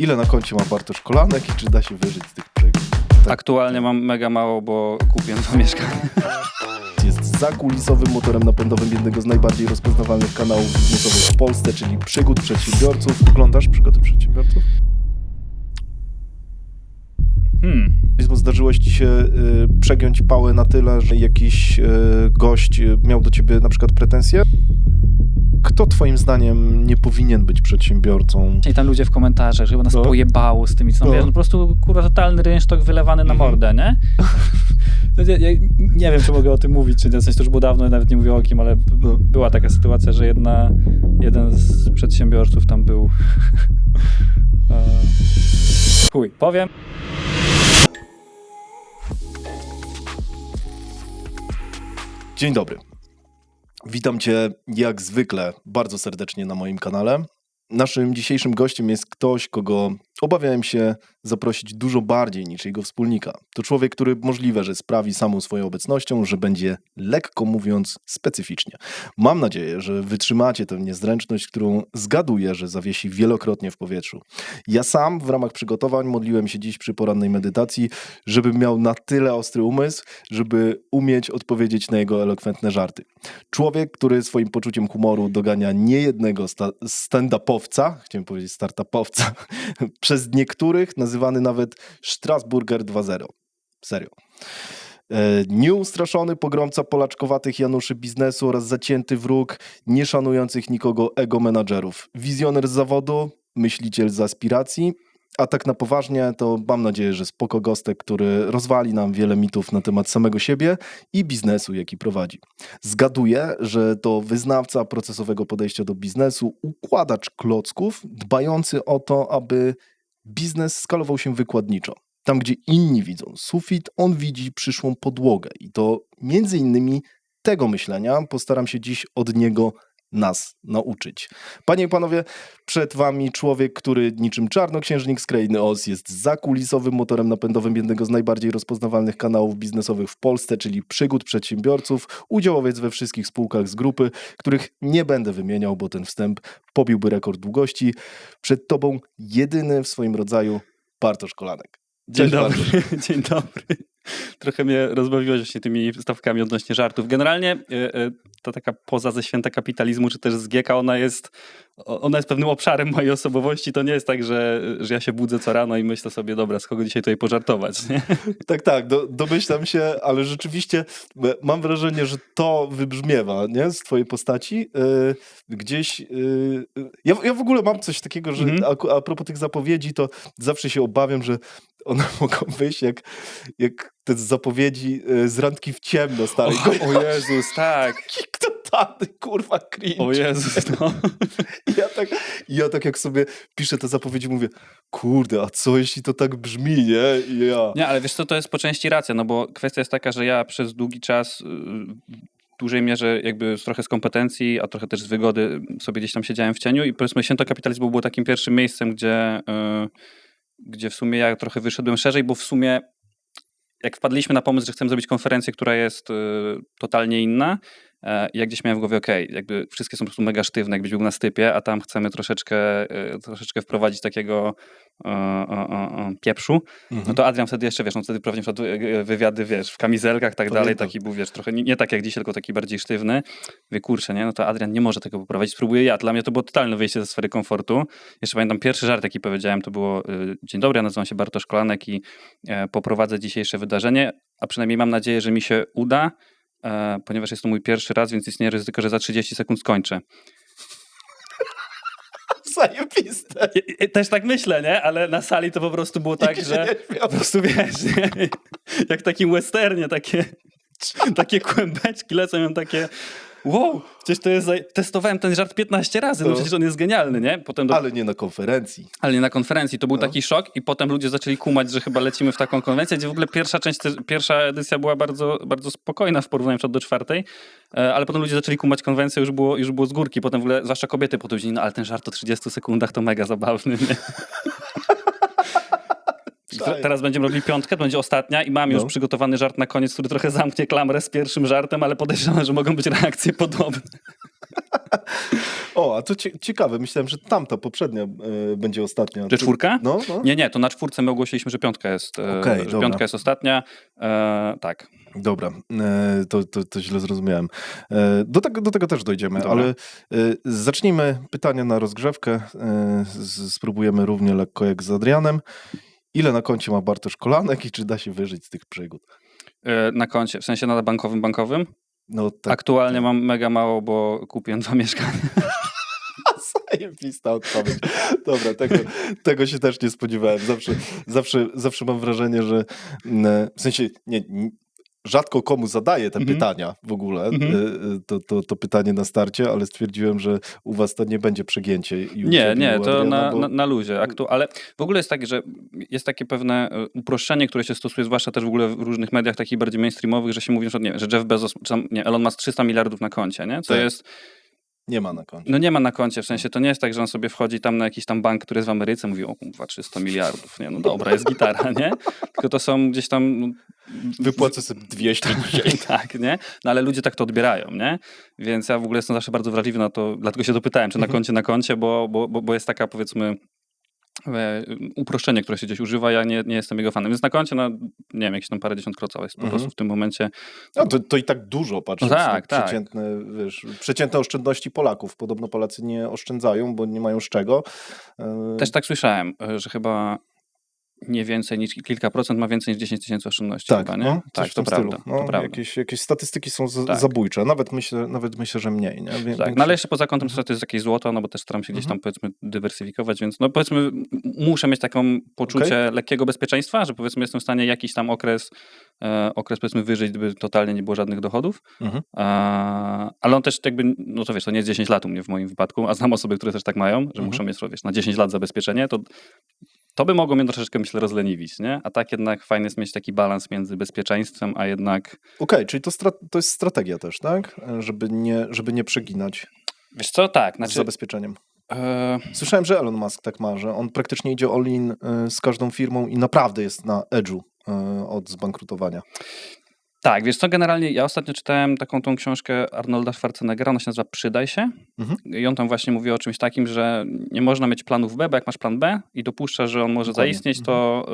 Ile na koncie ma Bartosz Kolanek i czy da się wyżyć z tych przygód? Tak. Aktualnie mam mega mało, bo kupiłem to mieszkanie. Jest zakulisowym motorem napędowym jednego z najbardziej rozpoznawalnych kanałów biznesowych w Polsce, czyli Przygód Przedsiębiorców. Oglądasz Przygody Przedsiębiorców? Bo zdarzyło ci się przegiąć pałę na tyle, że jakiś gość miał do ciebie na przykład pretensje? Kto twoim zdaniem nie powinien być przedsiębiorcą? I tam ludzie w komentarzach, że nas pojebało z tymi, co wiesz, po prostu kurwa totalny rynsztok wylewany na mordę, nie? Ja nie wiem, czy mogę o tym mówić, czy nie, w sensie to już było dawno, nawet nie mówię o kim, ale była taka sytuacja, że jeden z przedsiębiorców tam był... powiem. Dzień dobry. Witam cię jak zwykle bardzo serdecznie na moim kanale. Naszym dzisiejszym gościem jest ktoś, kogo obawiałem się zaprosić dużo bardziej niż jego wspólnika. To człowiek, który możliwe, że sprawi samą swoją obecnością, że będzie, lekko mówiąc, specyficznie. Mam nadzieję, że wytrzymacie tę niezręczność, którą zgaduję, że zawiesi wielokrotnie w powietrzu. Ja sam w ramach przygotowań modliłem się dziś przy porannej medytacji, żebym miał na tyle ostry umysł, żeby umieć odpowiedzieć na jego elokwentne żarty. Człowiek, który swoim poczuciem humoru dogania niejednego stand-upowca, chciałem powiedzieć startupowca, przez niektórych nazywany nawet Strasburger 2.0. Serio. Nieustraszony pogromca polaczkowatych Januszy biznesu oraz zacięty wróg nieszanujących nikogo ego menadżerów. Wizjoner z zawodu, myśliciel z aspiracji, a tak na poważnie to mam nadzieję, że spoko gostek, który rozwali nam wiele mitów na temat samego siebie i biznesu, jaki prowadzi. Zgaduję, że to wyznawca procesowego podejścia do biznesu, układacz klocków, dbający o to, aby biznes skalował się wykładniczo. Tam, gdzie inni widzą sufit, on widzi przyszłą podłogę i to między innymi tego myślenia postaram się dziś od niego nas nauczyć. Panie i panowie, przed wami człowiek, który niczym czarnoksiężnik z krainy Oz jest zakulisowym motorem napędowym jednego z najbardziej rozpoznawalnych kanałów biznesowych w Polsce, czyli Przygód Przedsiębiorców, udziałowiec we wszystkich spółkach z grupy, których nie będę wymieniał, bo ten wstęp pobiłby rekord długości. Przed tobą jedyny w swoim rodzaju Bartosz Kolanek. Dzień dobry. Dzień dobry. Trochę mnie rozbawiłeś właśnie tymi stawkami odnośnie żartów. Generalnie ta taka poza ze święta kapitalizmu, czy też z GK, ona jest pewnym obszarem mojej osobowości. To nie jest tak, że ja się budzę co rano i myślę sobie, dobra, z kogo dzisiaj tutaj pożartować. Nie? Tak, domyślam się, ale rzeczywiście mam wrażenie, że to wybrzmiewa, nie? Z twojej postaci. Gdzieś... Ja w ogóle mam coś takiego, że a propos tych zapowiedzi, to zawsze się obawiam, że one mogą wyjść jak te zapowiedzi z Randki w ciemno starej. O Jezus, tak. Totalny kurwa cringe. O Jezus, no. Ja tak jak sobie piszę te zapowiedzi, mówię, kurde, a co jeśli to tak brzmi, nie? Nie, ale wiesz co, to jest po części racja, no bo kwestia jest taka, że ja przez długi czas w dużej mierze jakby trochę z kompetencji, a trochę też z wygody sobie gdzieś tam siedziałem w cieniu i powiedzmy święto kapitalizmu było takim pierwszym miejscem, gdzie w sumie ja trochę wyszedłem szerzej, bo w sumie jak wpadliśmy na pomysł, że chcemy zrobić konferencję, która jest totalnie inna, ja gdzieś miałem w głowie, jakby wszystkie są po prostu mega sztywne, jakbyś był na stypie, a tam chcemy troszeczkę wprowadzić takiego pieprzu, no to Adrian wtedy jeszcze, wiesz, on wtedy prowadził wywiady, wiesz, w kamizelkach, tak dalej, taki był, wiesz, trochę nie tak jak dziś, tylko taki bardziej sztywny. Mówię, kurczę, nie, no to Adrian nie może tego poprowadzić, spróbuję ja. Dla mnie to było totalne wyjście ze sfery komfortu. Jeszcze pamiętam, pierwszy żart, jaki powiedziałem, to było, dzień dobry, ja nazywam się Bartosz Kolanek i poprowadzę dzisiejsze wydarzenie, a przynajmniej mam nadzieję, że mi się uda, ponieważ jest to mój pierwszy raz, więc istnieje ryzyko, że za 30 sekund skończę. Zajebiste. Też tak myślę, nie? Ale na sali to po prostu było tak, że po prostu wiesz, nie? Jak w takim westernie, takie kłębeczki lecą, miałem takie wow, przecież to jest, testowałem ten żart 15 razy, no przecież on jest genialny, nie? Potem ale nie na konferencji. Ale nie na konferencji, to był taki szok i potem ludzie zaczęli kumać, że chyba lecimy w taką konwencję, gdzie w ogóle pierwsza edycja była bardzo, bardzo spokojna w porównaniu do czwartej, ale potem ludzie zaczęli kumać konwencję, już było z górki, potem w ogóle, zwłaszcza kobiety powiedzieli, no ale ten żart o 30 sekundach to mega zabawny, nie? Teraz będziemy robili piątkę, to będzie ostatnia i mam już przygotowany żart na koniec, który trochę zamknie klamrę z pierwszym żartem, ale podejrzewam, że mogą być reakcje podobne. O, a to ciekawe, myślałem, że tamta poprzednia będzie ostatnia. Czy czwórka? No. Nie, to na czwórce my ogłosiliśmy, że piątka jest, Okej, że dobra. piątka jest ostatnia. Tak. Dobra, to źle zrozumiałem. Do tego też dojdziemy, Dobra. ale zacznijmy pytania na rozgrzewkę. Spróbujemy równie lekko jak z Adrianem. Ile na koncie ma Bartosz Kolanek i czy da się wyżyć z tych przygód? Na koncie, w sensie na bankowym. No tak. Aktualnie mam mega mało, bo kupiłem 2 mieszkania. Zajebista odpowiedź. Dobra, tego się też nie spodziewałem. Zawsze mam wrażenie, że w sensie rzadko komu zadaję te pytania w ogóle, to pytanie na starcie, ale stwierdziłem, że u was to nie będzie przegięcie. Nie, to na luzie. Ale w ogóle jest tak, że jest takie pewne uproszczenie, które się stosuje, zwłaszcza też w ogóle w różnych mediach takich bardziej mainstreamowych, że się mówi, że Jeff Bezos, czy tam, Elon Musk 300 miliardów na koncie, nie? Co tak. jest... Nie ma na koncie. No nie ma na koncie, w sensie to nie jest tak, że on sobie wchodzi tam na jakiś tam bank, który jest w Ameryce, mówi, o kurwa, 300 miliardów, nie? No dobra, jest gitara, nie? Tylko to są gdzieś tam... Wypłacę sobie 200 dzisiaj. Tak, nie? No ale ludzie tak to odbierają, nie? Więc ja w ogóle jestem zawsze bardzo wrażliwy na to, dlatego się dopytałem, czy na koncie, bo jest taka, powiedzmy, uproszczenie, które się gdzieś używa, ja nie jestem jego fanem. Więc na koncie, no nie wiem, jakieś tam parę dziesiąt kroca jest po prostu w tym momencie. No to i tak dużo, patrząc na przeciętne oszczędności Polaków. Podobno Polacy nie oszczędzają, bo nie mają z czego. Też tak słyszałem, że chyba nie więcej niż kilka procent ma więcej niż 10 000 oszczędności tak, chyba, nie? No, Tak, to prawda. To prawda. Jakieś statystyki są zabójcze. Nawet myślę, że mniej. Nie? Tak, no ale jeszcze poza kątem to jest jakieś złoto, no bo też staram się gdzieś tam, powiedzmy, dywersyfikować, więc no powiedzmy muszę mieć taką poczucie lekkiego bezpieczeństwa, że powiedzmy jestem w stanie jakiś tam okres powiedzmy wyżyć, gdyby totalnie nie było żadnych dochodów. Ale on też jakby, no to wiesz, to nie jest 10 lat u mnie w moim wypadku, a znam osoby, które też tak mają, że muszą mieć, wiesz, na 10 lat zabezpieczenie, to by mogło mnie troszeczkę, myślę, rozleniwić, nie? A tak jednak fajnie jest mieć taki balans między bezpieczeństwem, a jednak... Okej, czyli to jest strategia też, tak? Żeby nie przeginać. Wiesz co, tak. Z zabezpieczeniem. Słyszałem, że Elon Musk tak ma, że on praktycznie idzie all-in z każdą firmą i naprawdę jest na edge'u od zbankrutowania. Tak, wiesz co, generalnie ja ostatnio czytałem tą książkę Arnolda Schwarzeneggera, ona się nazywa Przydaj się i on tam właśnie mówi o czymś takim, że nie można mieć planów B, bo jak masz plan B i dopuszczasz, że on może zaistnieć, to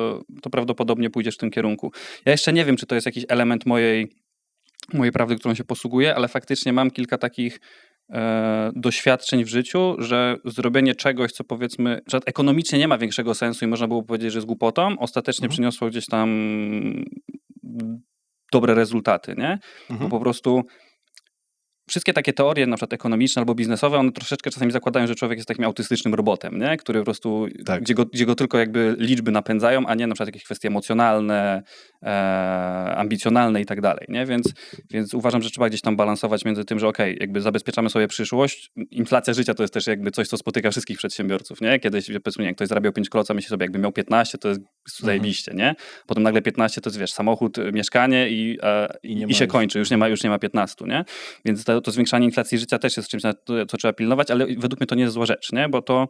prawdopodobnie pójdziesz w tym kierunku. Ja jeszcze nie wiem, czy to jest jakiś element mojej prawdy, którą się posługuję, ale faktycznie mam kilka takich doświadczeń w życiu, że zrobienie czegoś, co powiedzmy, że ekonomicznie nie ma większego sensu i można było powiedzieć, że jest głupotą, ostatecznie przyniosło gdzieś tam dobre rezultaty, nie? Bo po prostu wszystkie takie teorie, na przykład ekonomiczne albo biznesowe, one troszeczkę czasami zakładają, że człowiek jest takim autystycznym robotem, nie? Który po prostu, gdzie go tylko jakby liczby napędzają, a nie na przykład jakieś kwestie emocjonalne, ambicjonalne i tak dalej, nie? Więc uważam, że trzeba gdzieś tam balansować między tym, że okej, jakby zabezpieczamy sobie przyszłość. Inflacja życia to jest też jakby coś, co spotyka wszystkich przedsiębiorców, nie? Kiedyś, powiedzmy, nie, ktoś zarabiał 5 kloca, myśli sobie, jakby miał 15, to jest zajebiście, nie? Potem nagle 15 to jest, wiesz, samochód, mieszkanie i się kończy, już nie ma 15, nie? Więc to zwiększanie inflacji życia też jest czymś, co trzeba pilnować, ale według mnie to nie jest zła rzecz, nie? Bo to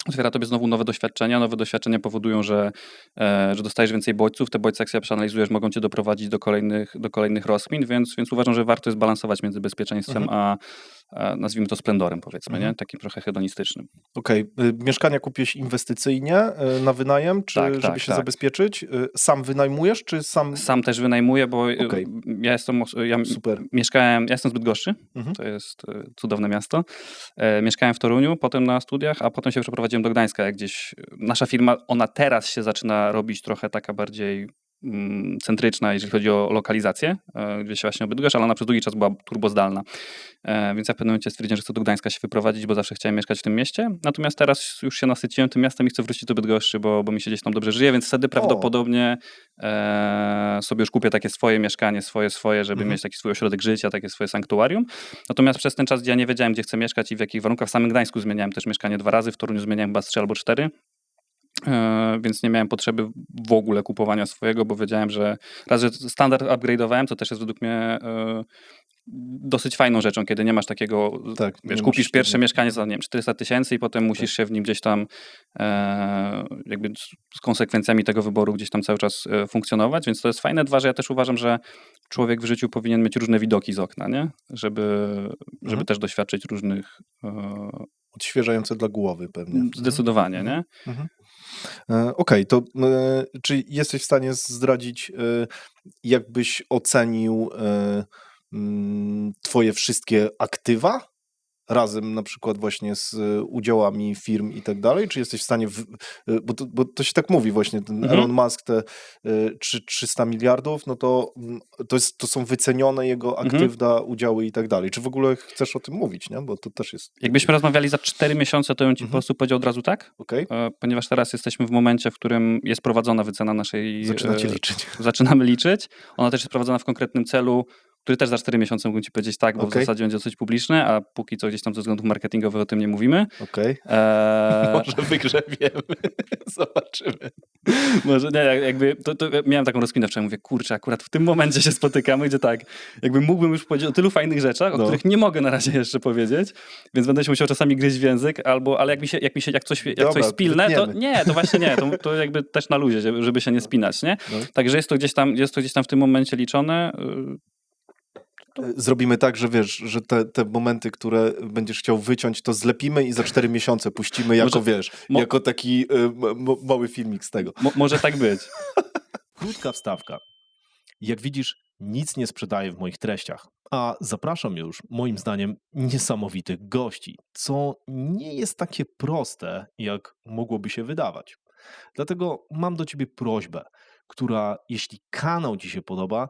otwiera tobie znowu nowe doświadczenia. Nowe doświadczenia powodują, że dostajesz więcej bodźców. Te bodźce, jak sobie przeanalizujesz, mogą cię doprowadzić do kolejnych rozkmin, więc uważam, że warto jest balansować między bezpieczeństwem a nazwijmy to splendorem, powiedzmy, nie? Takim trochę hedonistycznym. Okej. Mieszkania kupiłeś inwestycyjnie na wynajem, czy żeby się zabezpieczyć? Sam wynajmujesz, czy sam... Sam też wynajmuję, bo ja jestem z Bydgoszczy, to jest cudowne miasto. Mieszkałem w Toruniu, potem na studiach, a potem się przeprowadziłem do Gdańska, jak gdzieś nasza firma, ona teraz się zaczyna robić trochę taka bardziej centryczna, jeżeli chodzi o lokalizację, gdzieś właśnie Bydgoszcz, ale ona przez długi czas była turbozdalna. Więc ja w pewnym momencie stwierdziłem, że chcę do Gdańska się wyprowadzić, bo zawsze chciałem mieszkać w tym mieście. Natomiast teraz już się nasyciłem tym miastem i chcę wrócić do Bydgoszczy, bo mi się gdzieś tam dobrze żyje, więc wtedy prawdopodobnie sobie już kupię takie swoje mieszkanie, swoje, żeby mieć taki swój ośrodek życia, takie swoje sanktuarium. Natomiast przez ten czas, gdzie ja nie wiedziałem, gdzie chcę mieszkać i w jakich warunkach, w samym Gdańsku zmieniałem też mieszkanie 2 razy, w Toruniu zmieniałem chyba 3 albo 4. Więc nie miałem potrzeby w ogóle kupowania swojego, bo wiedziałem, że raz, że standard upgrade'owałem, to też jest według mnie dosyć fajną rzeczą, kiedy nie masz takiego, wiesz, kupisz pierwsze mieszkanie za, nie wiem, 400 000 i potem musisz się w nim gdzieś tam jakby z konsekwencjami tego wyboru gdzieś tam cały czas funkcjonować, więc to jest fajne. 2, że ja też uważam, że człowiek w życiu powinien mieć różne widoki z okna, nie? Żeby też doświadczyć różnych... Odświeżające dla głowy pewnie. Zdecydowanie, nie? Okej, to czy jesteś w stanie zdradzić, jak byś ocenił twoje wszystkie aktywa razem na przykład właśnie z udziałami firm i tak dalej? Czy jesteś w stanie, bo to się tak mówi właśnie, ten Elon Musk, te 300 miliardów, no to są wycenione jego aktywna, udziały i tak dalej. Czy w ogóle chcesz o tym mówić, nie? Bo to też jest... Jakbyśmy rozmawiali za 4 miesiące, to bym ci po prostu powiedział od razu tak, Okej. ponieważ teraz jesteśmy w momencie, w którym jest prowadzona wycena naszej... Zaczynacie liczyć. Zaczynamy liczyć. Ona też jest prowadzona w konkretnym celu, który też za 4 miesiące mógłbym ci powiedzieć tak, bo w zasadzie będzie dosyć publiczny, a póki co gdzieś tam ze względów marketingowych o tym nie mówimy. Okej. Może wygrzebiemy. Zobaczymy. Może nie, jakby to miałem taką rozkminę wczoraj, mówię, kurczę, akurat w tym momencie się spotykamy, gdzie tak, jakby mógłbym już powiedzieć o tylu fajnych rzeczach, o których nie mogę na razie jeszcze powiedzieć, więc będę się musiał czasami gryźć w język, ale jak coś spilnę, to nie, to właśnie nie, to jakby też na luzie, żeby się nie spinać, nie? No. Także jest to gdzieś tam w tym momencie liczone. Zrobimy tak, że wiesz, że te momenty, które będziesz chciał wyciąć, to zlepimy i za 4 miesiące puścimy jako, jako taki mały filmik z tego. Może tak być. Krótka wstawka. Jak widzisz, nic nie sprzedaję w moich treściach, a zapraszam już, moim zdaniem, niesamowitych gości, co nie jest takie proste, jak mogłoby się wydawać. Dlatego mam do ciebie prośbę, która, jeśli kanał ci się podoba,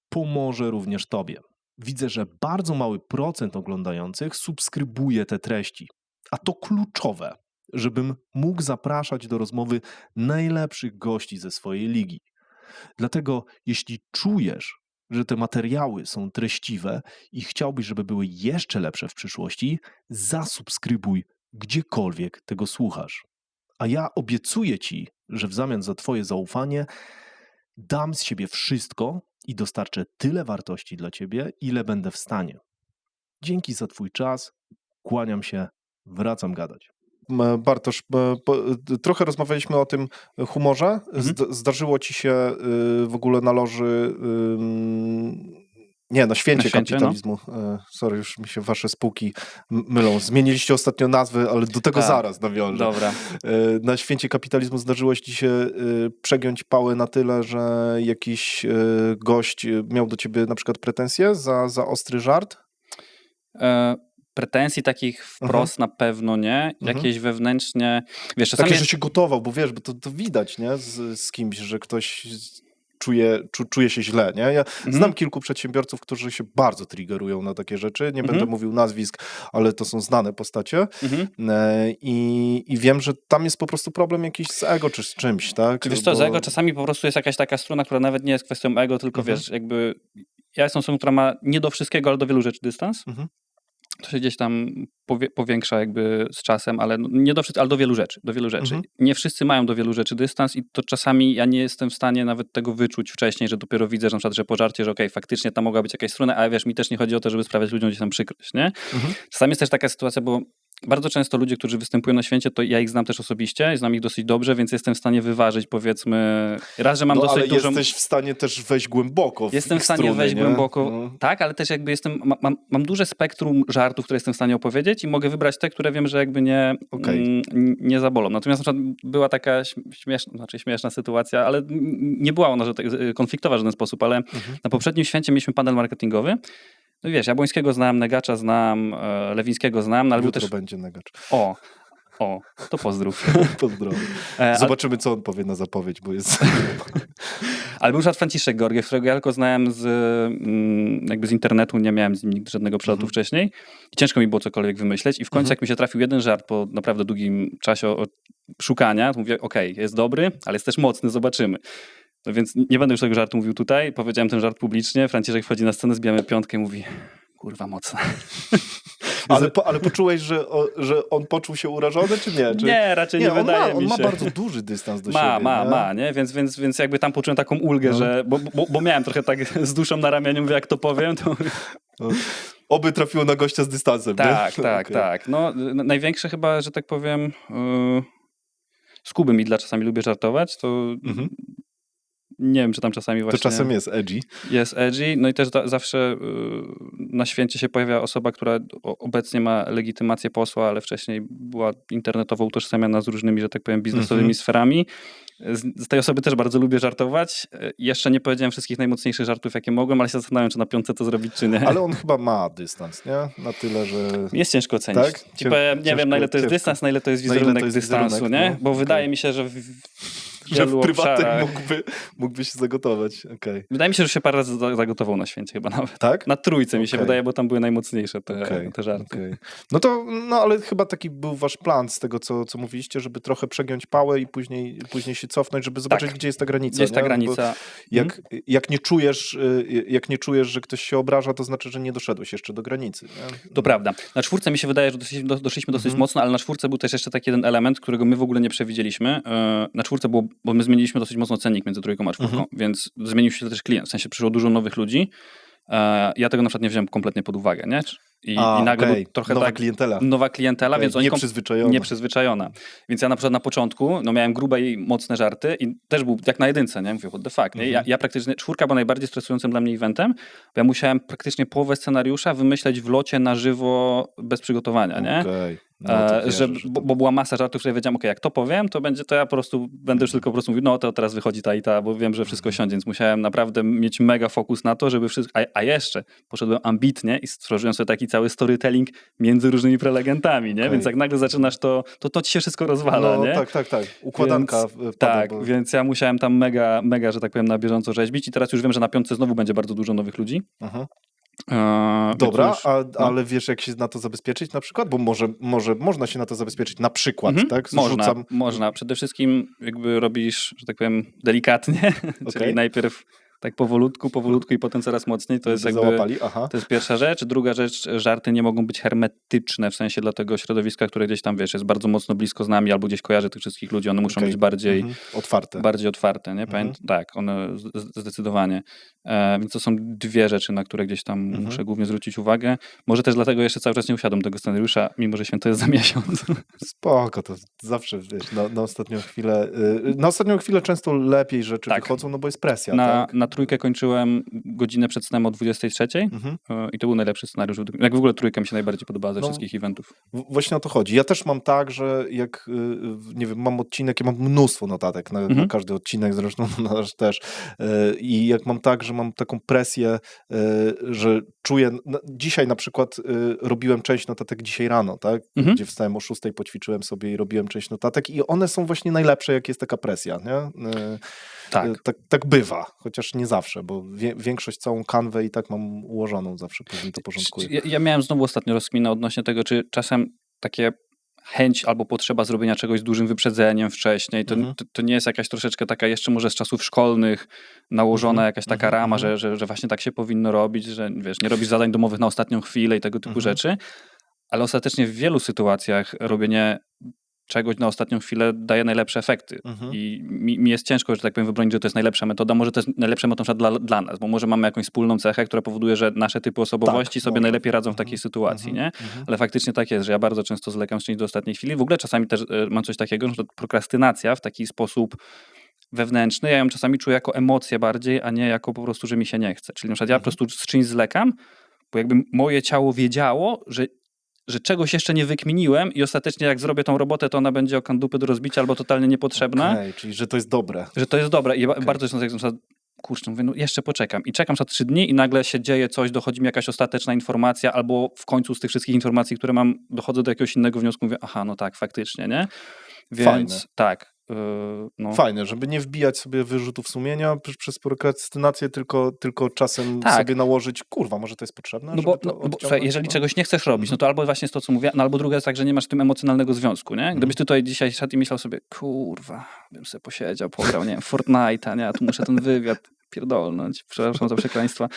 pomoże również tobie. Widzę, że bardzo mały procent oglądających subskrybuje te treści, a to kluczowe, żebym mógł zapraszać do rozmowy najlepszych gości ze swojej ligi. Dlatego jeśli czujesz, że te materiały są treściwe i chciałbyś, żeby były jeszcze lepsze w przyszłości, zasubskrybuj gdziekolwiek tego słuchasz. A ja obiecuję ci, że w zamian za twoje zaufanie dam z siebie wszystko i dostarczę tyle wartości dla ciebie, ile będę w stanie. Dzięki za twój czas, kłaniam się, wracam gadać. Bartosz, trochę rozmawialiśmy o tym humorze. Zdarzyło ci się w ogóle na loży, na święcie kapitalizmu. No. Sorry, już mi się wasze spółki mylą. Zmieniliście ostatnio nazwy, ale do tego zaraz nawiążę. Dobra. Na święcie kapitalizmu zdarzyło ci się przegiąć pałę na tyle, że jakiś gość miał do ciebie na przykład pretensje za ostry żart? Pretensji takich wprost na pewno nie. Jakieś wewnętrznie... Wiesz, czasami że się gotował, bo wiesz, bo to widać, nie? Z kimś, że ktoś czuje się źle, nie? Ja znam kilku przedsiębiorców, którzy się bardzo triggerują na takie rzeczy. Nie będę mówił nazwisk, ale to są znane postacie. I wiem, że tam jest po prostu problem jakiś z ego czy z czymś, tak? Wiesz co, z ego czasami po prostu jest jakaś taka struna, która nawet nie jest kwestią ego, tylko wiesz, jakby ja jestem osobą, która ma nie do wszystkiego, ale do wielu rzeczy dystans. To się gdzieś tam powiększa jakby z czasem, ale nie do wszystkiego, ale do wielu rzeczy. Nie wszyscy mają do wielu rzeczy dystans i to czasami ja nie jestem w stanie nawet tego wyczuć wcześniej, że dopiero widzę, że na przykład, że po żarcie, że okej, faktycznie tam mogła być jakaś struna, ale wiesz, mi też nie chodzi o to, żeby sprawiać ludziom gdzieś tam przykrość, nie? Czasami jest też taka sytuacja, bo bardzo często ludzie, którzy występują na święcie, to ja ich znam też osobiście, znam ich dosyć dobrze, więc jestem w stanie wyważyć, powiedzmy, raz, że mam dosyć ale dużą... jesteś w stanie też wejść głęboko w Jestem w stanie struny, wejść nie? głęboko, tak, ale też jakby mam duże spektrum żartów, które jestem w stanie opowiedzieć i mogę wybrać te, które wiem, że jakby nie zabolą. Natomiast na przykład była taka śmieszna sytuacja, ale nie była ona konfliktowa w żaden sposób, ale na poprzednim święcie mieliśmy panel marketingowy. No wiesz, Jabłońskiego znam, Negacza znam, Lewińskiego znam, no ale Jutro był też... będzie Negacz. O, to pozdrów. Pozdrowię. Zobaczymy, co on powie na zapowiedź, bo jest... Ale był Franciszek Georgiew, którego ja tylko znałem z internetu, nie miałem z nim nigdy żadnego przelotu wcześniej i ciężko mi było cokolwiek wymyśleć i w końcu jak mi się trafił jeden żart po naprawdę długim czasie szukania, to mówię, okej, jest dobry, ale jest też mocny, zobaczymy. No więc nie będę już tego żartu mówił tutaj, powiedziałem ten żart publicznie, Franciszek wchodzi na scenę, zbijamy piątkę i mówi, kurwa mocne. Ale poczułeś, że on poczuł się urażony, czy nie? Nie, raczej nie wydaje mi się. On ma bardzo duży dystans do siebie. Ma, nie? Więc jakby tam poczułem taką ulgę, że... Bo miałem trochę tak z duszą na ramieniu, mówię, jak to powiem, to... Oby trafiło na gościa z dystansem, tak, nie? Tak. No, największe chyba, że tak powiem, z Kuby Midla czasami lubię żartować, to... nie wiem, czy tam czasami właśnie... To czasem jest edgy. Jest edgy, no i też zawsze na święcie się pojawia osoba, która obecnie ma legitymację posła, ale wcześniej była internetowo utożsamiana z różnymi, że tak powiem, biznesowymi sferami. Z tej osoby też bardzo lubię żartować. Jeszcze nie powiedziałem wszystkich najmocniejszych żartów, jakie mogłem, ale się zastanawiam, czy na piątce to zrobić, czy nie. Ale on chyba ma dystans, nie? Na tyle, że... Jest ciężko ocenić. Tak? Ci powiem, nie wiem, na ile to jest dystans, na ile to jest Na ile wizerunek to jest dystansu, wizerunek, nie? no. Bo Okej. wydaje mi się, że w Że wielu w prywatnym obszarach... mógłby się zagotować. Okej. Wydaje mi się, że się parę razy zagotował na święcie chyba nawet. Tak? Na trójce mi się Okej. wydaje, bo tam były najmocniejsze te żarty. Okej. No to, ale chyba taki był wasz plan z tego, co mówiliście, żeby trochę przegiąć pałę i później się cofnąć, żeby zobaczyć, gdzie jest ta granica. Gdzie jest ta nie? granica? Bo jak nie czujesz, że ktoś się obraża, to znaczy, że nie doszedłeś jeszcze do granicy. Nie? To prawda. Na czwórce mi się wydaje, że doszliśmy dosyć mocno, ale na czwórce był też jeszcze taki jeden element, którego my w ogóle nie przewidzieliśmy. Na czwórce było, bo my zmieniliśmy dosyć mocno cennik między trójką a czwórką, więc zmienił się też klient. W sensie przyszło dużo nowych ludzi. Ja tego na przykład nie wziąłem kompletnie pod uwagę, nie? I nagle był trochę nowa tak... klientela. Nowa klientela, więc oni... Nieprzyzwyczajona. Więc ja na przykład na początku miałem grube i mocne żarty i też był jak na jedynce, nie? Mówię, what the fuck, nie? Ja praktycznie... Czwórka była najbardziej stresującym dla mnie eventem, bo ja musiałem praktycznie połowę scenariusza wymyśleć w locie na żywo bez przygotowania, nie? Okej. No to wierzę, bo była masa żartów, które wiedziałem, jak to powiem, to ja po prostu będę już tylko po prostu mówił, no to teraz wychodzi ta i ta, bo wiem, że wszystko siądzie, więc musiałem naprawdę mieć mega fokus na to, żeby wszystko, a jeszcze poszedłem ambitnie i stworzyłem sobie taki cały storytelling między różnymi prelegentami, nie? Więc jak nagle zaczynasz to ci się wszystko rozwala, no, nie? Tak. Układanka więc, tak, bo... więc ja musiałem tam mega, że tak powiem, na bieżąco rzeźbić i teraz już wiem, że na piątce znowu będzie bardzo dużo nowych ludzi. Aha. Dobra, już, ale wiesz, jak się na to zabezpieczyć na przykład? Bo może można się na to zabezpieczyć na przykład, tak? Można. Przede wszystkim jakby robisz, że tak powiem, delikatnie, czyli najpierw tak powolutku i potem coraz mocniej. To jest jakby, to jest pierwsza rzecz. Druga rzecz, żarty nie mogą być hermetyczne, w sensie dla tego środowiska, które gdzieś tam, wiesz, jest bardzo mocno blisko z nami albo gdzieś kojarzy tych wszystkich ludzi. One muszą być bardziej otwarte, nie? Tak, one zdecydowanie. Więc to są dwie rzeczy, na które gdzieś tam muszę głównie zwrócić uwagę. Może też dlatego jeszcze cały czas nie usiadłem tego scenariusza, mimo że święto jest za miesiąc. Spoko, to zawsze, wiesz, na ostatnią chwilę. Na ostatnią chwilę często lepiej rzeczy wychodzą, no bo jest presja, tak? Na trójkę kończyłem godzinę przed snem o 23:00 i to był najlepszy scenariusz. Jak w ogóle trójka mi się najbardziej podobała ze wszystkich eventów. Właśnie o to chodzi. Ja też mam tak, że jak, nie wiem, mam odcinek, ja mam mnóstwo notatek na każdy odcinek, zresztą nasz też. I jak mam tak, że mam taką presję, że czuję... Dzisiaj na przykład robiłem część notatek dzisiaj rano, tak? Gdzie wstałem o 6:00, poćwiczyłem sobie i robiłem część notatek i one są właśnie najlepsze, jak jest taka presja, nie? Tak bywa, chociaż nie zawsze, bo większość, całą kanwę i tak mam ułożoną zawsze, później to porządkuję. Ja miałem znowu ostatnio rozkminę odnośnie tego, czy czasem takie chęć albo potrzeba zrobienia czegoś z dużym wyprzedzeniem wcześniej, to nie jest jakaś troszeczkę taka jeszcze może z czasów szkolnych nałożona jakaś taka rama, że właśnie tak się powinno robić, że wiesz, nie robisz zadań domowych na ostatnią chwilę i tego typu rzeczy, ale ostatecznie w wielu sytuacjach robienie czegoś na ostatnią chwilę daje najlepsze efekty. I mi jest ciężko, że tak powiem, wybronić, że to jest najlepsza metoda. Może to jest najlepsza metoda dla nas, bo może mamy jakąś wspólną cechę, która powoduje, że nasze typy osobowości sobie najlepiej radzą w takiej sytuacji, nie? Ale faktycznie tak jest, że ja bardzo często zwlekam z czymś do ostatniej chwili. W ogóle czasami też mam coś takiego, że prokrastynacja w taki sposób wewnętrzny, ja ją czasami czuję jako emocję bardziej, a nie jako po prostu, że mi się nie chce. Czyli na przykład ja po prostu z czymś zwlekam, bo jakby moje ciało wiedziało, że czegoś jeszcze nie wykminiłem i ostatecznie jak zrobię tą robotę, to ona będzie okan dupy do rozbicia albo totalnie niepotrzebna. Czyli że to jest dobre. Że to jest dobre. I bardzo często jak na przykład, kurczę, mówię, no jeszcze poczekam. I czekam za 3 dni i nagle się dzieje coś, dochodzi mi jakaś ostateczna informacja albo w końcu z tych wszystkich informacji, które mam, dochodzę do jakiegoś innego wniosku, mówię, aha, no tak, faktycznie, nie? Więc fajne. Tak. Fajne, żeby nie wbijać sobie wyrzutów sumienia przez prokrastynację, tylko czasem sobie nałożyć, kurwa, może to jest potrzebne? No bo słuchaj, jeżeli czegoś nie chcesz robić, no to albo właśnie jest to, co mówię, no albo druga jest tak, że nie masz z tym emocjonalnego związku, nie? Gdybyś ty tutaj dzisiaj szedł i myślał sobie, kurwa, bym sobie posiedział, pograł, nie wiem, Fortnite'a, nie? A tu muszę ten wywiad pierdolnąć, przepraszam za przekleństwa.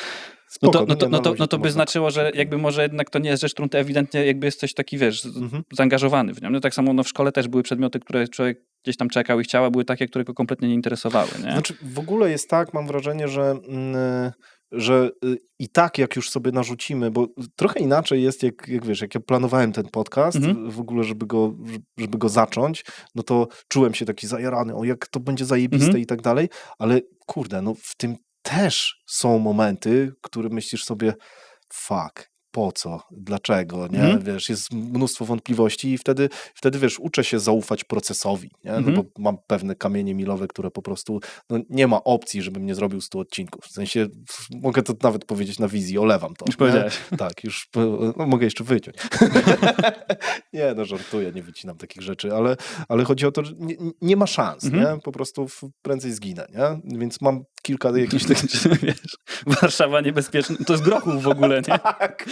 No to by znaczyło, że jakby może jednak to nie jest rzecz, którą ty ewidentnie jakby jesteś taki, wiesz, zaangażowany w nią. No tak samo w szkole też były przedmioty, które człowiek gdzieś tam czekał i chciał, a były takie, które go kompletnie nie interesowały, nie? Znaczy w ogóle jest tak, mam wrażenie, że że i tak jak już sobie narzucimy, bo trochę inaczej jest, jak wiesz, jak ja planowałem ten podcast, w ogóle, żeby go zacząć, no to czułem się taki zajarany, o jak to będzie zajebiste i tak dalej, ale kurde, no w tym też są momenty, które myślisz sobie, fuck, po co, dlaczego, nie? Wiesz, jest mnóstwo wątpliwości i wtedy wiesz, uczę się zaufać procesowi, nie? No bo mam pewne kamienie milowe, które po prostu, no nie ma opcji, żebym nie zrobił 100 odcinków. W sensie, mogę to nawet powiedzieć na wizji, olewam to. Już powiedziałeś. Tak, już, no, mogę jeszcze wyciąć. Nie, no żartuję, nie wycinam takich rzeczy, ale chodzi o to, że nie ma szans, nie? Po prostu prędzej zginę, nie? Więc mam kilka jakichś takich... Wiesz, Warszawa niebezpieczna, to jest Grochów w ogóle, nie? Tak.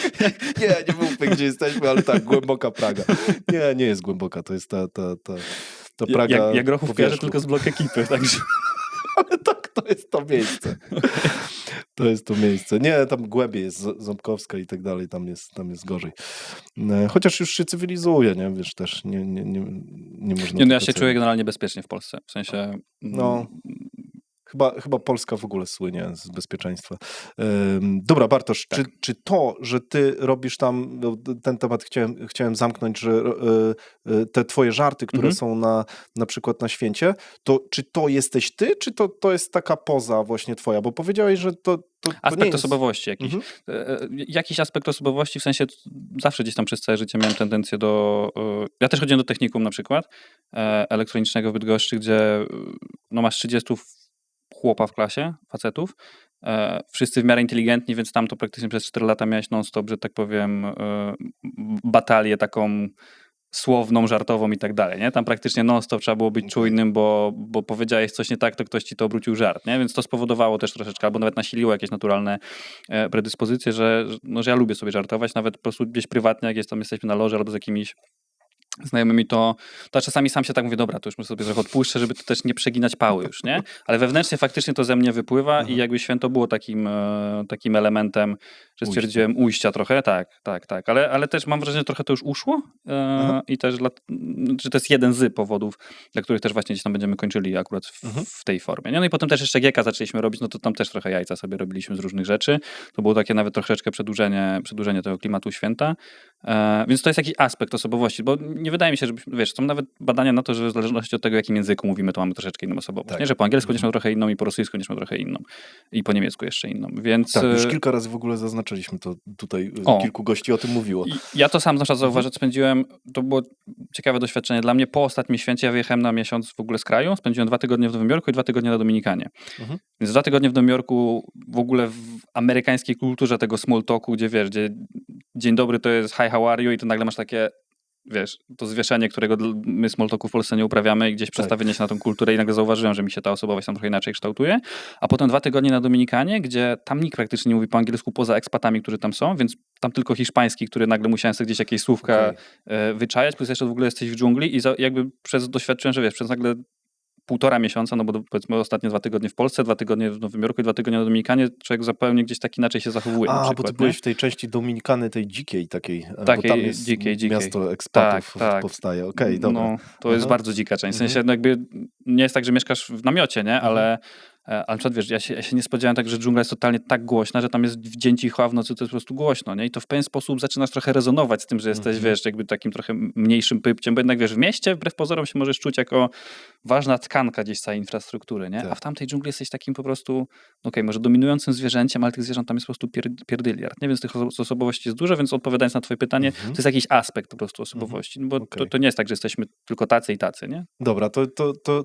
Nie mówmy, gdzie jesteśmy, ale tak, głęboka Praga. Nie jest głęboka, to jest ta Praga. Ja Grochów kojarzę tylko z blok ekipy, także... Ale tak, to jest to miejsce. To jest to miejsce. Nie, tam głębiej jest Ząbkowska i tak dalej, tam jest gorzej. Chociaż już się cywilizuje, nie? Wiesz, też nie można... Nie, no ja się czuję generalnie bezpiecznie w Polsce, w sensie... No... Chyba Polska w ogóle słynie z bezpieczeństwa. Dobra, Bartosz, tak. czy to, że ty robisz tam, ten temat chciałem zamknąć, że te twoje żarty, które są na przykład na święcie, to czy to jesteś ty, czy to jest taka poza właśnie twoja? Bo powiedziałeś, że to aspekt nie jest... osobowości jakiś. Jakiś aspekt osobowości, w sensie zawsze gdzieś tam przez całe życie miałem tendencję do... Ja też chodziłem do technikum na przykład, elektronicznego w Bydgoszczy, gdzie no masz 30 chłopa w klasie, facetów, wszyscy w miarę inteligentni, więc tam to praktycznie przez 4 lata miałeś non-stop, że tak powiem, batalię taką słowną, żartową i tak dalej, nie? Tam praktycznie non-stop trzeba było być czujnym, bo powiedziałeś coś nie tak, to ktoś ci to obrócił żart, nie? Więc to spowodowało też troszeczkę, albo nawet nasiliło jakieś naturalne predyspozycje, że ja lubię sobie żartować, nawet po prostu gdzieś prywatnie, jak jesteśmy na loży albo z jakimiś znajomymi, to czasami sam się tak mówię, dobra, to już sobie trochę odpuszczę, żeby to też nie przeginać pały już, nie? Ale wewnętrznie faktycznie to ze mnie wypływa i jakby święto było takim elementem, że stwierdziłem ujścia trochę, tak, ale też mam wrażenie, że trochę to już uszło i też, że to jest jeden z powodów, dla których też właśnie gdzieś tam będziemy kończyli akurat w tej formie, nie? No i potem też jeszcze GK zaczęliśmy robić, no to tam też trochę jajca sobie robiliśmy z różnych rzeczy, to było takie nawet troszeczkę przedłużenie tego klimatu święta, więc to jest jakiś aspekt osobowości, bo nie wydaje mi się, że wiesz, są nawet badania na to, że w zależności od tego, jakim języku mówimy, to mamy troszeczkę inną osobowość. Tak. Nie, że po angielsku będziesz miał trochę inną i po rosyjsku będziesz miał trochę inną i po niemiecku jeszcze inną, więc... Tak, już kilka razy w ogóle zaznaczyliśmy to tutaj, kilku gości o tym mówiło. Ja to sam na przykład zauważyłem, spędziłem, to było ciekawe doświadczenie dla mnie, po ostatnim święcie ja wyjechałem na miesiąc w ogóle z kraju, spędziłem 2 tygodnie w Nowym Jorku i 2 tygodnie na Dominikanie. Więc 2 tygodnie w Nowym Jorku w ogóle w amerykańskiej kulturze tego small talku, gdzie wiesz, gdzie dzień dobry to jest hi, how are you i to nagle masz takie, wiesz, to zwieszenie, którego my small talku w Polsce nie uprawiamy i gdzieś przestawienie się na tą kulturę i nagle zauważyłem, że mi się ta osobowość tam trochę inaczej kształtuje. A potem 2 tygodnie na Dominikanie, gdzie tam nikt praktycznie nie mówi po angielsku poza ekspatami, którzy tam są, więc tam tylko hiszpański, który nagle musiałem sobie gdzieś jakieś słówka wyczajać, plus jeszcze w ogóle jesteś w dżungli i jakby doświadczyłem, że wiesz, przez nagle 1,5 miesiąca, no bo powiedzmy ostatnie 2 tygodnie w Polsce, 2 tygodnie w Nowym Jorku i 2 tygodnie na Dominikanie, człowiek zupełnie gdzieś tak inaczej się zachowuje. A, przykład, bo ty byłeś w tej części Dominikany, tej dzikiej takiej, bo tam jest dzikiej. miasto ekspatów tak. powstaje. Okej, dobra. No, to jest bardzo dzika część. W sensie no jakby nie jest tak, że mieszkasz w namiocie, nie? Ale na przykład wiesz, ja się nie spodziewałem tak, że dżungla jest totalnie tak głośna, że tam jest w dzień cicho, a w nocy to jest po prostu głośno, nie? I to w pewien sposób zaczynasz trochę rezonować z tym, że jesteś, wiesz, jakby takim trochę mniejszym pypciem, bo jednak wiesz, w mieście wbrew pozorom się możesz czuć jako ważna tkanka gdzieś całej infrastruktury, nie? Tak. A w tamtej dżungli jesteś takim po prostu, może dominującym zwierzęciem, ale tych zwierząt tam jest po prostu pierdyliard, nie? Więc tych osobowości jest dużo, więc odpowiadając na twoje pytanie, to jest jakiś aspekt po prostu osobowości, no bo to nie jest tak, że jesteśmy tylko tacy i tacy, nie? Dobra,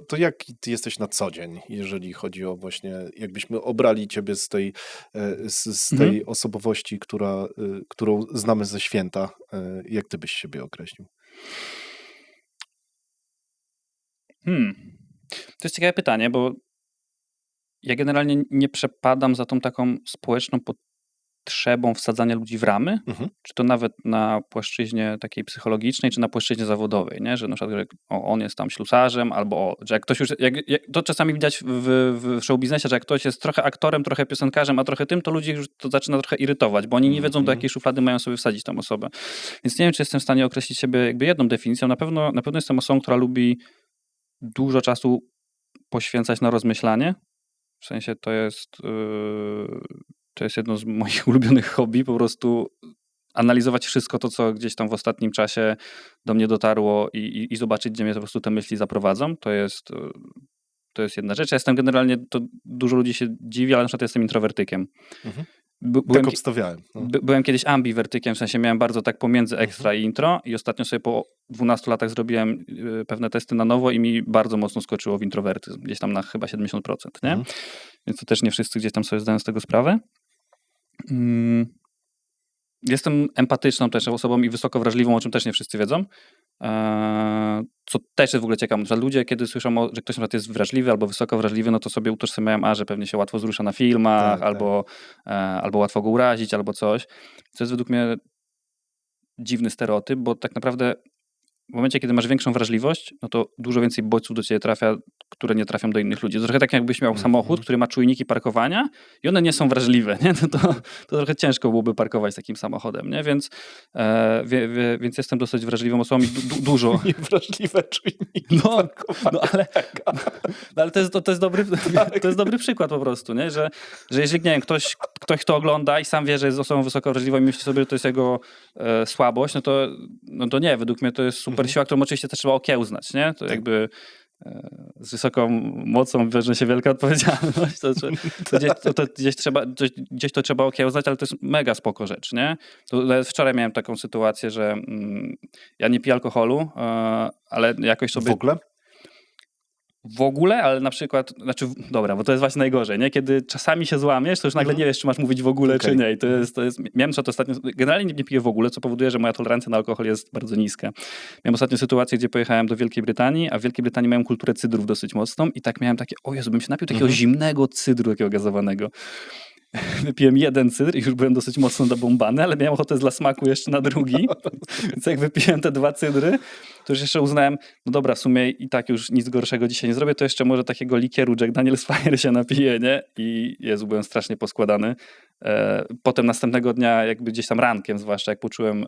to jak ty jesteś na co dzień, jeżeli chodzi o właśnie, jakbyśmy obrali ciebie z tej osobowości, którą znamy ze święta, jak ty byś siebie określił? To jest ciekawe pytanie, bo ja generalnie nie przepadam za tą taką społeczną potrzebą wsadzania ludzi w ramy, czy to nawet na płaszczyźnie takiej psychologicznej, czy na płaszczyźnie zawodowej, nie? Że na przykład on jest tam ślusarzem, albo że jak ktoś już, to czasami widać w show biznesie, że jak ktoś jest trochę aktorem, trochę piosenkarzem, a trochę tym, to ludzi już to zaczyna trochę irytować, bo oni nie wiedzą, do jakiej szuflady mają sobie wsadzić tą osobę. Więc nie wiem, czy jestem w stanie określić siebie jakby jedną definicją. Na pewno jestem osobą, która lubi dużo czasu poświęcać na rozmyślanie. W sensie to jest To jest jedno z moich ulubionych hobby, po prostu analizować wszystko to, co gdzieś tam w ostatnim czasie do mnie dotarło i zobaczyć, gdzie mnie po prostu te myśli zaprowadzą. To jest jedna rzecz. Ja jestem generalnie, to dużo ludzi się dziwi, ale na przykład jestem introwertykiem. Tak obstawiałem. No. Byłem kiedyś ambiwertykiem, w sensie miałem bardzo tak pomiędzy ekstra i intro i ostatnio sobie po 12 latach zrobiłem pewne testy na nowo i mi bardzo mocno skoczyło w introwertyzm. Gdzieś tam na chyba 70%, nie? Więc to też nie wszyscy gdzieś tam sobie zdają z tego sprawę. Jestem empatyczną też osobą i wysoko wrażliwą, o czym też nie wszyscy wiedzą. Co też jest w ogóle ciekawe, że ludzie, kiedy słyszą, że ktoś na przykład jest wrażliwy albo wysoko wrażliwy, no to sobie utożsamiają, że pewnie się łatwo wzrusza na filmach, albo łatwo go urazić, albo coś. Co jest według mnie dziwny stereotyp, bo tak naprawdę w momencie, kiedy masz większą wrażliwość, no to dużo więcej bodźców do ciebie trafia, które nie trafią do innych ludzi. To trochę tak, jakbyś miał samochód, który ma czujniki parkowania i one nie są wrażliwe, nie? To trochę ciężko byłoby parkować takim samochodem, nie? Więc jestem dosyć wrażliwą osobą i dużo... Niewrażliwe czujniki ale to jest dobry przykład po prostu, nie? Że jeżeli, nie wiem, ktoś to ogląda i sam wie, że jest osobą wysoko wrażliwą i myśli sobie, że to jest jego słabość, no to nie, według mnie to jest super siła, którą oczywiście też trzeba okiełznać, nie? To jakby z wysoką mocą wiąże się wielka odpowiedzialność. Gdzieś to trzeba okiełznać, ale to jest mega spoko rzecz, nie? Wczoraj miałem taką sytuację, że ja nie piję alkoholu, ale jakoś sobie... W ogóle, ale na przykład, dobra, bo to jest właśnie najgorzej, nie? Kiedy czasami się złamiesz, to już nagle nie wiesz, czy masz mówić w ogóle, czy nie. I miałem to ostatnio, generalnie nie piję w ogóle, co powoduje, że moja tolerancja na alkohol jest bardzo niska. Miałem ostatnią sytuację, gdzie pojechałem do Wielkiej Brytanii, a w Wielkiej Brytanii mają kulturę cydrów dosyć mocną i tak miałem takie, o Jezu, bym się napił takiego zimnego cydru, takiego gazowanego. Wypiłem jeden cydr i już byłem dosyć mocno dobombany, ale miałem ochotę dla smaku jeszcze na drugi. Więc jak wypiłem te 2 cydry, to już jeszcze uznałem, no dobra, w sumie i tak już nic gorszego dzisiaj nie zrobię, to jeszcze może takiego likieru Jack Daniel's Fire się napiję, nie? I Jezu, byłem strasznie poskładany. Potem następnego dnia, jakby gdzieś tam rankiem, zwłaszcza jak poczułem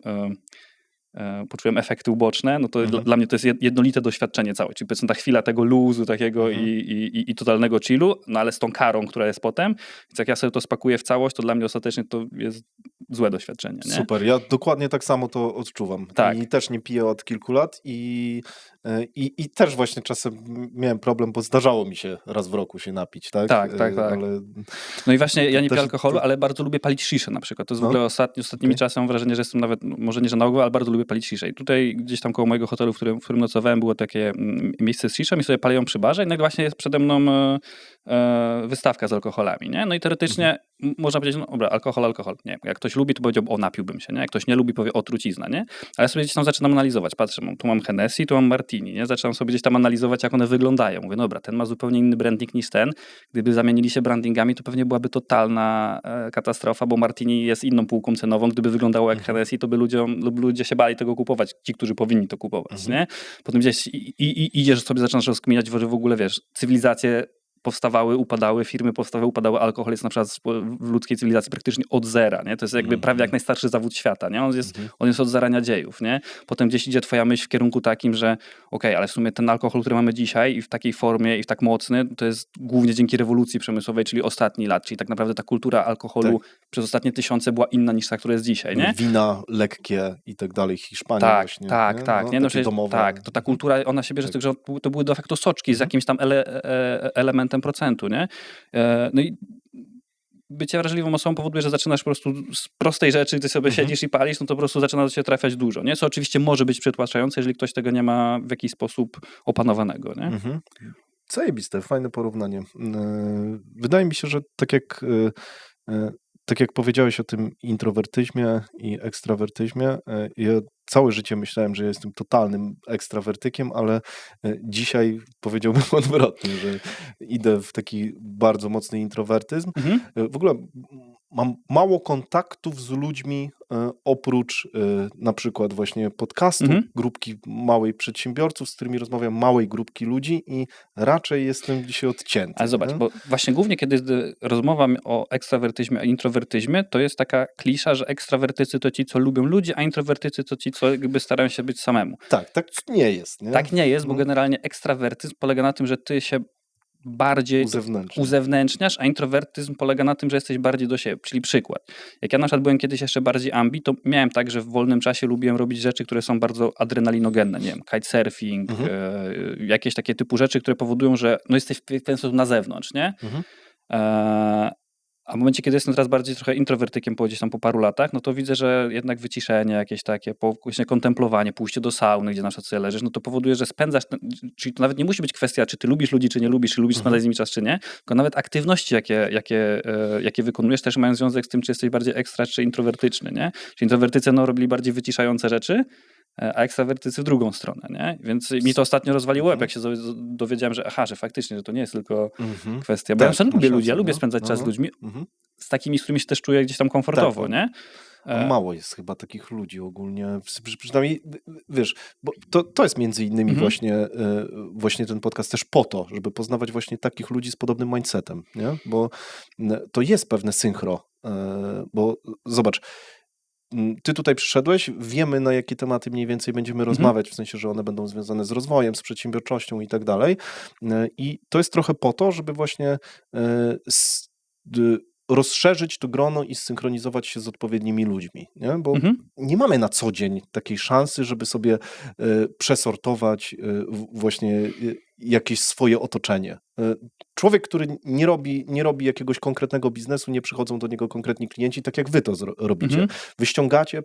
efekty uboczne, no to dla mnie to jest jednolite doświadczenie całe, czyli powiedzmy ta chwila tego luzu takiego i totalnego chillu, no ale z tą karą, która jest potem, więc jak ja sobie to spakuję w całość, to dla mnie ostatecznie to jest złe doświadczenie. Nie? Super, ja dokładnie tak samo to odczuwam. Tak. I też nie piję od kilku lat i też właśnie czasem miałem problem, bo zdarzało mi się raz w roku się napić, tak? Tak. Ale... No i właśnie ja nie piję też- alkoholu, ale bardzo lubię palić sziszę na przykład. To jest w ogóle ostatnimi czasem mam wrażenie, że jestem nawet, może nie, że naokoło, ale bardzo lubię palić sziszę. I tutaj gdzieś tam koło mojego hotelu, w którym nocowałem, było takie miejsce z sziszą i sobie palę ją przy barze i nagle właśnie jest przede mną wystawka z alkoholami, nie? No i teoretycznie można powiedzieć, no dobra, alkohol. Nie, jak ktoś lubi, to powiedział, o napiłbym się, nie? Jak ktoś nie lubi, powie, o trucizna, nie? Ale ja sobie gdzieś tam zaczynam analizować. Patrzę, tu mam Hennessy, tu mam Martini, nie? Zaczynam sobie gdzieś tam analizować, jak one wyglądają. Mówię, dobra, ten ma zupełnie inny branding niż ten. Gdyby zamienili się brandingami, to pewnie byłaby totalna katastrofa, bo Martini jest inną półką cenową. Gdyby wyglądało jak Hennessy, to by ludzie się bali tego kupować, ci, którzy powinni to kupować, nie? Potem gdzieś idziesz sobie, zaczynasz rozkminiać, że w ogóle, wiesz, cywilizacje powstawały, upadały, firmy powstawały, upadały, alkohol jest na przykład w ludzkiej cywilizacji praktycznie od zera, nie? To jest jakby prawie jak najstarszy zawód świata, nie? On jest od zarania dziejów, nie? Potem gdzieś idzie twoja myśl w kierunku takim, że okej, ale w sumie ten alkohol, który mamy dzisiaj i w takiej formie i w tak mocny, to jest głównie dzięki rewolucji przemysłowej, czyli ostatnich lat, czyli tak naprawdę ta kultura alkoholu przez ostatnie tysiące była inna niż ta, która jest dzisiaj, nie? Wina lekkie i tak dalej, Hiszpania właśnie. Tak. No, takie domowe. Tak, to ta kultura, ona się bierze z tego, że to były de facto soczki z jakimś tam elementem procentu, nie? No i bycie wrażliwą osobą powoduje, że zaczynasz po prostu z prostej rzeczy, gdy sobie siedzisz i palisz, no to po prostu zaczyna do ciebie trafiać dużo, nie? Co oczywiście może być przytłaczające, jeżeli ktoś tego nie ma w jakiś sposób opanowanego, nie? Zajebiste, fajne porównanie. Wydaje mi się, że tak jak powiedziałeś o tym introwertyzmie i ekstrawertyzmie, ja całe życie myślałem, że jestem totalnym ekstrawertykiem, ale dzisiaj powiedziałbym odwrotnie, że idę w taki bardzo mocny introwertyzm. W ogóle mam mało kontaktów z ludźmi oprócz na przykład właśnie podcastu, grupki małej przedsiębiorców, z którymi rozmawiam, małej grupki ludzi i raczej jestem dzisiaj odcięty. Ale zobacz, bo właśnie głównie kiedy rozmowa o ekstrawertyzmie, a introwertyzmie, to jest taka klisza, że ekstrawertycy to ci, co lubią ludzi, a introwertycy to ci, co jakby starają się być samemu. Tak nie jest. Nie? Tak nie jest, bo generalnie ekstrawertyzm polega na tym, że ty się bardziej uzewnętrzniasz, a introwertyzm polega na tym, że jesteś bardziej do siebie. Czyli przykład. Jak ja na przykład byłem kiedyś jeszcze bardziej ambi, to miałem tak, że w wolnym czasie lubiłem robić rzeczy, które są bardzo adrenalinogenne. Nie wiem, kitesurfing, jakieś takie typu rzeczy, które powodują, że no jesteś w ten sposób na zewnątrz, nie? A w momencie, kiedy jestem teraz bardziej trochę introwertykiem gdzieś tam po paru latach, no to widzę, że jednak wyciszenie jakieś takie, właśnie kontemplowanie, pójście do sauny, gdzie na przykład sobie leżysz, no to powoduje, że spędzasz, czyli to nawet nie musi być kwestia, czy ty lubisz ludzi, czy nie lubisz, czy lubisz spędzać z nimi czas, czy nie, tylko nawet aktywności, jakie wykonujesz, też mają związek z tym, czy jesteś bardziej ekstra, czy introwertyczny, nie? Czyli introwertycy robili bardziej wyciszające rzeczy, a ekstrawertycy w drugą stronę, nie? Więc mi to ostatnio rozwaliło łeb, jak się dowiedziałem, że faktycznie, że to nie jest tylko kwestia, bo ja lubię ludzi, ja lubię spędzać czas z ludźmi, z takimi, z którymi się też czuję gdzieś tam komfortowo, tak, nie? Mało jest chyba takich ludzi ogólnie, przynajmniej, wiesz, bo to jest między innymi właśnie ten podcast też po to, żeby poznawać właśnie takich ludzi z podobnym mindsetem, nie? Bo to jest pewne synchro, bo zobacz, ty tutaj przyszedłeś, wiemy, na jakie tematy mniej więcej będziemy rozmawiać, w sensie, że one będą związane z rozwojem, z przedsiębiorczością i tak dalej. I to jest trochę po to, żeby właśnie rozszerzyć to grono i zsynchronizować się z odpowiednimi ludźmi, nie? Bo nie mamy na co dzień takiej szansy, żeby sobie przesortować właśnie jakieś swoje otoczenie. Człowiek, który nie robi jakiegoś konkretnego biznesu, nie przychodzą do niego konkretni klienci, tak jak wy to robicie. Wy ściągacie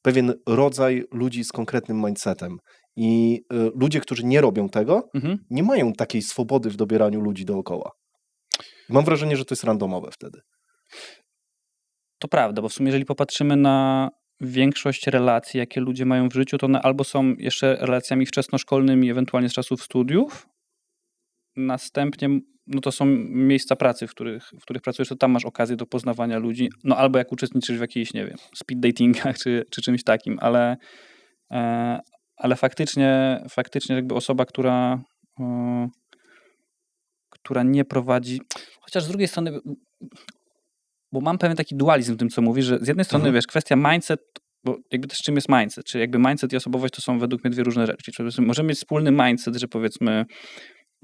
pewien rodzaj ludzi z konkretnym mindsetem. I ludzie, którzy nie robią tego, nie mają takiej swobody w dobieraniu ludzi dookoła. Mam wrażenie, że to jest randomowe wtedy. To prawda, bo w sumie jeżeli popatrzymy na większość relacji, jakie ludzie mają w życiu, to one albo są jeszcze relacjami wczesnoszkolnymi, ewentualnie z czasów studiów, następnie no to są miejsca pracy, w których pracujesz, to tam masz okazję do poznawania ludzi, no albo jak uczestniczysz w jakichś, nie wiem, speed datingach czy czymś takim, ale faktycznie jakby osoba, która nie prowadzi, chociaż z drugiej strony, bo mam pewien taki dualizm w tym, co mówisz, że z jednej strony, wiesz, kwestia mindset, bo jakby też czym jest mindset, czy jakby mindset i osobowość to są według mnie dwie różne rzeczy. Czyli możemy mieć wspólny mindset, że powiedzmy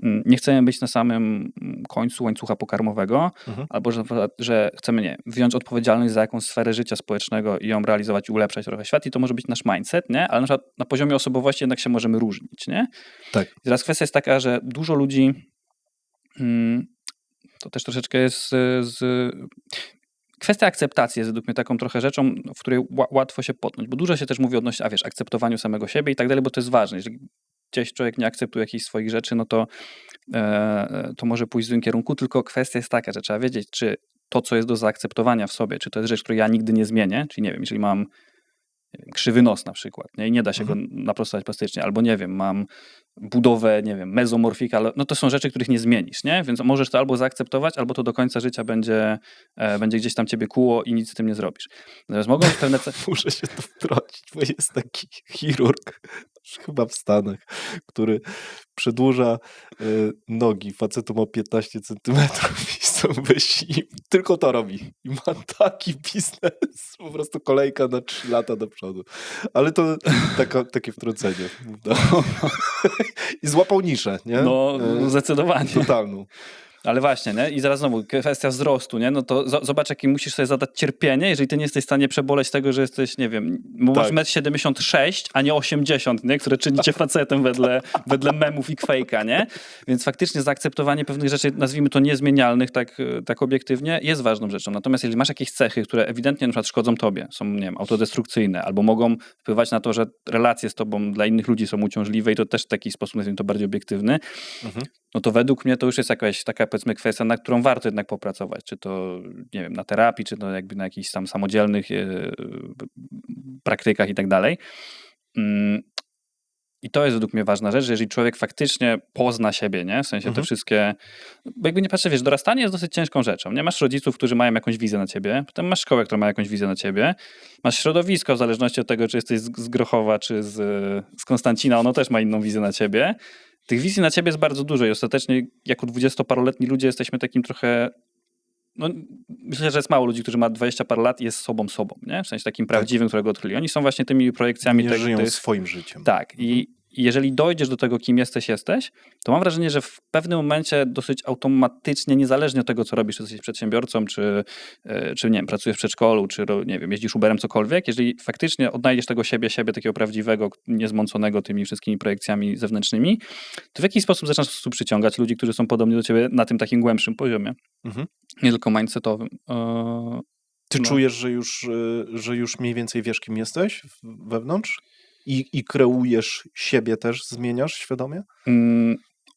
nie chcemy być na samym końcu łańcucha pokarmowego, albo że chcemy, nie, wziąć odpowiedzialność za jakąś sferę życia społecznego i ją realizować i ulepszać trochę świat i to może być nasz mindset, nie? Ale na przykład na poziomie osobowości jednak się możemy różnić, nie? Tak. I teraz kwestia jest taka, że dużo ludzi to też troszeczkę jest kwestia akceptacji jest według mnie taką trochę rzeczą, w której łatwo się potknąć, bo dużo się też mówi odnośnie, akceptowaniu samego siebie i tak dalej, bo to jest ważne. Jeżeli gdzieś człowiek nie akceptuje jakichś swoich rzeczy, no to może pójść w złym kierunku, tylko kwestia jest taka, że trzeba wiedzieć, czy to, co jest do zaakceptowania w sobie, czy to jest rzecz, której ja nigdy nie zmienię, czyli nie wiem, jeżeli mam krzywy nos na przykład, nie? I nie da się go naprostować plastycznie, albo nie wiem, mam budowę, nie wiem, mezomorfika, no to są rzeczy, których nie zmienisz, nie? Więc możesz to albo zaakceptować, albo to do końca życia będzie gdzieś tam ciebie kłuło i nic z tym nie zrobisz. Natomiast mogą być pewne... Muszę się tu wtrącić, bo jest taki chirurg, chyba w Stanach, który przedłuża nogi. Facetu ma 15 centymetrów i są wysi. Tylko to robi. I ma taki biznes. Po prostu kolejka na 3 lata do przodu. Ale to takie wtrącenie. I złapał niszę, nie? No, zdecydowanie. Totalną. Ale właśnie, nie? I zaraz znowu kwestia wzrostu, nie? No to zobacz, jakie musisz sobie zadać cierpienie, jeżeli ty nie jesteś w stanie przeboleć tego, że jesteś, nie wiem, masz 1,76 m, a nie 80, nie? Które czyni cię facetem wedle memów i quake'a, nie? Więc faktycznie zaakceptowanie pewnych rzeczy, nazwijmy to niezmienialnych, tak obiektywnie, jest ważną rzeczą. Natomiast jeżeli masz jakieś cechy, które ewidentnie na przykład szkodzą tobie, są, nie wiem, autodestrukcyjne, albo mogą wpływać na to, że relacje z tobą dla innych ludzi są uciążliwe i to też w taki sposób, nazwijmy to bardziej obiektywny, no to według mnie to już jest jakaś taka, powiedzmy, kwestia, na którą warto jednak popracować. Czy to, nie wiem, na terapii, czy to jakby na jakichś tam samodzielnych praktykach i tak dalej. I to jest według mnie ważna rzecz, że jeżeli człowiek faktycznie pozna siebie, nie? W sensie te wszystkie... Bo jakby nie patrzę, wiesz, dorastanie jest dosyć ciężką rzeczą. Nie masz rodziców, którzy mają jakąś wizję na ciebie, potem masz szkołę, która ma jakąś wizję na ciebie, masz środowisko, w zależności od tego, czy jesteś z Grochowa, czy z Konstancina, ono też ma inną wizję na ciebie. Tych wizji na ciebie jest bardzo dużo i ostatecznie jako 20-paroletni ludzie jesteśmy takim trochę... No, myślę, że jest mało ludzi, którzy ma 20 parę lat i jest sobą, nie? W sensie takim prawdziwym, którego odkryli. Oni są właśnie tymi projekcjami... Nie żyją swoim życiem. Tak. I jeżeli dojdziesz do tego, kim jesteś, to mam wrażenie, że w pewnym momencie dosyć automatycznie, niezależnie od tego, co robisz, czy jesteś przedsiębiorcą, czy nie wiem, pracujesz w przedszkolu, czy nie wiem, jeździsz Uberem, cokolwiek, jeżeli faktycznie odnajdziesz tego siebie takiego prawdziwego, niezmąconego tymi wszystkimi projekcjami zewnętrznymi, to w jakiś sposób zaczynasz po prostu przyciągać ludzi, którzy są podobni do ciebie na tym takim głębszym poziomie. Nie tylko mindsetowym. Ty czujesz, że już mniej więcej wiesz, kim jesteś wewnątrz? I kreujesz siebie też, zmieniasz świadomie?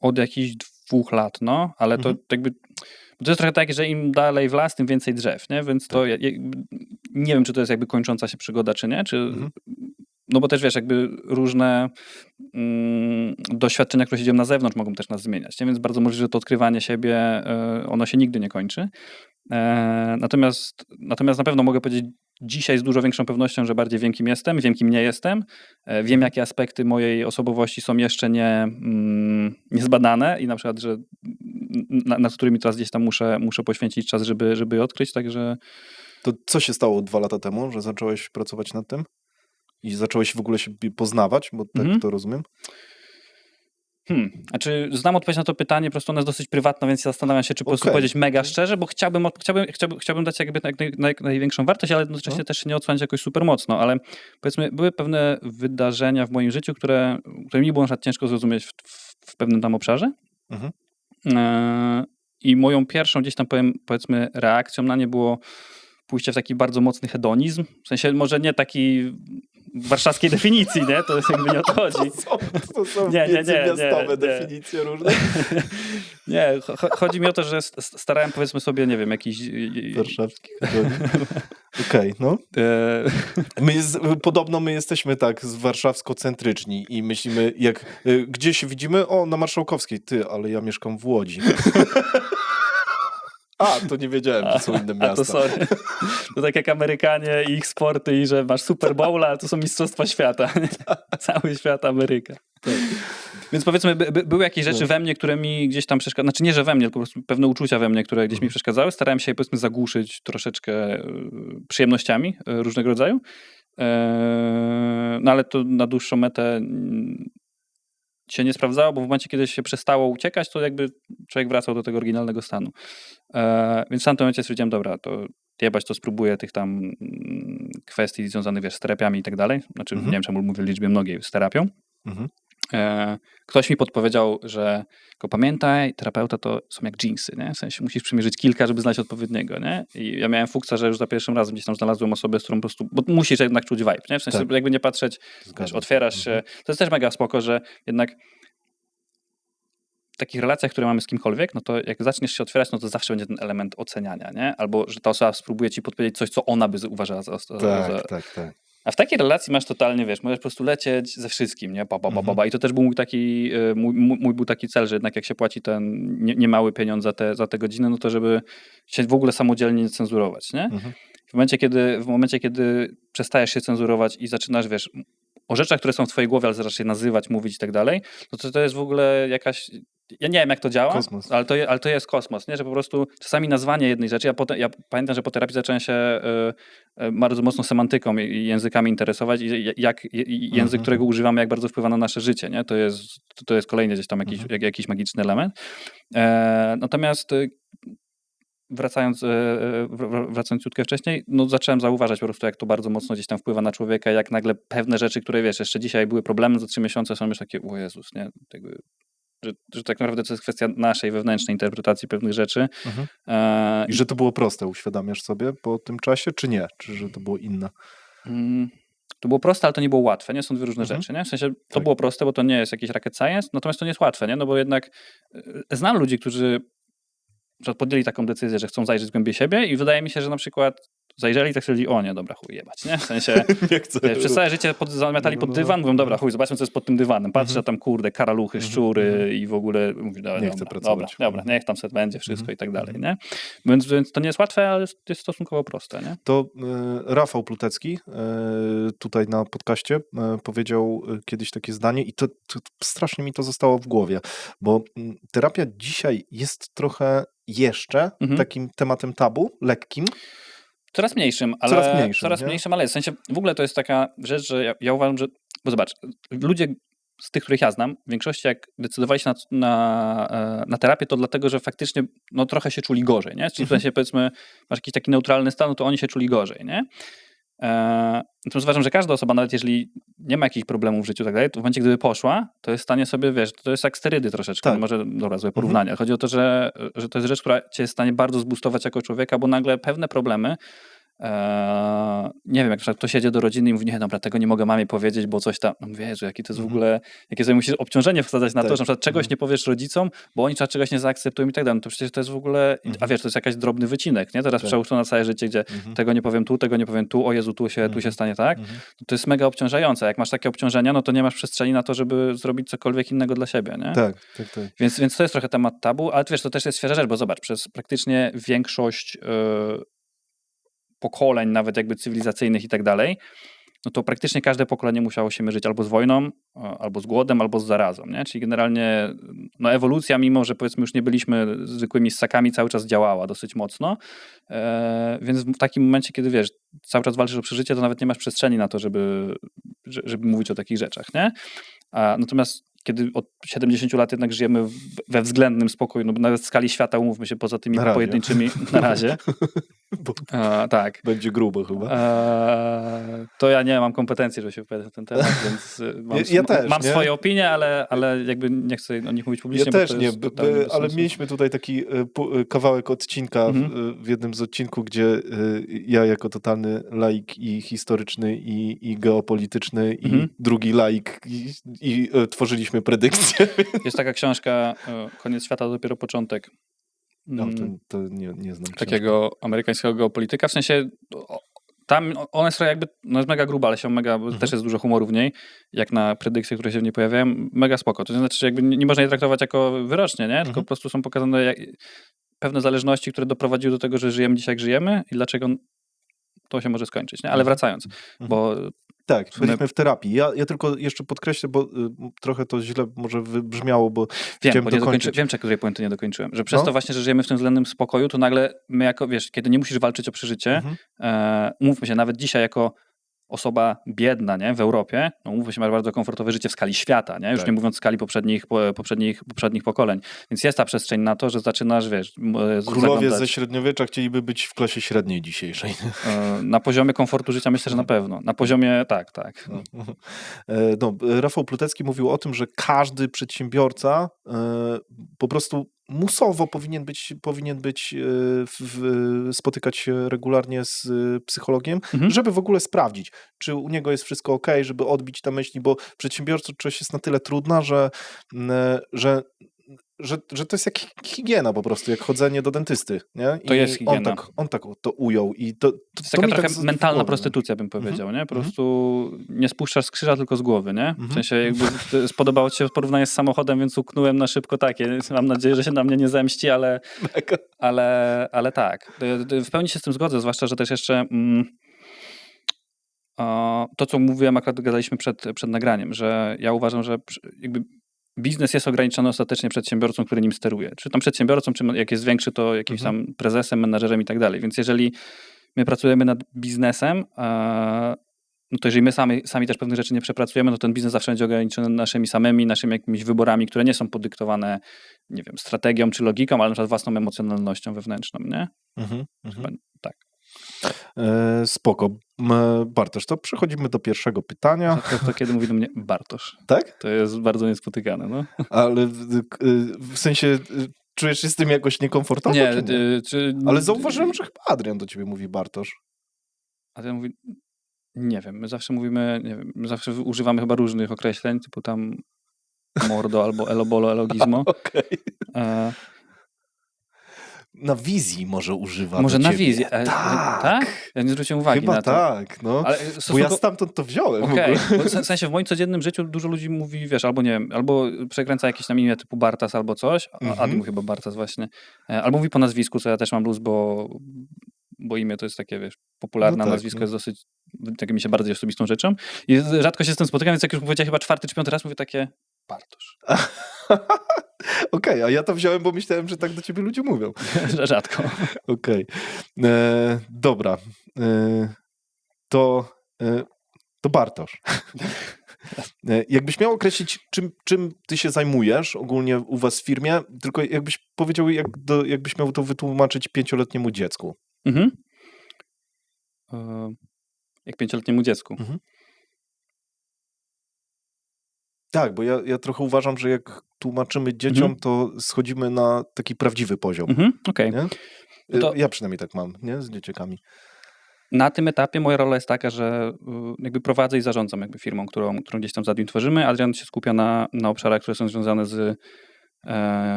Od jakichś 2 lat, no, ale to jakby... To jest trochę tak, że im dalej w las, tym więcej drzew, nie? Więc to nie wiem, czy to jest jakby kończąca się przygoda, czy nie, czy... No bo też wiesz, jakby różne doświadczenia, które się dzieją na zewnątrz, mogą też nas zmieniać, nie? Więc bardzo możliwe, że to odkrywanie siebie, ono się nigdy nie kończy. Natomiast na pewno mogę powiedzieć dzisiaj z dużo większą pewnością, że bardziej wiem, kim jestem, wiem, kim nie jestem, wiem, jakie aspekty mojej osobowości są jeszcze niezbadane i na przykład, że nad którymi teraz gdzieś tam muszę poświęcić czas, żeby je odkryć, także... To co się stało 2 lata temu, że zacząłeś pracować nad tym? I zacząłeś w ogóle się poznawać, bo tak to rozumiem? Znaczy, znam odpowiedź na to pytanie, po prostu ona jest dosyć prywatna, więc zastanawiam się, czy po prostu powiedzieć mega szczerze, bo chciałbym dać jakby jak największą wartość, ale jednocześnie też się nie odsłaniać jakoś super mocno, ale powiedzmy, były pewne wydarzenia w moim życiu, które mi było na przykład ciężko zrozumieć w pewnym tam obszarze. I moją pierwszą gdzieś tam powiedzmy reakcją na nie było pójście w taki bardzo mocny hedonizm. W sensie może nie taki warszawskiej definicji, nie? To jakby nie o to chodzi. To są międzymiastowe definicje różne? Nie, chodzi mi o to, że starałem powiedzmy sobie, nie wiem, jakiś... Warszawski hedonizm. Okej, no. Podobno my jesteśmy tak warszawsko-centryczni i myślimy, gdzie się widzimy? O, na Marszałkowskiej. Ty, ale ja mieszkam w Łodzi. To nie wiedziałem, że są inne miasta. To sorry. To tak jak Amerykanie i ich sporty i że masz Super Bowla, ale to są mistrzostwa świata. Cały świat Ameryka. Tak. Więc powiedzmy, były jakieś rzeczy we mnie, które mi gdzieś tam przeszkadzały. Znaczy nie, że we mnie, tylko po prostu pewne uczucia we mnie, które gdzieś mi przeszkadzały. Starałem się je powiedzmy zagłuszyć troszeczkę przyjemnościami różnego rodzaju. No ale to na dłuższą metę się nie sprawdzało, bo w momencie, kiedy się przestało uciekać, to jakby człowiek wracał do tego oryginalnego stanu. Więc w tamtym momencie stwierdziłem, dobra, to jebać to spróbuję tych tam kwestii związanych, wiesz, z terapiami i tak dalej. Znaczy, nie wiem, czemu mówię w liczbie mnogiej z terapią. Ktoś mi podpowiedział, że pamiętaj, terapeuta to są jak dżinsy, nie? W sensie musisz przymierzyć kilka, żeby znaleźć odpowiedniego, nie? I ja miałem fuksa, że już za pierwszym razem gdzieś tam znalazłem osobę, z którą po prostu, bo musisz jednak czuć vibe, nie? W sensie jakby nie patrzeć, wiesz, otwierasz się. To jest też mega spoko, że jednak w takich relacjach, które mamy z kimkolwiek, no to jak zaczniesz się otwierać, no to zawsze będzie ten element oceniania, nie? Albo, że ta osoba spróbuje ci podpowiedzieć coś, co ona by uważała za... Tak. A w takiej relacji masz totalnie, wiesz, możesz po prostu lecieć ze wszystkim, nie? I to też był mój był taki cel, że jednak jak się płaci ten niemały pieniądz za te godziny, no to żeby się w ogóle samodzielnie nie cenzurować, nie? W momencie, kiedy przestajesz się cenzurować i zaczynasz, wiesz, o rzeczach, które są w twojej głowie, ale zaczynasz je nazywać, mówić i tak dalej, no to jest w ogóle jakaś... Ja nie wiem, jak to działa, kosmos. Ale to jest kosmos, nie? Że po prostu czasami nazwanie jednej rzeczy, ja pamiętam, że po terapii zacząłem się bardzo mocno semantyką i językami interesować i jak język, którego używamy, jak bardzo wpływa na nasze życie, nie? To jest kolejny gdzieś tam jakiś magiczny element. Natomiast wracając ciutkę wcześniej, no zacząłem zauważać po prostu, jak to bardzo mocno gdzieś tam wpływa na człowieka, jak nagle pewne rzeczy, które wiesz, jeszcze dzisiaj były problemem, za 3 miesiące są już takie, o Jezus, nie? Że tak naprawdę to jest kwestia naszej wewnętrznej interpretacji pewnych rzeczy. I że to było proste, uświadamiasz sobie po tym czasie, czy nie? Czy że to było inne? To było proste, ale to nie było łatwe, nie? Są 2 różne rzeczy, nie? W sensie to było proste, bo to nie jest jakiś rocket science, natomiast to nie jest łatwe, nie? No bo jednak znam ludzi, którzy podjęli taką decyzję, że chcą zajrzeć głębiej siebie i wydaje mi się, że na przykład zajrzeli i tak stwierdzili, o nie, dobra, chuj jebać, nie? W sensie przez całe życie zamiatali pod dywan, mówią, dobra, chuj, zobaczmy, co jest pod tym dywanem. Patrzę tam, kurde, karaluchy, szczury i w ogóle mówię, nie chcę pracować. Dobra, niech tam set będzie wszystko i tak dalej, nie? Więc to nie jest łatwe, ale jest stosunkowo proste, nie? To Rafał Plutecki tutaj na podcaście powiedział kiedyś takie zdanie i to strasznie mi to zostało w głowie, bo terapia dzisiaj jest trochę jeszcze takim tematem tabu, lekkim. Coraz mniejszym, ale w sensie w ogóle to jest taka rzecz, że ja uważam, że, bo zobacz, ludzie z tych, których ja znam, w większości jak decydowali się na terapię, to dlatego, że faktycznie no, trochę się czuli gorzej, nie? Czyli w sensie, powiedzmy, masz jakiś taki neutralny stan, no to oni się czuli gorzej, nie? Natomiast uważam, że każda osoba, nawet jeżeli nie ma jakichś problemów w życiu i tak dalej, to w momencie, gdyby poszła, to jest w stanie sobie, wiesz, to jest jak sterydy troszeczkę, Tak. no może, dobra, złe porównanie. Chodzi o to, że to jest rzecz, która cię jest w stanie bardzo zboostować jako człowieka, bo nagle pewne problemy, nie wiem, jak na przykład ktoś jedzie do rodziny i mówi, nie, dobra, tego nie mogę mamie powiedzieć, bo coś tam, no mówię, Jezu, jakie to jest w ogóle, jakie sobie musisz obciążenie wsadzać na to, że na przykład czegoś nie powiesz rodzicom, bo oni czegoś nie zaakceptują i tak dalej, no to przecież to jest w ogóle, a wiesz, to jest jakiś drobny wycinek, nie? Teraz przełóż to na całe życie, gdzie tego nie powiem tu, o Jezu, tu się stanie tak, to jest mega obciążające, jak masz takie obciążenia, no to nie masz przestrzeni na to, żeby zrobić cokolwiek innego dla siebie, nie? Tak. Więc to jest trochę temat tabu, ale wiesz, to też jest świeża rzecz, bo zobacz, przez praktycznie większość pokoleń, nawet jakby cywilizacyjnych i tak dalej, no to praktycznie każde pokolenie musiało się mierzyć albo z wojną, albo z głodem, albo z zarazą, nie? Czyli generalnie no ewolucja, mimo że powiedzmy już nie byliśmy zwykłymi ssakami, cały czas działała dosyć mocno, więc w takim momencie, kiedy wiesz, cały czas walczysz o przeżycie, to nawet nie masz przestrzeni na to, żeby mówić o takich rzeczach, nie? Natomiast kiedy od 70 lat jednak żyjemy we względnym spokoju, no bo nawet w skali świata, umówmy się, poza tymi pojedynczymi, na razie. Tak. Będzie grubo chyba. To ja nie mam kompetencji, żeby się wypowiadać na ten temat, więc mam swoje opinie, ale jakby nie chcę o nich mówić publicznie. Ja też nie, ale mieliśmy tutaj taki kawałek odcinka w jednym z odcinków, gdzie ja jako totalny laik i historyczny i geopolityczny i drugi laik i tworzyliśmy predykcje. Jest taka książka Koniec świata to dopiero początek. No, to nie znam. Takiego amerykańskiego geopolityka, w sensie tam ona jest jakby, no jest mega gruba, ale się mega, też jest dużo humoru w niej, jak na predykcje, które się w niej pojawiają, mega spoko. To znaczy, że jakby nie można je traktować jako wyrocznie, nie? Tylko po prostu są pokazane pewne zależności, które doprowadziły do tego, że żyjemy dzisiaj, jak żyjemy i dlaczego to się może skończyć, nie? Ale wracając, bo tak, byliśmy w terapii. Ja tylko jeszcze podkreślę, bo trochę to źle może wybrzmiało, bo wiem, której puenty nie dokończyłem. Że przez to właśnie, że żyjemy w tym względnym spokoju, to nagle my jako, wiesz, kiedy nie musisz walczyć o przeżycie, umówmy się, nawet dzisiaj jako osoba biedna, nie, w Europie, no umówmy się, masz bardzo komfortowe życie w skali świata, nie? Już nie mówiąc w skali poprzednich pokoleń. Więc jest ta przestrzeń na to, że zaczynasz, wiesz... Królowie ze średniowiecza chcieliby być w klasie średniej dzisiejszej. Na poziomie komfortu życia myślę, że na pewno. Na poziomie, tak. No, Rafał Plutecki mówił o tym, że każdy przedsiębiorca po prostu musowo powinien być spotykać się regularnie z psychologiem, żeby w ogóle sprawdzić, czy u niego jest wszystko okej, żeby odbić te myśli, bo przedsiębiorczość jest na tyle trudna, że to jest jak higiena po prostu, jak chodzenie do dentysty, nie? To jest higiena. On tak to ujął. I to jest taka trochę tak mentalna prostytucja, bym powiedział, nie? Po prostu nie spuszczasz z krzyża, tylko z głowy, nie? W sensie jakby spodobało ci się porównanie z samochodem, więc uknąłem na szybko takie. Mam nadzieję, że się na mnie nie zemści, ale tak. W pełni się z tym zgodzę, zwłaszcza, że też jeszcze to, co mówiłem, akurat gadaliśmy przed nagraniem, że ja uważam, że jakby biznes jest ograniczony ostatecznie przedsiębiorcą, który nim steruje. Czy tam przedsiębiorcą, czy jak jest większy, to jakimś tam prezesem, menadżerem i tak dalej. Więc jeżeli my pracujemy nad biznesem, no to jeżeli my sami też pewnych rzeczy nie przepracujemy, to ten biznes zawsze będzie ograniczony naszymi jakimiś wyborami, które nie są podyktowane, nie wiem, strategią czy logiką, ale na przykład własną emocjonalnością wewnętrzną, nie? Tak. Spoko. Bartosz, to przechodzimy do pierwszego pytania. To kiedy mówi do mnie Bartosz. Tak? To jest bardzo niespotykane, no. Ale w sensie czujesz się z tym jakoś niekomfortowo? Nie, ale zauważyłem, że chyba Adrian do ciebie mówi Bartosz. Adrian mówi, nie wiem, my zawsze mówimy, nie wiem, my zawsze używamy chyba różnych określeń, typu tam mordo albo elobolo, elogizmo. Okej. Na wizji może używa. Może na wizji. Tak? Ja nie zwróciłem uwagi chyba na to. Tak, no. Ale bo ja stamtąd to wziąłem. Okej. W sensie w moim codziennym życiu dużo ludzi mówi, wiesz, albo nie wiem, albo przekręca jakieś tam imię typu Bartas albo coś, Adi chyba Bartas właśnie, albo mówi po nazwisku, co ja też mam luz, bo imię to jest takie, wiesz, popularne, nazwisko jest dosyć, tak mi się bardziej osobistą rzeczą i rzadko się z tym spotykam, więc jak już powiedziałem chyba 4. czy 5. raz, mówię takie Bartosz. Okej, a ja to wziąłem, bo myślałem, że tak do ciebie ludzie mówią. Rzadko. Okej. Dobra. To Bartosz. Jakbyś miał określić, czym ty się zajmujesz ogólnie u was w firmie, tylko jakbyś powiedział, jakbyś miał to wytłumaczyć 5-letniemu dziecku. Mhm. Jak 5-letniemu dziecku. Tak, bo ja trochę uważam, że jak tłumaczymy dzieciom, to schodzimy na taki prawdziwy poziom. Okej. Nie? No to- Ja przynajmniej tak mam, nie? Z dzieciakami. Na tym etapie moja rola jest taka, że jakby prowadzę i zarządzam jakby firmą, którą gdzieś tam z Admin tworzymy. Adrian się skupia na obszarach, które są związane z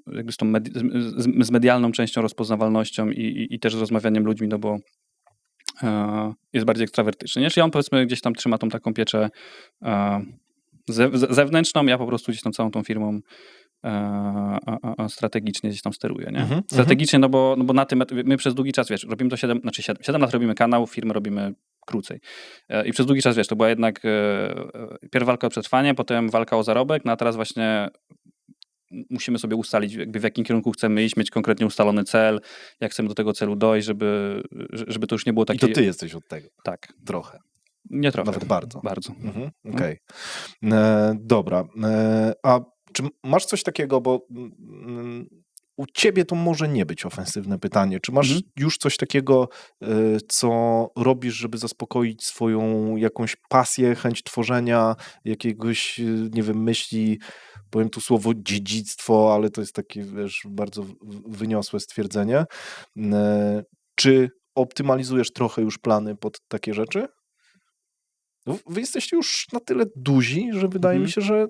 jakby z medialną częścią, rozpoznawalnością i też z rozmawianiem ludźmi, no bo jest bardziej ekstrawertyczny. Nie? Czyli on powiedzmy gdzieś tam trzyma tą taką pieczę zewnętrzną, ja po prostu gdzieś tam całą tą firmą strategicznie gdzieś tam steruję, nie? Strategicznie, no bo na tym my przez długi czas, wiesz, robimy to 7 lat robimy kanał, firmę robimy krócej. I przez długi czas, wiesz, to była jednak pierw walka o przetrwanie, potem walka o zarobek, no a teraz właśnie musimy sobie ustalić, jakby w jakim kierunku chcemy iść, mieć konkretnie ustalony cel, jak chcemy do tego celu dojść, żeby to już nie było takie... I to ty jesteś od tego. Tak. Trochę. Nie trochę. Nawet bardzo. Bardzo. Okej. Dobra. A czy masz coś takiego, bo u ciebie to może nie być ofensywne pytanie. Czy masz już coś takiego, co robisz, żeby zaspokoić swoją jakąś pasję, chęć tworzenia, jakiegoś, nie wiem, myśli, powiem tu słowo dziedzictwo, ale to jest takie, wiesz, bardzo wyniosłe stwierdzenie. Czy optymalizujesz trochę już plany pod takie rzeczy? Wy jesteście już na tyle duzi, że wydaje mi się, że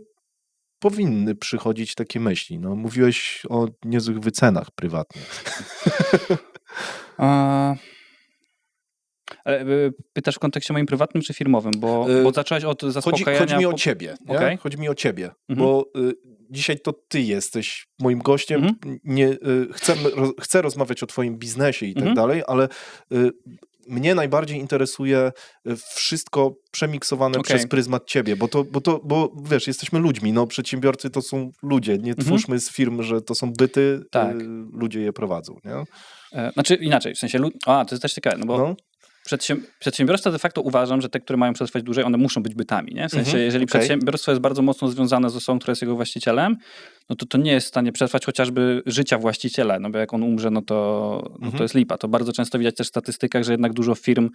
powinny przychodzić takie myśli. No, mówiłeś o niezłych wycenach prywatnych. Ale pytasz w kontekście moim prywatnym czy firmowym? Bo zacząłeś od zaspokajania... Chodzi mi o ciebie. Nie? Okay. Chodzi mi o ciebie, bo dzisiaj to ty jesteś moim gościem. Chcę rozmawiać o twoim biznesie i tak dalej, ale mnie najbardziej interesuje wszystko przemiksowane przez pryzmat ciebie, bo wiesz, jesteśmy ludźmi, no przedsiębiorcy to są ludzie, nie twórzmy z firm, że to są byty, ludzie je prowadzą, nie? Znaczy inaczej, w sensie, to jest też ciekawe, no bo przedsiębiorstwa de facto uważam, że te, które mają przetrwać dłużej, one muszą być bytami, nie? W sensie, jeżeli przedsiębiorstwo jest bardzo mocno związane z osobą, która jest jego właścicielem, no to nie jest w stanie przetrwać chociażby życia właściciela, no bo jak on umrze, no to jest lipa. To bardzo często widać też w statystykach, że jednak dużo firm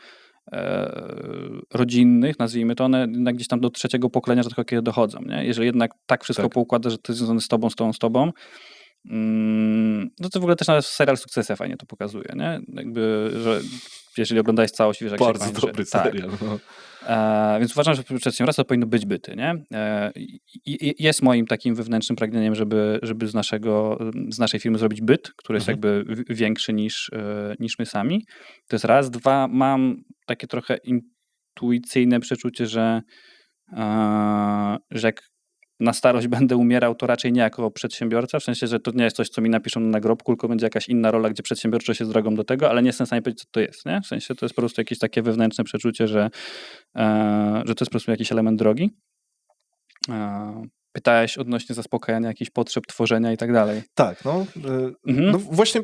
rodzinnych, nazwijmy to, one jednak gdzieś tam do 3. pokolenia rzadko kiedy dochodzą, nie? Jeżeli jednak tak wszystko poukłada, że to jest związane z tobą, no to w ogóle też nawet serial Sukcesja fajnie to pokazuje, nie? Jakby, że jeżeli oglądałeś całość, wiesz, jak bardzo się dobry serial. No. Więc uważam, że przedsiębiorstwo powinno być byty, nie? I jest moim takim wewnętrznym pragnieniem, żeby z naszej firmy zrobić byt, który jest jakby większy niż my sami. To jest raz. 2, mam takie trochę intuicyjne przeczucie, że jak na starość będę umierał, to raczej nie jako przedsiębiorca, w sensie, że to nie jest coś, co mi napiszą na nagrobku, tylko będzie jakaś inna rola, gdzie przedsiębiorczość jest drogą do tego, ale nie jestem w stanie powiedzieć, co to jest, nie? W sensie to jest po prostu jakieś takie wewnętrzne przeczucie, że to jest po prostu jakiś element drogi. Pytałeś odnośnie zaspokajania jakichś potrzeb, tworzenia i tak dalej. Tak, no. No właśnie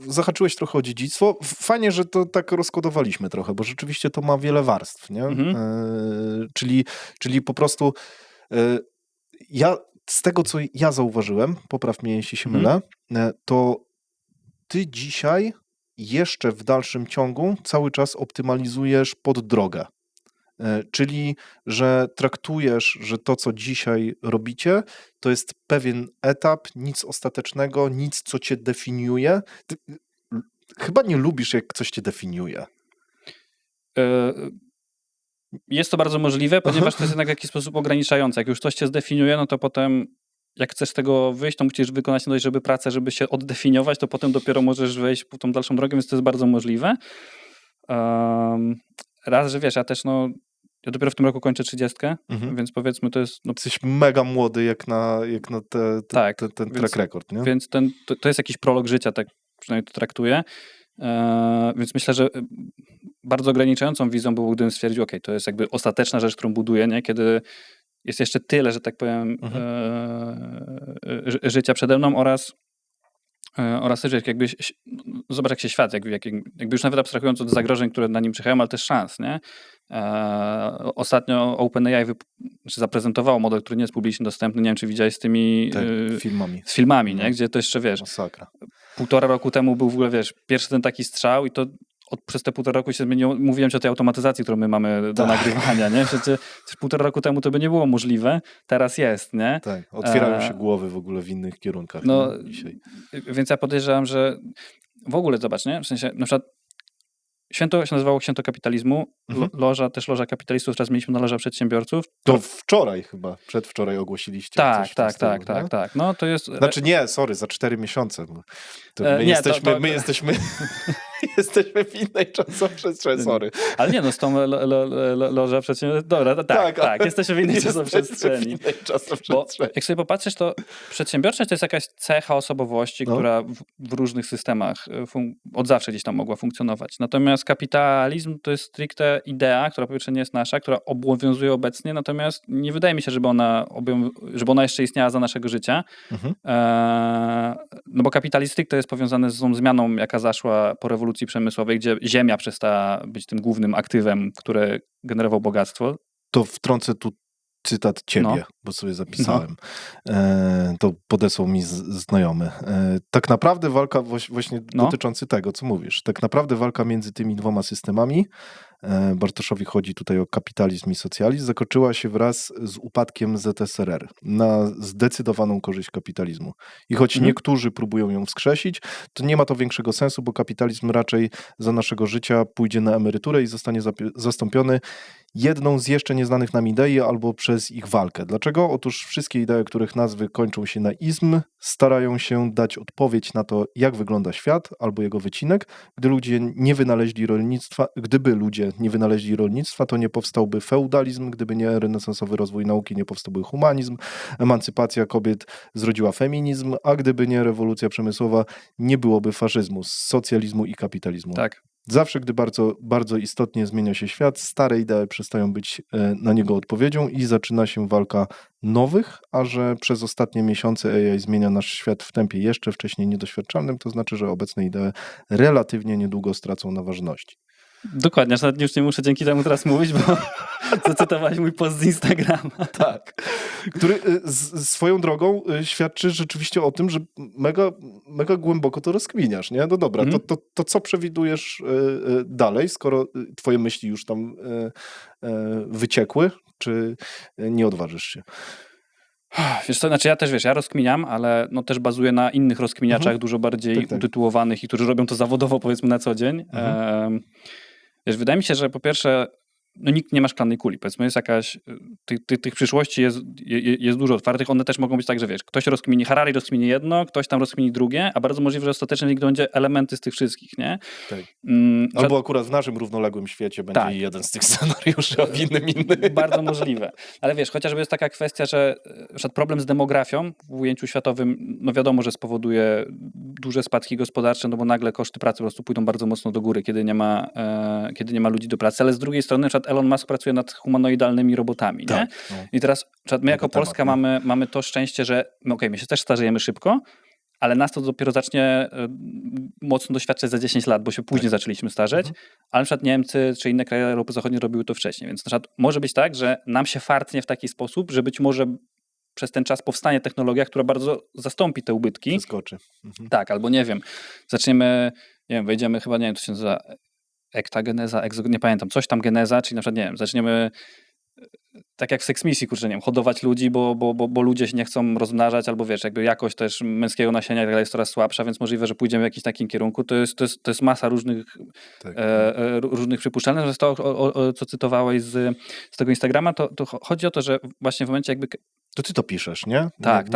zahaczyłeś trochę o dziedzictwo. Fajnie, że to tak rozkodowaliśmy trochę, bo rzeczywiście to ma wiele warstw, nie? Czyli po prostu ja z tego, co ja zauważyłem, popraw mnie, jeśli się mylę, to ty dzisiaj jeszcze w dalszym ciągu cały czas optymalizujesz pod drogę. Czyli, że traktujesz, że to, co dzisiaj robicie, to jest pewien etap, nic ostatecznego, nic, co cię definiuje. Ty chyba nie lubisz, jak coś cię definiuje. Jest to bardzo możliwe, ponieważ to jest jednak w jakiś sposób ograniczające. Jak już coś cię zdefiniuje, no to potem jak chcesz z tego wyjść, to musisz wykonać dość, żeby pracę, żeby się oddefiniować, to potem dopiero możesz wejść w tą dalszą drogę, więc to jest bardzo możliwe. Raz, że wiesz, ja też ja dopiero w tym roku kończę 30, więc powiedzmy to jest... Jesteś mega młody jak na ten track record, nie? Więc to jest jakiś prolog życia, tak przynajmniej to traktuję. Więc myślę, że bardzo ograniczającą wizją było, gdybym stwierdził, to jest jakby ostateczna rzecz, którą buduję, nie? Kiedy jest jeszcze tyle, że tak powiem, życia przede mną oraz też, jakby zobacz jak się świat, jakby już nawet abstrahując od zagrożeń, które na nim czyhają, ale też szans, nie? Ostatnio OpenAI zaprezentowało model, który nie jest publicznie dostępny, nie wiem czy widziałeś z tymi filmami. z filmami, nie? No. Gdzie to jeszcze, wiesz, Masakra. 1,5 roku temu był w ogóle, wiesz, pierwszy ten taki strzał i to przez te 1,5 roku się zmieniło. Mówiłem ci o tej automatyzacji, którą my mamy do nagrywania, nie? Przecież 1,5 roku temu to by nie było możliwe, teraz jest, nie? Tak, otwierają się głowy w ogóle w innych kierunkach. No, dzisiaj. Więc ja podejrzewam, że w ogóle, zobacz, nie? W sensie, na przykład święto się nazywało Święto Kapitalizmu, loża kapitalistów, teraz mieliśmy na loża przedsiębiorców. To wczoraj chyba, przedwczoraj ogłosiliście. Tak, coś w tym stylu, nie? tak. No to jest... Znaczy nie, sorry, za 4 miesiące. To my nie, jesteśmy, to- my jesteśmy jesteśmy w innej czasoprzestrzeni, sorry. Ale nie, no z tą loża przedsiębiorców... Dobra, tak, jesteśmy w innej czasoprzestrzeni. Jesteśmy w innej Bo czasoprzestrzeni. jak sobie popatrzysz, to przedsiębiorczość to jest jakaś cecha osobowości, No. która w różnych systemach od zawsze gdzieś tam mogła funkcjonować. Natomiast kapitalizm to jest stricte idea, która po pierwsze nie jest nasza, która obowiązuje obecnie, natomiast nie wydaje mi się, żeby ona jeszcze istniała za naszego życia. No bo kapitalizm stricte jest powiązany z tą zmianą, jaka zaszła po rewolucji przemysłowej, gdzie ziemia przestała być tym głównym aktywem, które generował bogactwo. To wtrącę tu cytat ciebie, No. bo sobie zapisałem. To podesłał mi znajomy. Tak naprawdę walka właśnie dotyczący tego, co mówisz. Tak naprawdę walka między tymi dwoma systemami, Bartoszowi chodzi tutaj o kapitalizm i socjalizm, zakończyła się wraz z upadkiem ZSRR na zdecydowaną korzyść kapitalizmu. I choć niektórzy próbują ją wskrzesić, to nie ma to większego sensu, bo kapitalizm raczej za naszego życia pójdzie na emeryturę i zostanie zastąpiony jedną z jeszcze nieznanych nam idei albo przez ich walkę. Dlaczego? Otóż wszystkie idee, których nazwy kończą się na izm, starają się dać odpowiedź na to, jak wygląda świat albo jego wycinek. Gdyby ludzie nie wynaleźli rolnictwa, to nie powstałby feudalizm, gdyby nie renesansowy rozwój nauki, nie powstałby humanizm, emancypacja kobiet zrodziła feminizm, a gdyby nie rewolucja przemysłowa, nie byłoby faszyzmu, socjalizmu i kapitalizmu. Tak. Zawsze, gdy bardzo, bardzo istotnie zmienia się świat, stare idee przestają być na niego odpowiedzią i zaczyna się walka nowych, a że przez ostatnie miesiące AI zmienia nasz świat w tempie jeszcze wcześniej niedoświadczalnym, to znaczy, że obecne idee relatywnie niedługo stracą na ważności. Dokładnie, aż nawet już nie muszę dzięki temu teraz mówić, bo zacytowałeś mój post z Instagrama. Tak. Który swoją drogą świadczy rzeczywiście o tym, że mega głęboko to rozkminiasz, nie? No dobra, to co przewidujesz dalej, skoro twoje myśli już tam wyciekły, czy nie odważysz się? Wiesz co, znaczy ja też, ja rozkminiam, ale no też bazuję na innych rozkminiaczach, dużo bardziej Tak. utytułowanych i którzy robią to zawodowo, powiedzmy, na co dzień. Wiesz, wydaje mi się, że po pierwsze, no nikt nie ma szklanej kuli, powiedzmy, jest jakaś, tych przyszłości jest dużo otwartych, one też mogą być tak, że wiesz, ktoś Harari rozkmini jedno, ktoś tam rozkmini drugie, a bardzo możliwe, że ostatecznie nikt będzie elementy z tych wszystkich, nie? Tak. Albo akurat w naszym równoległym świecie będzie jeden z tych scenariuszy, a w innym inny. Bardzo możliwe. Ale wiesz, chociażby jest taka kwestia, że na przykład problem z demografią w ujęciu światowym, no wiadomo, że spowoduje duże spadki gospodarcze, no bo nagle koszty pracy po prostu pójdą bardzo mocno do góry, kiedy nie ma ludzi do pracy, ale z drugiej strony na przykład Elon Musk pracuje nad humanoidalnymi robotami, Tak, nie? no. I teraz my jako Polska mamy to szczęście, że my się też starzejemy szybko, ale nas to dopiero zacznie mocno doświadczać za 10 lat, bo się później zaczęliśmy starzeć, ale na przykład Niemcy czy inne kraje Europy Zachodniej robiły to wcześniej, więc na przykład może być tak, że nam się fartnie w taki sposób, że być może przez ten czas powstanie technologia, która bardzo zastąpi te ubytki. Przeskoczy. Tak, albo nie wiem, zaczniemy, nie wiem, wejdziemy chyba, nie wiem, to się nazywa ektageneza, nie pamiętam, coś tam geneza, czyli na przykład, nie wiem, zaczniemy tak jak w seksmisji, kurczę, nie wiem, hodować ludzi, bo ludzie się nie chcą rozmnażać, albo wiesz, jakby jakość też męskiego nasienia i tak dalej jest coraz słabsza, więc możliwe, że pójdziemy w jakimś takim kierunku. To jest masa różnych przypuszczalnych. Natomiast to, co cytowałeś z tego Instagrama, to chodzi o to, że właśnie w momencie jakby... To ty to piszesz, nie? Tak.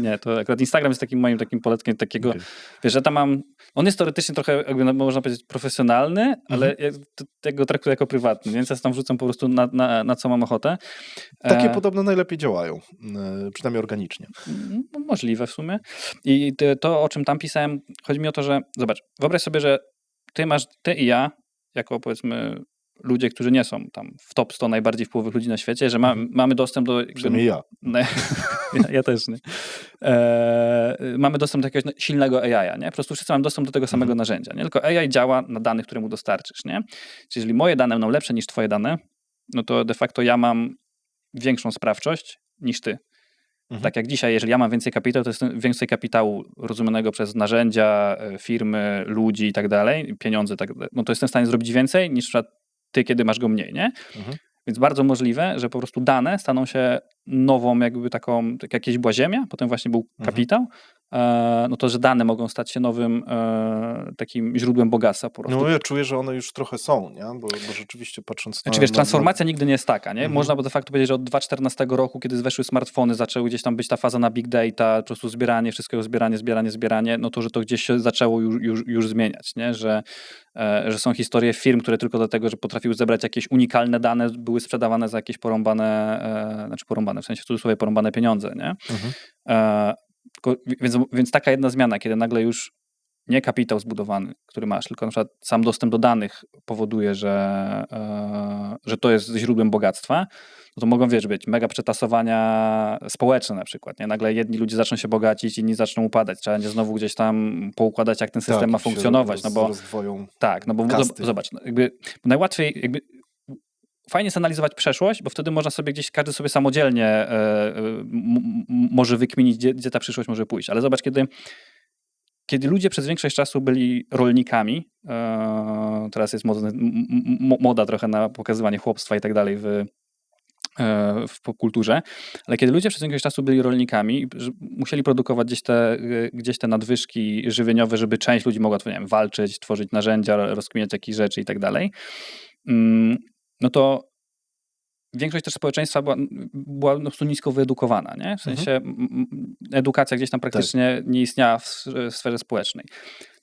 Nie. To akurat Instagram jest takim moim poletkiem takiego, wiesz, że tam mam... On jest teoretycznie trochę, jakby można powiedzieć, profesjonalny, ale ja go traktuję jako prywatny, więc ja tam wrzucam po prostu na co mam ochotę. Takie podobno najlepiej działają, przynajmniej organicznie. Możliwe w sumie. I to, o czym tam pisałem, chodzi mi o to, że zobacz, wyobraź sobie, że ty i ja, jako powiedzmy ludzie, którzy nie są tam w top 100 najbardziej wpływowych ludzi na świecie, że mamy dostęp do... Przynajmniej ja. Ja też nie. mamy dostęp do jakiegoś silnego AI, nie? Po prostu wszyscy mamy dostęp do tego samego narzędzia, nie? Tylko AI działa na danych, które mu dostarczysz, nie? Czyli jeżeli moje dane będą lepsze niż twoje dane, no to de facto ja mam większą sprawczość niż ty. Tak jak dzisiaj, jeżeli ja mam więcej kapitału, to jest więcej kapitału rozumianego przez narzędzia, firmy, ludzi i tak dalej, pieniądze, tak, no to jestem w stanie zrobić więcej niż na przykład ty, kiedy masz go mniej, nie? Więc bardzo możliwe, że po prostu dane staną się nową jakby taką, tak jak kiedyś była ziemia, potem właśnie był kapitał, no to, że dane mogą stać się nowym takim źródłem bogactwa po prostu. No ja czuję, że one już trochę są, nie? Bo rzeczywiście patrząc na... Znaczy wiesz, transformacja nigdy nie jest taka, nie? Można by de facto powiedzieć, że od 2014 roku, kiedy weszły smartfony, zaczęły gdzieś tam być ta faza na big data, po prostu zbieranie wszystkiego, zbieranie, no to, że to gdzieś się zaczęło już zmieniać, nie? Że są historie firm, które tylko dlatego, że potrafiły zebrać jakieś unikalne dane, były sprzedawane za jakieś porąbane, w sensie w cudzysłowie porąbane pieniądze, nie? Więc taka jedna zmiana, kiedy nagle już nie kapitał zbudowany, który masz, tylko na przykład sam dostęp do danych powoduje, że to jest źródłem bogactwa, no to mogą, wiesz, być mega przetasowania społeczne na przykład, nie? Nagle jedni ludzie zaczną się bogacić, inni zaczną upadać. Trzeba będzie znowu gdzieś tam poukładać, jak ten system ma funkcjonować. No bo tak, no bo zobacz, jakby najłatwiej jakby fajnie jest analizować przeszłość, bo wtedy można sobie gdzieś, każdy sobie samodzielnie może wykminić, gdzie ta przyszłość może pójść. Ale zobacz, kiedy ludzie przez większość czasu byli rolnikami, teraz jest moda trochę na pokazywanie chłopstwa i tak dalej w popkulturze, ale kiedy ludzie przez większość czasu byli rolnikami, musieli produkować gdzieś te nadwyżki żywieniowe, żeby część ludzi mogła, nie wiem, walczyć, tworzyć narzędzia, rozkminiać jakieś rzeczy i tak dalej, no to większość też społeczeństwa była po prostu nisko wyedukowana, nie? W sensie edukacja gdzieś tam praktycznie nie istniała w sferze społecznej.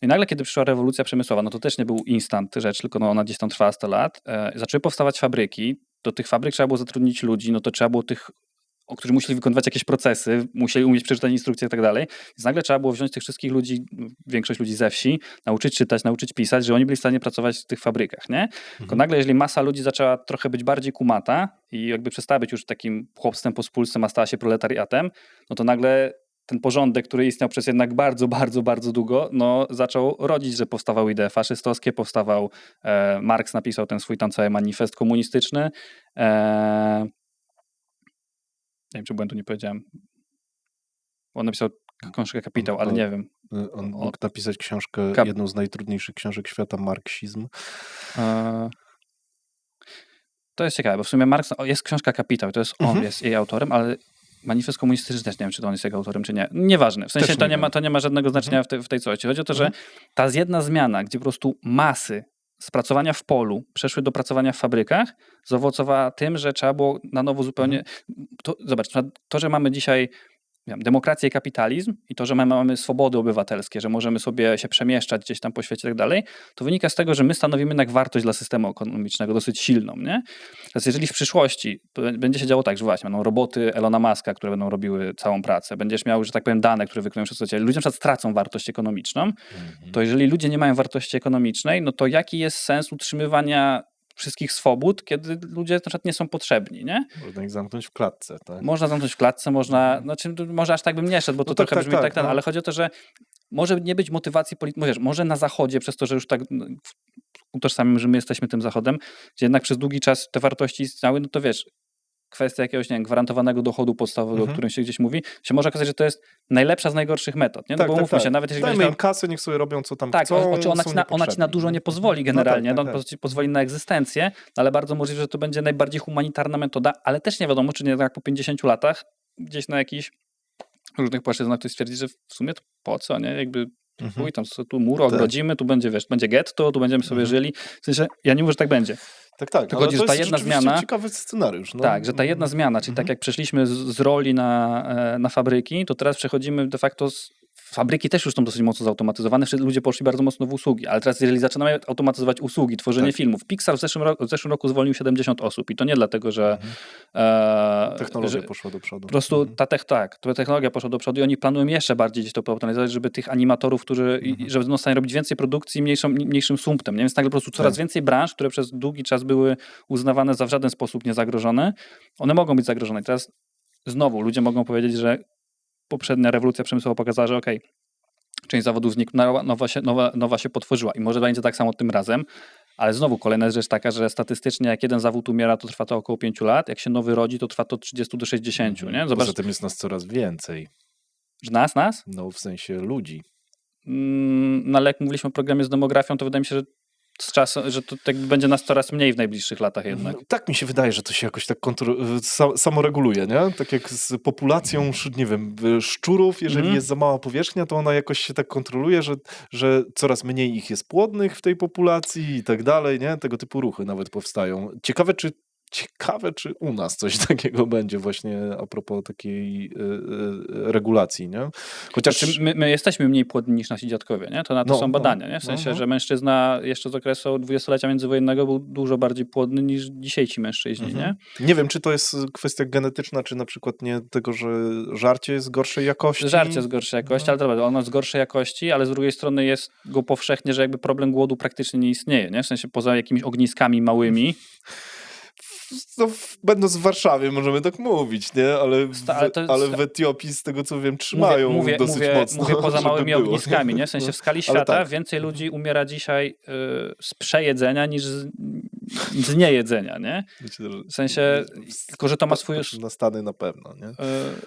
I nagle, kiedy przyszła rewolucja przemysłowa, no to też nie był instant rzecz, tylko no ona gdzieś tam trwała 100 lat, zaczęły powstawać fabryki, do tych fabryk trzeba było zatrudnić ludzi, no to trzeba było którzy musieli wykonywać jakieś procesy, musieli umieć przeczytać instrukcje i tak dalej. Więc nagle trzeba było wziąć tych wszystkich ludzi, większość ludzi ze wsi, nauczyć czytać, nauczyć pisać, że oni byli w stanie pracować w tych fabrykach, nie? Tylko nagle, jeżeli masa ludzi zaczęła trochę być bardziej kumata i jakby przestała być już takim chłopstwem, pospólstwem, a stała się proletariatem, no to nagle ten porządek, który istniał przez jednak bardzo, bardzo, bardzo długo, no zaczął rodzić, że powstawały idee faszystowskie, Marks napisał ten swój tam cały manifest komunistyczny, nie wiem, czy błędu nie powiedziałem. On napisał książkę Kapitał, ale nie wiem. On mógł napisać książkę, jedną z najtrudniejszych książek świata, Marksizm. To jest ciekawe, bo w sumie Marks, jest książka Kapitał, to jest on, jest jej autorem, ale manifest komunistyczny też nie wiem, czy to on jest jego autorem, czy nie. Nieważne. W sensie to nie ma żadnego znaczenia w tej całości. Chodzi o to, że ta jedna zmiana, gdzie po prostu masy z pracowania w polu przeszły do pracowania w fabrykach, zaowocowała tym, że trzeba było na nowo zupełnie... Zobacz, to, że mamy dzisiaj demokrację i kapitalizm i to, że mamy swobody obywatelskie, że możemy sobie się przemieszczać gdzieś tam po świecie i tak dalej, to wynika z tego, że my stanowimy jednak wartość dla systemu ekonomicznego dosyć silną, nie? Teraz jeżeli w przyszłości to będzie się działo tak, że właśnie będą roboty Elona Muska, które będą robiły całą pracę, będziesz miał, że tak powiem, dane, które wykonują wszystko, ludzie na przykład stracą wartość ekonomiczną, to jeżeli ludzie nie mają wartości ekonomicznej, no to jaki jest sens utrzymywania wszystkich swobód, kiedy ludzie na przykład nie są potrzebni, nie? Można ich zamknąć w klatce, tak? Można zamknąć w klatce, może aż tak bym nie szedł, bo to trochę brzmi tak, ale chodzi o to, że może nie być motywacji politycznej, może na Zachodzie, przez to, że już tak utożsamimy, że my jesteśmy tym Zachodem, gdzie jednak przez długi czas te wartości istniały, no to wiesz, kwestia jakiegoś, nie wiem, gwarantowanego dochodu podstawowego, o którym się gdzieś mówi, się może okazać, że to jest najlepsza z najgorszych metod, nie? No bo mówmy się, nawet jeżeli dajmy im kasę, niech sobie robią co tam chcą. Ona ci na dużo nie pozwoli generalnie, ci pozwoli na egzystencję, ale bardzo możliwe, że to będzie najbardziej humanitarna metoda, ale też nie wiadomo, czy nie tak po 50 latach gdzieś na jakichś różnych płaszczyznach ktoś stwierdzi, że w sumie to po co, nie? Jakby tam tu mur ogrodzimy, tu będzie, wiesz, będzie getto, tu będziemy sobie żyli. W sensie, ja nie mówię, że tak będzie. Tak, tylko chodzi, że ta jedna zmiana, ciekawy scenariusz. No. Tak, że ta jedna zmiana, czyli tak jak przeszliśmy z roli na fabryki, to teraz przechodzimy de facto fabryki też już są dosyć mocno zautomatyzowane, wszyscy ludzie poszli bardzo mocno w usługi, ale teraz jeżeli zaczynamy automatyzować usługi, tworzenie filmów, Pixar w zeszłym roku zwolnił 70 osób i to nie dlatego, że technologia poszła do przodu. Po prostu ta technologia poszła do przodu i oni planują jeszcze bardziej gdzieś to optymalizować, żeby tych animatorów, żeby będą w stanie robić więcej produkcji mniejszym sumptem, nie? Więc nagle po prostu coraz więcej branż, które przez długi czas były uznawane za w żaden sposób niezagrożone, one mogą być zagrożone. I teraz znowu ludzie mogą powiedzieć, że poprzednia rewolucja przemysłowa pokazała, że okej, część zawodów zniknęła, nowa się potworzyła i może będzie tak samo tym razem, ale znowu kolejna rzecz taka, że statystycznie jak jeden zawód umiera, to trwa to około 5 lat, jak się nowy rodzi, to trwa to od 30 do 60, nie? Zobacz, Poza tym jest nas coraz więcej. że nas? No w sensie ludzi. No ale jak mówiliśmy o programie z demografią, to wydaje mi się, że z czasem, że to tak będzie nas coraz mniej w najbliższych latach jednak. Tak mi się wydaje, że to się jakoś tak samoreguluje, nie? Tak jak z populacją, nie wiem, szczurów, jeżeli jest za mała powierzchnia, to ona jakoś się tak kontroluje, że coraz mniej ich jest płodnych w tej populacji i tak dalej, nie? Tego typu ruchy nawet powstają. Ciekawe, czy u nas coś takiego będzie właśnie a propos takiej regulacji, nie? Chociaż... Znaczy, my jesteśmy mniej płodni niż nasi dziadkowie, nie? To na to są badania, nie? W sensie, że mężczyzna jeszcze z okresu dwudziestolecia międzywojennego był dużo bardziej płodny niż dzisiejsi mężczyźni, nie? Nie wiem, czy to jest kwestia genetyczna, czy na przykład nie tego, że żarcie jest gorszej jakości. Żarcie jest gorszej jakości, ale dobra, ono jest gorszej jakości, ale z drugiej strony jest go powszechnie, że jakby problem głodu praktycznie nie istnieje, nie? W sensie poza jakimiś ogniskami małymi. No, będąc w Warszawie możemy tak mówić, nie? Ale w Etiopii, z tego co wiem, trzymają dosyć mocno. Mówię poza żeby małymi było. ogniskami, nie? W sensie w skali Ale świata tak. więcej ludzi umiera dzisiaj z przejedzenia niż z niejedzenia, nie? Myślę, że W sensie, tylko że to ma swój... na Stany na pewno, nie?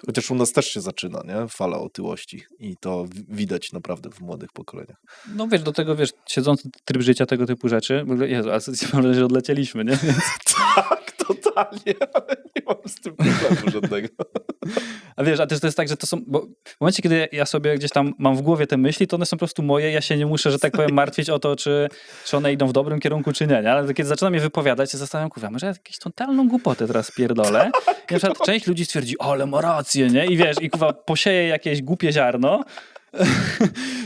Chociaż u nas też się zaczyna, nie? Fala otyłości i to widać naprawdę w młodych pokoleniach. No wiesz, do tego wiesz, siedzący tryb życia, tego typu rzeczy, w ogóle, Jezu, ale mam wrażenie, że odlecieliśmy, nie? Więc... Tak, totalnie, ale nie mam z tym problemu żadnego. A wiesz, a też to jest tak, że to są, bo w momencie, kiedy ja sobie gdzieś tam mam w głowie te myśli, to one są po prostu moje, ja się nie muszę, że tak powiem, martwić o to, czy one idą w dobrym kierunku, czy nie, ale kiedy zaczynam je wypowiadać, się zastanawiam, kurwa, może ja jakąś totalną głupotę teraz pierdolę. I na przykład część ludzi stwierdzi, ale ma rację, nie? I wiesz, i kurwa, posieje jakieś głupie ziarno,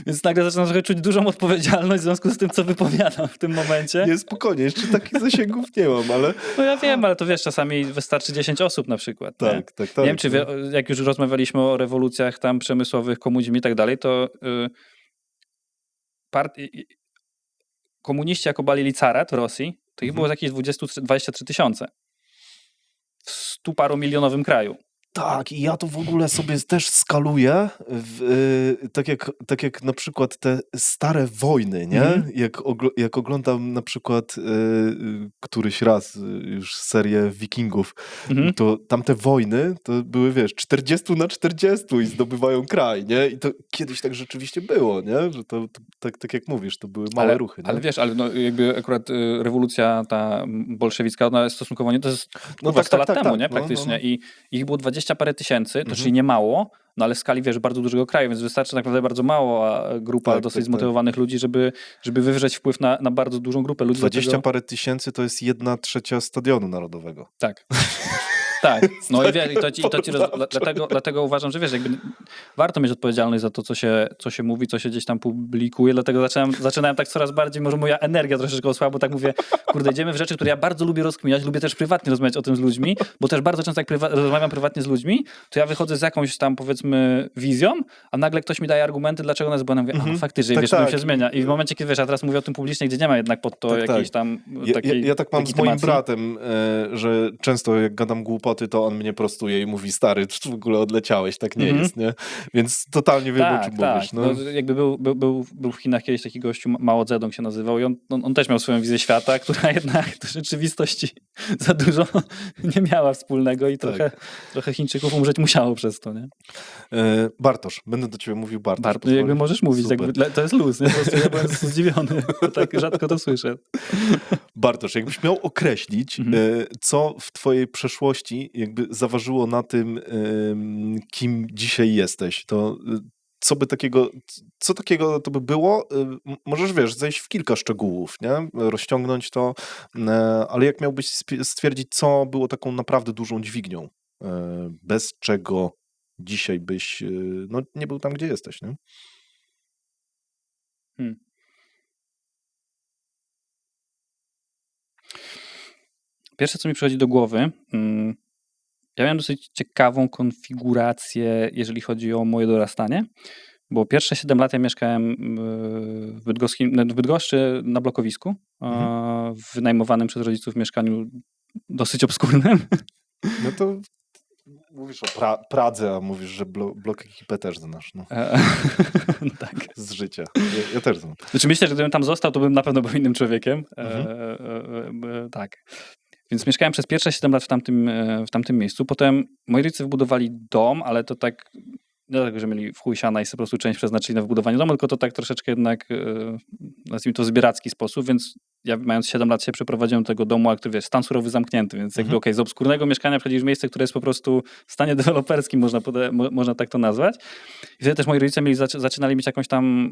więc nagle zaczynam trochę czuć dużą odpowiedzialność w związku z tym, co wypowiadam w tym momencie. Nie, spokojnie, jeszcze takich zasięgów nie mam, ale... No ja wiem, ale to wiesz, czasami wystarczy 10 osób na przykład. Tak. Nie wiem, czy jak już rozmawialiśmy o rewolucjach tam przemysłowych, komunizmie i tak dalej, to komuniści jak obalili carat w Rosji, to ich było jakieś 23 tysiące. W 100 paru milionowym kraju. Tak, i ja to w ogóle sobie też skaluję, tak jak na przykład te stare wojny, nie? Jak oglądam na przykład któryś raz już serię Wikingów, to tamte wojny to były, wiesz, 40 na 40 i zdobywają kraj, nie? I to kiedyś tak rzeczywiście było, nie? Że to tak jak mówisz, to były małe ruchy, nie? Ale wiesz, no jakby akurat rewolucja ta bolszewicka, ona jest stosunkowo nie, to jest 100 lat temu, nie? Praktycznie. I ich było 20 parę tysięcy, to czyli nie mało, no ale w skali, wiesz, bardzo dużego kraju, więc wystarczy tak naprawdę bardzo mała grupa dosyć zmotywowanych ludzi, żeby wywrzeć wpływ na bardzo dużą grupę ludzi. 20 parę tysięcy to jest 1/3 stadionu narodowego. Tak. Tak, no i dlatego uważam, że wiesz, jakby warto mieć odpowiedzialność za to, co się mówi, co się gdzieś tam publikuje, dlatego zaczynałem tak coraz bardziej, może moja energia troszeczkę osłabła, bo tak mówię, kurde, idziemy w rzeczy, które ja bardzo lubię rozkminiać, lubię też prywatnie rozmawiać o tym z ludźmi, bo też bardzo często jak rozmawiam prywatnie z ludźmi, to ja wychodzę z jakąś tam, powiedzmy, wizją, a nagle ktoś mi daje argumenty, dlaczego ona jest błędem, mówię, no faktycznie, wiesz, to się zmienia. I w momencie, kiedy wiesz, a teraz mówię o tym publicznie, gdzie nie ma jednak pod to jakiejś tam takiej ja tak mam z moim bratem, że często jak gadam głupoty, to on mnie prostuje i mówi, stary, w ogóle odleciałeś, tak nie jest, nie? Więc totalnie wiem, o czym mówisz. No. No, jakby był w Chinach kiedyś taki gościu, Mao Zedong się nazywał i on też miał swoją wizję świata, która jednak do rzeczywistości za dużo nie miała wspólnego i trochę Chińczyków umrzeć musiało przez to, nie? Bartosz, będę do ciebie mówił Bartosz. Jakby możesz mówić, jakby, to jest luz, nie? Po prostu ja byłem zdziwiony, tak rzadko to słyszę. Bartosz, jakbyś miał określić, co w twojej przeszłości jakby zaważyło na tym, kim dzisiaj jesteś, to co takiego to by było? Możesz, wiesz, zejść w kilka szczegółów, nie? Rozciągnąć to, ale jak miałbyś stwierdzić, co było taką naprawdę dużą dźwignią, bez czego dzisiaj byś nie był tam, gdzie jesteś, nie? Pierwsze, co mi przychodzi do głowy, ja miałem dosyć ciekawą konfigurację, jeżeli chodzi o moje dorastanie, bo pierwsze 7 lat ja mieszkałem w Bydgoszczy na blokowisku, wynajmowanym przez rodziców mieszkaniu dosyć obskurnym. No to Mówisz o Pradze, a mówisz, że blok ekipę też znasz. No. No tak. Z życia. Ja też znam. Znaczy myślę, że gdybym tam został, to bym na pewno był innym człowiekiem. Tak. Więc mieszkałem przez pierwsze 7 lat w tamtym miejscu. Potem moi rodzice wybudowali dom, ale to tak nie dlatego, że mieli w chuj siana i po prostu część przeznaczyli na wybudowanie domu, tylko to tak troszeczkę jednak, nazwijmy to, w zbieracki sposób, więc ja mając 7 lat się przeprowadziłem do tego domu, a który wiesz, stan surowy zamknięty, więc jakby okej, z obskurnego mieszkania przechodzisz w miejsce, które jest po prostu w stanie deweloperskim, można tak to nazwać. I wtedy też moi rodzice zaczynali mieć jakąś tam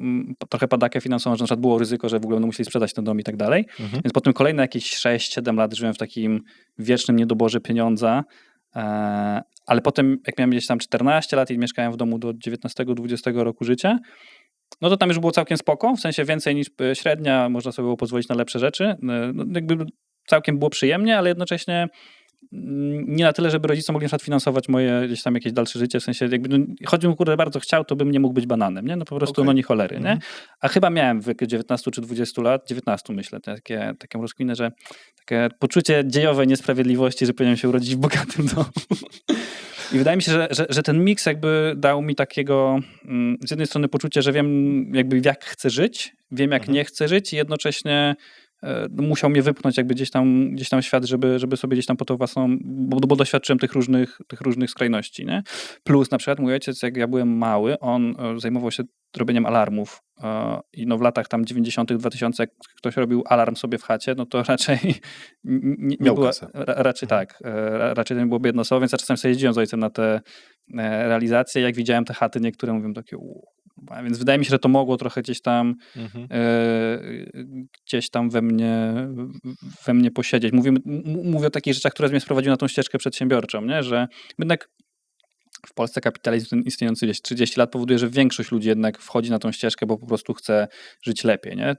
trochę padakę finansową, że na przykład było ryzyko, że w ogóle będą musieli sprzedać ten dom i tak dalej. Więc potem kolejne jakieś 6-7 lat żyłem w takim wiecznym niedoborze pieniądza. Ale potem, jak miałem gdzieś tam 14 lat i mieszkałem w domu do 19-20 roku życia, no to tam już było całkiem spoko, w sensie więcej niż średnia, można sobie było pozwolić na lepsze rzeczy. No, jakby całkiem było przyjemnie, ale jednocześnie nie na tyle, żeby rodzice mogli na przykład finansować moje gdzieś tam jakieś dalsze życie, w sensie jakby, no, choćbym kurde bardzo chciał, to bym nie mógł być bananem, nie? No po prostu, no nie cholery, nie? A chyba miałem w wieku 19 czy 20 lat, 19 myślę, taką rozkminę, że takie poczucie dziejowej niesprawiedliwości, że powinienem się urodzić w bogatym domu. I wydaje mi się, że ten miks jakby dał mi takiego z jednej strony poczucie, że wiem jakby jak chcę żyć, wiem jak nie chcę żyć i jednocześnie musiał mnie wypchnąć jakby gdzieś tam w świat, żeby sobie gdzieś tam po to własną, bo doświadczyłem tych różnych skrajności, nie? Plus na przykład mój ojciec, jak ja byłem mały, on zajmował się robieniem alarmów i no w latach tam 90 2000 jak ktoś robił alarm sobie w chacie, no to raczej nie było, raczej tak, raczej to nie było biednosowo, więc ja czasem sobie jeździłem z ojcem na te realizacje, jak widziałem te chaty, niektóre mówią takie więc wydaje mi się, że to mogło trochę gdzieś tam we mnie posiedzieć. Mówię o takich rzeczach, które mnie sprowadziły na tą ścieżkę przedsiębiorczą, nie? Że jednak w Polsce kapitalizm istniejący gdzieś 30 lat powoduje, że większość ludzi jednak wchodzi na tą ścieżkę, bo po prostu chce żyć lepiej, nie?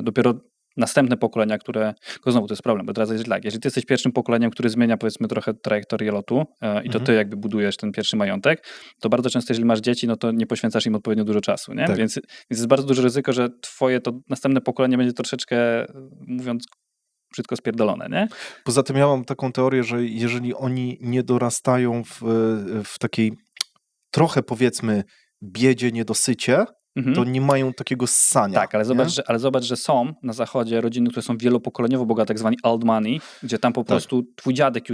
Dopiero następne pokolenia, tylko znowu to jest problem, bo teraz jest tak, jeżeli ty jesteś pierwszym pokoleniem, który zmienia powiedzmy trochę trajektorię lotu i to ty jakby budujesz ten pierwszy majątek, to bardzo często jeżeli masz dzieci, no to nie poświęcasz im odpowiednio dużo czasu, nie? Tak. Więc jest bardzo duże ryzyko, że twoje to następne pokolenie będzie troszeczkę, mówiąc brzydko, spierdolone, nie? Poza tym ja mam taką teorię, że jeżeli oni nie dorastają w takiej trochę powiedzmy biedzie, niedosycie, to nie mają takiego ssania. Tak, ale zobacz, że są na zachodzie rodziny, które są wielopokoleniowo bogate, tak zwani old money, gdzie tam po prostu twój dziadek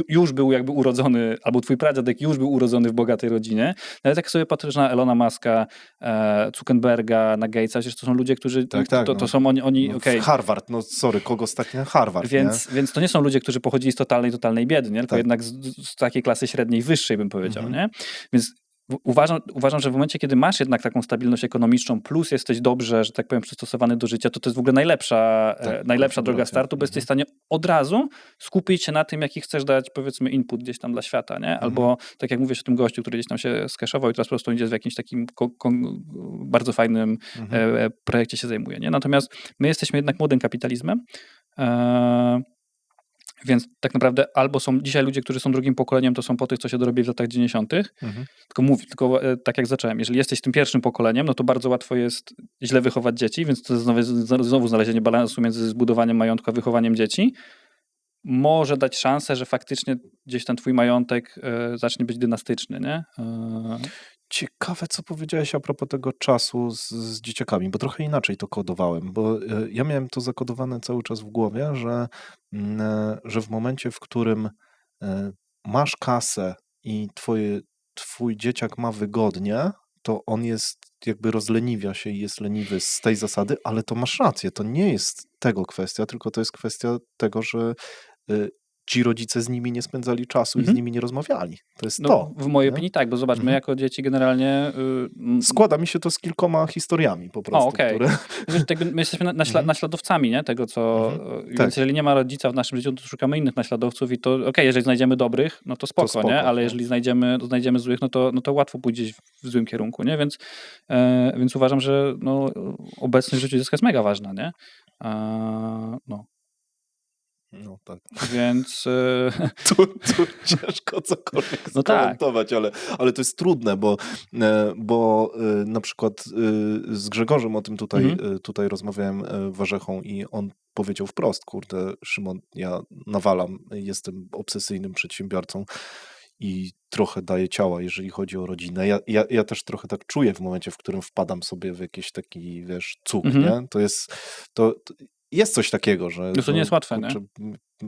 już był jakby urodzony, albo twój pradziadek już był urodzony w bogatej rodzinie. Nawet jak sobie patrzysz na Elona Muska, Zuckerberga, na Gatesa, przecież to są ludzie, którzy to są oni okej. Harvard, no sorry, kogo stać na Harvard, więc to nie są ludzie, którzy pochodzili z totalnej biedy, nie? Tylko jednak z takiej klasy średniej, wyższej bym powiedział, nie? Więc uważam, że w momencie, kiedy masz jednak taką stabilność ekonomiczną, plus jesteś dobrze, że tak powiem, przystosowany do życia, to jest w ogóle najlepsza droga startu, bo jesteś w stanie od razu skupić się na tym, jaki chcesz dać, powiedzmy, input gdzieś tam dla świata, nie? Albo tak jak mówisz o tym gościu, który gdzieś tam się skeszował i teraz po prostu idzie w jakimś takim bardzo fajnym projekcie się zajmuje, nie? Natomiast my jesteśmy jednak młodym kapitalizmem, więc tak naprawdę albo są dzisiaj ludzie, którzy są drugim pokoleniem, to są po tych, co się dorobili w latach 90. Tylko tak jak zacząłem, jeżeli jesteś tym pierwszym pokoleniem, no to bardzo łatwo jest źle wychować dzieci, więc to znowu znalezienie balansu między zbudowaniem majątku a wychowaniem dzieci może dać szansę, że faktycznie gdzieś ten twój majątek zacznie być dynastyczny, nie? Ciekawe, co powiedziałeś a propos tego czasu z dzieciakami, bo trochę inaczej to kodowałem, bo ja miałem to zakodowane cały czas w głowie, że w momencie, w którym masz kasę i twój dzieciak ma wygodnie, to on jakby rozleniwia się i jest leniwy z tej zasady, ale to masz rację, to nie jest tego kwestia, tylko to jest kwestia tego, że ci rodzice z nimi nie spędzali czasu i z nimi nie rozmawiali. To jest to. W mojej opinii tak, bo zobacz, my jako dzieci generalnie... Składa mi się to z kilkoma historiami po prostu. Które... My jesteśmy naśladowcami, nie? Tego, co... Więc jeżeli nie ma rodzica w naszym życiu, to szukamy innych naśladowców i to jeżeli znajdziemy dobrych, no to spoko, nie? Ale jeżeli znajdziemy złych, no to łatwo pójść w złym kierunku, nie? Więc uważam, że obecność w życiu dziecka jest mega ważna, nie? No tak. Więc... Tu ciężko cokolwiek skomentować, ale to jest trudne, bo na przykład z Grzegorzem o tym tutaj rozmawiałem warzechą i on powiedział wprost, kurde, Szymon, ja nawalam, jestem obsesyjnym przedsiębiorcą i trochę daje ciała, jeżeli chodzi o rodzinę. Ja też trochę tak czuję w momencie, w którym wpadam sobie w jakiś taki, wiesz, cuk, nie? To jest coś takiego, że No to nie jest łatwe, nie?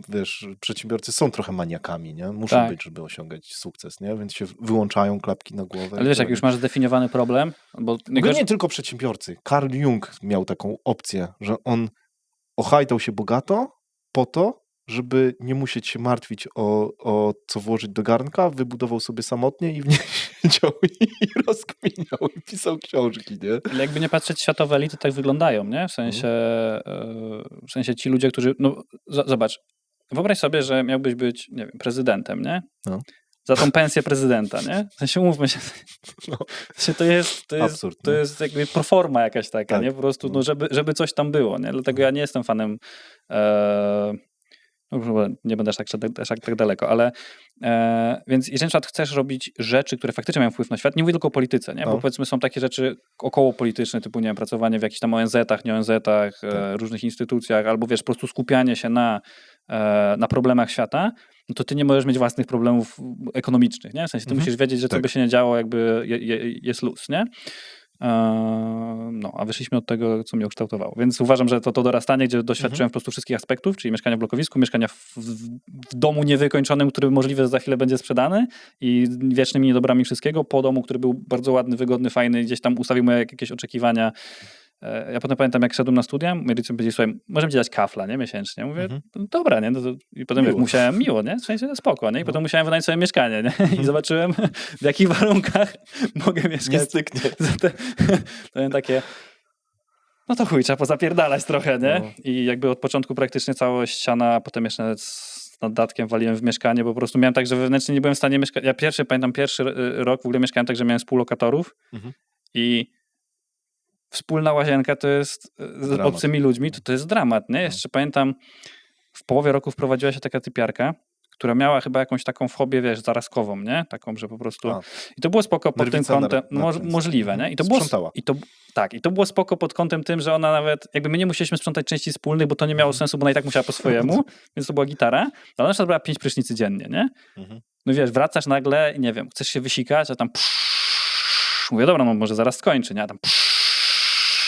Wiesz, przedsiębiorcy są trochę maniakami, nie? Muszą być, żeby osiągać sukces, nie? Więc się wyłączają klapki na głowę. Ale wiesz, jak już masz zdefiniowany problem, bo nie tylko przedsiębiorcy. Karl Jung miał taką opcję, że on ochajtał się bogato po to, żeby nie musieć się martwić o co włożyć do garnka, wybudował sobie samotnie i w niej siedział i rozkminiał i pisał książki, nie? Ale jakby nie patrzeć, światowe elity tak wyglądają, nie? W sensie ci ludzie, którzy... No, zobacz, wyobraź sobie, że miałbyś być, nie wiem, prezydentem, nie? No. Za tą pensję prezydenta, nie? W sensie umówmy się. No. W sensie Absurd, to jest jakby proforma jakaś taka, tak. nie? Po prostu, no, żeby coś tam było, nie? Dlatego ja nie jestem fanem... nie będę aż tak daleko, ale więc jeżeli na przykład chcesz robić rzeczy, które faktycznie mają wpływ na świat, nie mówię tylko o polityce, nie? Bo powiedzmy są takie rzeczy około polityczne, typu, nie wiem, pracowanie w jakichś tam ONZ-ach, nie ONZ-ach, różnych instytucjach, albo wiesz, po prostu skupianie się na problemach świata, no to ty nie możesz mieć własnych problemów ekonomicznych, nie? W sensie ty musisz wiedzieć, że co by się nie działo, jakby jest luz, nie? No, a wyszliśmy od tego, co mnie ukształtowało. Więc uważam, że to dorastanie, gdzie doświadczyłem po prostu wszystkich aspektów, czyli mieszkania w blokowisku, mieszkania w domu niewykończonym, który możliwe, że za chwilę będzie sprzedany i wiecznymi niedobrami wszystkiego, po domu, który był bardzo ładny, wygodny, fajny, gdzieś tam ustawił moje jakieś oczekiwania. Ja potem pamiętam, jak szedłem na studia, moi rodzice powiedzieli, słuchaj, możemy ci dać kafla, nie, miesięcznie. Mówię, dobra, nie, no to... I potem wiesz, musiałem, miło, nie, w sensie spoko, nie, i potem musiałem wynająć sobie mieszkanie, nie, i zobaczyłem, w jakich warunkach mogę mieszkać. Nie styknie. To jest takie, no to chuj, trzeba pozapierdalać trochę, nie, i jakby od początku praktycznie cała ściana, a potem jeszcze nawet z naddatkiem waliłem w mieszkanie, bo po prostu miałem tak, że wewnętrznie nie byłem w stanie mieszkać. Ja pamiętam pierwszy rok w ogóle mieszkałem tak, że miałem współlokatorów i wspólna łazienka to jest z obcymi ludźmi, to jest dramat, nie? Jeszcze pamiętam, w połowie roku wprowadziła się taka typiarka, która miała chyba jakąś taką fobię, wiesz, zarazkową, nie? Taką, że po prostu... I to było spoko pod tym kątem... możliwe, nie? I to było spoko pod kątem tym, że ona nawet... Jakby my nie musieliśmy sprzątać części wspólnych, bo to nie miało sensu, bo ona i tak musiała po swojemu, więc to była gitara. Ale ona jeszcze brała 5 prysznicy dziennie, nie? No wiesz, wracasz nagle i nie wiem, chcesz się wysikać, a tam mówię, dobra, no może zaraz skończy, nie? A tam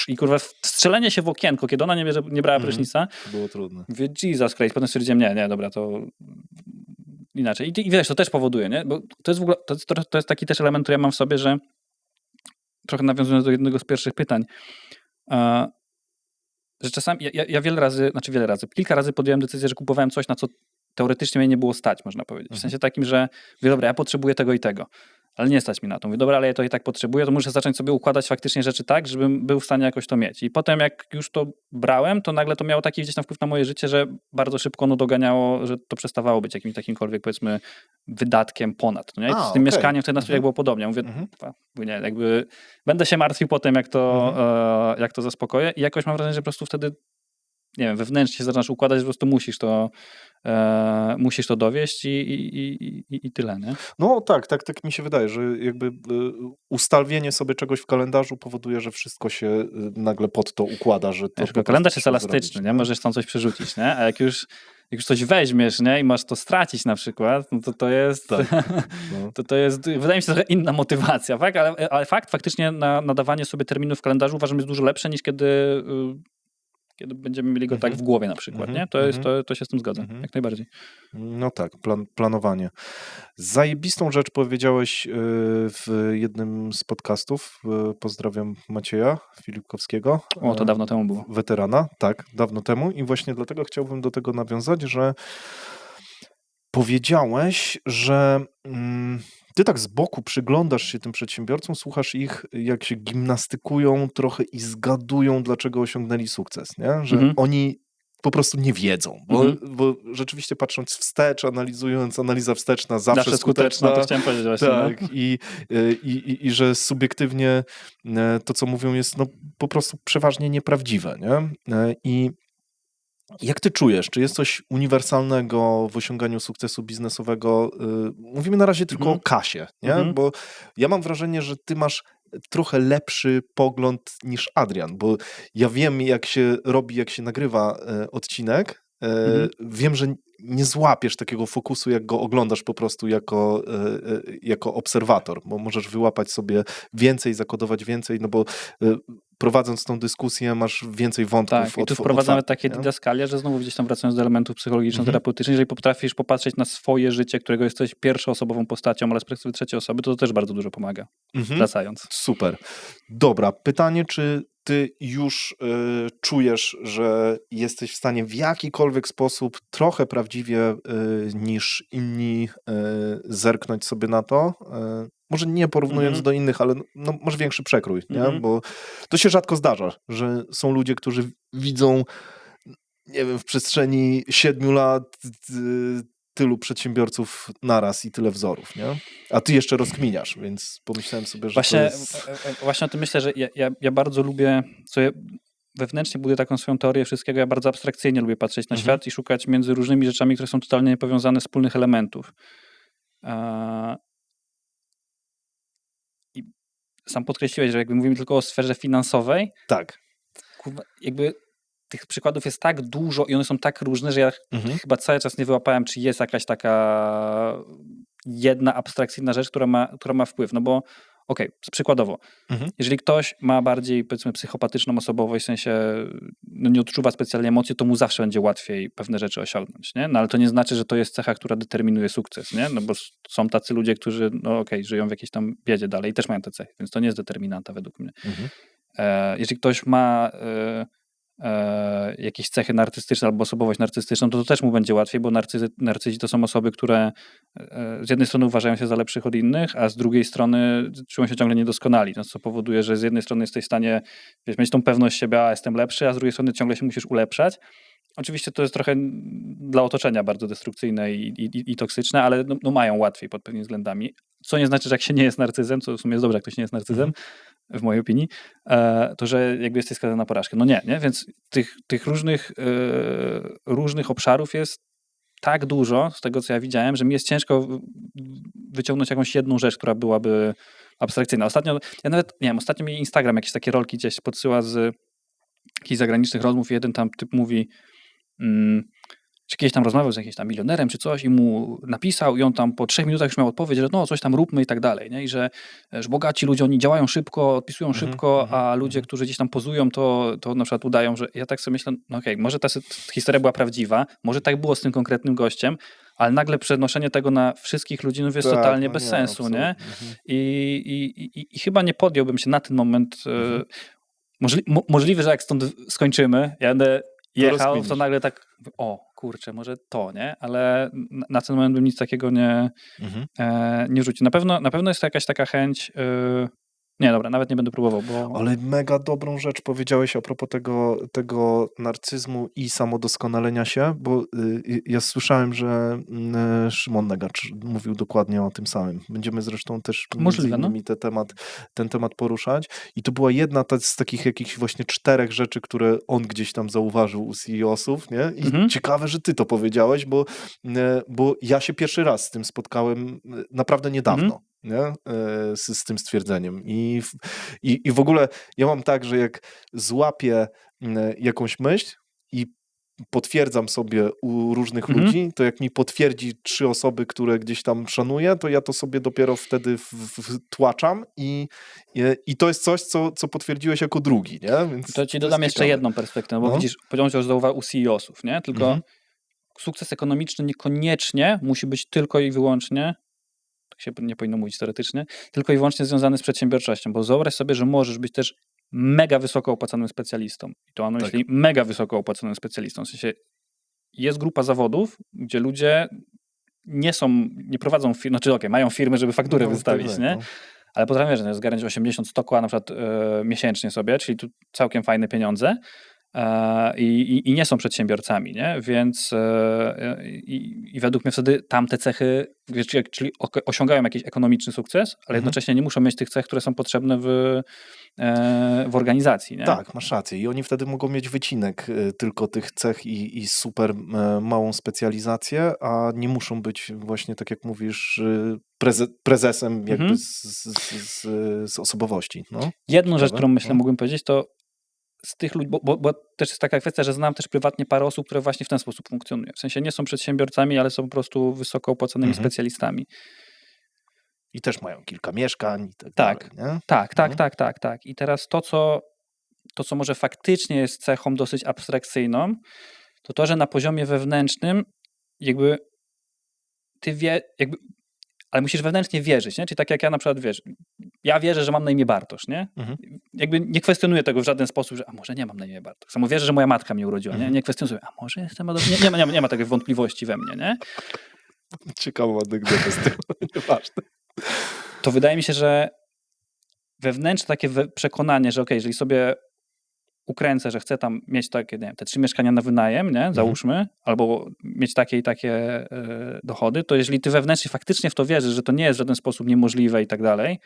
i kurwa strzelenie się w okienko, kiedy ona nie brała prysznica. To było trudne. Mówię, Jesus Christ. Potem stwierdziłem, nie, dobra, to inaczej. I wiesz, to też powoduje, nie? Bo to jest w ogóle, to jest taki też element, który ja mam w sobie, że trochę nawiązując do jednego z pierwszych pytań, że czasami, ja kilka razy podjąłem decyzję, że kupowałem coś, na co teoretycznie mnie nie było stać, można powiedzieć. W sensie takim, że mówię, dobra, ja potrzebuję tego i tego. Ale nie stać mi na to. Mówię, dobra, ale ja to i tak potrzebuję, to muszę zacząć sobie układać faktycznie rzeczy tak, żebym był w stanie jakoś to mieć. I potem jak już to brałem, to nagle to miało taki gdzieś tam wpływ na moje życie, że bardzo szybko doganiało, że to przestawało być jakimkolwiek, powiedzmy, wydatkiem ponad. Nie? Z tym mieszkaniem wtedy na studiach było podobnie. Mówię, nie, jakby będę się martwił potem, jak to zaspokoję. I jakoś mam wrażenie, że po prostu wtedy, nie wiem, wewnętrznie się zaczynasz układać, że po prostu musisz to dowieść i tyle, nie? No tak mi się wydaje, że jakby ustawienie sobie czegoś w kalendarzu powoduje, że wszystko się nagle pod to układa, że to tylko kalendarz jest elastyczny, nie? Możesz tam coś przerzucić, nie? A jak już coś weźmiesz, nie? I masz to stracić na przykład, no to jest... Tak. To jest, wydaje mi się, trochę inna motywacja, tak? Ale faktycznie nadawanie sobie terminu w kalendarzu uważam jest dużo lepsze niż kiedy będziemy mieli go tak w głowie na przykład, nie? To się z tym zgodzę, jak najbardziej. No tak, planowanie. Zajebistą rzecz powiedziałeś w jednym z podcastów. Pozdrawiam Macieja Filipkowskiego. O, to dawno temu było. Weterana, tak, dawno temu i właśnie dlatego chciałbym do tego nawiązać, że powiedziałeś, że ty tak z boku przyglądasz się tym przedsiębiorcom, słuchasz ich, jak się gimnastykują trochę i zgadują, dlaczego osiągnęli sukces, nie? Że oni po prostu nie wiedzą, bo rzeczywiście patrząc wstecz, analizując, analiza wsteczna zawsze skuteczna. To chciałem powiedzieć właśnie. Tak, i że subiektywnie to, co mówią, jest no, po prostu przeważnie nieprawdziwe, nie? I jak ty czujesz? Czy jest coś uniwersalnego w osiąganiu sukcesu biznesowego? Mówimy na razie tylko o kasie, nie? Bo ja mam wrażenie, że ty masz trochę lepszy pogląd niż Adrian, bo ja wiem, jak się robi, jak się nagrywa odcinek. Wiem, że nie złapiesz takiego fokusu, jak go oglądasz po prostu jako obserwator, bo możesz wyłapać sobie więcej, zakodować więcej, no bo prowadząc tą dyskusję masz więcej wątków Tak, i tu wprowadzamy otwartych, takie nie? didaskalia, że znowu gdzieś tam wracając do elementów psychologiczno-terapeutycznych, jeżeli potrafisz popatrzeć na swoje życie, którego jesteś pierwszoosobową postacią, ale z perspektywy trzeciej osoby, to też bardzo dużo pomaga. Wracając. Super. Dobra, pytanie, czy ty już czujesz, że jesteś w stanie w jakikolwiek sposób trochę prawdziwie niż inni zerknąć sobie na to? Może nie porównując do innych, ale no, może większy przekrój, nie? Bo to się rzadko zdarza, że są ludzie, którzy widzą, nie wiem, w przestrzeni 7 lat tylu przedsiębiorców naraz i tyle wzorów, nie? A ty jeszcze rozkminiasz, więc pomyślałem sobie, że Właśnie, to jest... właśnie o tym myślę, że ja bardzo lubię, wewnętrznie buduję taką swoją teorię wszystkiego, ja bardzo abstrakcyjnie lubię patrzeć na świat i szukać między różnymi rzeczami, które są totalnie niepowiązane, wspólnych elementów. I sam podkreśliłeś, że jakby mówimy tylko o sferze finansowej, Tak. kurwa, jakby tych przykładów jest tak dużo i one są tak różne, że ja chyba cały czas nie wyłapałem, czy jest jakaś taka jedna abstrakcyjna rzecz, która ma wpływ. No bo przykładowo, jeżeli ktoś ma bardziej, powiedzmy, psychopatyczną osobowość, w sensie no nie odczuwa specjalnie emocji, to mu zawsze będzie łatwiej pewne rzeczy osiągnąć, nie? No ale to nie znaczy, że to jest cecha, która determinuje sukces, nie? No bo są tacy ludzie, którzy, żyją w jakiejś tam biedzie dalej i też mają te cechy, więc to nie jest determinanta według mnie. Jeżeli ktoś ma jakieś cechy narcystyczne albo osobowość narcystyczną, to też mu będzie łatwiej, bo narcyzi to są osoby, które z jednej strony uważają się za lepszych od innych, a z drugiej strony czują się ciągle niedoskonali, co powoduje, że z jednej strony jesteś w stanie mieć tą pewność siebie, a jestem lepszy, a z drugiej strony ciągle się musisz ulepszać. Oczywiście to jest trochę dla otoczenia bardzo destrukcyjne i toksyczne, ale mają łatwiej pod pewnymi względami. Co nie znaczy, że jak się nie jest narcyzem, co w sumie jest dobrze, jak ktoś nie jest narcyzem, w mojej opinii, to że jakby jesteś skazany na porażkę. No nie? Więc tych różnych obszarów jest tak dużo, z tego co ja widziałem, że mi jest ciężko wyciągnąć jakąś jedną rzecz, która byłaby abstrakcyjna. Ostatnio mi Instagram jakieś takie rolki gdzieś podsyła z jakichś zagranicznych rozmów i jeden tam typ mówi, czy kiedyś tam rozmawiał z jakimś tam milionerem czy coś i mu napisał i on tam po 3 minutach już miał odpowiedź, że coś tam róbmy i tak dalej, nie? I że bogaci ludzie, oni działają szybko, odpisują szybko, a ludzie, którzy gdzieś tam pozują, to na przykład udają, że ja tak sobie myślę, może ta historia była prawdziwa, może tak było z tym konkretnym gościem, ale nagle przenoszenie tego na wszystkich ludzi jest totalnie bez sensu, nie? I chyba nie podjąłbym się na ten moment, możliwe, że jak stąd skończymy, ja będę jechał, to nagle tak, kurczę, może to, nie? Ale na ten moment bym nic takiego nie rzucił. Na pewno jest to jakaś taka chęć, nie, dobra, nawet nie będę próbował, bo... Ale mega dobrą rzecz powiedziałeś a propos tego narcyzmu i samodoskonalenia się, bo ja słyszałem, że Szymon Negacz mówił dokładnie o tym samym. Będziemy zresztą też między innymi ten temat poruszać. I to była jedna z takich jakichś właśnie 4 rzeczy, które on gdzieś tam zauważył u CEO-sów, nie? I ciekawe, że ty to powiedziałeś, bo ja się pierwszy raz z tym spotkałem naprawdę niedawno. Nie? Z tym stwierdzeniem. I w ogóle ja mam tak, że jak złapię jakąś myśl i potwierdzam sobie u różnych ludzi, to jak mi potwierdzi 3 osoby, które gdzieś tam szanuję, to ja to sobie dopiero wtedy wtłaczam i to jest coś, co potwierdziłeś jako drugi, nie? Więc to ci dodam jeszcze jedną perspektywę, bo widzisz, powiedziałeś, że zauważył u CEO-sów, nie? Tylko sukces ekonomiczny niekoniecznie musi być tylko i wyłącznie, tak się nie powinno mówić teoretycznie, tylko i wyłącznie związany z przedsiębiorczością, bo wyobraź sobie, że możesz być też mega wysoko opłacanym specjalistą. I to mam na myśli mega wysoko opłacanym specjalistą. W sensie jest grupa zawodów, gdzie ludzie nie prowadzą firm, mają firmy, żeby faktury wystawić, nie? Ale potrafią zgarnąć 80 100 na przykład miesięcznie sobie, czyli tu całkiem fajne pieniądze. I nie są przedsiębiorcami, nie? Więc i według mnie wtedy tamte cechy, czyli osiągają jakiś ekonomiczny sukces, ale jednocześnie nie muszą mieć tych cech, które są potrzebne w organizacji, nie? Tak, masz rację. I oni wtedy mogą mieć wycinek tylko tych cech i super małą specjalizację, a nie muszą być właśnie, tak jak mówisz, prezesem jakby z osobowości. No. Jedną rzecz, którą myślę mógłbym powiedzieć, to z tych ludzi, bo też jest taka kwestia, że znam też prywatnie parę osób, które właśnie w ten sposób funkcjonują. W sensie nie są przedsiębiorcami, ale są po prostu wysoko opłaconymi specjalistami. I też mają kilka mieszkań i tak Tak, dalej, nie? tak. I teraz to, co może faktycznie jest cechą dosyć abstrakcyjną, to, że na poziomie wewnętrznym jakby ale musisz wewnętrznie wierzyć, nie? Czyli tak jak ja na przykład, wiesz, ja wierzę, że mam na imię Bartosz, nie? Jakby nie kwestionuję tego w żaden sposób, że a może nie mam na imię Bartosz. Samo wierzę, że moja matka mnie urodziła, nie? Nie kwestionuję, a może jestem adoptowany. Nie ma takiej wątpliwości we mnie, nie? Ciekawą anegdotę z tego, nieważne. To wydaje mi się, że wewnętrzne takie przekonanie, że okej, jeżeli sobie ukręcę, że chcę tam mieć takie, nie wiem, te 3 mieszkania na wynajem, nie? Załóżmy, albo mieć takie i takie dochody, to jeżeli ty wewnętrznie faktycznie w to wierzysz, że to nie jest w żaden sposób niemożliwe i tak dalej,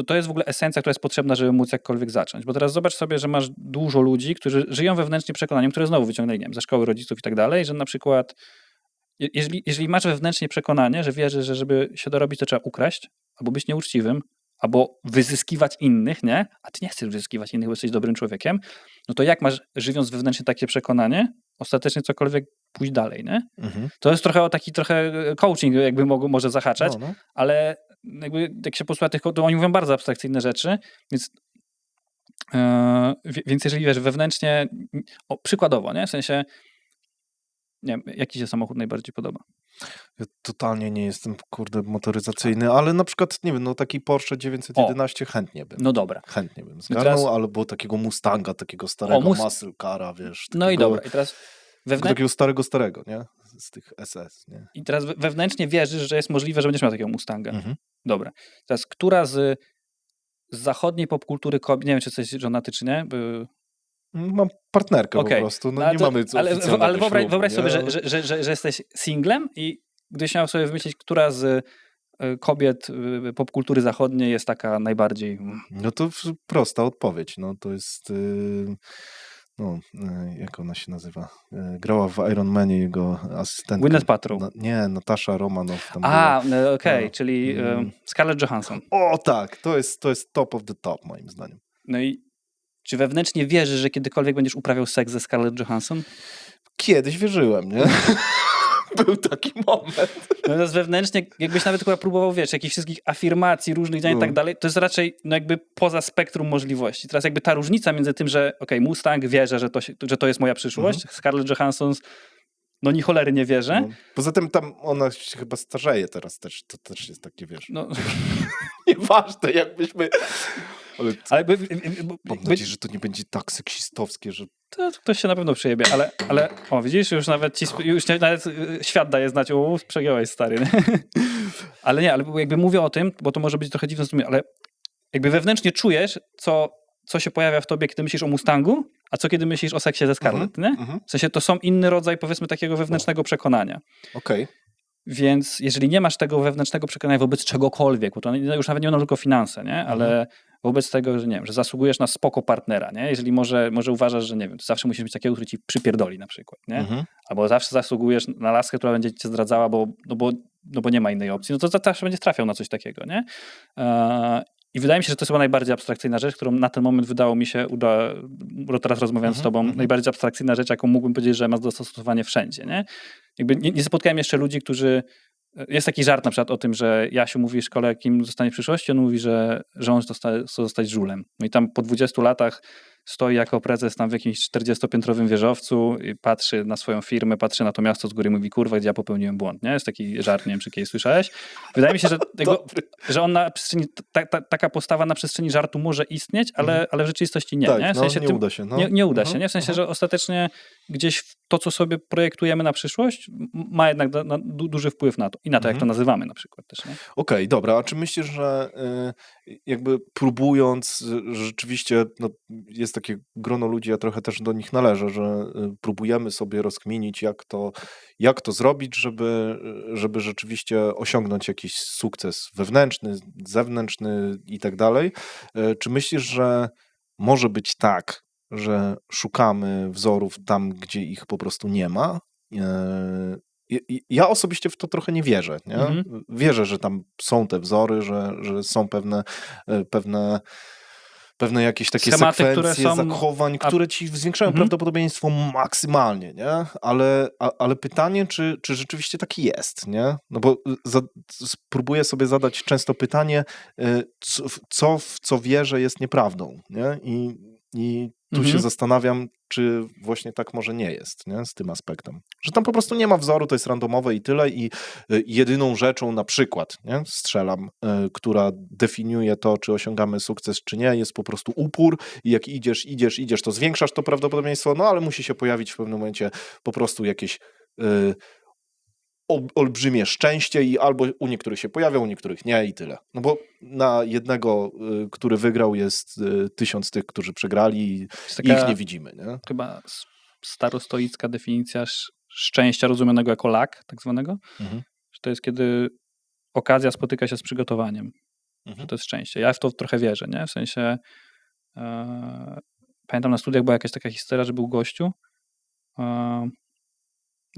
to jest w ogóle esencja, która jest potrzebna, żeby móc jakkolwiek zacząć. Bo teraz zobacz sobie, że masz dużo ludzi, którzy żyją wewnętrznie przekonaniem, które znowu wyciągnęli, nie wiem, ze szkoły rodziców i tak dalej, że na przykład jeżeli masz wewnętrznie przekonanie, że wierzysz, że żeby się dorobić, to trzeba ukraść, albo być nieuczciwym, albo wyzyskiwać innych, nie? A ty nie chcesz wyzyskiwać innych, bo jesteś dobrym człowiekiem, no to jak masz, żywiąc wewnętrznie takie przekonanie, ostatecznie cokolwiek pójść dalej, nie? To jest trochę coaching jakby może zahaczać, ale jakby jak się posłucha tych, to oni mówią bardzo abstrakcyjne rzeczy, więc jeżeli wiesz, wewnętrznie, przykładowo, nie? W sensie, nie wiem, jaki się samochód najbardziej podoba? Ja totalnie nie jestem, motoryzacyjny, ale na przykład, nie wiem, taki Porsche 911 chętnie bym. No dobra. Chętnie bym zgarnął, albo takiego Mustanga, takiego starego muscle cara, wiesz. No i dobra. I teraz takiego starego, nie? Z tych SS, nie? I teraz wewnętrznie wierzysz, że jest możliwe, że będziesz miał takiego Mustanga. Dobra. Teraz, która z zachodniej popkultury kobiet, nie wiem, czy jesteś żonaty, czy nie? Mam partnerkę po prostu, nie mamy co ale wyobraź sobie, że jesteś singlem i gdybyś miał sobie wymyślić, która z kobiet popkultury zachodniej jest taka najbardziej... No to prosta odpowiedź, to jest... jak ona się nazywa? Grała w Iron Manie jego asystentka. Gwyneth Paltrow. Nie, Natasza Romanow. Czyli Scarlett Johansson. O tak, to jest top of the top moim zdaniem. No i czy wewnętrznie wierzysz, że kiedykolwiek będziesz uprawiał seks ze Scarlett Johansson? Kiedyś wierzyłem, nie? Był taki moment. Natomiast wewnętrznie, jakbyś nawet chyba próbował, wiesz, jakichś wszystkich afirmacji, różnych działań i tak dalej, to jest raczej jakby poza spektrum możliwości. Teraz jakby ta różnica między tym, że Mustang wierzę, że to jest moja przyszłość, Scarlett Johansson ni cholery nie wierzę. Poza tym tam ona się chyba starzeje teraz też, to też jest takie, wiesz... Nieważne, jakbyśmy... Mam nadzieję, że to nie będzie tak seksistowskie, że... To ktoś się na pewno przejebie, ale widzisz, już nawet nawet świat daje znać, przegiąłeś, stary. Ale jakby mówię o tym, bo to może być trochę dziwne, ale jakby wewnętrznie czujesz, co się pojawia w tobie, kiedy myślisz o Mustangu, a co kiedy myślisz o seksie ze Scarlett, nie? W sensie to są inny rodzaj, powiedzmy, takiego wewnętrznego przekonania. Okej. Więc jeżeli nie masz tego wewnętrznego przekonania wobec czegokolwiek, bo to już nawet nie będą tylko finanse, nie? Ale wobec tego, że nie wiem, że zasługujesz na spoko partnera, nie? Jeżeli może uważasz, że nie wiem, to zawsze musisz mieć takiego, który ci przypierdoli na przykład, nie? Albo zawsze zasługujesz na laskę, która będzie cię zdradzała, bo nie ma innej opcji, no to zawsze będziesz trafiał na coś takiego, nie? I wydaje mi się, że to jest chyba najbardziej abstrakcyjna rzecz, którą na ten moment wydało mi się, bo teraz rozmawiając z tobą, najbardziej abstrakcyjna rzecz, jaką mógłbym powiedzieć, że ma zastosowanie wszędzie, nie? Jakby nie spotkałem jeszcze ludzi, którzy... Jest taki żart na przykład o tym, że Jasiu mówi w szkole, kim zostanie w przyszłości, on mówi, że on chce zostać żulem. No i tam po 20 latach stoi jako prezes tam w jakimś 40-piętrowym wieżowcu i patrzy na swoją firmę, patrzy na to miasto z góry i mówi, kurwa, gdzie ja popełniłem błąd, nie? Jest taki żart, nie wiem, czy kiedyś słyszałeś. Wydaje mi się, że on na przestrzeni, taka postawa na przestrzeni żartu może istnieć, ale w rzeczywistości nie. Tak, nie? W sensie nie uda się. Nie uda się, nie? W sensie, że ostatecznie gdzieś to, co sobie projektujemy na przyszłość, ma jednak duży wpływ na to i na to, jak to nazywamy na przykład też. Okej, dobra, a czy myślisz, że jakby próbując, rzeczywiście jest takie grono ludzi, ja trochę też do nich należę, że próbujemy sobie rozkminić, jak to zrobić, żeby rzeczywiście osiągnąć jakiś sukces wewnętrzny, zewnętrzny i tak dalej. Czy myślisz, że może być tak, że szukamy wzorów tam, gdzie ich po prostu nie ma? Ja osobiście w to trochę nie wierzę. Nie? Wierzę, że tam są te wzory, że są pewne pewne jakieś takie Schematy, sekwencje które są- zachowań, które ci zwiększają Mhm. prawdopodobieństwo maksymalnie, nie? Ale pytanie, czy rzeczywiście tak jest, nie? No bo próbuję sobie zadać często pytanie, w co wierzę jest nieprawdą, nie? I tu się zastanawiam, czy właśnie tak może nie jest, nie? Z tym aspektem. Że tam po prostu nie ma wzoru, to jest randomowe i tyle i jedyną rzeczą na przykład, nie? Strzelam, która definiuje to, czy osiągamy sukces, czy nie, jest po prostu upór i jak idziesz, to zwiększasz to prawdopodobieństwo, no ale musi się pojawić w pewnym momencie po prostu jakieś olbrzymie szczęście i albo u niektórych się pojawia, u niektórych nie i tyle. No bo na jednego, który wygrał, jest 1000 tych, którzy przegrali i taka- ich nie widzimy, nie? Chyba starostoicka definicja szczęścia rozumianego jako luck, tak zwanego. Mhm. Że to jest kiedy okazja spotyka się z przygotowaniem. Mhm. Że to jest szczęście. Ja w to trochę wierzę, nie? W sensie pamiętam na studiach była jakaś taka historia, że był gościu,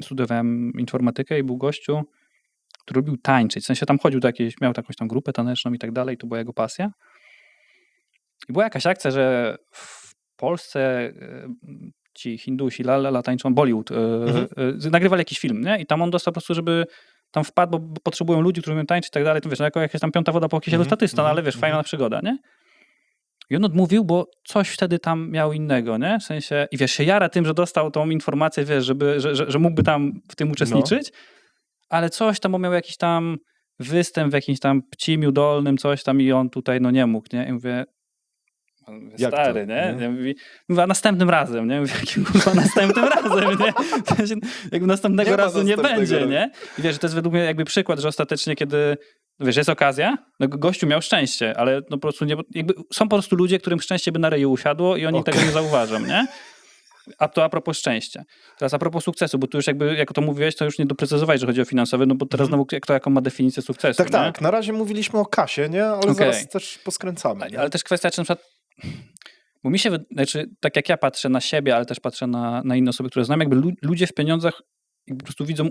studiowałem informatykę i był gościu, który lubił tańczyć. W sensie tam chodził do jakiejś, miał jakąś tam grupę taneczną i tak dalej, to była jego pasja. I była jakaś akcja, że w Polsce ci Hindusi, tańczą Bollywood, nagrywali jakiś film, nie? I tam on dostał po prostu, żeby tam wpadł, bo potrzebują ludzi, którzy umieją tańczyć i tak dalej. To wiesz, no jako jakaś tam piąta woda po kisielu statysta, no ale wiesz, fajna przygoda, nie? I on odmówił, bo coś wtedy tam miał innego, nie? W sensie, i wiesz, się jara tym, że dostał tą informację, wiesz, że mógłby tam w tym uczestniczyć, ale coś tam, bo miał jakiś tam występ w jakimś tam Pcimiu Dolnym, coś tam i on tutaj, no nie mógł, nie? I mówię, Jak stary, to, nie? nie? Mówię, a następnym razem, nie? Mówię, jakim kurwa następnym razem, nie? W sensie, jakby następnego Nie ma razu nie następnego będzie, razu. nie? I wiesz, to jest według mnie jakby przykład, że ostatecznie, kiedy wiesz, jest okazja, no gościu miał szczęście, ale no po prostu nie, jakby są po prostu ludzie, którym szczęście by na ryju usiadło i oni tego nie zauważą, nie? A to a propos szczęścia. Teraz a propos sukcesu, bo tu już jakby, jak to mówiłeś, to już nie doprecyzowałeś, że chodzi o finansowy, no bo teraz znowu jaką ma definicję sukcesu, Tak, nie? tak. Na razie mówiliśmy o kasie, nie? Ale Okej. zaraz też poskręcamy. Nie? Ale też kwestia, czy na przykład, bo mi się, znaczy, tak jak ja patrzę na siebie, ale też patrzę na inne osoby, które znam, jakby ludzie w pieniądzach jakby po prostu widzą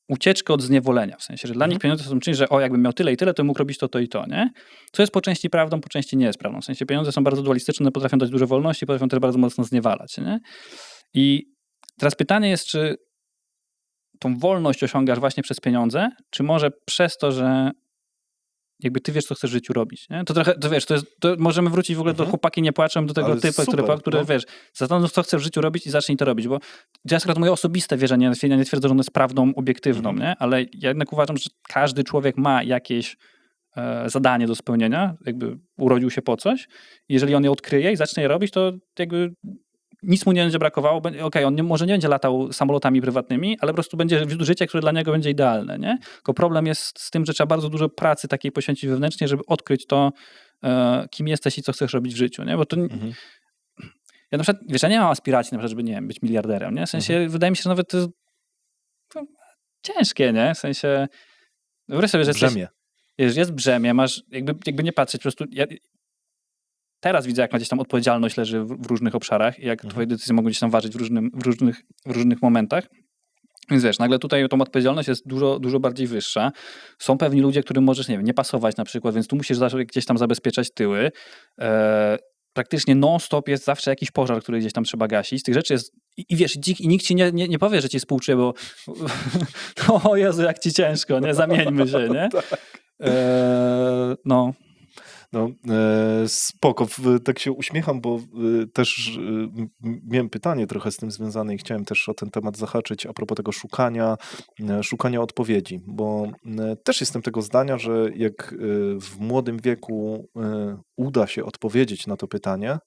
ucieczkę od zniewolenia. W sensie, że dla nich pieniądze są czymś, że jakbym miał tyle i tyle, to mógł robić to i to, nie? Co jest po części prawdą, po części nie jest prawdą. W sensie pieniądze są bardzo dualistyczne, potrafią dać dużo wolności, potrafią też bardzo mocno zniewalać, nie? I teraz pytanie jest, czy tą wolność osiągasz właśnie przez pieniądze, czy może przez to, że jakby ty wiesz, co chcesz w życiu robić, nie? To trochę, to wiesz, to możemy wrócić w ogóle do chłopaki nie płaczą, do tego Ale typu, super, który wiesz, zastanów, co chcesz w życiu robić i zacznij to robić, bo ja akurat moje osobiste wierzenie, nie twierdzę, że ono jest prawdą obiektywną, nie? Ale ja jednak uważam, że każdy człowiek ma jakieś zadanie do spełnienia, jakby urodził się po coś. Jeżeli on je odkryje i zacznie je robić, to jakby nic mu nie będzie brakowało. Okej, on może nie będzie latał samolotami prywatnymi, ale po prostu będzie wiódł życie, które dla niego będzie idealne, nie? Tylko problem jest z tym, że trzeba bardzo dużo pracy takiej poświęcić wewnętrznie, żeby odkryć to, kim jesteś i co chcesz robić w życiu, nie? Bo to... Ja na przykład, wiesz, ja nie mam aspiracji na przykład, żeby, nie wiem, być miliarderem, nie? W sensie, wydaje mi się, że nawet to jest ciężkie, nie? W sensie, wyobraź sobie, że Brzemię. jest brzemię, masz, jakby nie patrzeć, po prostu teraz widzę, jak gdzieś tam odpowiedzialność leży w różnych obszarach i jak twoje decyzje mogą gdzieś tam ważyć w różnych momentach. Więc wiesz, nagle tutaj tą odpowiedzialność jest dużo bardziej wyższa. Są pewni ludzie, którym możesz, nie wiem, nie pasować na przykład, więc tu musisz gdzieś tam zabezpieczać tyły. Praktycznie non-stop jest zawsze jakiś pożar, który gdzieś tam trzeba gasić. Z tych rzeczy jest... I wiesz, i nikt ci nie powie, że ci współczuje, bo o Jezu, jak ci ciężko, nie? Zamieńmy się, nie? No. No, spoko. Tak się uśmiecham, bo też miałem pytanie trochę z tym związane i chciałem też o ten temat zahaczyć a propos tego szukania odpowiedzi, bo też jestem tego zdania, że jak w młodym wieku uda się odpowiedzieć na to pytanie,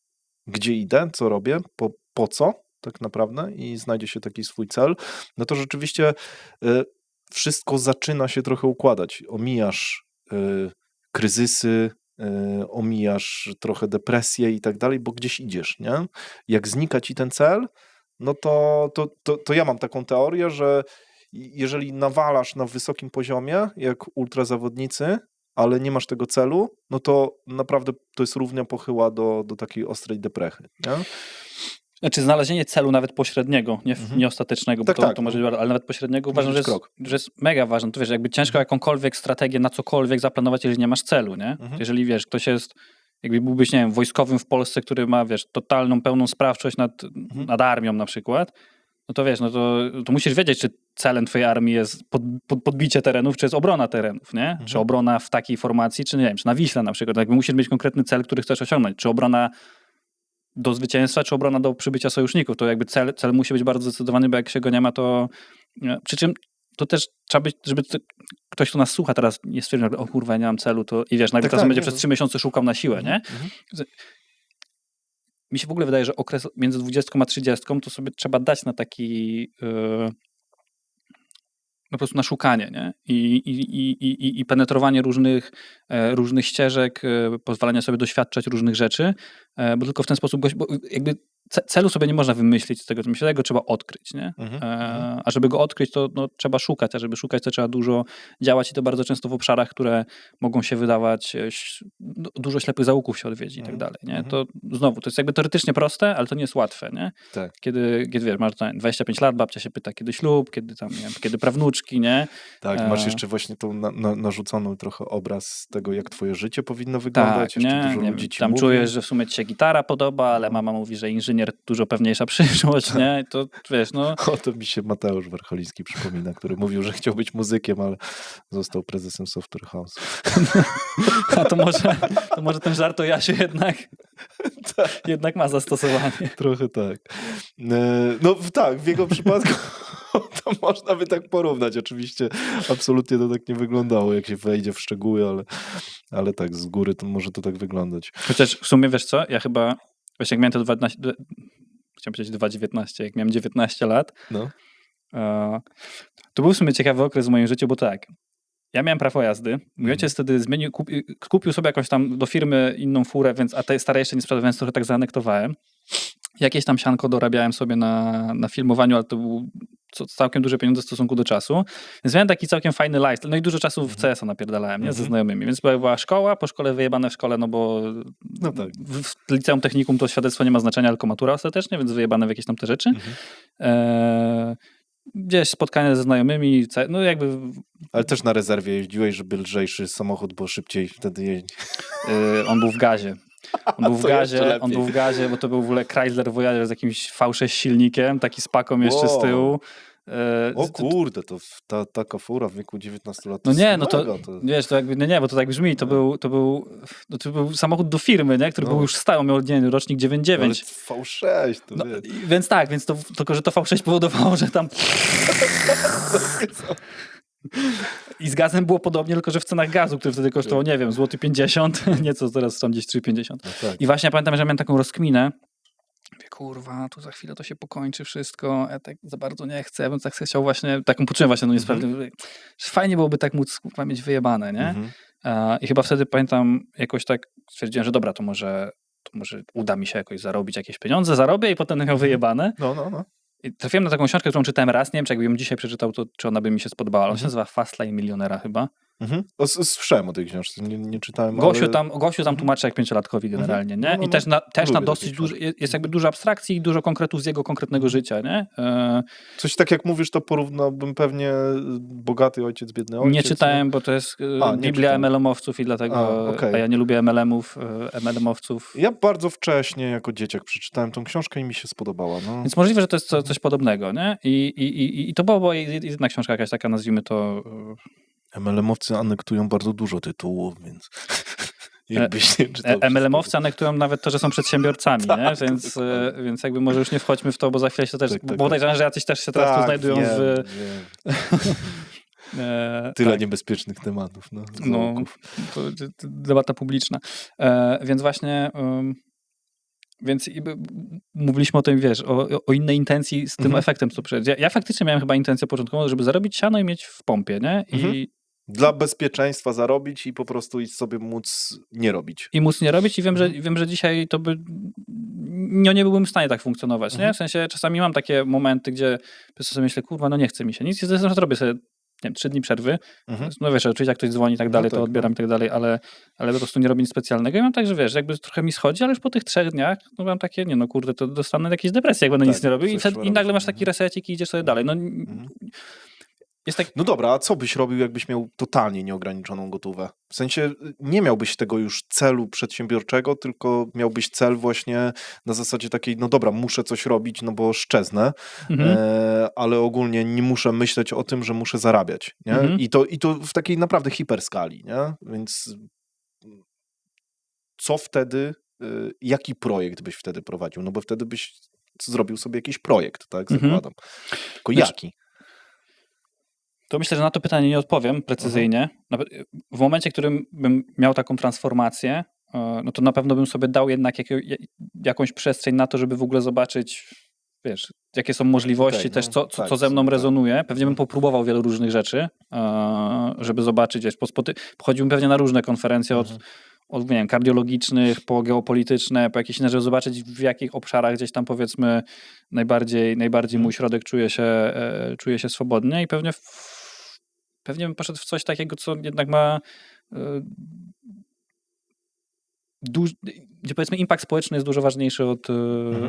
gdzie idę, co robię, po co tak naprawdę i znajdzie się taki swój cel, no to rzeczywiście wszystko zaczyna się trochę układać. Omijasz kryzysy, omijasz trochę depresję i tak dalej, bo gdzieś idziesz, nie? Jak znika ci ten cel, no to ja mam taką teorię, że jeżeli nawalasz na wysokim poziomie, jak ultrazawodnicy, ale nie masz tego celu, no to naprawdę to jest równia pochyła do takiej ostrej deprechy, nie? Znaczy znalezienie celu nawet pośredniego, nie ostatecznego, bo Tak, to może być, ale nawet pośredniego uważam, że jest mega ważne. To wiesz, jakby ciężko jakąkolwiek strategię na cokolwiek zaplanować, jeżeli nie masz celu, nie? Jeżeli wiesz, ktoś jest jakby byłbyś, nie wiem, wojskowym w Polsce, który ma, wiesz, totalną, pełną sprawczość nad armią na przykład, no to wiesz, no to musisz wiedzieć, czy celem twojej armii jest podbicie terenów, czy jest obrona terenów, nie? Czy obrona w takiej formacji, czy nie wiem, czy na Wiśle na przykład. Jakby musisz mieć konkretny cel, który chcesz osiągnąć. Czy obrona do zwycięstwa, czy obrona do przybycia sojuszników. To jakby cel musi być bardzo zdecydowany, bo jak się go nie ma, to... Przy czym to też trzeba być, żeby ktoś, kto nas słucha teraz, nie stwierdził, o kurwa, ja nie mam celu, to i wiesz, nagle teraz będzie przez 3 miesiące szukał na siłę, nie? Mi się w ogóle wydaje, że okres między 20 a 30 to sobie trzeba dać na taki po prostu na szukanie, nie? I penetrowanie różnych ścieżek, pozwalanie sobie doświadczać różnych rzeczy, bo tylko w ten sposób, bo jakby celu sobie nie można wymyślić z tego, co mi się wydaje, go trzeba odkryć, nie? A żeby go odkryć, to no, trzeba szukać, a żeby szukać, to trzeba dużo działać i to bardzo często w obszarach, które mogą się wydawać, dużo ślepych zaułków się odwiedzi i tak dalej, nie? To znowu, to jest jakby teoretycznie proste, ale to nie jest łatwe, nie? Tak. Kiedy wiesz, masz 25 lat, babcia się pyta, kiedy ślub, kiedy tam, nie wiem, kiedy prawnuczki, nie? Tak, masz jeszcze właśnie tą narzuconą trochę obraz tego, jak twoje życie powinno wyglądać. Tak, jeszcze nie? dużo Nie ludzi wiem, ci tam mówi. czujesz, że w sumie ci się gitara podoba, ale mama mówi, że inżynier dużo pewniejsza przyszłość, nie? To wiesz, no... O, to mi się Mateusz Warcholiński przypomina, który mówił, że chciał być muzykiem, ale został prezesem Software House. A to może ten żart o Jasiu jednak ma zastosowanie. Trochę tak. No tak, w jego przypadku to można by tak porównać. Oczywiście absolutnie to tak nie wyglądało, jak się wejdzie w szczegóły, ale tak, z góry to może to tak wyglądać. Chociaż w sumie, wiesz co, ja chyba, właśnie jak miałem te 12, chciałem powiedzieć 2,19, jak miałem 19 lat, No. to był w sumie ciekawy okres w moim życiu, bo tak, ja miałem prawo jazdy, mój ojciec wtedy kupił sobie jakąś tam do firmy inną furę, a tej starej jeszcze nie sprzedawałem, więc trochę tak zaanektowałem. Jakieś tam sianko dorabiałem sobie na filmowaniu, ale to był całkiem duże pieniądze w stosunku do czasu. Więc miałem taki całkiem fajny lifestyle. No i dużo czasu w CS-a napierdalałem, nie? Ze znajomymi. Więc była szkoła, po szkole wyjebane w szkole, no bo No tak. w liceum technikum to świadectwo nie ma znaczenia, tylko matura ostatecznie, więc wyjebane w jakieś tam te rzeczy. Gdzieś spotkania ze znajomymi, no jakby... Ale też na rezerwie jeździłeś, żeby lżejszy samochód, bo szybciej wtedy jeździ. On był w gazie. On był w lepiej. gazie, bo to był w ogóle Chrysler Voyager z jakimś V6 silnikiem, taki z paką jeszcze z tyłu. O kurde, to taka fura w wieku 19 lat. No nie, no mega, to wiesz, to jakby, nie, bo to tak brzmi, to był samochód do firmy, nie? Który był już stały, miał rocznik 99. Ale V6, to No, wiesz. więc tak, więc tylko, że to V6 powodowało, że tam... I z gazem było podobnie, tylko że w cenach gazu, który wtedy kosztował, nie wiem, złoty 50, nieco teraz tam gdzieś 3,50. No tak. I właśnie ja pamiętam, że miałem taką rozkminę. Mówię, kurwa, tu za chwilę to się pokończy wszystko, ja tak za bardzo nie chcę, ja bym tak chciał właśnie, taką poczułem właśnie, no niesprawiedliwie, że fajnie byłoby tak móc kurwa, mieć wyjebane, nie? I chyba wtedy pamiętam, jakoś tak stwierdziłem, że dobra, to może uda mi się jakoś zarobić jakieś pieniądze, zarobię i potem będę miał wyjebane. No. I trafiłem na taką książkę, którą czytałem raz, nie wiem, czy jakbym ją dzisiaj przeczytał, to czy ona by mi się spodobała. Ona się nazywa Fastlane Milionera chyba. Słyszałem o tej książce, nie czytałem, Gościu tam tłumaczy jak 5-latkowi generalnie, nie? No, I też na lubię dosyć takie dużo, jest jakby dużo abstrakcji i dużo konkretów z jego konkretnego życia, nie? Coś tak jak mówisz, to porównałbym pewnie Bogaty ojciec, biedny ojciec. Nie czytałem, bo to jest Biblia MLM-owców i dlatego, okej. a ja nie lubię MLM-owców. Ja bardzo wcześnie jako dzieciak przeczytałem tą książkę i mi się spodobała. No. Więc możliwe, że to jest coś podobnego, nie? I to była jedna książka jakaś taka, nazwijmy to... MLM-owcy anektują bardzo dużo tytułów, więc jakbyś nie czytał. MLM-owcy anektują nawet to, że są przedsiębiorcami, nie? Więc jakby może już nie wchodźmy w to, bo za chwilę się też... Tak, bo podejrzewam, że jacyś też się teraz tu znajdują w... Tyle tak. niebezpiecznych tematów. No, to debata publiczna. Więc właśnie... Więc mówiliśmy o tym, wiesz, o innej intencji z tym efektem, co przejdzie. Ja faktycznie miałem chyba intencję początkową, żeby zarobić siano i mieć w pompie, nie? Dla bezpieczeństwa zarobić i po prostu sobie móc nie robić. I móc nie robić i wiem, że dzisiaj to by... nie byłbym w stanie tak funkcjonować, nie? W sensie czasami mam takie momenty, gdzie po prostu sobie myślę, kurwa, no nie chce mi się nic i zresztą zrobię sobie, nie wiem, 3 dni przerwy. No wiesz, oczywiście jak ktoś dzwoni i tak dalej, to odbieram i tak dalej, ale po prostu nie robię nic specjalnego i mam tak, że wiesz, jakby trochę mi schodzi, ale już po tych 3 dniach no mam takie, nie no kurde, to dostanę jakieś depresje, jak będę nic nie robił i nagle masz taki resecik i idziesz sobie dalej. No Jest tak, No dobra, a co byś robił, jakbyś miał totalnie nieograniczoną gotówę? W sensie nie miałbyś tego już celu przedsiębiorczego, tylko miałbyś cel właśnie na zasadzie takiej, no dobra, muszę coś robić, no bo szczeznę, ale ogólnie nie muszę myśleć o tym, że muszę zarabiać, nie? I to w takiej naprawdę hiperskali, nie? Więc co wtedy, jaki projekt byś wtedy prowadził? No bo wtedy byś zrobił sobie jakiś projekt, tak? Zakładam. Tylko Znaczy, jaki? To myślę, że na to pytanie nie odpowiem precyzyjnie. W momencie, w którym bym miał taką transformację, no to na pewno bym sobie dał jednak jakąś przestrzeń na to, żeby w ogóle zobaczyć, wiesz, jakie są możliwości, Okej, też no, co ze mną rezonuje. Pewnie bym popróbował wielu różnych rzeczy, żeby zobaczyć, wiesz, pochodziłbym pewnie na różne konferencje od nie wiem, kardiologicznych, po geopolityczne, po jakieś inne, żeby zobaczyć, w jakich obszarach gdzieś tam, powiedzmy, najbardziej mój środek czuje się swobodnie i pewnie bym poszedł w coś takiego, co jednak ma gdzie powiedzmy impact społeczny jest dużo ważniejszy od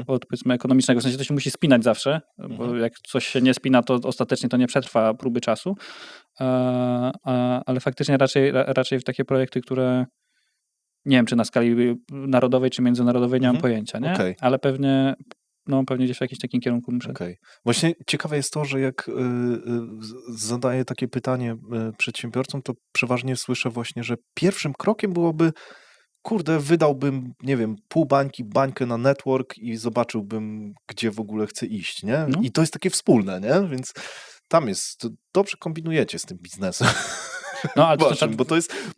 powiedzmy ekonomicznego. W sensie to się musi spinać zawsze, bo jak coś się nie spina, to ostatecznie to nie przetrwa próby czasu. Ale faktycznie raczej w takie projekty, które nie wiem, czy na skali narodowej, czy międzynarodowej, nie mam pojęcia, nie? Okay. Ale pewnie gdzieś w jakimś takim kierunku muszę. Okay. Właśnie ciekawe jest to, że jak zadaję takie pytanie przedsiębiorcom, to przeważnie słyszę właśnie, że pierwszym krokiem byłoby, kurde, wydałbym, nie wiem, pół bańkę na network i zobaczyłbym, gdzie w ogóle chcę iść, nie? No. I to jest takie wspólne, nie? Więc tam jest, dobrze kombinujecie z tym biznesem. No, ale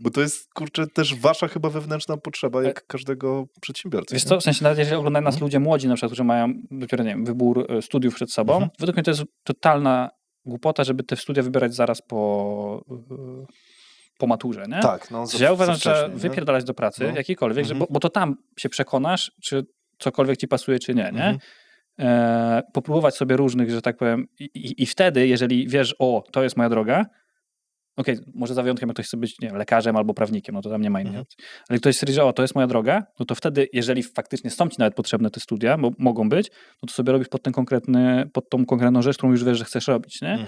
bo to jest, kurczę, też wasza chyba wewnętrzna potrzeba, jak każdego przedsiębiorcy. Wiesz co, w sensie nawet jeżeli oglądają nas ludzie młodzi, na przykład, którzy mają dopiero, nie wiem, wybór studiów przed sobą, według mnie to jest totalna głupota, żeby te studia wybierać zaraz po maturze, nie? Tak, no. Ja uważam, że trzeba wypierdalać do pracy, jakiejkolwiek, bo to tam się przekonasz, czy cokolwiek ci pasuje, czy nie, nie? Popróbować sobie różnych, że tak powiem, i wtedy, jeżeli wiesz, to jest moja droga, okej, może za wyjątkiem, jak ktoś chce być, nie wiem, lekarzem albo prawnikiem, no to tam nie ma innej opcji. Ale ktoś stwierdzi, że to jest moja droga, no to wtedy, jeżeli faktycznie są ci nawet potrzebne te studia, bo mogą być, no to sobie robisz pod tą konkretną rzecz, którą już wiesz, że chcesz robić, nie?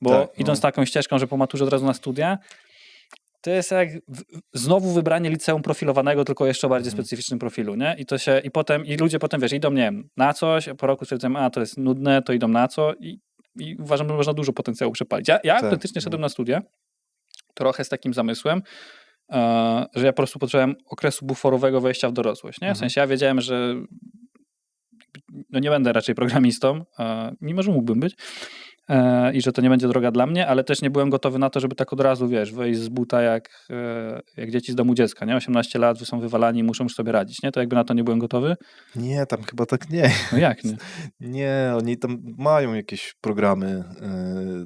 Bo idąc taką ścieżką, że po maturze od razu na studia, to jest jak znowu wybranie liceum profilowanego, tylko jeszcze o bardziej specyficznym profilu, nie? I ludzie potem, wiesz, idą, nie wiem, na coś, po roku stwierdzają, to jest nudne, to idą na co i uważam, że można dużo potencjału przepalić. Ja praktycznie szedłem na studia, trochę z takim zamysłem, że ja po prostu potrzebowałem okresu buforowego wejścia w dorosłość, nie? W sensie ja wiedziałem, że nie będę raczej programistą, mimo że mógłbym być, i że to nie będzie droga dla mnie, ale też nie byłem gotowy na to, żeby tak od razu, wiesz, wejść z buta jak dzieci z domu dziecka, nie? 18 lat, są wywalani, muszą już sobie radzić, nie? To jakby na to nie byłem gotowy. Nie, tam chyba tak nie. No jak nie? Nie, oni tam mają jakieś programy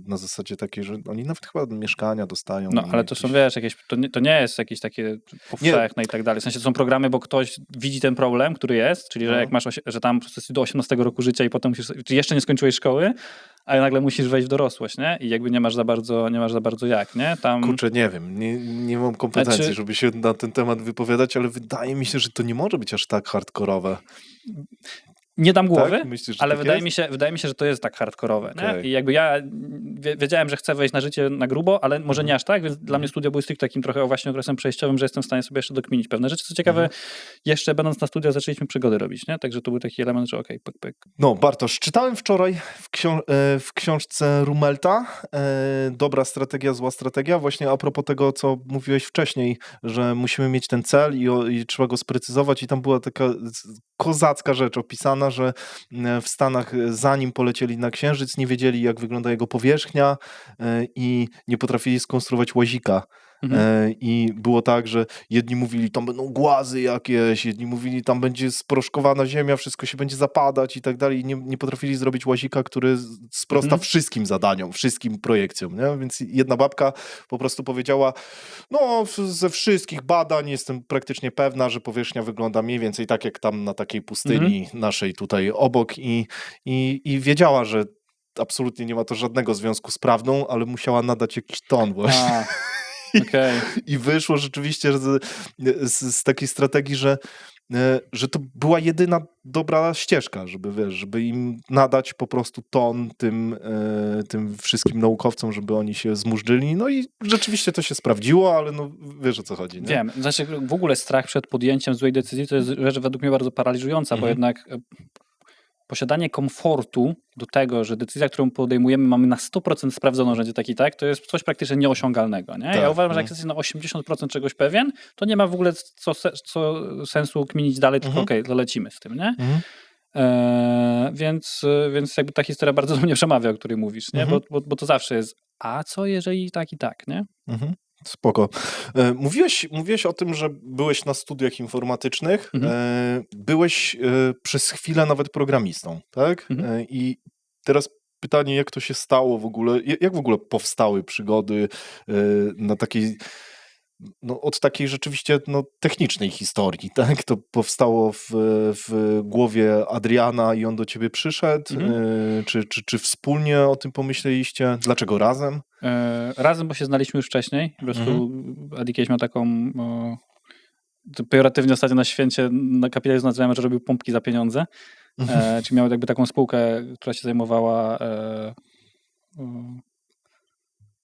na zasadzie takiej, że oni nawet chyba mieszkania dostają. No, ale to są, wiesz, to nie jest jakieś takie powszechne i tak dalej. W sensie to są programy, bo ktoś widzi ten problem, który jest, czyli że jak masz, że tam do 18 roku życia i potem czy jeszcze nie skończyłeś szkoły, ale nagle musisz wejść w dorosłość, nie? I jakby nie masz za bardzo jak, nie? Kurczę, nie wiem, nie mam kompetencji, żeby się na ten temat wypowiadać, ale wydaje mi się, że to nie może być aż tak hardkorowe. Nie dam głowy, tak? Myślisz, ale tak wydaje mi się, że to jest tak hardkorowe. Okay. Nie? I jakby ja wiedziałem, że chcę wejść na życie na grubo, ale może nie aż tak, więc dla mnie studia były stricte takim trochę właśnie okresem przejściowym, że jestem w stanie sobie jeszcze dokminić pewne rzeczy. Co ciekawe, jeszcze będąc na studiach zaczęliśmy przygody robić, nie? Także to był taki element, że pyk. No Bartosz, czytałem wczoraj w książce Rummelta Dobra strategia, zła strategia, właśnie a propos tego, co mówiłeś wcześniej, że musimy mieć ten cel i trzeba go sprecyzować i tam była taka kozacka rzecz opisana, że w Stanach zanim polecieli na Księżyc nie wiedzieli, jak wygląda jego powierzchnia i nie potrafili skonstruować łazika. I było tak, że jedni mówili, tam będą głazy jakieś, jedni mówili, tam będzie sproszkowana ziemia, wszystko się będzie zapadać i tak dalej. I nie potrafili zrobić łazika, który sprosta wszystkim zadaniom, wszystkim projekcjom. Nie? Więc jedna babka po prostu powiedziała, no ze wszystkich badań jestem praktycznie pewna, że powierzchnia wygląda mniej więcej tak, jak tam na takiej pustyni naszej tutaj obok i wiedziała, że absolutnie nie ma to żadnego związku z prawdą, ale musiała nadać jakiś ton właśnie. Okay. I wyszło rzeczywiście z takiej strategii, że że to była jedyna dobra ścieżka, żeby, wiesz, żeby im nadać po prostu ton tym wszystkim naukowcom, żeby oni się zmurzyli. No i rzeczywiście to się sprawdziło, ale no wiesz, o co chodzi, nie? Wiem. Znaczy w ogóle strach przed podjęciem złej decyzji to jest rzecz według mnie bardzo paraliżująca, bo jednak posiadanie komfortu do tego, że decyzja, którą podejmujemy, mamy na 100% sprawdzoną, że będzie tak i tak, to jest coś praktycznie nieosiągalnego. Nie? Ja uważam, że jak jesteś na 80% czegoś pewien, to nie ma w ogóle co sensu kminić dalej, tylko okej, to lecimy z tym. Nie? Więc jakby ta historia bardzo do mnie przemawia, o której mówisz, nie? Bo to zawsze jest, a co jeżeli tak i tak, nie? Spoko. Mówiłeś o tym, że byłeś na studiach informatycznych, byłeś przez chwilę nawet programistą, tak? I teraz pytanie, jak to się stało w ogóle, jak w ogóle powstały przygody na takiej, no, od takiej rzeczywiście technicznej historii, tak? To powstało w głowie Adriana i on do ciebie przyszedł? Czy wspólnie o tym pomyśleliście? Dlaczego razem? Razem, bo się znaliśmy już wcześniej. Po prostu Adi kiedyś miał taką... pejoratywnie ostatnio na święcie na kapitalizm nazywamy, że robił pompki za pieniądze. Czyli miał jakby taką spółkę, która się zajmowała...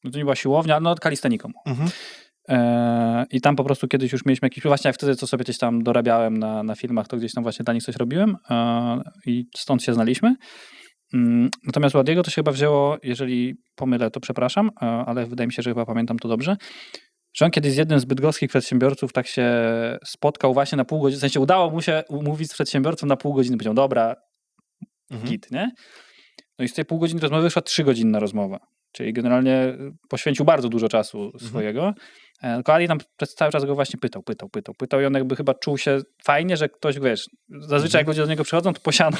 no to nie była siłownia, no kalisteniką. I tam po prostu kiedyś już mieliśmy jakiś... Właśnie jak wtedy, co sobie gdzieś tam dorabiałem na filmach, to gdzieś tam właśnie dla nich coś robiłem i stąd się znaliśmy. Natomiast u Adiego to się chyba wzięło, jeżeli pomylę, to przepraszam, ale wydaje mi się, że chyba pamiętam to dobrze, że on kiedyś z jednym z bydgoskich przedsiębiorców tak się spotkał właśnie na pół godziny, w sensie udało mu się umówić z przedsiębiorcą na pół godziny, powiedział, dobra, git, nie? No i z tej pół godziny rozmowy wyszła 3-godzinna rozmowa. Czyli generalnie poświęcił bardzo dużo czasu swojego. Tylko Ali tam przez cały czas go właśnie pytał i on jakby chyba czuł się fajnie, że ktoś, wiesz, zazwyczaj jak ludzie do niego przychodzą, to posiano.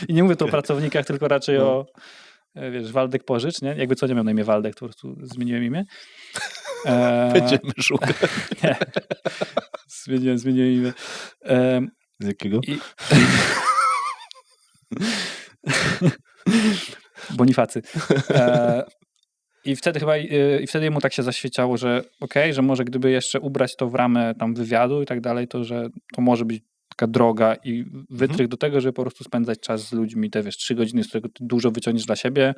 I nie mówię tu o pracownikach, tylko raczej o, wiesz, Waldek Pożycz, nie? Jakby co, nie miał na imię Waldek, po prostu zmieniłem imię. Będziemy szukać. Nie, zmieniłem imię. Z jakiego? Bonifacy. I wtedy chyba wtedy mu tak się zaświeciało, że że może gdyby jeszcze ubrać to w ramę tam wywiadu i tak dalej, to że to może być taka droga i wytrych do tego, żeby po prostu spędzać czas z ludźmi, te wiesz, 3 godziny, z którego ty dużo wyciągniesz dla siebie,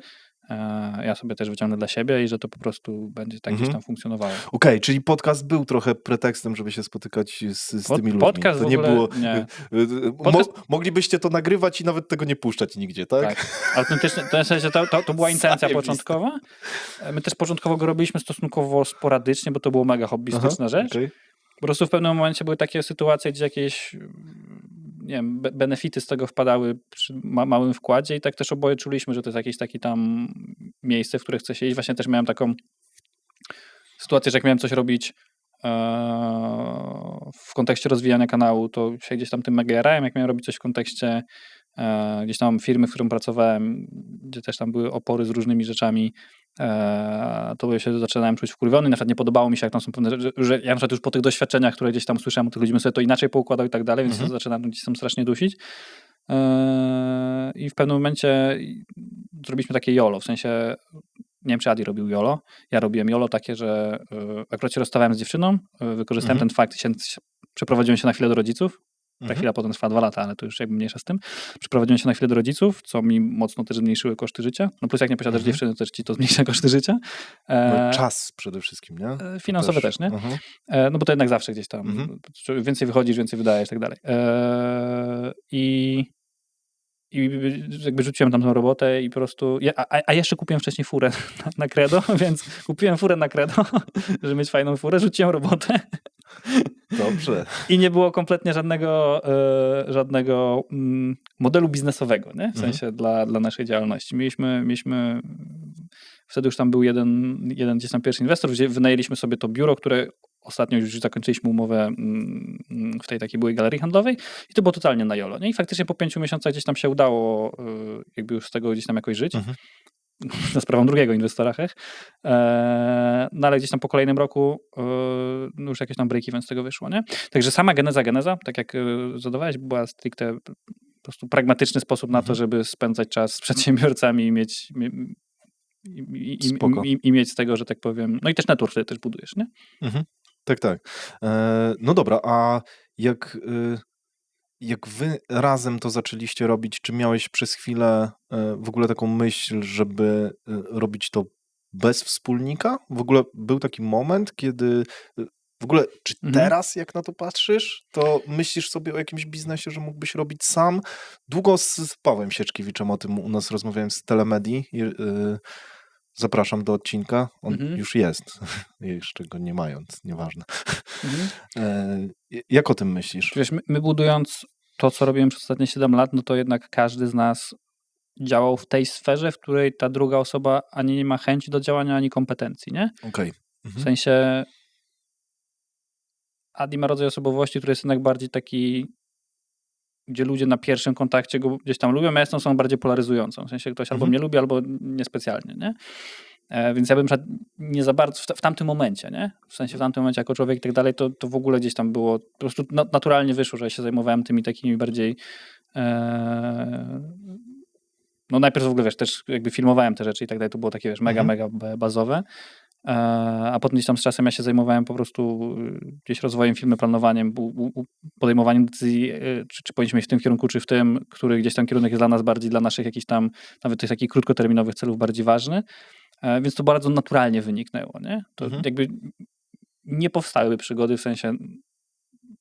ja sobie też wyciągnę dla siebie i że to po prostu będzie tak gdzieś tam funkcjonowało. Okej, czyli podcast był trochę pretekstem, żeby się spotykać z tymi ludźmi. Podcast to w nie ogóle, było... nie. Moglibyście to nagrywać i nawet tego nie puszczać nigdzie, tak? Tak. Autentycznie, w sensie to była intencja początkowa. My też początkowo go robiliśmy stosunkowo sporadycznie, bo to było mega hobbystyczna rzecz. Okay. Po prostu w pewnym momencie były takie sytuacje, gdzie jakieś, nie wiem, benefity z tego wpadały przy małym wkładzie i tak też oboje czuliśmy, że to jest jakieś takie tam miejsce, w które chce się iść. Właśnie też miałem taką sytuację, że jak miałem coś robić w kontekście rozwijania kanału, to się gdzieś tam tym mega jarałem. Jak miałem robić coś w kontekście gdzieś tam firmy, w którym pracowałem, gdzie też tam były opory z różnymi rzeczami, to się zaczynałem czuć wkurwiony. Na przykład nie podobało mi się, jak tam są pewne rzeczy, że ja na przykład już po tych doświadczeniach, które gdzieś tam usłyszałem od tych ludzi, bym sobie to inaczej poukładał i tak dalej, więc zaczynam gdzieś tam strasznie dusić. I w pewnym momencie zrobiliśmy takie YOLO, w sensie nie wiem, czy Adi robił YOLO. Ja robiłem YOLO takie, że akurat się rozstawałem z dziewczyną, wykorzystałem ten fakt, przeprowadziłem się na chwilę do rodziców. Ta chwila potem trwa 2 lata, ale to już jakby mniejsza z tym. Przeprowadziłem się na chwilę do rodziców, co mi mocno też zmniejszyły koszty życia. No plus jak nie posiadasz dziewczyny, to też ci to zmniejsza koszty życia. No, czas przede wszystkim, nie? Finansowe też, nie? No bo to jednak zawsze gdzieś tam więcej wychodzisz, więcej wydajesz i tak dalej. I jakby rzuciłem tam tą robotę i po prostu... A jeszcze kupiłem wcześniej furę na Credo, więc kupiłem furę na Credo, żeby mieć fajną furę, rzuciłem robotę. Dobrze. I nie było kompletnie żadnego modelu biznesowego, nie? W sensie dla naszej działalności. Mieliśmy wtedy już tam był jeden gdzieś tam pierwszy inwestor, gdzie wynajęliśmy sobie to biuro, które ostatnio już zakończyliśmy umowę w tej takiej byłej galerii handlowej i to było totalnie na YOLO. Nie? I faktycznie po 5 miesiącach gdzieś tam się udało jakby już z tego gdzieś tam jakoś żyć. Za sprawą drugiego inwestora, no ale gdzieś tam po kolejnym roku już jakieś tam break-even z tego wyszło, nie? Także sama geneza, tak jak zadawałeś, była stricte po prostu pragmatyczny sposób na to, żeby spędzać czas z przedsiębiorcami i mieć i mieć z tego, że tak powiem, no i też network wtedy też budujesz, nie? Tak. No dobra, a Jak wy razem to zaczęliście robić, czy miałeś przez chwilę w ogóle taką myśl, żeby robić to bez wspólnika? W ogóle był taki moment, kiedy w ogóle, czy teraz jak na to patrzysz, to myślisz sobie o jakimś biznesie, że mógłbyś robić sam? Długo z Pawłem Sieczkiewiczem o tym u nas rozmawiałem z Telemedii. Zapraszam do odcinka. On już jest. Jeszcze go nie mając, nieważne. Jak o tym myślisz? Wiesz, my budując to, co robimy przez ostatnie 7 lat, no to jednak każdy z nas działał w tej sferze, w której ta druga osoba ani nie ma chęci do działania, ani kompetencji, nie? Okej. W sensie Adi ma rodzaj osobowości, który jest jednak bardziej taki, gdzie ludzie na pierwszym kontakcie go gdzieś tam lubią, a ja jestem osobą bardziej polaryzującą. W sensie ktoś albo mnie lubi, albo niespecjalnie, nie? Więc ja bym nie za bardzo w tamtym momencie, nie? W sensie w tamtym momencie jako człowiek i tak dalej, to w ogóle gdzieś tam było, po prostu naturalnie wyszło, że ja się zajmowałem tymi takimi bardziej no najpierw w ogóle, wiesz, też jakby filmowałem te rzeczy i tak dalej, to było takie, wiesz, mega bazowe, a potem gdzieś tam z czasem ja się zajmowałem po prostu gdzieś rozwojem filmu, planowaniem, podejmowaniem decyzji, czy powinniśmy iść w tym kierunku, czy w tym, który gdzieś tam kierunek jest dla nas bardziej, dla naszych jakichś tam, nawet tych takich krótkoterminowych celów bardziej ważny, więc to bardzo naturalnie wyniknęło, nie? To jakby nie powstały przygody w sensie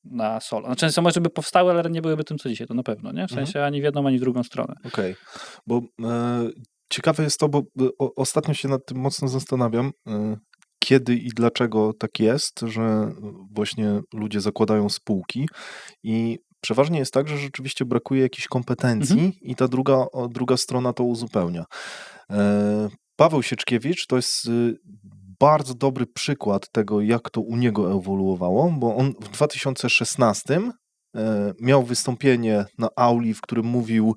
na solo. Znaczy, może by powstały, ale nie byłyby tym, co dzisiaj, to na pewno, nie? W sensie ani w jedną, ani w drugą stronę. Okej, bo ciekawe jest to, bo ostatnio się nad tym mocno zastanawiam, kiedy i dlaczego tak jest, że właśnie ludzie zakładają spółki i przeważnie jest tak, że rzeczywiście brakuje jakichś kompetencji i ta druga strona to uzupełnia. Paweł Sieczkiewicz to jest bardzo dobry przykład tego, jak to u niego ewoluowało, bo on w 2016 miał wystąpienie na Auli, w którym mówił: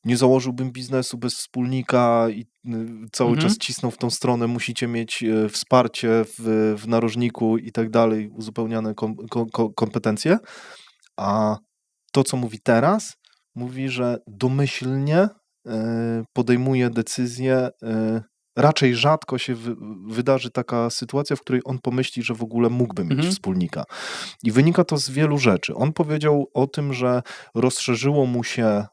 nie założyłbym biznesu bez wspólnika i cały czas cisnął w tą stronę, musicie mieć wsparcie w narożniku i tak dalej, uzupełniane kompetencje. A to, co mówi teraz, mówi, że domyślnie podejmuje decyzję, raczej rzadko się wydarzy taka sytuacja, w której on pomyśli, że w ogóle mógłby mieć wspólnika. I wynika to z wielu rzeczy. On powiedział o tym, że rozszerzyło mu się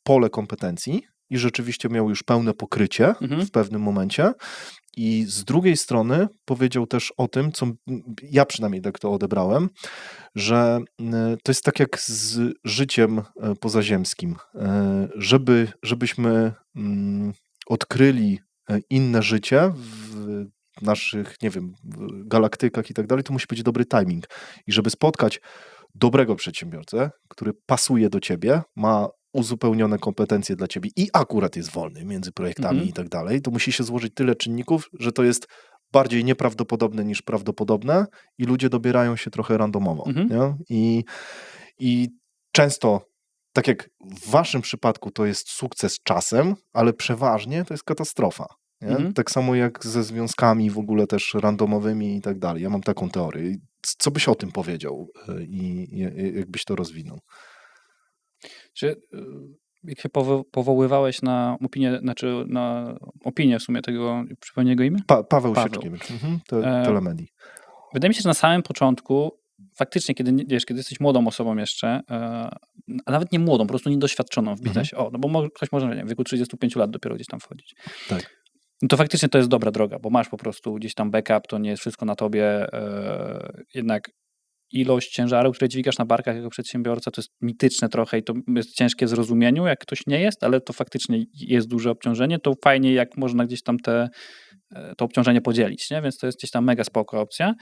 pole kompetencji i rzeczywiście miał już pełne pokrycie w pewnym momencie. I z drugiej strony powiedział też o tym, co ja przynajmniej tak to odebrałem, że to jest tak jak z życiem pozaziemskim. Żebyśmy odkryli inne życie w naszych, nie wiem, galaktykach i tak dalej, to musi być dobry timing. I żeby spotkać dobrego przedsiębiorcę, który pasuje do ciebie, ma uzupełnione kompetencje dla ciebie i akurat jest wolny między projektami i tak dalej, to musi się złożyć tyle czynników, że to jest bardziej nieprawdopodobne niż prawdopodobne i ludzie dobierają się trochę randomowo. Nie? I często, tak jak w waszym przypadku to jest sukces czasem, ale przeważnie to jest katastrofa. Nie? Tak samo jak ze związkami w ogóle też randomowymi i tak dalej. Ja mam taką teorię. Co byś o tym powiedział i jakbyś to rozwinął? Czy jak się powoływałeś na opinię, znaczy na opinię w sumie tego, przypomnę jego imię? Paweł Sieczkiewicz, Telemedii. Wydaje mi się, że na samym początku, faktycznie, kiedy jesteś młodą osobą jeszcze, a nawet nie młodą, po prostu niedoświadczoną w biznesie, no bo ktoś może, nie wiem, w wieku 35 lat dopiero gdzieś tam wchodzić. Tak. No to faktycznie to jest dobra droga, bo masz po prostu gdzieś tam backup, to nie jest wszystko na tobie, jednak ilość ciężaru, które dźwigasz na barkach jako przedsiębiorca, to jest mityczne trochę i to jest ciężkie w zrozumieniu, jak ktoś nie jest, ale to faktycznie jest duże obciążenie, to fajnie, jak można gdzieś tam to obciążenie podzielić, nie? Więc to jest gdzieś tam mega spoko opcja.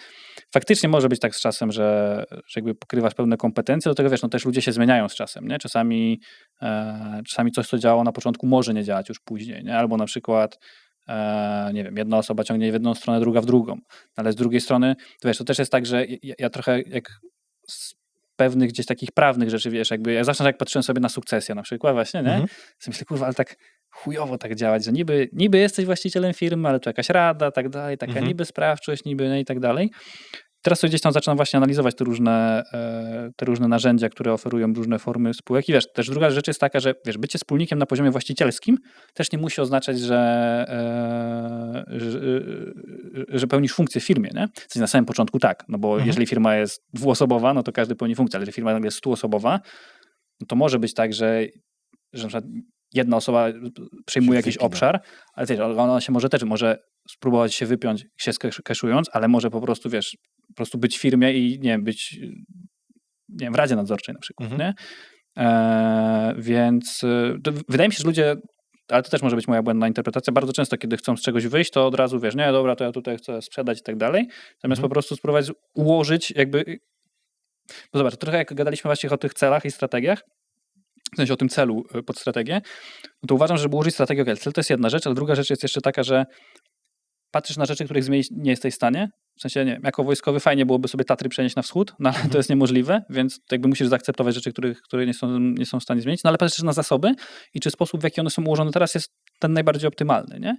Faktycznie może być tak z czasem, że jakby pokrywasz pełne kompetencje, do tego wiesz, no też ludzie się zmieniają z czasem, nie? Czasami coś, co działało na początku, może nie działać już później, nie? Albo na przykład nie wiem, jedna osoba ciągnie w jedną stronę, druga w drugą, ale z drugiej strony, to wiesz, to też jest tak, że ja trochę jak z pewnych gdzieś takich prawnych rzeczy, wiesz, jakby ja zawsze jak patrzyłem sobie na sukcesję na przykład właśnie, nie? To myślę, kurwa, ale tak chujowo tak działać, że niby jesteś właścicielem firmy, ale to jakaś rada, tak dalej, taka niby sprawczość, niby, no i tak dalej. Teraz sobie gdzieś tam zaczynam właśnie analizować te różne narzędzia, które oferują różne formy spółek. I wiesz, też druga rzecz jest taka, że wiesz, bycie wspólnikiem na poziomie właścicielskim też nie musi oznaczać, że pełnisz funkcję w firmie, nie? W sensie na samym początku tak, no bo jeżeli firma jest dwuosobowa, no to każdy pełni funkcję, ale jeżeli firma jest 100-osobowa, no to może być tak, że na przykład jedna osoba przejmuje jakiś obszar, ale wiesz, ona się może spróbować się wypiąć, się skeszując, ale może po prostu, wiesz, po prostu być w firmie i nie wiem, być w radzie nadzorczej na przykład, nie? Więc wydaje mi się, że ludzie, ale to też może być moja błędna interpretacja, bardzo często, kiedy chcą z czegoś wyjść, to od razu wiesz, nie, dobra, to ja tutaj chcę sprzedać i tak dalej, zamiast po prostu spróbować ułożyć jakby, bo zobacz, trochę jak gadaliśmy właśnie o tych celach i strategiach, w sensie o tym celu pod strategię, no to uważam, że żeby ułożyć strategię, cel to jest jedna rzecz, ale druga rzecz jest jeszcze taka, że patrzysz na rzeczy, których zmienić nie jesteś w stanie. W sensie, nie, jako wojskowy fajnie byłoby sobie Tatry przenieść na wschód, no ale to jest niemożliwe, więc jakby musisz zaakceptować rzeczy, które nie są w stanie zmienić. No ale patrzysz na zasoby i czy sposób, w jaki one są ułożone teraz jest ten najbardziej optymalny, nie?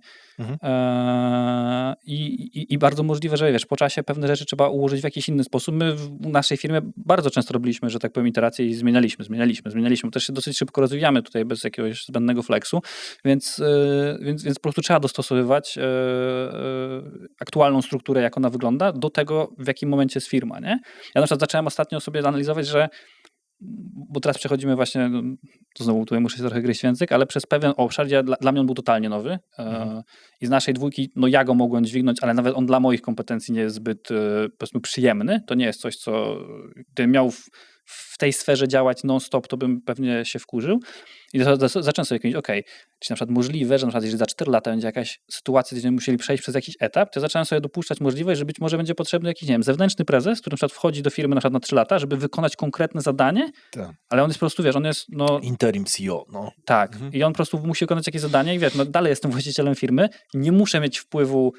I bardzo możliwe, że wiesz, po czasie pewne rzeczy trzeba ułożyć w jakiś inny sposób. My w naszej firmie bardzo często robiliśmy, że tak powiem, iteracje i zmienialiśmy. Też się dosyć szybko rozwijamy tutaj bez jakiegoś zbędnego flexu, więc po prostu trzeba dostosowywać aktualną strukturę, jak ona wygląda, do tego, w jakim momencie jest firma, nie? Ja na przykład zacząłem ostatnio sobie analizować, że bo teraz przechodzimy właśnie, to znowu tutaj muszę się trochę gryźć w język, ale przez pewien obszar, gdzie dla mnie on był totalnie nowy i z naszej dwójki, no ja go mogłem dźwignąć, ale nawet on dla moich kompetencji nie jest zbyt, powiedzmy, przyjemny. To nie jest coś, co gdybym miał w tej sferze działać non-stop, to bym pewnie się wkurzył. I zacząłem sobie kminić, czy na przykład możliwe, że na przykład jeżeli za 4 lata będzie jakaś sytuacja, gdzie będziemy musieli przejść przez jakiś etap, to zacząłem sobie dopuszczać możliwość, że być może będzie potrzebny jakiś, nie wiem, zewnętrzny prezes, który na przykład wchodzi do firmy na przykład na 3 lata, żeby wykonać konkretne zadanie, ale on jest po prostu, wiesz, on jest, no... Interim CEO, no. Tak. I on po prostu musi wykonać jakieś zadanie i wiesz, no dalej jestem właścicielem firmy, nie muszę mieć wpływu,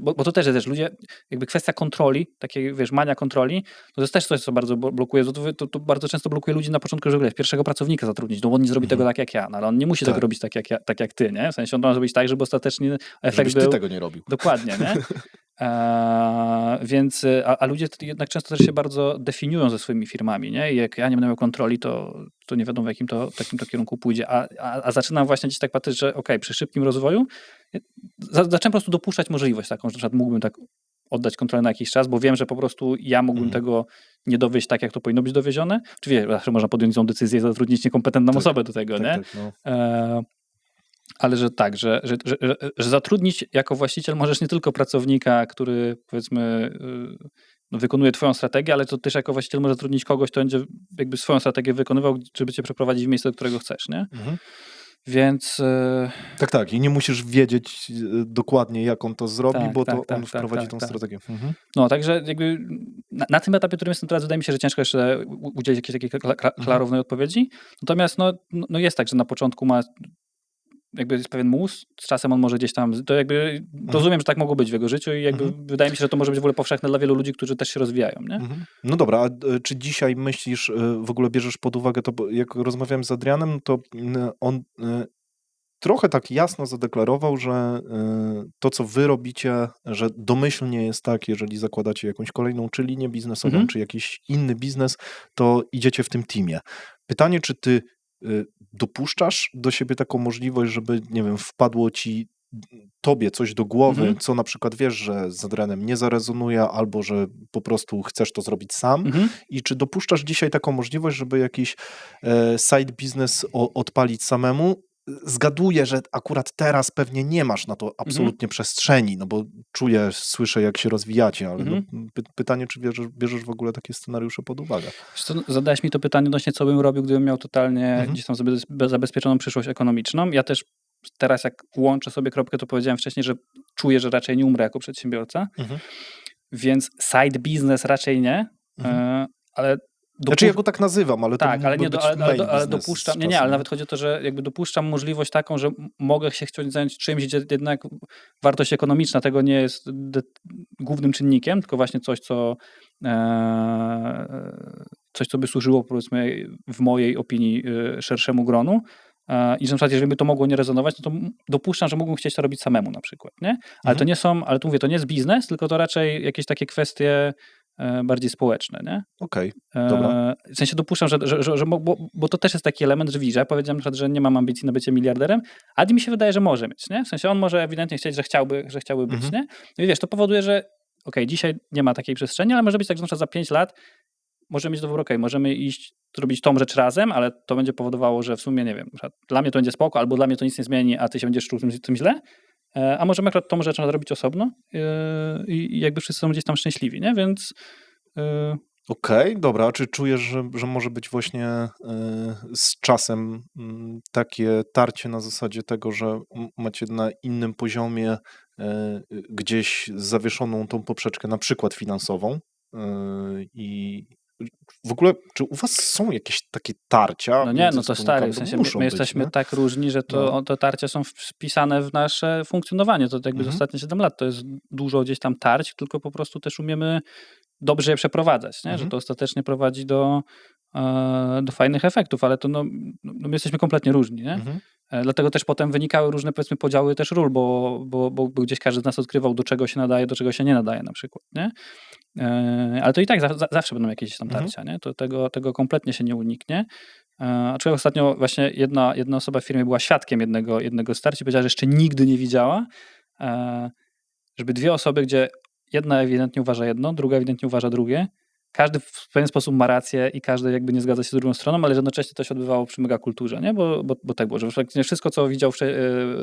bo to też jest, wiesz, ludzie, jakby kwestia kontroli, takiej, wiesz, mania kontroli, to jest też coś, co bardzo blokuje, to bardzo często blokuje ludzi na początku, że wiesz, pierwszego pracownika zatrudnić, no on nie zrobi tego tak jak ja, no ale on nie musi tego robić tak jak ty, nie? W sensie on ma zrobić tak, żeby ostatecznie efekt był... Żebyś ty tego nie robił. Dokładnie, nie? Więc ludzie jednak często też się bardzo definiują ze swoimi firmami, nie? I jak ja nie będę miał kontroli, to nie wiadomo w jakim to kierunku pójdzie. A zaczynam właśnie gdzieś tak patrzeć, że przy szybkim rozwoju zacząłem po prostu dopuszczać możliwość taką, że na przykład mógłbym tak oddać kontrolę na jakiś czas, bo wiem, że po prostu ja mógłbym tego nie dowieść tak, jak to powinno być dowiezione. Oczywiście zawsze można podjąć tą decyzję i zatrudnić niekompetentną osobę do tego, nie? Ale że tak, że zatrudnić jako właściciel możesz nie tylko pracownika, który powiedzmy wykonuje twoją strategię, ale to też jako właściciel może zatrudnić kogoś, kto będzie jakby swoją strategię wykonywał, żeby cię przeprowadzić w miejsce, do którego chcesz, nie? Więc... Tak. I nie musisz wiedzieć dokładnie, jak on to zrobi, bo to on wprowadzi tą strategię. No, także jakby na tym etapie, którym jestem teraz, wydaje mi się, że ciężko jeszcze udzielić jakiejś takiej klarownej odpowiedzi. Natomiast no jest tak, że na początku jakby jest pewien mus, z czasem on może gdzieś tam, to jakby rozumiem, że tak mogło być w jego życiu i jakby wydaje mi się, że to może być w ogóle powszechne dla wielu ludzi, którzy też się rozwijają, nie? No dobra, a czy dzisiaj myślisz, w ogóle bierzesz pod uwagę to, bo jak rozmawiałem z Adrianem, to on trochę tak jasno zadeklarował, że to, co wy robicie, że domyślnie jest tak, jeżeli zakładacie jakąś kolejną czy linię biznesową, czy jakiś inny biznes, to idziecie w tym teamie. Pytanie, czy ty dopuszczasz do siebie taką możliwość, żeby, nie wiem, wpadło tobie coś do głowy, co na przykład wiesz, że z Adrianem nie zarezonuje, albo że po prostu chcesz to zrobić sam i czy dopuszczasz dzisiaj taką możliwość, żeby jakiś side business odpalić samemu? Zgaduję, że akurat teraz pewnie nie masz na to absolutnie przestrzeni, no bo słyszę, jak się rozwijacie, ale pytanie, czy bierzesz w ogóle takie scenariusze pod uwagę? Zadałeś mi to pytanie odnośnie, co bym robił, gdybym miał totalnie gdzieś tam zabezpieczoną przyszłość ekonomiczną. Ja też teraz, jak łączę sobie kropkę, to powiedziałem wcześniej, że czuję, że raczej nie umrę jako przedsiębiorca, więc side business raczej nie, ale Znaczy ja go tak nazywam, ale tak, to ale nie, być ale dopuszczam, nie, ale nawet chodzi o to, że jakby dopuszczam możliwość taką, że mogę się chcieć zająć czymś, gdzie jednak wartość ekonomiczna tego nie jest głównym czynnikiem, tylko właśnie coś, co by służyło, powiedzmy, w mojej opinii szerszemu gronu. i że na przykład jeżeli by to mogło nie rezonować, no to dopuszczam, że mógłbym chcieć to robić samemu na przykład, nie? Ale to nie są, ale tu mówię, to nie jest biznes, tylko to raczej jakieś takie kwestie bardziej społeczne, nie? Okej, dobra. W sensie dopuszczam, bo to też jest taki element, że widzisz, ja powiedziałem na przykład, że nie mam ambicji na bycie miliarderem, a mi się wydaje, że może mieć, nie? W sensie on może ewidentnie chcieć, że chciałby być, nie? No i wiesz, to powoduje, że dzisiaj nie ma takiej przestrzeni, ale może być tak, że na przykład za 5 lat możemy mieć dobro, możemy iść, zrobić tą rzecz razem, ale to będzie powodowało, że w sumie, nie wiem, na przykład dla mnie to będzie spoko, albo dla mnie to nic nie zmieni, a ty się będziesz czuł tym źle, a możemy akurat tą rzecz zrobić osobno i jakby wszyscy są gdzieś tam szczęśliwi, nie? Więc... Okej, dobra. A czy czujesz, że może być właśnie z czasem takie tarcie na zasadzie tego, że macie na innym poziomie gdzieś zawieszoną tą poprzeczkę, na przykład finansową i w ogóle, czy u was są jakieś takie tarcia? No nie, między no to wspólnikami? stary, w sensie my Muszą być, jesteśmy nie? tak różni, że te tarcia są wpisane w nasze funkcjonowanie. To jakby z ostatnie 7 lat to jest dużo gdzieś tam tarć, tylko po prostu też umiemy dobrze je przeprowadzać, nie? Że to ostatecznie prowadzi do fajnych efektów, ale to my jesteśmy kompletnie różni, nie? Dlatego też potem wynikały różne, powiedzmy, podziały też ról, bo gdzieś każdy z nas odkrywał, do czego się nadaje, do czego się nie nadaje na przykład, nie? Ale to i tak zawsze będą jakieś tam tarcia, nie? To tego kompletnie się nie uniknie. Aczkolwiek ostatnio właśnie jedna osoba w firmie była świadkiem jednego starcia i powiedziała, że jeszcze nigdy nie widziała, żeby dwie osoby, gdzie jedna ewidentnie uważa jedno, druga ewidentnie uważa drugie. Każdy w pewien sposób ma rację i każdy jakby nie zgadza się z drugą stroną, ale jednocześnie to się odbywało przy megakulturze, nie? Bo tak było, że faktycznie wszystko, co widział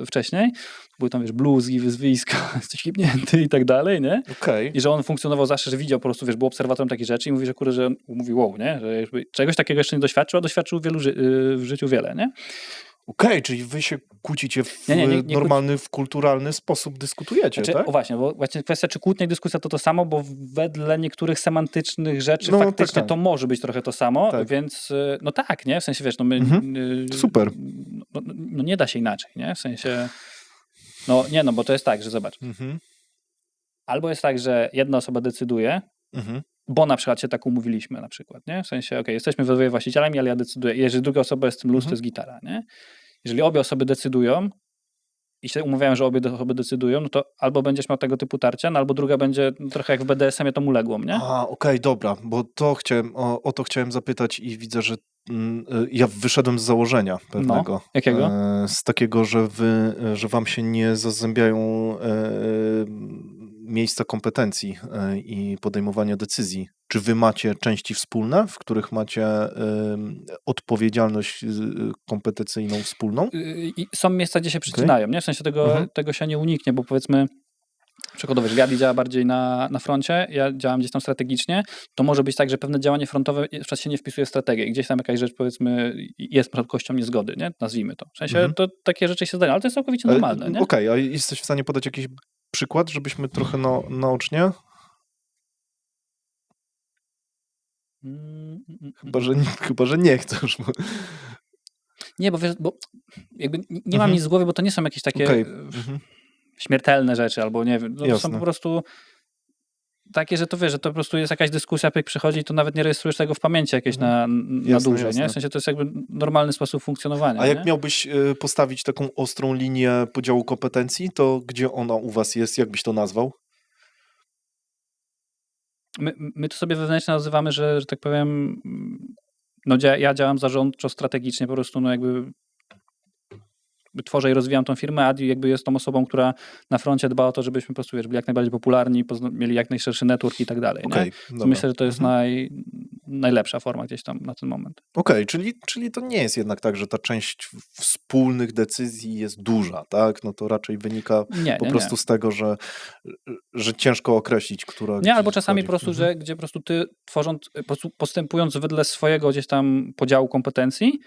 wcześniej, były tam, wiesz, bluzgi, wyzwiska, jesteś hipnięty i tak dalej, nie? Okej. I że on funkcjonował zawsze, że widział po prostu, wiesz, był obserwatorem takich rzeczy i mówi, że kurde, że mówi wow, nie? Że jakby czegoś takiego jeszcze nie doświadczył, a doświadczył w życiu wiele, nie? Okej, czyli wy się kłócicie w Nie normalny, w kulturalny sposób dyskutujecie, znaczy, tak? O właśnie, bo właśnie kwestia czy kłótnia i dyskusja to samo, bo wedle niektórych semantycznych rzeczy No, faktycznie tak. to może być trochę to samo, Tak. więc no tak, nie? W sensie, wiesz, no my... Super. No nie da się inaczej, nie? W sensie... No nie, no bo to jest tak, że zobacz. Albo jest tak, że jedna osoba decyduje, bo na przykład się tak umówiliśmy na przykład, nie? W sensie, jesteśmy we dwoje właścicielami, ale ja decyduję. Jeżeli druga osoba jest tym luz, to jest gitara, nie? Jeżeli obie osoby decydują i się umawiają, że obie osoby decydują, no to albo będziesz miał tego typu tarcia, no albo druga będzie trochę jak w BDSM-ie tą uległą, nie? Okej, dobra, bo o to chciałem zapytać i widzę, że ja wyszedłem z założenia pewnego. No, jakiego? Z takiego, że wam się nie zazębiają miejsca kompetencji i podejmowania decyzji. Czy wy macie części wspólne, w których macie odpowiedzialność kompetencyjną wspólną? I są miejsca, gdzie się przycinają, nie? W sensie tego się nie uniknie, bo powiedzmy przykładowo, że Gadi działa bardziej na froncie, ja działam gdzieś tam strategicznie, to może być tak, że pewne działanie frontowe się nie wpisuje w strategię i gdzieś tam jakaś rzecz, powiedzmy, jest kością niezgody, nie? Nazwijmy to. W sensie to takie rzeczy się zdają, ale to jest całkowicie normalne, nie? Okej, a jesteś w stanie podać jakiś przykład, żebyśmy trochę naocznie? Chyba, że nie chcesz. Nie, bo wiesz, bo jakby nie mam nic w głowie, bo to nie są jakieś takie śmiertelne rzeczy, albo nie wiem, to są po prostu takie, że to wiesz, że to po prostu jest jakaś dyskusja, jak przychodzi i to nawet nie rejestrujesz tego w pamięci jakieś na dłużej, nie? W sensie to jest jakby normalny sposób funkcjonowania. A jak nie? miałbyś postawić taką ostrą linię podziału kompetencji, to gdzie ona u was jest? Jak byś to nazwał? My to sobie wewnętrznie nazywamy, że tak powiem, no ja działam zarządczo, strategicznie, po prostu no jakby tworzę i rozwijam tą firmę, Adi jakby jest tą osobą, która na froncie dba o to, żebyśmy po prostu byli jak najbardziej popularni, mieli jak najszerszy network i tak dalej. Myślę, że to jest najlepsza forma gdzieś tam na ten moment. Okej, czyli to nie jest jednak tak, że ta część wspólnych decyzji jest duża, tak? No to raczej wynika po prostu z tego, że ciężko określić, która... Nie, albo czasami po prostu, że gdzie po prostu ty postępując wedle swojego gdzieś tam podziału kompetencji,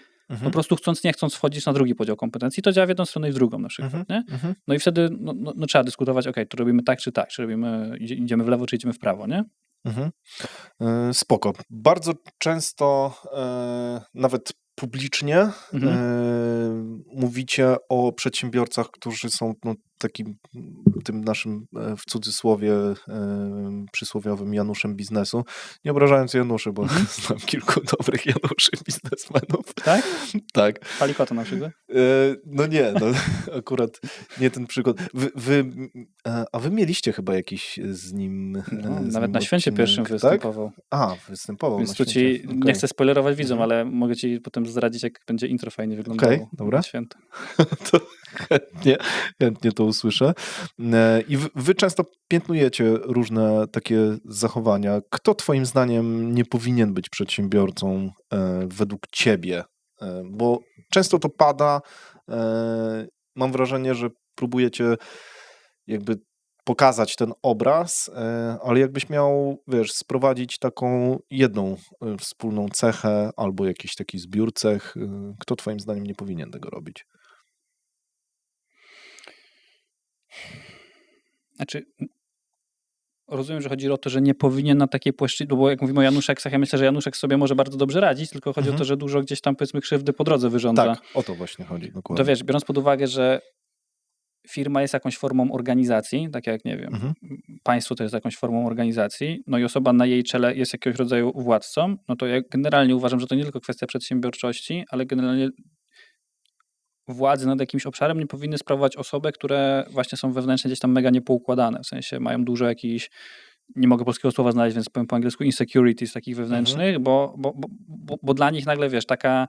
po prostu chcąc, nie chcąc wchodzić na drugi podział kompetencji, to działa w jedną stronę i w drugą na przykład, nie? No i wtedy no trzeba dyskutować, to robimy tak czy tak, czy idziemy w lewo, czy idziemy w prawo, nie? Spoko. Bardzo często nawet publicznie mówicie o przedsiębiorcach, którzy są takim tym naszym w cudzysłowie przysłowiowym Januszem biznesu. Nie obrażając Januszy, bo znam kilku dobrych Januszy biznesmenów. Tak? Tak. Palikota na przykład? No nie, no akurat nie ten przykład. A wy mieliście chyba jakiś z nim z Nawet nim na święcie odcinek, pierwszym tak? występował. A, występował Więc na tu święcie. ci nie Okej. chcę spoilerować widzom, Mhm. ale mogę ci potem zdradzić, jak będzie intro fajnie wyglądało Okej, dobra. na święta. To chętnie to usłyszę. I wy często piętnujecie różne takie zachowania. Kto twoim zdaniem nie powinien być przedsiębiorcą według ciebie? Bo często to pada. Mam wrażenie, że próbujecie jakby pokazać ten obraz, ale jakbyś miał, wiesz, sprowadzić taką jedną wspólną cechę albo jakiś taki zbiór cech, kto twoim zdaniem nie powinien tego robić? Znaczy, rozumiem, że chodzi o to, że nie powinien na takiej płaszczyźnie, bo jak mówimy o Januszek, ja myślę, że Januszek sobie może bardzo dobrze radzić, tylko chodzi o to, że dużo gdzieś tam, powiedzmy, krzywdy po drodze wyrządza. Tak, o to właśnie chodzi, To dokładnie. wiesz, biorąc pod uwagę, że firma jest jakąś formą organizacji, tak jak, nie wiem, państwo to jest jakąś formą organizacji, no i osoba na jej czele jest jakiegoś rodzaju władcą, no to ja generalnie uważam, że to nie tylko kwestia przedsiębiorczości, ale generalnie władzy nad jakimś obszarem nie powinny sprawować osoby, które właśnie są wewnętrznie gdzieś tam mega niepoukładane, w sensie mają dużo jakichś, nie mogę polskiego słowa znaleźć, więc powiem po angielsku, insecurities takich wewnętrznych, bo dla nich nagle, wiesz, taka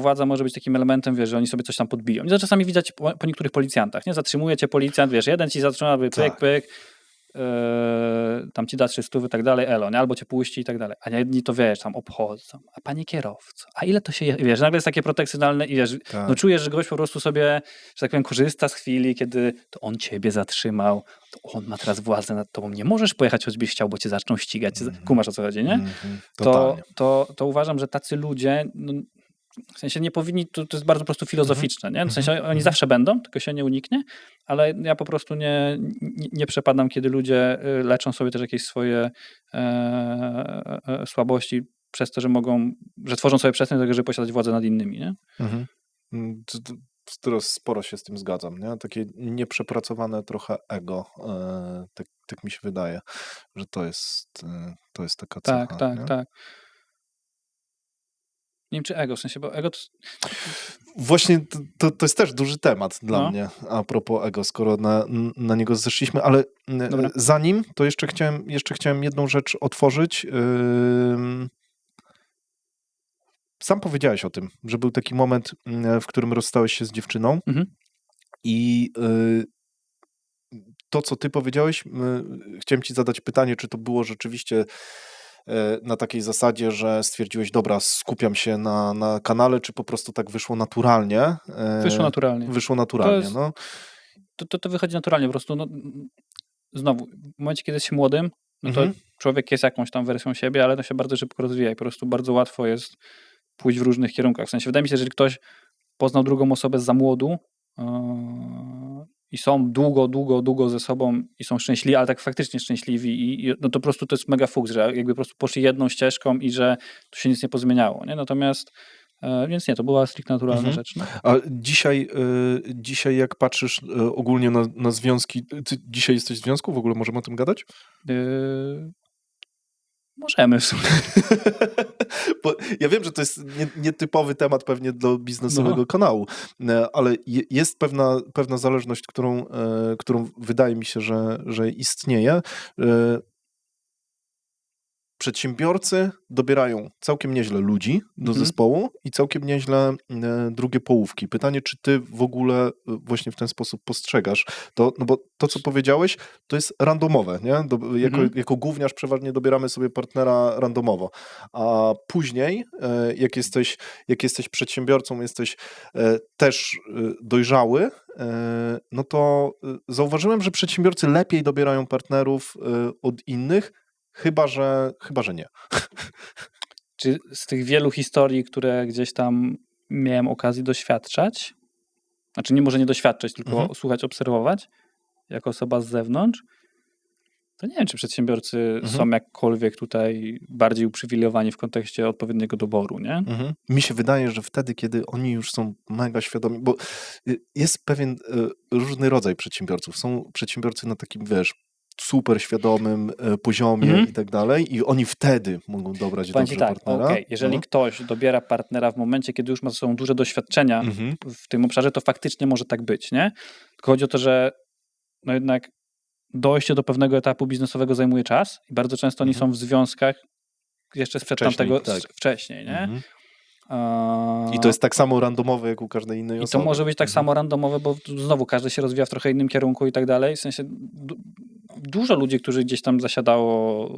władza może być takim elementem, wiesz, że oni sobie coś tam podbiją. I to czasami widać po niektórych policjantach, nie? Zatrzymuje cię policjant, wiesz, jeden ci zatrzyma, pyk, Tak. pyk, tam ci da 300 i tak dalej, elo, nie? Albo cię puści i tak dalej. A jedni to, wiesz, tam obchodzą. A panie kierowco, a ile to się, wiesz, nagle jest takie protekcjonalne i wiesz, Tak. no czujesz, że gość po prostu sobie, że tak powiem, korzysta z chwili, kiedy to on ciebie zatrzymał, to on ma teraz władzę nad tobą. Nie możesz pojechać, choćbyś chciał, bo cię zaczną ścigać. Kumasz, o co chodzi, nie? Totalnie. To uważam, że tacy ludzie, no, w sensie nie powinni, to jest bardzo po prostu filozoficzne, nie? W sensie oni zawsze będą, tylko się nie uniknie, ale ja po prostu nie przepadam, kiedy ludzie leczą sobie też jakieś swoje słabości przez to, że tworzą sobie przestrzeń do tego, żeby posiadać władzę nad innymi, nie? Teraz sporo się z tym zgadzam, nie? Takie nieprzepracowane trochę ego, tak mi się wydaje, że to jest taka cecha. Tak. Nie wiem, czy ego, w sensie, bo ego to... Właśnie to jest też duży temat dla No. mnie, a propos ego, skoro na niego zeszliśmy, ale Dobra. zanim, to jeszcze chciałem jedną rzecz otworzyć. Sam powiedziałeś o tym, że był taki moment, w którym rozstałeś się z dziewczyną i to, co ty powiedziałeś, chciałem ci zadać pytanie, czy to było rzeczywiście na takiej zasadzie, że stwierdziłeś, dobra, skupiam się na kanale, czy po prostu tak wyszło naturalnie? Wyszło naturalnie. Wyszło naturalnie, jest- no. To wychodzi naturalnie po prostu. No, znowu, w momencie, kiedy jest się młodym, no to człowiek jest jakąś tam wersją siebie, ale to się bardzo szybko rozwija i po prostu bardzo łatwo jest pójść w różnych kierunkach. W sensie wydaje mi się, że jeżeli ktoś poznał drugą osobę za młodu i są długo ze sobą i są szczęśliwi, ale tak faktycznie szczęśliwi no to po prostu to jest mega fuks, że jakby po prostu poszli jedną ścieżką i że tu się nic nie pozmieniało, nie? Natomiast więc nie, to była stricte naturalna rzecz. No. A dzisiaj jak patrzysz ogólnie na związki, ty dzisiaj jesteś w związku? W ogóle możemy o tym gadać? Możemy w sumie. Bo ja wiem, że to jest nietypowy temat pewnie do biznesowego kanału, ale jest pewna zależność, którą wydaje mi się, że istnieje. Przedsiębiorcy dobierają całkiem nieźle ludzi do zespołu i całkiem nieźle drugie połówki. Pytanie, czy ty w ogóle właśnie w ten sposób postrzegasz to, no bo to, co powiedziałeś, to jest randomowe, nie? Jako gówniarz przeważnie dobieramy sobie partnera randomowo, a później, jak jesteś przedsiębiorcą, jesteś też dojrzały, no to zauważyłem, że przedsiębiorcy lepiej dobierają partnerów od innych, chyba że nie. Czy z tych wielu historii, które gdzieś tam miałem okazję doświadczać, znaczy może nie doświadczać, tylko słuchać, obserwować, jako osoba z zewnątrz, to nie wiem, czy przedsiębiorcy są jakkolwiek tutaj bardziej uprzywilejowani w kontekście odpowiedniego doboru, nie? Mi się wydaje, że wtedy, kiedy oni już są mega świadomi, bo jest pewien różny rodzaj przedsiębiorców. Są przedsiębiorcy na takim, wiesz, super świadomym poziomie Mhm. i tak dalej i oni wtedy mogą dobrać Powiem ci dobrze tak, partnera. okej, jeżeli No. ktoś dobiera partnera w momencie, kiedy już ma ze sobą duże doświadczenia Mhm. w tym obszarze, to faktycznie może tak być, nie? Tylko chodzi o to, że no jednak dojście do pewnego etapu biznesowego zajmuje czas i bardzo często oni Mhm. są w związkach jeszcze sprzed Wcześniej, tamtego, tak. wcześniej, nie? Mhm. I to jest tak samo randomowe, jak u każdej innej I to osoby. może być tak Mhm. samo randomowe, bo znowu każdy się rozwija w trochę innym kierunku i tak dalej. W sensie dużo ludzi, którzy gdzieś tam zasiadało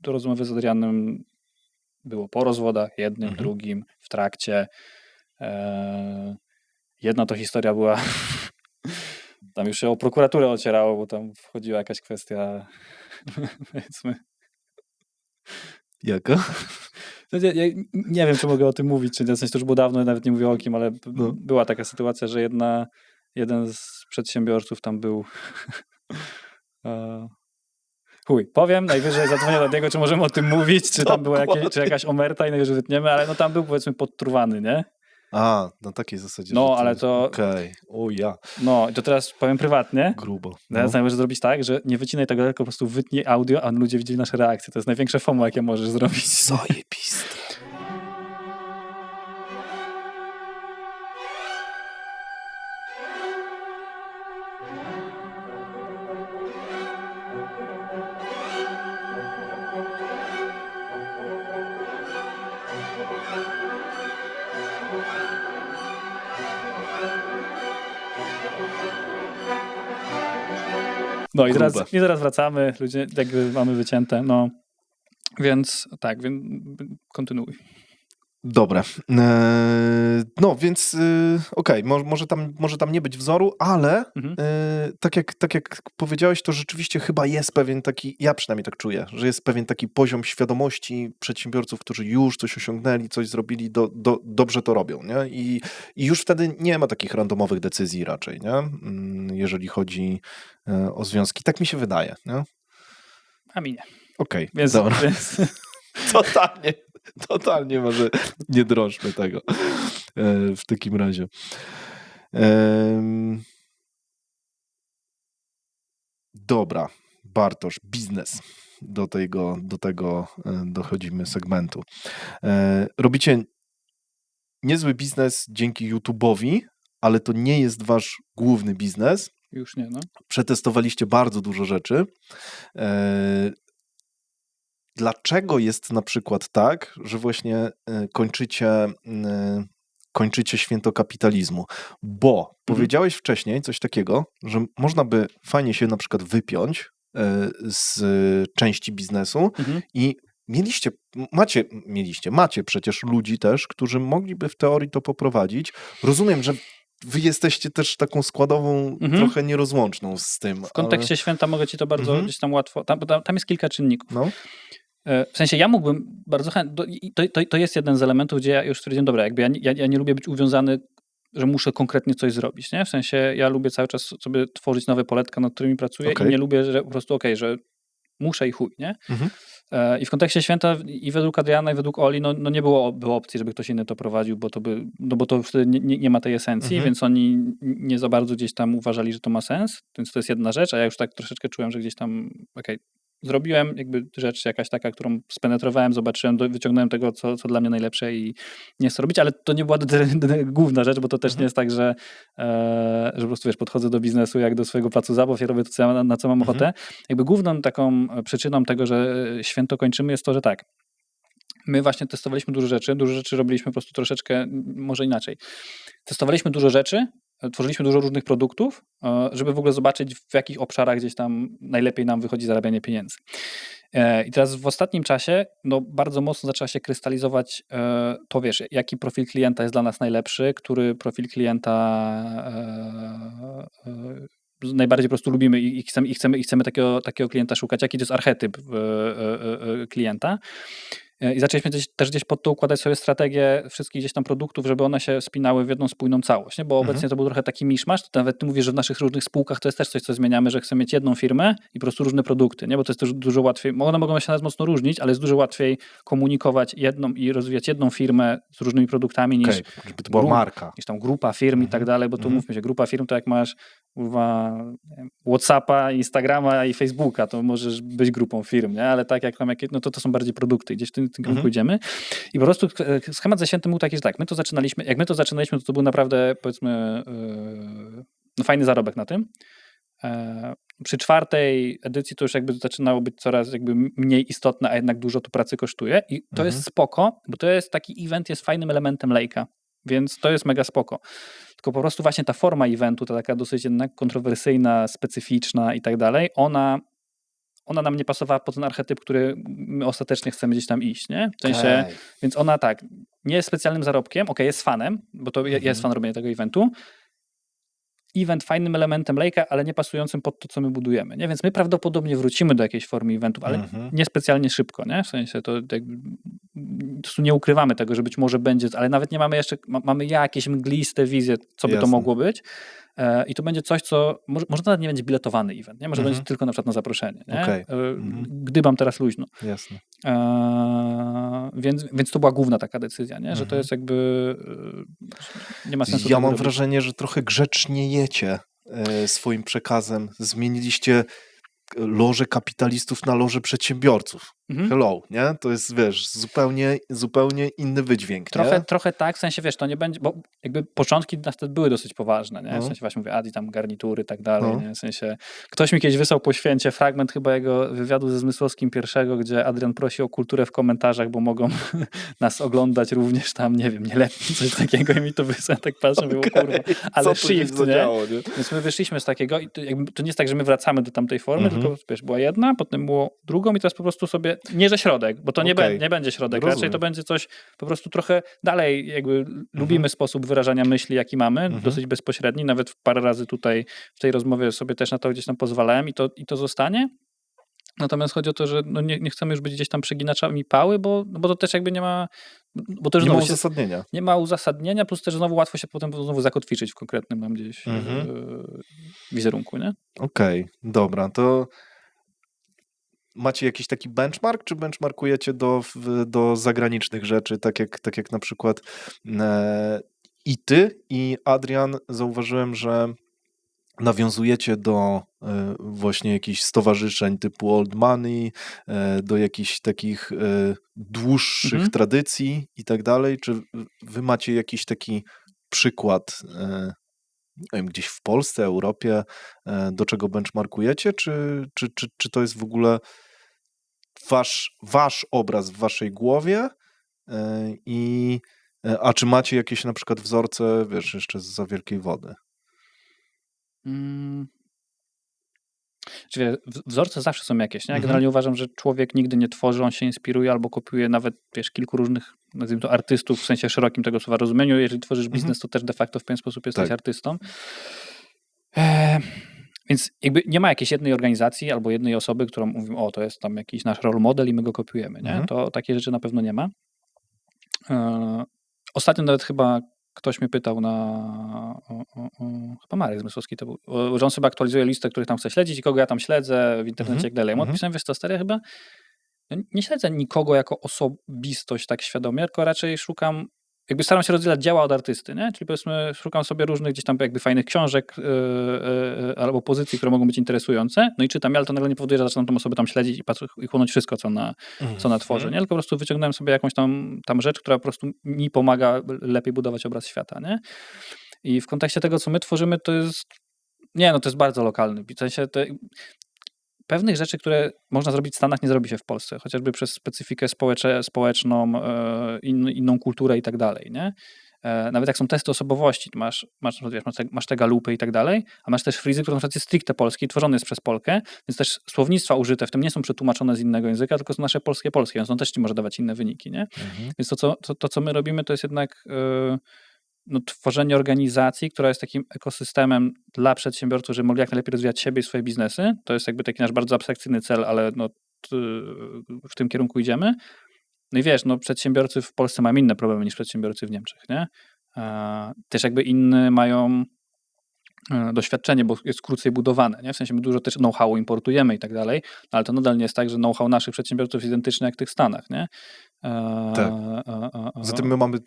do rozmowy z Adrianem, było po rozwodach, jednym, Mhm. drugim, w trakcie. Jedna to historia była, tam już się o prokuraturę ocierało, bo tam wchodziła jakaś kwestia, powiedzmy. Jaka? Ja nie wiem, czy mogę o tym mówić, czy w sensie to już było dawno, nawet nie mówię o kim, ale No. była taka sytuacja, że jeden z przedsiębiorców tam był. Powiem, najwyżej zadzwonię do niego, czy możemy o tym mówić, czy tam była czy jakaś omerta i najwyżej wytniemy, ale no tam był powiedzmy podtruwany, nie? A, na takiej zasadzie. No, że ale to- Okej. O ja, No i to teraz powiem prywatnie. grubo. Teraz najwyżej zrobić tak, że nie wycinaj tego, tylko po prostu wytnij audio, a ludzie widzieli nasze reakcje. To jest największe FOMO, jakie możesz zrobić. Zajebiste. No i Grube. teraz wracamy, ludzie jakby mamy wycięte, no. Więc tak, kontynuuj. Dobra. No, więc okej, może tam nie być wzoru, ale Mhm. tak jak powiedziałeś, to rzeczywiście chyba jest pewien taki, ja przynajmniej tak czuję, że jest pewien taki poziom świadomości przedsiębiorców, którzy już coś osiągnęli, coś zrobili, dobrze to robią, nie? I już wtedy nie ma takich randomowych decyzji raczej, nie? Jeżeli chodzi o związki. Tak mi się wydaje, nie? A mi nie. Okej, Więc, dobra. więc Totalnie może nie drążmy tego w takim razie. Dobra, Bartosz, biznes. Do tego dochodzimy segmentu. Robicie niezły biznes dzięki YouTube'owi, ale to nie jest wasz główny biznes. już nie, no. Przetestowaliście bardzo dużo rzeczy. Dlaczego jest na przykład tak, że właśnie kończycie święto kapitalizmu? Bo powiedziałeś wcześniej coś takiego, że można by fajnie się na przykład wypiąć z części biznesu Mhm. i macie przecież ludzi też, którzy mogliby w teorii to poprowadzić. Rozumiem, że wy jesteście też taką składową trochę nierozłączną z tym. W kontekście święta mogę ci to bardzo gdzieś tam łatwo, tam jest kilka czynników. No. W sensie ja mógłbym bardzo chętnie, to jest jeden z elementów, gdzie ja już stwierdziłem, dobra, jakby ja nie lubię być uwiązany, że muszę konkretnie coś zrobić, nie? W sensie ja lubię cały czas sobie tworzyć nowe poletka, nad którymi pracuję i nie lubię, że po prostu że muszę i chuj, nie? I w kontekście święta i według Adriana i według Oli, no nie było opcji, żeby ktoś inny to prowadził, bo to wtedy nie ma tej esencji, więc oni nie za bardzo gdzieś tam uważali, że to ma sens, więc to jest jedna rzecz, a ja już tak troszeczkę czułem, że gdzieś tam zrobiłem jakby rzecz jakaś taka, którą spenetrowałem, zobaczyłem, wyciągnąłem tego, co dla mnie najlepsze i nie chcę robić, ale to nie była główna rzecz, bo to też nie jest tak, że po prostu podchodzę do biznesu jak do swojego placu zabaw i robię to, na co mam ochotę. Jakby główną taką przyczyną tego, że święto kończymy jest to, że tak, my właśnie testowaliśmy dużo rzeczy robiliśmy po prostu troszeczkę, może inaczej. Testowaliśmy dużo rzeczy, tworzyliśmy dużo różnych produktów, żeby w ogóle zobaczyć, w jakich obszarach gdzieś tam najlepiej nam wychodzi zarabianie pieniędzy. I teraz w ostatnim czasie bardzo mocno zaczęła się krystalizować to, jaki profil klienta jest dla nas najlepszy, który profil klienta najbardziej po prostu lubimy i chcemy takiego klienta szukać, jaki to jest archetyp klienta. I zaczęliśmy też gdzieś pod to układać sobie strategię wszystkich gdzieś tam produktów, żeby one się spinały w jedną spójną całość, nie? Bo obecnie to był trochę taki miszmasz, to nawet ty mówisz, że w naszych różnych spółkach to jest też coś, co zmieniamy, że chcemy mieć jedną firmę i po prostu różne produkty, nie? Bo to jest też dużo łatwiej, one mogą się nas mocno różnić, ale jest dużo łatwiej komunikować jedną i rozwijać jedną firmę z różnymi produktami niż żeby to była marka. niż tam grupa firm i tak dalej, bo tu mówmy się, grupa firm to jak masz WhatsAppa, Instagrama i Facebooka, to możesz być grupą firm, nie? Ale tak jak tam, no to są bardziej produkty, gdzieś w tym kierunku idziemy. I po prostu schemat zacięty był taki, że tak, jak my to zaczynaliśmy, to był naprawdę, powiedzmy, no fajny zarobek na tym. Przy 4. edycji to już jakby zaczynało być coraz jakby mniej istotne, a jednak dużo to pracy kosztuje i to jest spoko, bo to jest taki event, jest fajnym elementem Lake'a, więc to jest mega spoko. Tylko po prostu właśnie ta forma eventu, ta taka dosyć jednak kontrowersyjna, specyficzna i tak dalej, ona nam nie pasowała pod ten archetyp, który my ostatecznie chcemy gdzieś tam iść, nie? W sensie, więc ona tak, nie jest specjalnym zarobkiem, jest fanem, bo to jest fan robienia tego eventu. Event fajnym elementem Lake'a, ale nie pasującym pod to, co my budujemy, nie? Więc my prawdopodobnie wrócimy do jakiejś formy eventów, ale nie specjalnie szybko, nie? W sensie to jakby nie ukrywamy tego, że być może będzie, ale nawet nie mamy jeszcze, mamy jakieś mgliste wizje, co by to mogło być. I to będzie coś, co może nawet nie będzie biletowany event, nie? Może będzie tylko na przykład na zaproszenie, nie? Gdybam teraz luźno. Jasne. Więc to była główna taka decyzja, nie? Że to jest jakby nie ma sensu. Ja mam wrażenie, że trochę grzeczniejecie swoim przekazem. Zmieniliście lożę kapitalistów na lożę przedsiębiorców. Hello, nie? To jest, wiesz, zupełnie inny wydźwięk, Trochę tak, w sensie, wiesz, to nie będzie, bo jakby początki nas wtedy były dosyć poważne, nie? W sensie właśnie mówię, tam garnitury i tak dalej, nie? W sensie, ktoś mi kiedyś wysłał po święcie fragment chyba jego wywiadu ze Zmysłowskim pierwszego, gdzie Adrian prosi o kulturę w komentarzach, bo mogą nas oglądać również tam, nie wiem, nieletni, coś takiego i mi to wysłał, tak patrzę, było kurwa, ale shift, nie? Więc my wyszliśmy z takiego i to nie jest tak, że my wracamy do tamtej formy, tylko wiesz, była jedna, potem było drugą i teraz po prostu sobie, nie że środek, bo to nie będzie środek, raczej to będzie coś po prostu trochę dalej, jakby lubimy sposób wyrażania myśli, jaki mamy, dosyć bezpośredni, nawet parę razy tutaj w tej rozmowie sobie też na to gdzieś tam pozwalałem i to zostanie. Natomiast chodzi o to, że nie chcemy już być gdzieś tam przeginaczami pały, bo to też jakby nie ma, bo to już nie ma uzasadnienia. Nie ma uzasadnienia, plus też znowu łatwo się potem znowu zakotwiczyć w konkretnym tam gdzieś wizerunku, nie? Okej, dobra, to macie jakiś taki benchmark, czy benchmarkujecie do zagranicznych rzeczy, tak jak na przykład i ty, i Adrian, zauważyłem, że nawiązujecie do właśnie jakichś stowarzyszeń typu Old Money, do jakichś takich dłuższych tradycji i tak dalej. Czy wy macie jakiś taki przykład, nie wiem, gdzieś w Polsce, Europie, do czego benchmarkujecie, czy to jest w ogóle wasz obraz w waszej głowie a czy macie jakieś na przykład wzorce, wiesz, jeszcze zza wielkiej wody? Czyli wzorce zawsze są jakieś, nie? Ja generalnie uważam, że człowiek nigdy nie tworzy, on się inspiruje albo kopiuje nawet, wiesz, kilku różnych, nazwijmy to, artystów w sensie szerokim tego słowa rozumieniu. Jeżeli tworzysz biznes, to też de facto w pewien sposób jesteś artystą. Więc jakby nie ma jakiejś jednej organizacji albo jednej osoby, którą mówimy, to jest tam jakiś nasz role model i my go kopiujemy, nie? To takie rzeczy na pewno nie ma. Ostatnio nawet chyba ktoś mnie pytał chyba Marek Zmysłowski to był, że on sobie aktualizuje listę, których tam chce śledzić i kogo ja tam śledzę w internecie i tak dalej. Odpisałem, wiesz co, stary, chyba nie śledzę nikogo jako osobistość tak świadomie, tylko raczej szukam, jakby staram się rozdzielać dzieła od artysty, nie? Czyli powiedzmy szukam sobie różnych gdzieś tam jakby fajnych książek albo pozycji, które mogą być interesujące, no i czytam, ale to nagle nie powoduje, że zaczynam tą osobę tam śledzić i patrzeć i chłonąć wszystko, co ona tworzy, nie? Tylko po prostu wyciągnąłem sobie jakąś tam rzecz, która po prostu mi pomaga lepiej budować obraz świata, nie? I w kontekście tego, co my tworzymy, to jest to jest bardzo lokalny. W sensie pewnych rzeczy, które można zrobić w Stanach, nie zrobi się w Polsce, chociażby przez specyfikę społeczną, inną kulturę i tak dalej, nie? Nawet jak są testy osobowości, masz te galupy i tak dalej, a masz też frizy, które na przykład jest stricte polskie, tworzone jest przez Polkę, więc też słownictwa użyte w tym nie są przetłumaczone z innego języka, tylko są nasze polskie, więc on też ci może dawać inne wyniki, nie? Więc to, co my robimy, to jest jednak tworzenie organizacji, która jest takim ekosystemem dla przedsiębiorców, żeby mogli jak najlepiej rozwijać siebie i swoje biznesy. To jest jakby taki nasz bardzo abstrakcyjny cel, ale w tym kierunku idziemy. No i wiesz, no przedsiębiorcy w Polsce mają inne problemy niż przedsiębiorcy w Niemczech, nie? Też jakby inne mają doświadczenie, bo jest krócej budowane, nie? W sensie my dużo też know-how importujemy i tak dalej, ale to nadal nie jest tak, że know-how naszych przedsiębiorców jest identyczny jak w tych Stanach, nie? Tak. Zatem my mamy,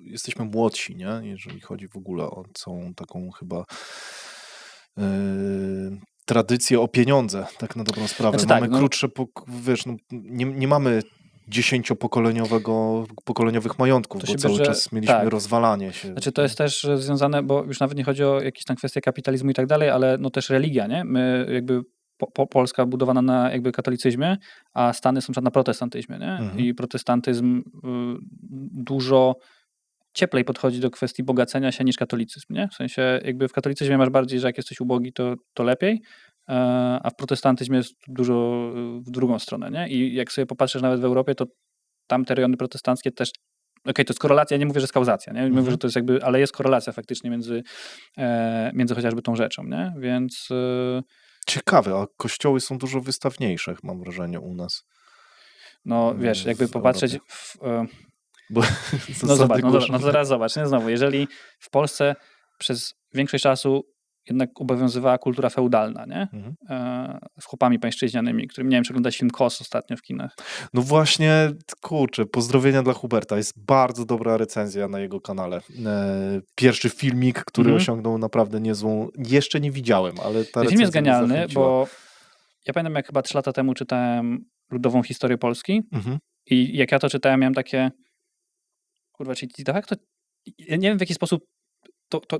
jesteśmy młodsi, nie? Jeżeli chodzi w ogóle o całą taką chyba tradycję o pieniądze, tak na dobrą sprawę. Znaczy Mamy tak, no- krótsze, wiesz, no, nie mamy 10-pokoleniowych majątków, To bo się cały bierze- czas mieliśmy tak. rozwalanie się. Znaczy to jest też związane, bo już nawet nie chodzi o jakieś tam kwestie kapitalizmu i tak dalej, ale no też religia, nie? My jakby Polska budowana na jakby katolicyzmie, a Stany są na protestantyzmie, nie? Mhm. I protestantyzm dużo cieplej podchodzi do kwestii bogacenia się niż katolicyzm, nie? W sensie jakby w katolicyzmie masz bardziej, że jak jesteś ubogi, to lepiej, a w protestantyzmie jest dużo w drugą stronę, nie? I jak sobie popatrzysz nawet w Europie, to tamte rejony protestanckie też, okej, to jest korelacja, nie mówię, że jest kauzacja, nie? Mówię, że to jest jakby, ale jest korelacja faktycznie między chociażby tą rzeczą, nie? Więc Ciekawe, a kościoły są dużo wystawniejsze, mam wrażenie, u nas. no wiesz, jakby w popatrzeć Europie. Bo no zobacz, no głoszą- teraz zobacz, nie? Znowu, jeżeli w Polsce przez większość czasu jednak obowiązywała kultura feudalna, nie? Mhm. Z chłopami pańszczyźnianymi, którym, nie wiem, czy oglądać film KOS ostatnio w kinach. No właśnie, kurczę, pozdrowienia dla Huberta. Jest bardzo dobra recenzja na jego kanale. Pierwszy filmik, który osiągnął naprawdę niezłą... Jeszcze nie widziałem, ale ta Ten film jest recenzja mnie genialny, zachęciła. bo ja pamiętam, jak chyba 3 lata temu czytałem Ludową historię Polski Mhm. i jak ja to czytałem, miałem takie kurwa, czyli de facto ja nie wiem, w jaki sposób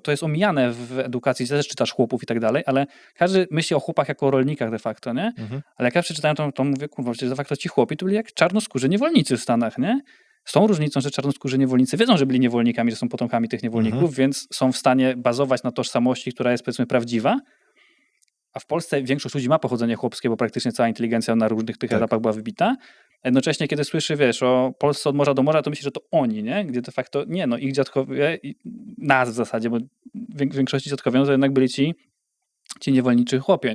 to jest omijane w edukacji, też czytasz chłopów i tak dalej, ale każdy myśli o chłopach jako o rolnikach de facto, nie? Mhm. Ale jak ja przeczytałem, to mówię, kurwa, przecież de facto ci chłopi to byli jak czarnoskórzy niewolnicy w Stanach, nie? Z tą różnicą, że czarnoskórzy niewolnicy wiedzą, że byli niewolnikami, że są potomkami tych niewolników, więc są w stanie bazować na tożsamości, która jest powiedzmy prawdziwa, a w Polsce większość ludzi ma pochodzenie chłopskie, bo praktycznie cała inteligencja na różnych tych etapach była wybita. Jednocześnie, kiedy słyszy, wiesz, o Polsce od morza do morza, to myśli, że to oni, nie? Gdzie de facto nie, no ich dziadkowie, nas w zasadzie, bo w większości dziadkowie, no to jednak byli ci niewolniczy chłopi,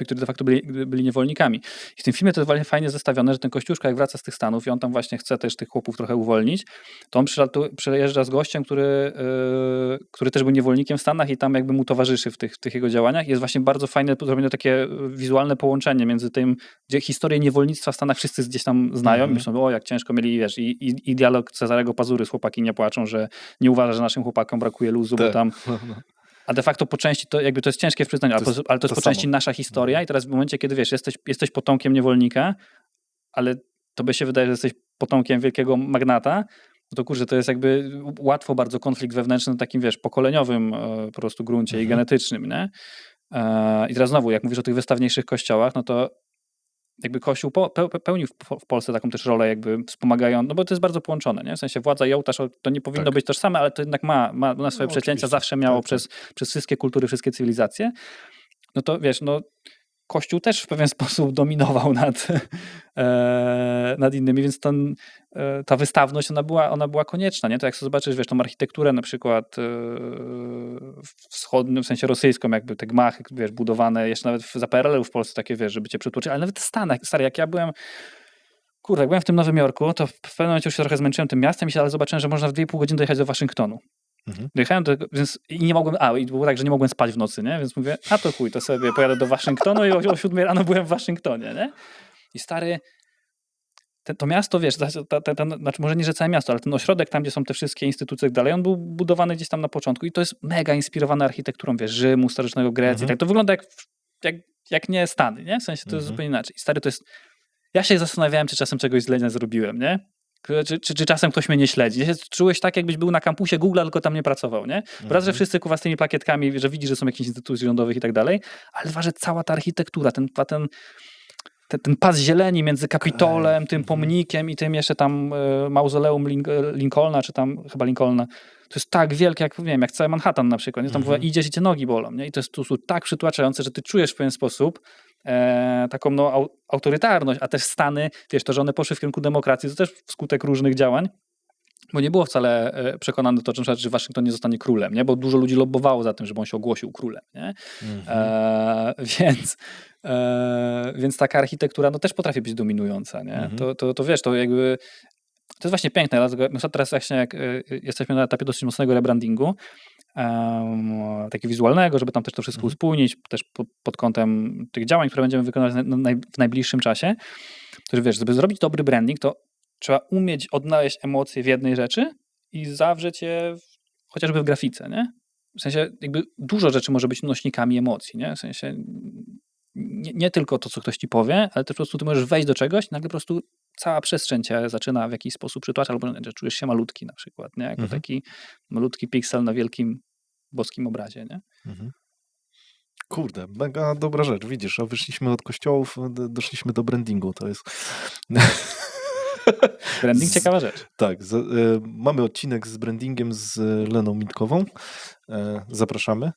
którzy de facto byli niewolnikami. I w tym filmie to jest właśnie fajnie zestawione, że ten Kościuszko jak wraca z tych Stanów i on tam właśnie chce też tych chłopów trochę uwolnić, to on przyjeżdża z gościem, który też był niewolnikiem w Stanach i tam jakby mu towarzyszy w tych jego działaniach. Jest właśnie bardzo fajne zrobione takie wizualne połączenie między tym, gdzie historię niewolnictwa w Stanach wszyscy gdzieś tam znają i myślą, o jak ciężko mieli, wiesz, i dialog Cezarego Pazury z chłopaki nie płaczą, że nie uważa, że naszym chłopakom brakuje luzu, bo tam... A de facto po części to jakby to jest ciężkie w przyznaniu, ale to jest po części nasza historia i teraz w momencie, kiedy wiesz, jesteś potomkiem niewolnika, ale tobie się wydaje, że jesteś potomkiem wielkiego magnata, no to kurczę, to jest jakby łatwo bardzo konflikt wewnętrzny na takim, wiesz, pokoleniowym po prostu gruncie i genetycznym, nie? I teraz znowu, jak mówisz o tych wystawniejszych kościołach, no to jakby Kościół pełni w Polsce taką też rolę jakby wspomagają, no bo to jest bardzo połączone, nie? W sensie władza i ołtarz to nie powinno być tożsame, ale to jednak ma na swoje przecięcia, zawsze miało przez wszystkie kultury, wszystkie cywilizacje. No to wiesz, no Kościół też w pewien sposób dominował nad innymi, więc ta wystawność, ona była konieczna, nie? To jak sobie zobaczysz, wiesz, tą architekturę na przykład wschodnią, w sensie rosyjską, jakby te gmachy, wiesz, budowane jeszcze nawet za PRL-u w Polsce takie, wiesz, żeby cię przytłoczyć, ale nawet w Stanach, stary, jak ja byłem jak byłem w tym Nowym Jorku, to w pewnym momencie już się trochę zmęczyłem tym miastem, ale zobaczyłem, że można w 2,5 godziny dojechać do Waszyngtonu. Dojechałem do tego, więc i nie mogłem, i było tak, że nie mogłem spać w nocy, nie? Więc mówię, to chuj, to sobie pojadę do Waszyngtonu i o 7 rano byłem w Waszyngtonie, nie? I stary, to miasto, wiesz, znaczy może nie, że całe miasto, ale ten ośrodek tam, gdzie są te wszystkie instytucje i tak dalej, on był budowany gdzieś tam na początku i to jest mega inspirowane architekturą, wiesz, Rzymu, starożytnego Grecji, tak to wygląda jak nie Stany, nie? W sensie to jest zupełnie inaczej. I stary, to jest, ja się zastanawiałem, czy czasem czegoś źle nie zrobiłem, nie? Czy czasem ktoś mnie nie śledzi. Czułeś tak, jakbyś był na kampusie Google'a, tylko tam nie pracował, nie? Raz, że wszyscy z tymi plakietkami, że widzisz, że są jakieś instytucje rządowych i tak dalej, ale dwa, że cała ta architektura, ten pas zieleni między Kapitolem, tym pomnikiem i tym jeszcze tam mauzoleum Lincolna, czy tam chyba Lincolna, to jest tak wielkie, jak nie wiem, jak cały Manhattan na przykład. Nie? Tam idziesz i cię nogi bolą, nie? I to jest tak przytłaczające, że ty czujesz w pewien sposób taką autorytarność, a też Stany, wiesz, to, że one poszły w kierunku demokracji, to też wskutek różnych działań, Bo nie było wcale przekonane to, że Waszyngton nie zostanie królem, nie? Bo dużo ludzi lobbowało za tym, żeby on się ogłosił królem. Nie? Więc taka architektura też potrafi być dominująca. Nie? To wiesz, to jakby to jest właśnie piękne. Dlatego my teraz właśnie jak jesteśmy na etapie dosyć mocnego rebrandingu, takiego wizualnego, żeby tam też to wszystko uspójnić, też pod kątem tych działań, które będziemy wykonywać w najbliższym czasie. To wiesz, żeby zrobić dobry branding, to trzeba umieć odnaleźć emocje w jednej rzeczy i zawrzeć je chociażby w grafice, nie? W sensie jakby dużo rzeczy może być nośnikami emocji, nie? W sensie nie tylko to, co ktoś ci powie, ale też po prostu ty możesz wejść do czegoś i nagle po prostu cała przestrzeń cię zaczyna w jakiś sposób przytłaczać, albo że czujesz się malutki na przykład, nie? Jako taki malutki piksel na wielkim boskim obrazie, nie? Kurde, mega dobra rzecz, widzisz, a wyszliśmy od kościołów, doszliśmy do brandingu, to jest... Branding ciekawa rzecz. Tak, mamy odcinek z brandingiem z Leną Mitkową, zapraszamy,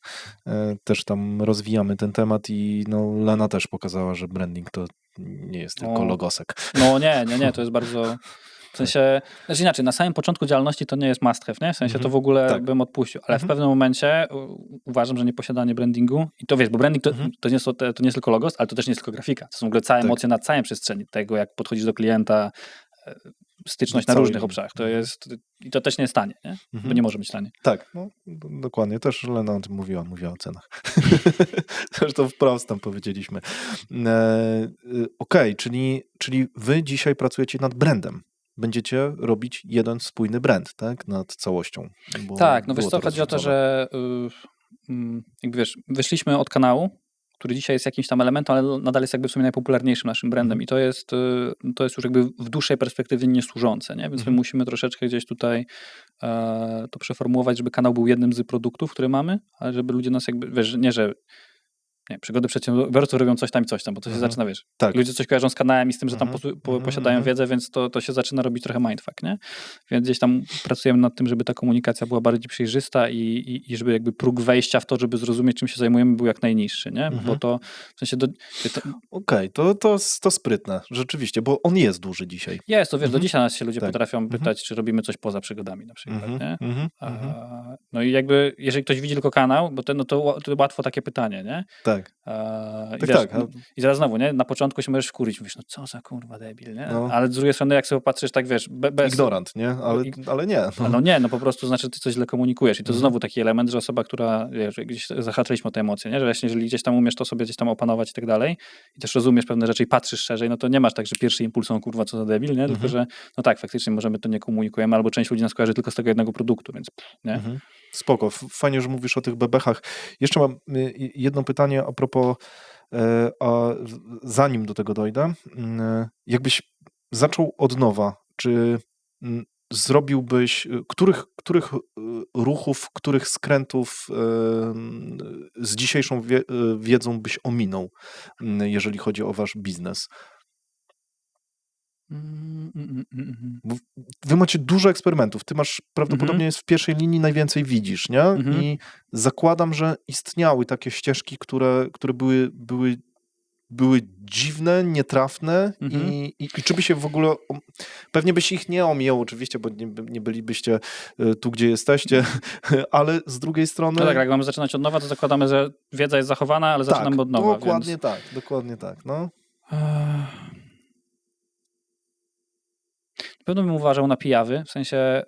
też tam rozwijamy ten temat i Lena też pokazała, że branding to nie jest tylko logosek. No nie, to jest bardzo... W sensie, znaczy inaczej, na samym początku działalności to nie jest must have, nie? W sensie to w ogóle bym odpuścił, ale w pewnym momencie uważam, że nieposiadanie brandingu, i to wiesz, bo branding to nie jest tylko logos, ale to też nie jest tylko grafika. To są w ogóle całe emocje na całej przestrzeni tego, jak podchodzisz do klienta, styczność na różnych obszarach. To jest, i to też nie jest tanie, nie? Bo nie może być tanie. Tak, dokładnie. Też Lena o tym mówiła o cenach. Zresztą wprost tam powiedzieliśmy. Okej, czyli wy dzisiaj pracujecie nad brandem. Będziecie robić jeden spójny brand, tak? Nad całością. Tak, wiesz co, chodzi o to, że jakby wiesz, wyszliśmy od kanału, który dzisiaj jest jakimś tam elementem, ale nadal jest jakby w sumie najpopularniejszym naszym brandem i to jest już jakby w dłuższej perspektywie niesłużące, nie? Więc my musimy troszeczkę gdzieś tutaj to przeformułować, żeby kanał był jednym z produktów, które mamy, ale żeby ludzie nas jakby, wiesz, nie, że przygody przedsiębiorców robią coś tam, bo to się zaczyna, wiesz, tak. Ludzie coś kojarzą z kanałem i z tym, że tam posiadają wiedzę, więc to się zaczyna robić trochę mindfuck, nie? Więc gdzieś tam pracujemy nad tym, żeby ta komunikacja była bardziej przejrzysta i żeby jakby próg wejścia w to, żeby zrozumieć, czym się zajmujemy, był jak najniższy, nie? Bo to w sensie... Okej, to sprytne, rzeczywiście, bo on jest duży dzisiaj. Jest, to wiesz, do dzisiaj nas się ludzie potrafią pytać, czy robimy coś poza przygodami na przykład, nie? No i jakby, jeżeli ktoś widzi tylko kanał, bo to łatwo takie pytanie, nie? Tak. I zaraz znowu, nie? Na początku się możesz wkurzyć, mówisz, co za kurwa debil, nie? Ale z drugiej strony, jak sobie patrzysz, tak wiesz, bez... Ignorant, nie? Ale nie. Po prostu znaczy, ty coś źle komunikujesz i to znowu taki element, że osoba, która, wiesz, gdzieś zahaczyliśmy o te emocje, nie? Że właśnie, jeżeli gdzieś tam umiesz to sobie gdzieś tam opanować i tak dalej i też rozumiesz pewne rzeczy i patrzysz szerzej, no to nie masz tak, że pierwszy impuls są kurwa, co za debil, nie? Tylko, że no tak, faktycznie możemy to nie komunikujemy, albo część ludzi nas kojarzy tylko z tego jednego produktu, więc nie? Spoko, fajnie, że mówisz o tych bebechach. Jeszcze mam jedno pytanie a propos, zanim do tego dojdę. Jakbyś zaczął od nowa, czy zrobiłbyś, których ruchów, których skrętów z dzisiejszą wiedzą byś ominął, jeżeli chodzi o wasz biznes? Wy macie dużo eksperymentów. Ty masz prawdopodobnie jest w pierwszej linii najwięcej widzisz, nie? I zakładam, że istniały takie ścieżki, które były dziwne, nietrafne i czy by się w ogóle... Pewnie byś ich nie omijał oczywiście, bo nie bylibyście tu, gdzie jesteście, ale z drugiej strony... No tak, jak mamy zaczynać od nowa, to zakładamy, że wiedza jest zachowana, ale zaczynamy od nowa. Dokładnie tak. No. Na pewno bym uważał na pijawy, w sensie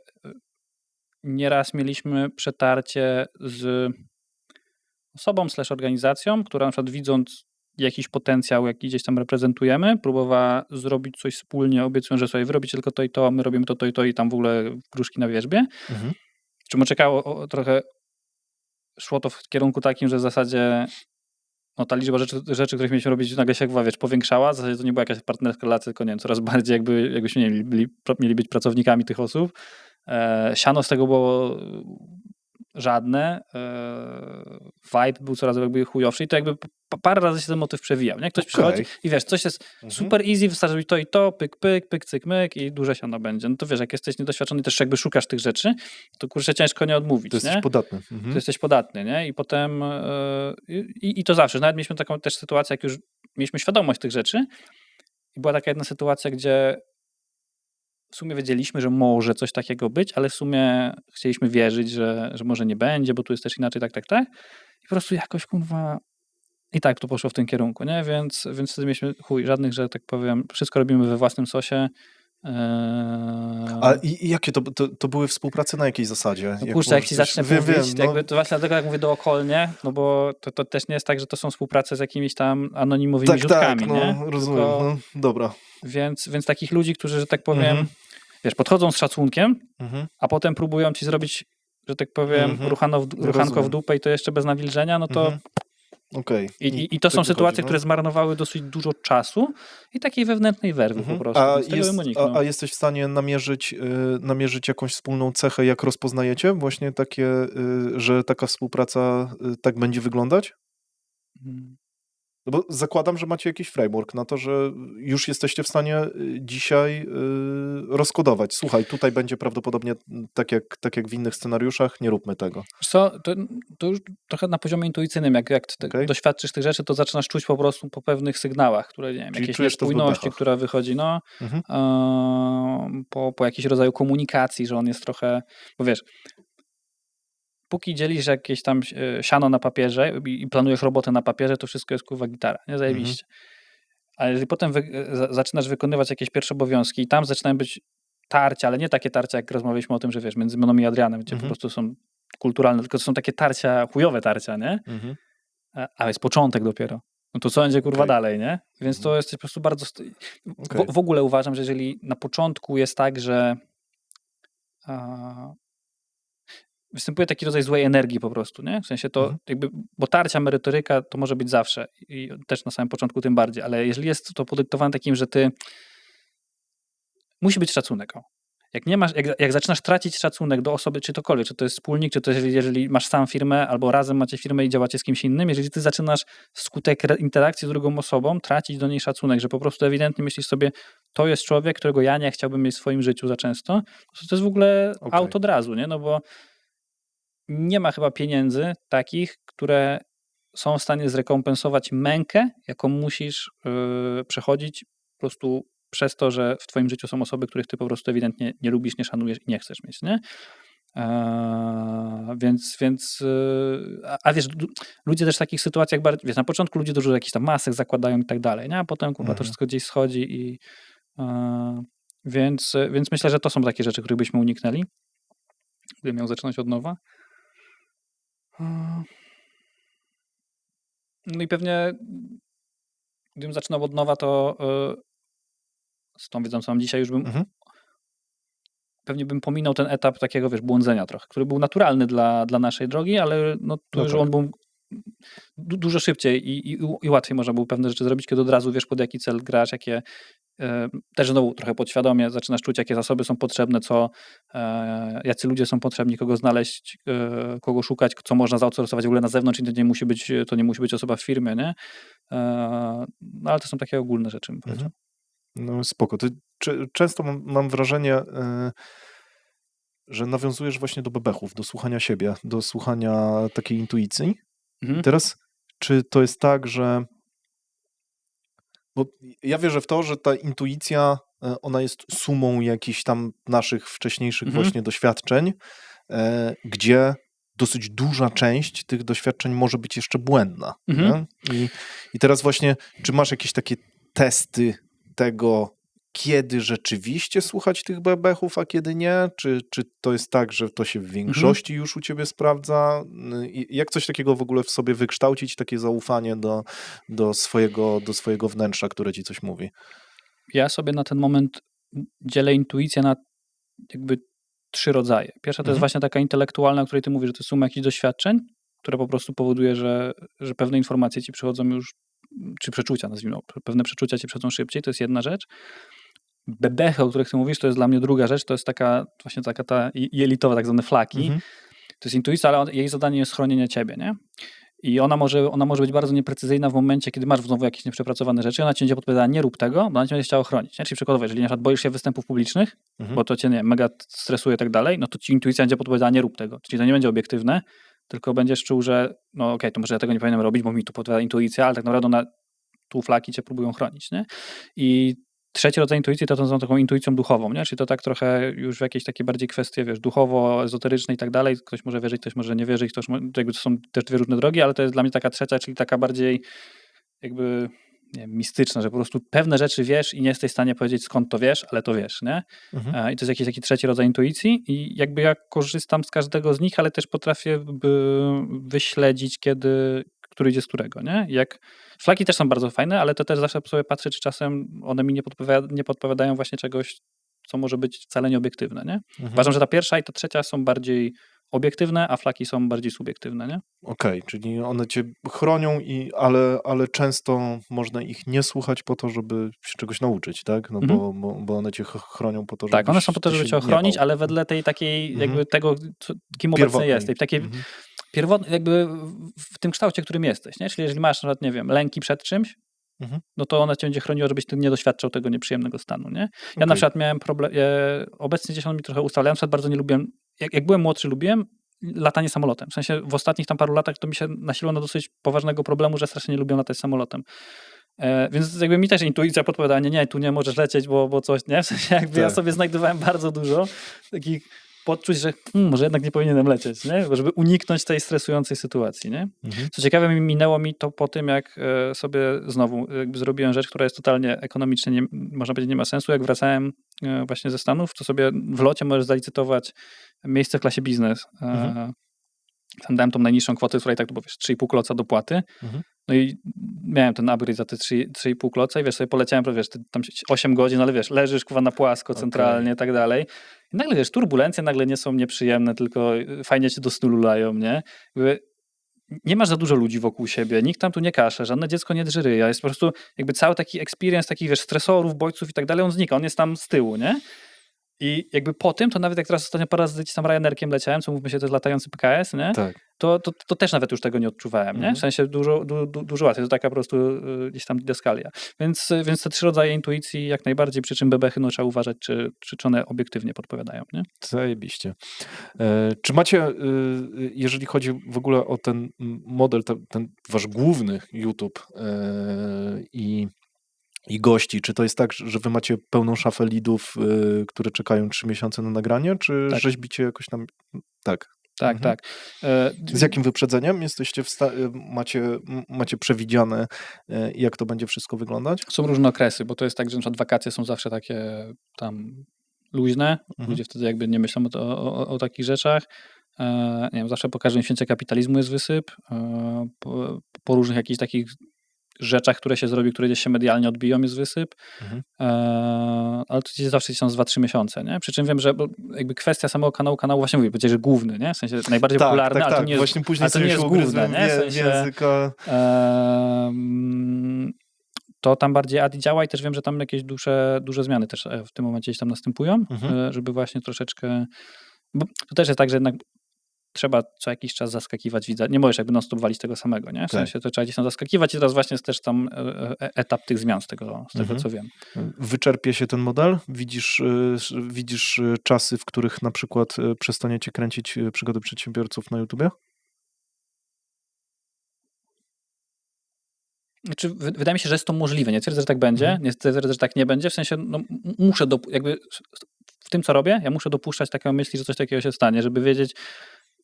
nieraz mieliśmy przetarcie z osobą / organizacją, która na przykład widząc jakiś potencjał, jaki gdzieś tam reprezentujemy, próbowała zrobić coś wspólnie, obiecując, że sobie wy robicie tylko to i to, my robimy to i tam w ogóle gruszki na wierzbie. Czym czekało trochę, szło to w kierunku takim, że w zasadzie ta liczba rzeczy, których mieliśmy robić, nagle się powiększała. W zasadzie to nie była jakaś partnerska relacja, tylko nie wiem, coraz bardziej jakbyśmy mieli być pracownikami tych osób. Siano z tego było żadne. Vibe był coraz jakby chujowszy i to jakby parę razy się ten motyw przewijał. Nie? Ktoś przychodzi i wiesz, coś jest super easy, wystarczy robić to i to, pyk, pyk, pyk, cyk, myk i duże siano będzie. No to wiesz, jak jesteś niedoświadczony, też jakby szukasz tych rzeczy, to kurczę ciężko nie odmówić. To jesteś podatny. To jesteś podatny, nie? I potem i to zawsze. Nawet mieliśmy taką też sytuację, jak już mieliśmy świadomość tych rzeczy i była taka jedna sytuacja, gdzie w sumie wiedzieliśmy, że może coś takiego być, ale w sumie chcieliśmy wierzyć, że może nie będzie, bo tu jest też inaczej, tak. I po prostu jakoś, kurwa, i tak to poszło w tym kierunku, nie? Więc wtedy mieliśmy żadnych, że tak powiem, wszystko robimy we własnym sosie. A i jakie to były współprace na jakiej zasadzie? No kurczę, jak ci zacznę mówić, wiem, jakby to właśnie dlatego jak mówię dookolnie, no bo to też nie jest tak, że to są współprace z jakimiś tam anonimowymi źródłami, no, nie? rozumiem, Tylko, no, dobra. Więc takich ludzi, którzy, że tak powiem, wiesz, podchodzą z szacunkiem, Mhm. a potem próbują ci zrobić, że tak powiem, ruchanko Rozumiem. w dupę i to jeszcze bez nawilżenia, no to Okej. I to są tak sytuacje, wychodzi, no. które zmarnowały dosyć dużo czasu i takiej wewnętrznej werwy po prostu. A, Więc tego bym uniknął. a jesteś w stanie namierzyć jakąś wspólną cechę, jak rozpoznajecie właśnie takie, że taka współpraca tak będzie wyglądać? Mhm. No bo zakładam, że macie jakiś framework na to, że już jesteście w stanie dzisiaj rozkodować. Słuchaj, tutaj będzie prawdopodobnie tak jak w innych scenariuszach, nie róbmy tego. Wiesz co, to już trochę na poziomie intuicyjnym, jak Okej. doświadczysz tych rzeczy, to zaczynasz czuć po prostu po pewnych sygnałach, które, nie wiem, Czyli jakieś czujesz to w niespójności, bebechach. która wychodzi, no, Mhm. po jakiś rodzaju komunikacji, że on jest trochę, bo wiesz, póki dzielisz jakieś tam siano na papierze i planujesz robotę na papierze, to wszystko jest kurwa gitara, nie? Zajebiście. Ale jeżeli potem zaczynasz wykonywać jakieś pierwsze obowiązki i tam zaczynają być tarcia, ale nie takie tarcia, jak rozmawialiśmy o tym, że wiesz, między mną i Adrianem, gdzie po prostu są kulturalne, tylko to są takie tarcia, chujowe tarcia, nie? A jest początek dopiero. No to co będzie kurwa Okej. dalej, nie? Więc to jest po prostu bardzo... Okej. W ogóle uważam, że jeżeli na początku jest tak, że występuje taki rodzaj złej energii po prostu, nie? W sensie to jakby, bo tarcia, merytoryka to może być zawsze i też na samym początku tym bardziej, ale jeżeli jest to podyktowane takim, że musi być szacunek. Jak nie masz, jak zaczynasz tracić szacunek do osoby, czy tokolwiek, czy to jest wspólnik, czy to jeżeli masz sam firmę, albo razem macie firmę i działacie z kimś innym, jeżeli ty zaczynasz wskutek interakcji z drugą osobą tracić do niej szacunek, że po prostu ewidentnie myślisz sobie, to jest człowiek, którego ja nie chciałbym mieć w swoim życiu za często, to jest w ogóle out od razu, nie? No bo nie ma chyba pieniędzy takich, które są w stanie zrekompensować mękę, jaką musisz przechodzić po prostu przez to, że w twoim życiu są osoby, których ty po prostu ewidentnie nie lubisz, nie szanujesz i nie chcesz mieć, nie? A wiesz, ludzie też w takich sytuacjach, wiesz, na początku ludzie dużo jakichś tam masek zakładają i tak dalej, nie? A potem kurwa to wszystko gdzieś schodzi i więc myślę, że to są takie rzeczy, których byśmy uniknęli, gdybym miał zaczynać od nowa. No i pewnie gdybym zaczynał od nowa, to z tą wiedzą, co mam dzisiaj, już bym pewnie bym pominął ten etap takiego, wiesz, błądzenia trochę, który był naturalny dla naszej drogi, ale no, to już on był dużo szybciej i łatwiej można było pewne rzeczy zrobić, kiedy od razu wiesz, pod jaki cel grasz, jakie też znowu trochę podświadomie zaczynasz czuć, jakie zasoby są potrzebne, jacy ludzie są potrzebni, kogo znaleźć, kogo szukać, co można zaoutsourcować w ogóle na zewnątrz i to nie musi być osoba w firmie, nie? No ale to są takie ogólne rzeczy, bym powiedział. No spoko. Często mam wrażenie, że nawiązujesz właśnie do bebechów, do słuchania siebie, do słuchania takiej intuicji. Teraz, czy to jest tak, że... Bo ja wierzę w to, że ta intuicja, ona jest sumą jakichś tam naszych wcześniejszych właśnie doświadczeń, gdzie dosyć duża część tych doświadczeń może być jeszcze błędna. I teraz właśnie, czy masz jakieś takie testy tego, kiedy rzeczywiście słuchać tych bebechów, a kiedy nie? Czy to jest tak, że to się w większości już u ciebie sprawdza? Jak coś takiego w ogóle w sobie wykształcić, takie zaufanie do swojego wnętrza, które ci coś mówi? Ja sobie na ten moment dzielę intuicję na jakby 3 rodzaje. Pierwsza to jest właśnie taka intelektualna, o której ty mówisz, że to jest suma jakichś doświadczeń, które po prostu powoduje, że pewne informacje ci przychodzą już, czy przeczucia, nazwijmy, pewne przeczucia ci przychodzą szybciej, to jest jedna rzecz. Bebechy, o których ty mówisz, to jest dla mnie druga rzecz, to jest taka ta jelitowa, tak zwane flaki. To jest intuicja, ale jej zadanie jest chronienie ciebie, nie? I ona może być bardzo nieprecyzyjna w momencie, kiedy masz znowu jakieś nieprzepracowane rzeczy, ona ci będzie podpowiadała, nie rób tego, bo ona cię będzie chciała chronić. Nie? Czyli przykładowo, jeżeli na przykład boisz się występów publicznych, bo to cię mega stresuje i tak dalej, no to ci intuicja będzie podpowiadała, nie rób tego. Czyli to nie będzie obiektywne, tylko będziesz czuł, że no okej, to może ja tego nie powinienem robić, bo mi tu podpowiada intuicja, ale tak naprawdę tu flaki cię próbują chronić, nie? I trzeci rodzaj intuicji to są taką intuicją duchową, nie? Czyli to tak trochę już w jakieś takie bardziej kwestie, wiesz, duchowo-ezoteryczne i tak dalej. Ktoś może wierzyć, ktoś może nie wierzyć, jakby to są też dwie różne drogi, ale to jest dla mnie taka trzecia, czyli taka bardziej jakby nie wiem, mistyczna, że po prostu pewne rzeczy wiesz i nie jesteś w stanie powiedzieć skąd to wiesz, ale to wiesz, nie? I to jest jakiś taki trzeci rodzaj intuicji i jakby ja korzystam z każdego z nich, ale też potrafię wyśledzić, który idzie z którego, nie? Flaki też są bardzo fajne, ale to też zawsze sobie patrzę, czy czasem one mi nie podpowiadają właśnie czegoś, co może być wcale nieobiektywne, nie? Uważam, że ta pierwsza i ta trzecia są bardziej obiektywne, a flaki są bardziej subiektywne, nie? Okej, czyli one cię chronią, ale często można ich nie słuchać po to, żeby się czegoś nauczyć, tak? No bo one cię chronią po to, żeby tak, one są po to, żeby cię ochronić, ale wedle tej takiej jakby tego, kim obecnie jesteś. Takiej pierwotnej, jakby w tym kształcie, którym jesteś, nie? Czyli jeżeli masz na przykład, nie wiem, lęki przed czymś, no to ona cię będzie chroniła, żebyś ty nie doświadczał tego nieprzyjemnego stanu, nie? Ja na przykład miałem problem, obecnie gdzieś on mi trochę ustawiał, ja na przykład bardzo nie lubiłem, jak byłem młodszy, lubiłem latanie samolotem. W sensie w ostatnich tam paru latach to mi się nasiliło na dosyć poważnego problemu, że strasznie nie lubię latać samolotem. Więc jakby mi też intuicja podpowiadała, nie, tu nie możesz lecieć, bo coś, nie? W sensie jakby ja sobie znajdowałem bardzo dużo takich poczuć, że może jednak nie powinienem lecieć, nie? Żeby uniknąć tej stresującej sytuacji, nie? Co ciekawe, minęło mi to po tym, jak sobie znowu jakby zrobiłem rzecz, która jest totalnie ekonomicznie, można powiedzieć, nie ma sensu. Jak wracałem właśnie ze Stanów, to sobie w locie możesz zalicytować miejsce w klasie biznes. Tam dałem tą najniższą kwotę, której tak to było, wiesz, 3,5 kloca dopłaty. No i miałem ten upgrade za te 3,5 kloca i wiesz, sobie poleciałem, wiesz, tam 8 godzin, ale wiesz, leżysz na płasko centralnie i tak dalej. I nagle, wiesz, turbulencje nagle nie są nieprzyjemne, tylko fajnie cię do snu lulają, nie? Jakby nie masz za dużo ludzi wokół siebie, nikt tam tu nie kasze, żadne dziecko nie drży ryja. Jest po prostu jakby cały taki experience takich, wiesz, stresorów, bodźców i tak dalej, on znika, on jest tam z tyłu, nie? I jakby po tym, to nawet jak teraz ostatnio parę razy gdzieś tam Ryanerkiem leciałem, co mówmy się, to jest latający PKS, nie? Tak. To też nawet już tego nie odczuwałem, nie? W sensie dużo łatwiej, to taka po prostu gdzieś tam didaskalia. Więc te trzy rodzaje intuicji jak najbardziej, przy czym bebechy, no trzeba uważać, czy one obiektywnie podpowiadają, nie? Zajebiście. Czy macie, jeżeli chodzi w ogóle o ten model, ten wasz główny YouTube i gości, czy to jest tak, że wy macie pełną szafę leadów, które czekają 3 miesiące na nagranie, czy rzeźbicie jakoś tam... Tak. Tak. Z jakim wyprzedzeniem jesteście macie przewidziane, jak to będzie wszystko wyglądać? Są różne okresy, bo to jest tak, że na przykład wakacje są zawsze takie tam luźne. Ludzie wtedy jakby nie myślą o takich rzeczach. Nie wiem, zawsze po każdym święcie kapitalizmu jest wysyp. Po różnych jakichś takich rzeczach, które się zrobi, które gdzieś się medialnie odbiją, jest wysyp. Ale to zawsze są z 2-3 miesiące, nie? Przy czym wiem, że jakby kwestia samego kanału właśnie mówię, powiedzieć, że główny, nie? W sensie najbardziej popularny, ale to nie jest, właśnie później to nie jest główne, nie? W sensie, języka. To tam bardziej ADI działa i też wiem, że tam jakieś duże zmiany też w tym momencie gdzieś tam następują, żeby właśnie troszeczkę, bo to też jest tak, że jednak trzeba co jakiś czas zaskakiwać widza. Nie możesz jakby non-stop walić tego samego, nie? W sensie to trzeba gdzieś tam zaskakiwać i teraz właśnie jest też tam etap tych zmian z tego co wiem. Wyczerpie się ten model? Widzisz czasy, w których na przykład przestaniecie kręcić przygody przedsiębiorców na YouTubie? Znaczy, wydaje mi się, że jest to możliwe. Nie twierdzę, że tak będzie, nie twierdzę, że tak nie będzie. W sensie muszę jakby w tym, co robię, ja muszę dopuszczać taką myśli, że coś takiego się stanie, żeby wiedzieć,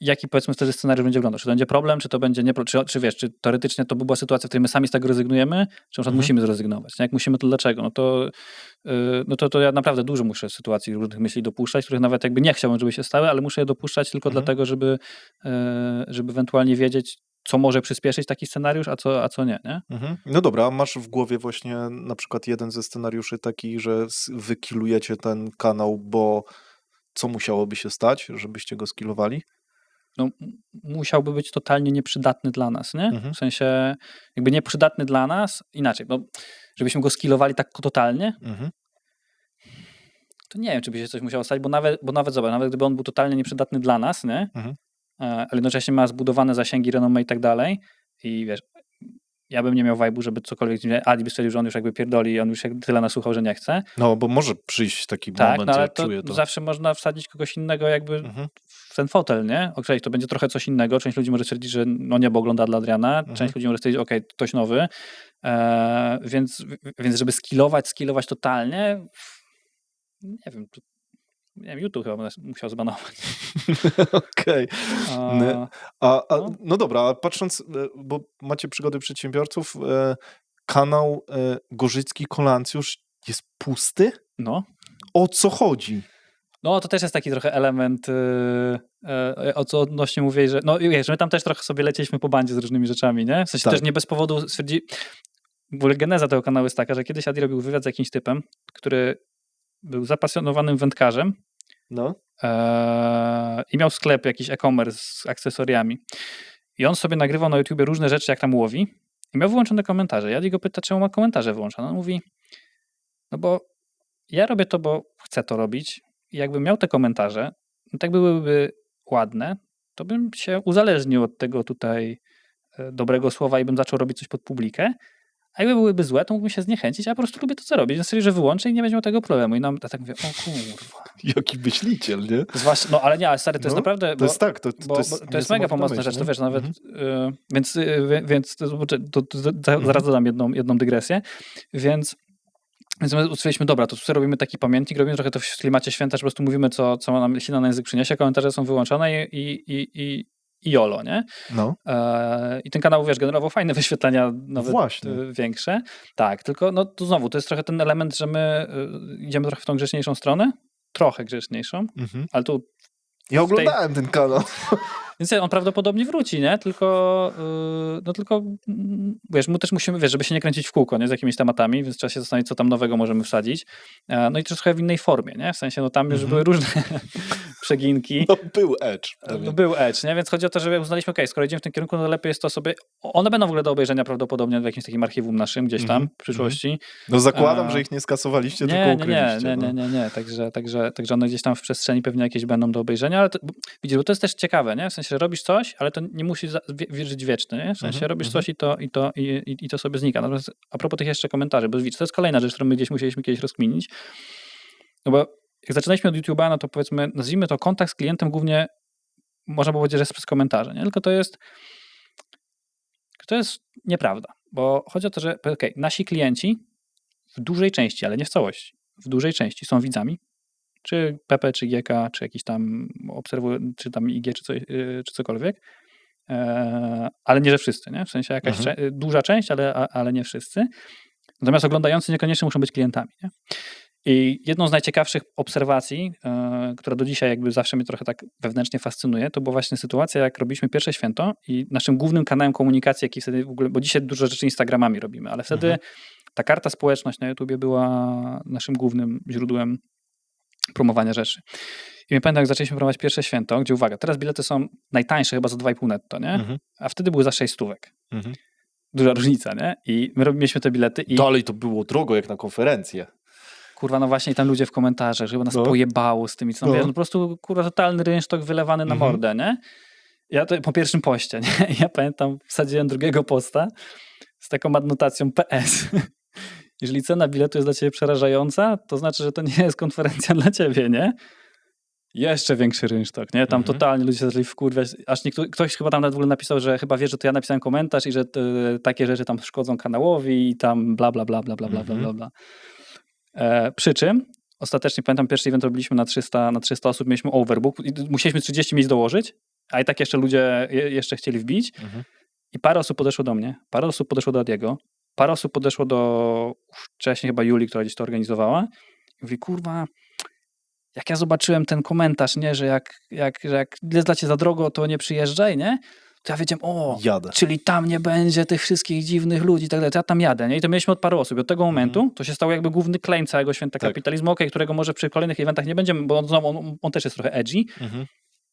jaki powiedzmy wtedy scenariusz będzie wyglądał. Czy to będzie problem, czy to będzie nie problem, czy wiesz, czy teoretycznie to by była sytuacja, w której my sami z tego rezygnujemy, czy na przykład musimy zrezygnować. Nie? Jak musimy, to dlaczego? No to ja naprawdę dużo muszę sytuacji różnych myśli dopuszczać, których nawet jakby nie chciałbym, żeby się stały, ale muszę je dopuszczać tylko dlatego, żeby ewentualnie wiedzieć, co może przyspieszyć taki scenariusz, a co nie, nie? No dobra, a masz w głowie właśnie na przykład jeden ze scenariuszy taki, że wykilujecie ten kanał, bo co musiałoby się stać, żebyście go skillowali? No, musiałby być totalnie nieprzydatny dla nas, nie? W sensie jakby nieprzydatny dla nas, inaczej, no, żebyśmy go skillowali tak totalnie, to nie wiem, czy by się coś musiało stać, bo nawet zobacz, nawet gdyby on był totalnie nieprzydatny dla nas, nie? Ale jednocześnie ma zbudowane zasięgi, renomę i tak dalej i wiesz, ja bym nie miał vibe'u, żeby cokolwiek, Adi by stwierdził, że on już jakby pierdoli i on już tyle nasłuchał, że nie chce. No, bo może przyjść taki moment, no, ale ja czuję to. Zawsze można wsadzić kogoś innego jakby w ten fotel, nie? Okej, to będzie trochę coś innego. Część ludzi może stwierdzić, że no nie, bo ogląda dla Adriana. Część ludzi może stwierdzić, okej, ktoś nowy. Więc żeby skillować totalnie, nie wiem, YouTube chyba musiał zbanować. Okej. No. No dobra, a patrząc, bo macie przygody przedsiębiorców, kanał Gorzycki Kolancjusz jest pusty? No. O co chodzi? No, to też jest taki trochę element, o co odnośnie mówię, że no wiesz, my tam też trochę sobie lecieliśmy po bandzie z różnymi rzeczami, nie? W sensie Tak. też nie bez powodu w ogóle geneza tego kanału jest taka, że kiedyś Adi robił wywiad z jakimś typem, który był zapasjonowanym wędkarzem No. i miał sklep, jakiś e-commerce z akcesoriami. I on sobie nagrywał na YouTubie różne rzeczy, jak tam łowi i miał wyłączone komentarze. Adi go pyta, czemu ma komentarze wyłączone. On mówi, no bo ja robię to, bo chcę to robić i jakbym miał te komentarze, no tak byłyby ładne, to bym się uzależnił od tego tutaj dobrego słowa i bym zaczął robić coś pod publikę, a jakby byłyby złe, to mógłbym się zniechęcić, a ja po prostu lubię to, co robić. Więc że wyłączę i nie będzie miał tego problemu. I nam tak mówię, o kurwa. Jaki myśliciel, nie? Zwłaszcza, no ale nie, ale stary, to jest naprawdę... To jest tak, to to jest mega pomocna rzecz, to wiesz, nawet... Więc zaraz dodam jedną dygresję. Więc my ustaliliśmy, dobra, to sobie robimy taki pamiętnik, robimy trochę to w klimacie święta, że po prostu mówimy, co nam ślina na język przyniesie, komentarze są wyłączone i jolo, nie? No. I ten kanał, wiesz, generował fajne wyświetlenia, nawet Właśnie. większe. Tak, tylko no to znowu, to jest trochę ten element, że my idziemy trochę w tą grzeczniejszą stronę, trochę grzeczniejszą, ale tu... Ja oglądałem ten kanał. Więc on prawdopodobnie wróci, nie? Tylko, wiesz, my też musimy, wiesz, żeby się nie kręcić w kółko, nie? Z jakimiś tematami, więc trzeba się zastanowić, co tam nowego możemy wsadzić. No i trochę w innej formie, nie? W sensie, no tam już były różne przeginki. No był Edge. No, był Edge, nie? Więc chodzi o to, że uznaliśmy, okej, skoro idziemy w tym kierunku, no lepiej jest to sobie... One będą w ogóle do obejrzenia prawdopodobnie w jakimś takim archiwum naszym gdzieś tam w przyszłości. No zakładam, że ich nie skasowaliście, tylko ukryliście. Nie. Także one gdzieś tam w przestrzeni pewnie jakieś będą do obejrzenia, ale widzisz, bo to jest też ciekawe, nie? W sensie, że robisz coś, ale to nie musi żyć wieczny, nie? W sensie robisz coś i to sobie znika. Natomiast a propos tych jeszcze komentarzy, bo widzisz, to jest kolejna rzecz, którą my gdzieś musieliśmy kiedyś rozkminić. No bo jak zaczynaliśmy od YouTube'a, no to powiedzmy, nazwijmy to kontakt z klientem głównie, można było powiedzieć, że jest przez komentarze, nie? Tylko to jest nieprawda, bo chodzi o to, że nasi klienci w dużej części, ale nie w całości, w dużej części są widzami, czy PP, czy GK, czy jakiś tam czy tam IG, czy cokolwiek, ale nie, że wszyscy, nie? W sensie jakaś duża część, ale nie wszyscy. Natomiast oglądający niekoniecznie muszą być klientami, nie? I jedną z najciekawszych obserwacji, która do dzisiaj jakby zawsze mnie trochę tak wewnętrznie fascynuje, to była właśnie sytuacja, jak robiliśmy pierwsze święto i naszym głównym kanałem komunikacji, jaki wtedy w ogóle, bo dzisiaj dużo rzeczy Instagramami robimy, ale wtedy ta karta społeczność na YouTubie była naszym głównym źródłem promowania rzeczy. I my pamiętam, jak zaczęliśmy promować pierwsze święto, gdzie uwaga, teraz bilety są najtańsze chyba za 2,5 netto, nie? A wtedy były za 6 stówek. Duża różnica, nie? I my mieliśmy te bilety i... Dalej to było drogo jak na konferencję. Kurwa, no właśnie i tam ludzie w komentarzach, żeby nas pojebało z tymi, co tam wiesz, no po prostu kurwa totalny rynsztok wylewany na mordę, nie? Ja to po pierwszym poście, nie? Ja pamiętam, wsadziłem drugiego posta z taką adnotacją PS. Jeżeli cena biletu jest dla ciebie przerażająca, to znaczy, że to nie jest konferencja dla ciebie, nie? Jeszcze większy rynsztok, nie? Tam totalnie ludzie się zaczęli wkurwiać, aż ktoś chyba tam nawet w ogóle napisał, że chyba wie, że to ja napisałem komentarz i że takie rzeczy tam szkodzą kanałowi i tam bla, bla, bla, bla, bla, bla, bla, bla. Przy czym ostatecznie, pamiętam, pierwszy event robiliśmy na 300 osób, mieliśmy overbook i musieliśmy 30 miejsc dołożyć, a i tak jeszcze ludzie jeszcze chcieli wbić i parę osób podeszło do mnie, parę osób podeszło do Adiego, parę osób podeszło do wcześniej chyba Julii, która gdzieś to organizowała i mówi, kurwa, jak ja zobaczyłem ten komentarz, nie, że jak jest dla ciebie za drogo, to nie przyjeżdżaj, nie? To ja wiedziałem, jadę. Czyli tam nie będzie tych wszystkich dziwnych ludzi i tak dalej, to ja tam jadę, nie? I to mieliśmy od paru osób. I od tego momentu to się stało jakby główny claim całego Święta Kapitalizmu, którego może przy kolejnych eventach nie będziemy, bo on też jest trochę edgy,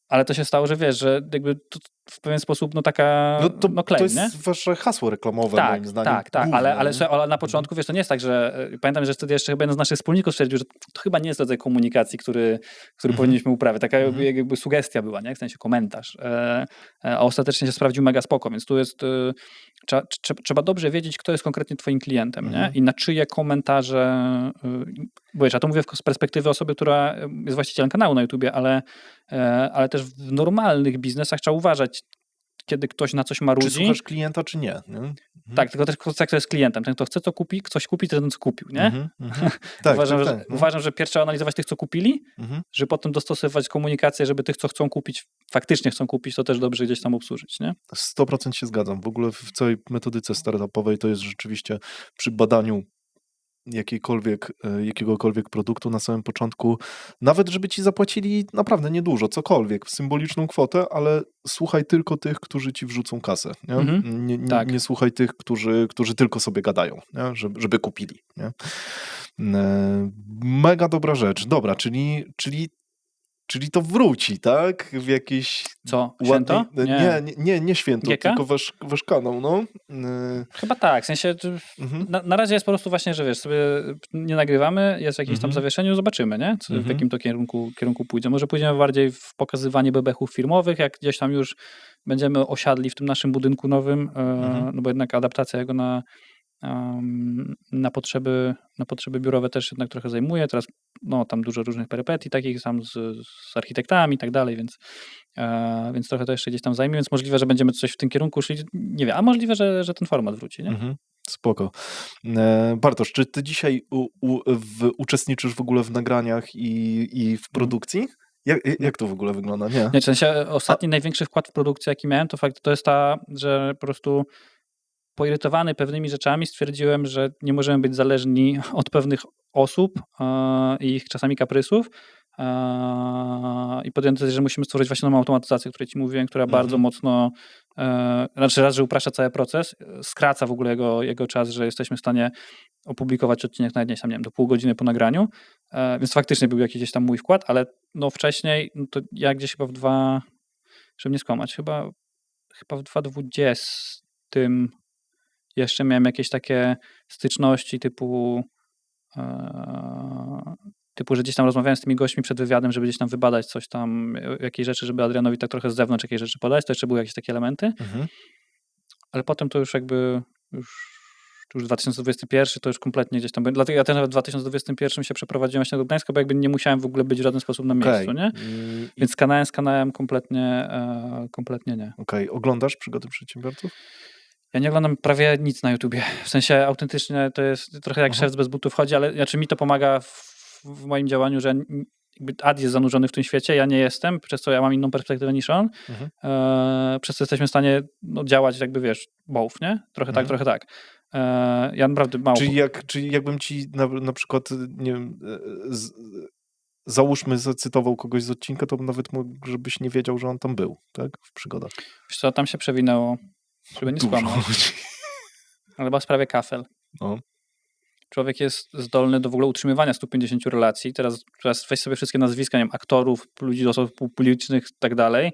ale to się stało, że wiesz, że jakby to w pewien sposób taka claim, to jest nie? wasze hasło reklamowe, moim zdaniem. Tak, główne, ale na początku, wiesz, to nie jest tak, że pamiętam, że wtedy jeszcze chyba jeden z naszych wspólników stwierdził, że to chyba nie jest rodzaj komunikacji, który powinniśmy uprawiać. Taka jakby sugestia była, nie? W sensie komentarz. A ostatecznie się sprawdził mega spoko, więc tu jest trzeba dobrze wiedzieć, kto jest konkretnie twoim klientem, nie? I na czyje komentarze bo wiesz, ja to mówię z perspektywy osoby, która jest właścicielem kanału na YouTubie, ale też w normalnych biznesach trzeba uważać, kiedy ktoś na coś Czy marudzi. słuchasz klienta, czy nie? Tak, tylko też kto jest klientem. Ten, kto chce coś kupić, to ten, co kupił, nie? Tak, Uważam, że pierw trzeba analizować tych, co kupili, żeby potem dostosowywać komunikację, żeby tych, co chcą kupić, faktycznie chcą kupić, to też dobrze gdzieś tam obsłużyć, nie? 100% się zgadzam. W ogóle w całej metodyce startupowej to jest rzeczywiście przy badaniu jakiegokolwiek produktu na samym początku, nawet żeby ci zapłacili naprawdę niedużo, cokolwiek, symboliczną kwotę, ale słuchaj tylko tych, którzy ci wrzucą kasę. Nie? Tak. Nie słuchaj tych, którzy tylko sobie gadają, nie? Żeby kupili. Nie? Mega dobra rzecz. Dobra, czyli to wróci, tak? W jakiś Co? Święto? Nie święto, GK? tylko wasz kanał, no. Chyba tak, w sensie na razie jest po prostu właśnie, że wiesz, sobie nie nagrywamy, jest jakieś tam zawieszenie, zobaczymy, nie? W jakim to kierunku pójdzie. Może pójdziemy bardziej w pokazywanie bebechów firmowych, jak gdzieś tam już będziemy osiadli w tym naszym budynku nowym, no bo jednak adaptacja jego na potrzeby biurowe też jednak trochę zajmuje. Teraz no, tam dużo różnych perypetii takich sam z architektami i tak dalej, więc trochę to jeszcze gdzieś tam zajmie, więc możliwe, że będziemy coś w tym kierunku szli, nie wiem, a możliwe, że ten format wróci, nie? Spoko. Bartosz, czy ty dzisiaj uczestniczysz w ogóle w nagraniach i w produkcji? Jak to w ogóle wygląda? Nie, w sensie ostatni największy wkład w produkcję, jaki miałem, to jest że po prostu poirytowany pewnymi rzeczami stwierdziłem, że nie możemy być zależni od pewnych osób i ich czasami kaprysów i podjąłem decyzję, że musimy stworzyć właśnie nową automatyzację, o której ci mówiłem, która bardzo mocno, znaczy raz, że upraszcza cały proces, skraca w ogóle jego czas, że jesteśmy w stanie opublikować odcinek nawet nie wiem, do pół godziny po nagraniu, więc faktycznie był jakiś gdzieś tam mój wkład, ale no wcześniej, no to ja gdzieś chyba żeby nie skłamać, chyba w 2020 jeszcze miałem jakieś takie styczności typu, że gdzieś tam rozmawiałem z tymi gośćmi przed wywiadem, żeby gdzieś tam wybadać coś tam, jakieś rzeczy, żeby Adrianowi tak trochę z zewnątrz jakieś rzeczy podać, to jeszcze były jakieś takie elementy, ale potem to już jakby już 2021 to już kompletnie gdzieś tam, dlatego ja też nawet w 2021 się przeprowadziłem właśnie do Gdańska, bo jakby nie musiałem w ogóle być w żaden sposób na miejscu, nie? Więc z kanałem kompletnie nie. Okej. Oglądasz Przygody Przedsiębiorców? Ja nie oglądam prawie nic na YouTubie. W sensie autentycznie to jest trochę jak szewc bez butów chodzi, ale znaczy mi to pomaga w moim działaniu, że jakby Ad jest zanurzony w tym świecie, ja nie jestem, przez co ja mam inną perspektywę niż on, przez co jesteśmy w stanie działać jakby, wiesz, both, nie? Trochę tak, trochę tak. Ja naprawdę mało... Czyli jakbym ci na przykład, nie wiem, załóżmy zacytował kogoś z odcinka, to nawet żebyś nie wiedział, że on tam był, tak? W Przygodach. Wiesz co, tam się przewinęło, żeby nie skłamać. Ale chyba w sprawie kafel. No. Człowiek jest zdolny do w ogóle utrzymywania 150 relacji. Teraz weź sobie wszystkie nazwiska, nie wiem, aktorów, ludzi do osób publicznych i tak dalej.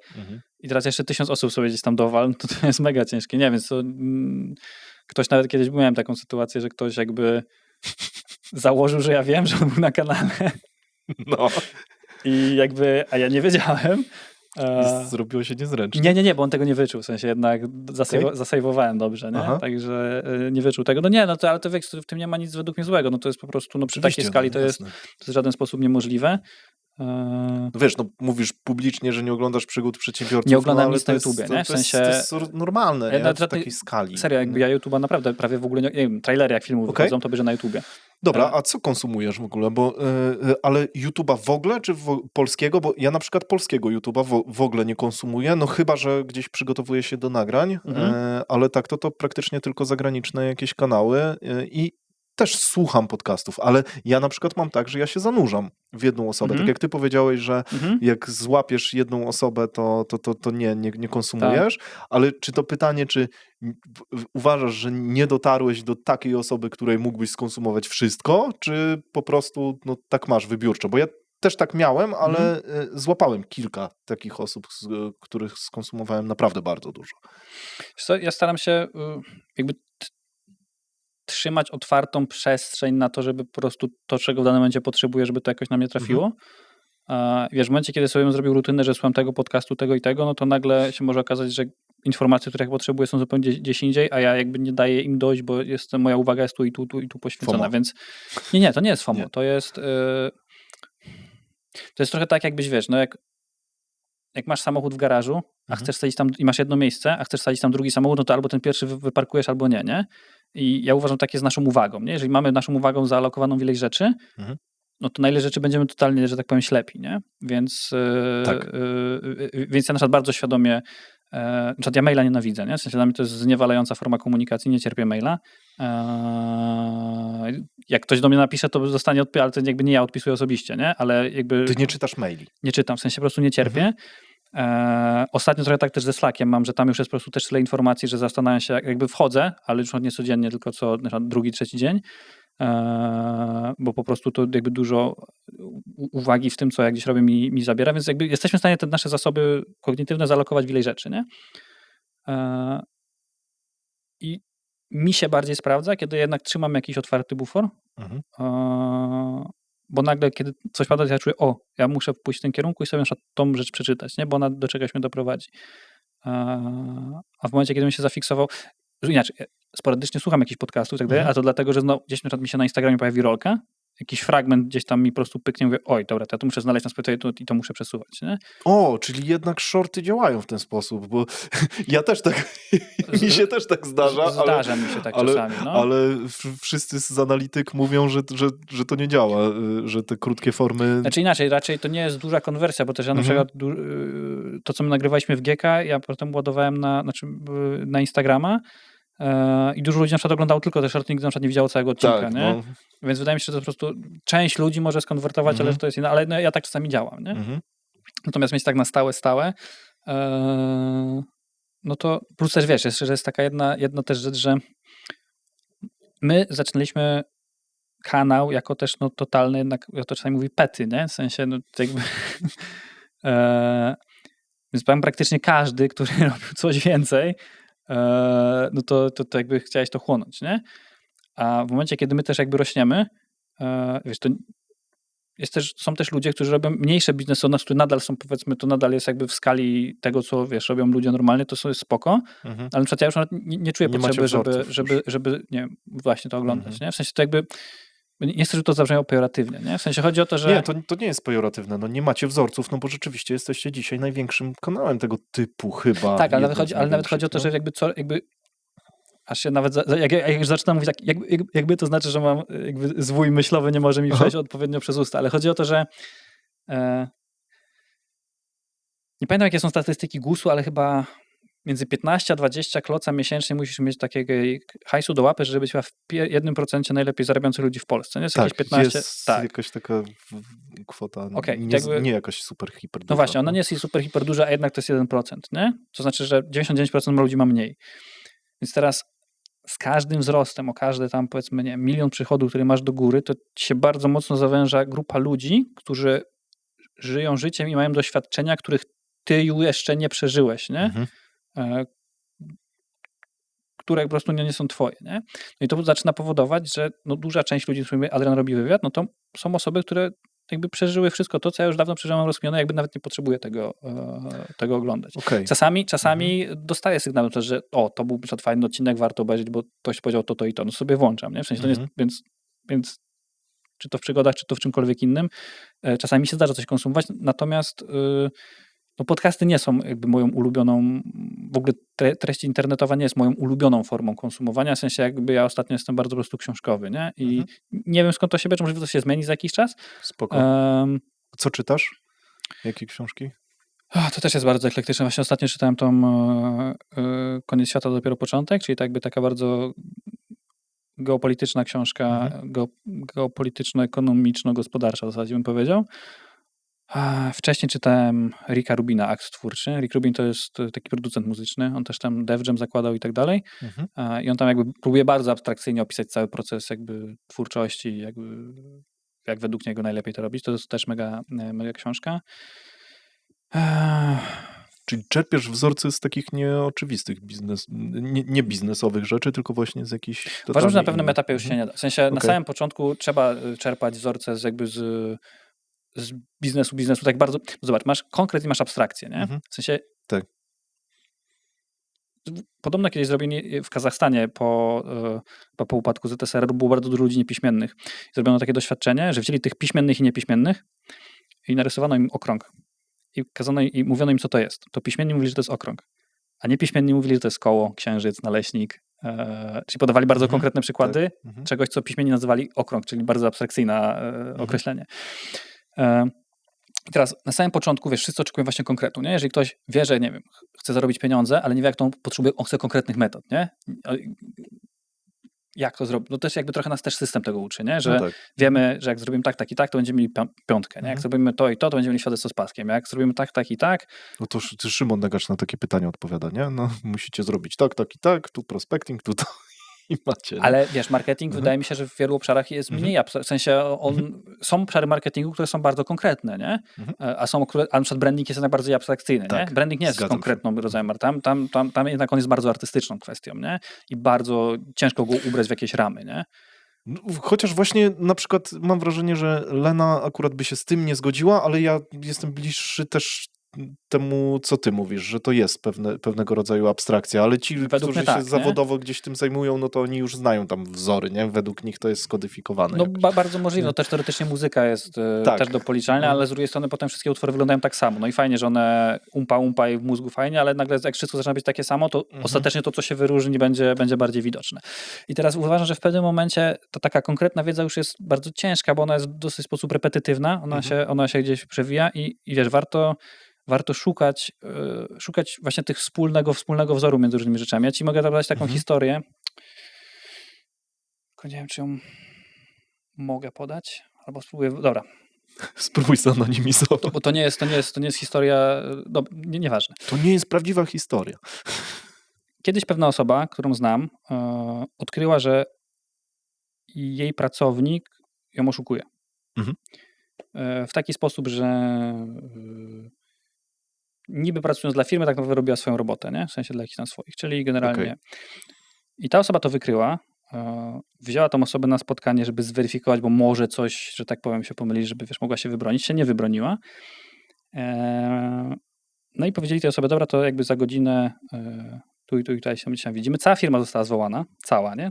I teraz jeszcze 1000 osób sobie gdzieś tam dowal, to jest mega ciężkie. Nie, więc to ktoś nawet kiedyś miałem taką sytuację, że ktoś jakby założył, że ja wiem, że on był na kanale. No. I jakby, a ja nie wiedziałem. Zrobiło się niezręcznie. Nie, bo on tego nie wyczuł, w sensie jednak zasejwowałem dobrze, nie? Także nie wyczuł tego. No nie, no to, ale to w tym nie ma nic według mnie złego, no to jest po prostu, no przy takiej skali to jest w żaden sposób niemożliwe. No wiesz, no mówisz publicznie, że nie oglądasz Przygód Przedsiębiorców. Nie oglądam ale nic na YouTubie, nie? W sensie... To jest normalne, nie? W takiej skali. Serio, jakby ja YouTube'a naprawdę prawie w ogóle nie wiem, trailery jak filmów wychodzą, to bierze na YouTubie. Dobra, a co konsumujesz w ogóle? Ale YouTube'a w ogóle, czy polskiego? Bo ja na przykład polskiego YouTube'a w ogóle nie konsumuję, no chyba, że gdzieś przygotowuję się do nagrań, ale tak, to praktycznie tylko zagraniczne jakieś kanały i też słucham podcastów, ale ja na przykład mam tak, że ja się zanurzam w jedną osobę. Tak jak ty powiedziałeś, że jak złapiesz jedną osobę, to nie konsumujesz, ale czy to pytanie, czy uważasz, że nie dotarłeś do takiej osoby, której mógłbyś skonsumować wszystko, czy po prostu tak masz wybiórczo? Bo ja też tak miałem, ale złapałem kilka takich osób, których skonsumowałem naprawdę bardzo dużo. Wiesz co, ja staram się jakby trzymać otwartą przestrzeń na to, żeby po prostu to, czego w danym momencie potrzebuję, żeby to jakoś na mnie trafiło. Wiesz, w momencie, kiedy sobie zrobił rutynę, że słucham tego podcastu, tego i tego, no to nagle się może okazać, że informacje, których potrzebuję, są zupełnie gdzieś indziej, a ja jakby nie daję im dojść, bo moja uwaga jest tu i tu poświęcona, FOMO. więc nie, to nie jest FOMO, Nie. to jest trochę tak, jakbyś, wiesz, no jak masz samochód w garażu, a chcesz sadzić tam i masz jedno miejsce, a chcesz sadzić tam drugi samochód, no to albo ten pierwszy wyparkujesz, albo nie? I ja uważam, że tak jest z naszą uwagą, nie? Jeżeli mamy naszą uwagą zaalokowaną w ileś rzeczy, no to na ile rzeczy będziemy totalnie, że tak powiem, ślepi, nie? Więc, Tak. więc ja na przykład bardzo świadomie, na przykład ja maila nienawidzę, nie? W sensie dla mnie to jest zniewalająca forma komunikacji, nie cierpię maila. Jak ktoś do mnie napisze, to zostanie odpisane, ale to jakby nie ja odpisuję osobiście, nie? Ale jakby... Ty nie czytasz maili. Nie czytam, w sensie po prostu nie cierpię. Ostatnio trochę tak też ze Slackiem mam, że tam już jest po prostu też tyle informacji, że zastanawiam się, jakby wchodzę, ale już nie codziennie, tylko co na przykład drugi, trzeci dzień, bo po prostu to jakby dużo uwagi w tym, co ja gdzieś robię, mi zabiera, więc jakby jesteśmy w stanie te nasze zasoby kognitywne zalokować w ileś rzeczy, nie? I mi się bardziej sprawdza, kiedy jednak trzymam jakiś otwarty bufor, bo nagle, kiedy coś pada, to ja czuję, ja muszę pójść w tym kierunku i sobie na przykład tą rzecz przeczytać, nie? Bo ona do czegoś mnie doprowadzi. A w momencie, kiedy bym się zafiksował, że inaczej, sporadycznie słucham jakichś podcastów i tak dalej, a to dlatego, że gdzieś na przykład mi się na Instagramie pojawi rolka, jakiś fragment gdzieś tam mi po prostu pyknie, mówię, dobra, to ja tu muszę znaleźć na Spotify i to muszę przesuwać, nie? Czyli jednak shorty działają w ten sposób, bo ja też tak, mi się też tak zdarza, Zdarza mi się tak czasami, no. ale wszyscy z analityk mówią, że to nie działa, że te krótkie formy... Znaczy inaczej, raczej to nie jest duża konwersja, bo też ja na przykład to, co my nagrywaliśmy w GK, ja potem ładowałem na Instagrama i dużo ludzi na przykład oglądało tylko te shorty, nigdy na przykład nie widziało całego odcinka, Tak, nie? no. Więc wydaje mi się, że to po prostu część ludzi może skonwertować, ale że to jest inne, ale no, ja tak czasami działam, nie? Natomiast mieć tak na stałe, no to plus też wiesz, że jest taka jedna też rzecz, że my zaczynaliśmy kanał jako też totalny, jednak ja to czasami mówi pety, nie? W sensie jakby więc powiem praktycznie każdy, który robił coś więcej, no to jakby chciałeś to chłonąć, nie? A w momencie, kiedy my też jakby rośniemy, wiesz, to są też ludzie, którzy robią mniejsze biznesy od nas, które nadal są, powiedzmy, to nadal jest jakby w skali tego, co, wiesz, robią ludzie normalnie, to jest spoko, ale na przykład ja już nie czuję potrzeby, żeby nie wiem, właśnie to oglądać, nie? W sensie to jakby, nie chcę, żeby to zabrzmiało pejoratywnie, nie? W sensie chodzi o to, że... Nie, to nie jest pejoratywne, nie macie wzorców, bo rzeczywiście jesteście dzisiaj największym kanałem tego typu chyba. Tak, ale nawet chodzi o to, że jakby aż się nawet, jak zaczynam mówić tak, jakby to znaczy, że mam jakby zwój myślowy, nie może mi przejść odpowiednio przez usta, ale chodzi o to, że nie pamiętam, jakie są statystyki GUS-u, ale chyba między 15 a 20 kloca miesięcznie musisz mieć takiego hajsu do łapy, żeby być w 1% najlepiej zarabiających ludzi w Polsce. Nie? Jest jakieś 15... jest tak. jakaś taka kwota, nie jakaś super, hiper duża. No właśnie, ona nie jest super, hiper duża, a jednak to jest 1%, nie? To znaczy, że 99% ludzi ma mniej. Więc teraz z każdym wzrostem, o każde tam powiedzmy, nie, 1 milion przychodów, który masz do góry, to ci się bardzo mocno zawęża grupa ludzi, którzy żyją życiem i mają doświadczenia, których ty jeszcze nie przeżyłeś, nie? Które po prostu nie są twoje, nie? No i to zaczyna powodować, że duża część ludzi, z którymi Adrian robi wywiad, no to są osoby, które jakby przeżyły wszystko to, co ja już dawno przeżyłem rozkminione, jakby nawet nie potrzebuję tego oglądać. Okay. Czasami dostaję sygnały, że to był fajny odcinek, warto obejrzeć, bo ktoś powiedział to i to, no sobie włączam, nie? W sensie to nie jest, więc czy to w przygodach, czy to w czymkolwiek innym, czasami się zdarza coś konsumować, natomiast podcasty nie są jakby moją ulubioną, w ogóle treść internetowa nie jest moją ulubioną formą konsumowania, w sensie jakby ja ostatnio jestem bardzo po prostu książkowy, nie? I nie wiem skąd to się bierze, możliwe to się zmieni za jakiś czas. Spoko. Co czytasz? Jakie książki? To też jest bardzo eklektyczne. Właśnie ostatnio czytałem tą Koniec świata to dopiero początek, czyli jakby taka bardzo geopolityczna książka, geopolityczno-ekonomiczno-gospodarcza w zasadzie bym powiedział. Wcześniej czytałem Ricka Rubina, Akt Twórczy. Rick Rubin to jest taki producent muzyczny, on też tam Def Jam zakładał i tak dalej. I on tam jakby próbuje bardzo abstrakcyjnie opisać cały proces jakby twórczości, jakby jak według niego najlepiej to robić. To jest też mega książka. Czyli czerpiesz wzorce z takich nieoczywistych nie biznesowych rzeczy, tylko właśnie z jakichś... Uważam, że na pewnym etapie już się nie da. W sensie na samym początku trzeba czerpać wzorce z biznesu tak bardzo... Zobacz, masz konkret i masz abstrakcję, nie? W sensie... Tak. Podobno kiedyś zrobili w Kazachstanie po upadku ZSRR było bardzo dużo ludzi niepiśmiennych. Zrobiono takie doświadczenie, że wzięli tych piśmiennych i niepiśmiennych i narysowano im okrąg. I kazano i mówiono im, co to jest. To piśmienni mówili, że to jest okrąg, a niepiśmienni mówili, że to jest koło, księżyc, naleśnik. Czyli podawali bardzo konkretne przykłady czegoś, co piśmienni nazywali okrąg, czyli bardzo abstrakcyjne określenie. I teraz na samym początku, wiesz, wszyscy oczekują właśnie konkretu, nie? Jeżeli ktoś wie, że, nie wiem, chce zarobić pieniądze, ale nie wie, jak to potrzebuje, on chce konkretnych metod, nie? Jak to zrobić? No też jakby trochę nas też system tego uczy, nie? Że wiemy, że jak zrobimy tak, tak i tak, to będziemy mieli piątkę, nie? Jak zrobimy to i to będziemy mieli świadectwo z paskiem. Jak zrobimy tak, tak i tak... No to Szymon Negacz na takie pytania odpowiada, nie? No musicie zrobić tak, tak i tak, tu prospecting, tu to i macie. Nie? Ale wiesz, marketing wydaje mi się, że w wielu obszarach jest mniej, w sensie są obszary marketingu, które są bardzo konkretne, nie? A są, a na przykład branding jest jednak bardziej abstrakcyjny, nie? Branding nie jest konkretną rodzajem, tam jednak on jest bardzo artystyczną kwestią, nie? I bardzo ciężko go ubrać w jakieś ramy, nie? Chociaż właśnie na przykład mam wrażenie, że Lena akurat by się z tym nie zgodziła, ale ja jestem bliższy też temu, co ty mówisz, że to jest pewnego rodzaju abstrakcja, ale ci, którzy się zawodowo gdzieś tym zajmują, no to oni już znają tam wzory, nie? Według nich to jest skodyfikowane. No bardzo możliwe, no też teoretycznie muzyka jest też do policzania, ale z drugiej strony potem wszystkie utwory wyglądają tak samo. No i fajnie, że one umpa i w mózgu fajnie, ale nagle jak wszystko zaczyna być takie samo, to ostatecznie to, co się wyróżni, będzie bardziej widoczne. I teraz uważam, że w pewnym momencie to taka konkretna wiedza już jest bardzo ciężka, bo ona jest w dosyć sposób repetytywna, ona się gdzieś przewija i wiesz, warto szukać właśnie tych wspólnego wzoru między różnymi rzeczami. Ja ci mogę dać taką historię. Tylko nie wiem, czy ją mogę podać, albo spróbuję. Dobra. Spróbuj zanonimizować. Bo to nie jest historia. No, nieważne. To nie jest prawdziwa historia. Kiedyś pewna osoba, którą znam, odkryła, że jej pracownik ją oszukuje. W taki sposób, że niby pracując dla firmy, tak naprawdę robiła swoją robotę, nie? W sensie dla jakichś tam swoich, czyli generalnie. I ta osoba to wykryła, wzięła tą osobę na spotkanie, żeby zweryfikować, bo może coś, że tak powiem, się pomylić, żeby wiesz, mogła się wybronić, się nie wybroniła. No i powiedzieli tej osobie, dobra, to jakby za godzinę tu i tutaj się widzimy. Cała firma została zwołana, cała, nie?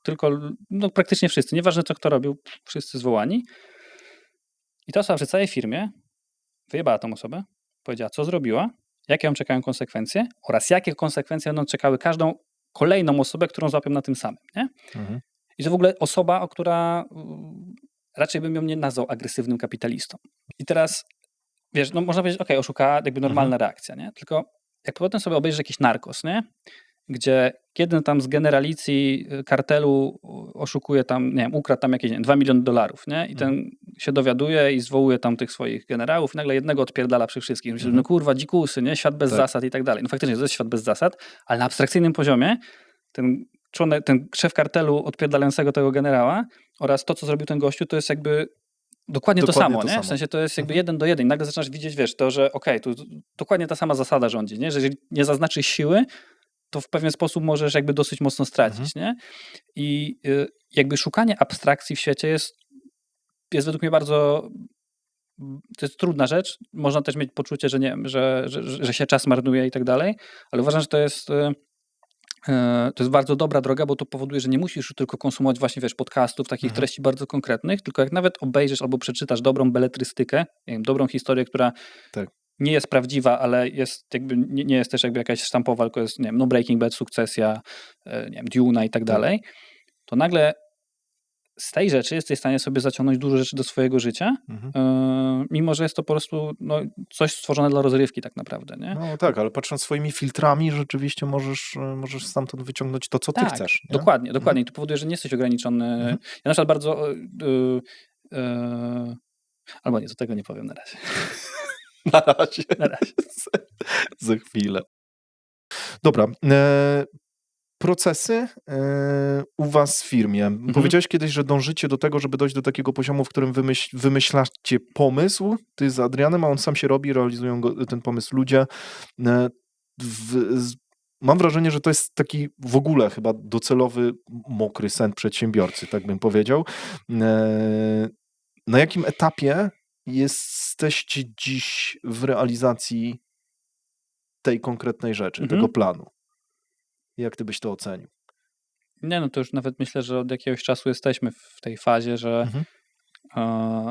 Tylko no, praktycznie wszyscy, nieważne co kto robił, wszyscy zwołani. I ta osoba przy całej firmie wyjebała tą osobę, powiedziała, co zrobiła, jakie ją czekają konsekwencje oraz jakie konsekwencje będą czekały każdą kolejną osobę, którą złapią na tym samym. Nie? I to w ogóle osoba, która raczej bym ją nie nazwał agresywnym kapitalistą. I teraz, wiesz, no można powiedzieć, okej, oszukała, jakby normalna reakcja, nie? Tylko jak potem sobie obejrzysz jakiś Narcos, nie? Gdzie jeden tam z generalicji kartelu oszukuje tam, nie wiem, ukradł tam jakieś 2 miliony dolarów, nie? I ten się dowiaduje i zwołuje tam tych swoich generałów i nagle jednego odpierdala przy wszystkich. Myślę, no kurwa, dzikusy, nie? Świat bez zasad i tak dalej. No faktycznie to jest świat bez zasad, ale na abstrakcyjnym poziomie ten szef kartelu odpierdalającego tego generała oraz to, co zrobił ten gościu, to jest jakby dokładnie to samo, nie? W sensie to jest jakby 1 do 1. Nagle zaczynasz widzieć, wiesz, to, że okej, tu dokładnie ta sama zasada rządzi, nie? Że jeżeli nie zaznaczysz siły, to w pewien sposób możesz jakby dosyć mocno stracić, nie? I jakby szukanie abstrakcji w świecie jest według mnie bardzo, to jest trudna rzecz. Można też mieć poczucie, że nie wiem, że się czas marnuje i tak dalej, ale uważam, że to jest bardzo dobra droga, bo to powoduje, że nie musisz już tylko konsumować właśnie, wiesz, podcastów, takich treści bardzo konkretnych, tylko jak nawet obejrzysz albo przeczytasz dobrą beletrystykę, nie wiem, dobrą historię, która nie jest prawdziwa, ale jest jakby, nie jest też jakby jakaś sztampowa, tylko jest, nie wiem, no Breaking Bad, Sukcesja, nie wiem, Duna i tak dalej, to nagle z tej rzeczy jesteś w stanie sobie zaciągnąć dużo rzeczy do swojego życia, mimo że jest to po prostu no, coś stworzone dla rozrywki tak naprawdę, nie? No tak, ale patrząc swoimi filtrami, rzeczywiście możesz stamtąd wyciągnąć to, co ty chcesz. Nie? Dokładnie. I to powoduje, że nie jesteś ograniczony. Ja na przykład bardzo albo nie, to tego nie powiem na razie. Na razie. Za chwilę. Dobra. Procesy u was w firmie. Powiedziałeś kiedyś, że dążycie do tego, żeby dojść do takiego poziomu, w którym wymyślacie pomysł. Ty z Adrianem, a on sam się robi, realizują ten pomysł ludzie. Mam wrażenie, że to jest taki w ogóle chyba docelowy mokry sen przedsiębiorcy, tak bym powiedział. Na jakim etapie jesteście dziś w realizacji tej konkretnej rzeczy, tego planu? Jak ty byś to ocenił? Nie, no to już nawet myślę, że od jakiegoś czasu jesteśmy w tej fazie, że Mhm.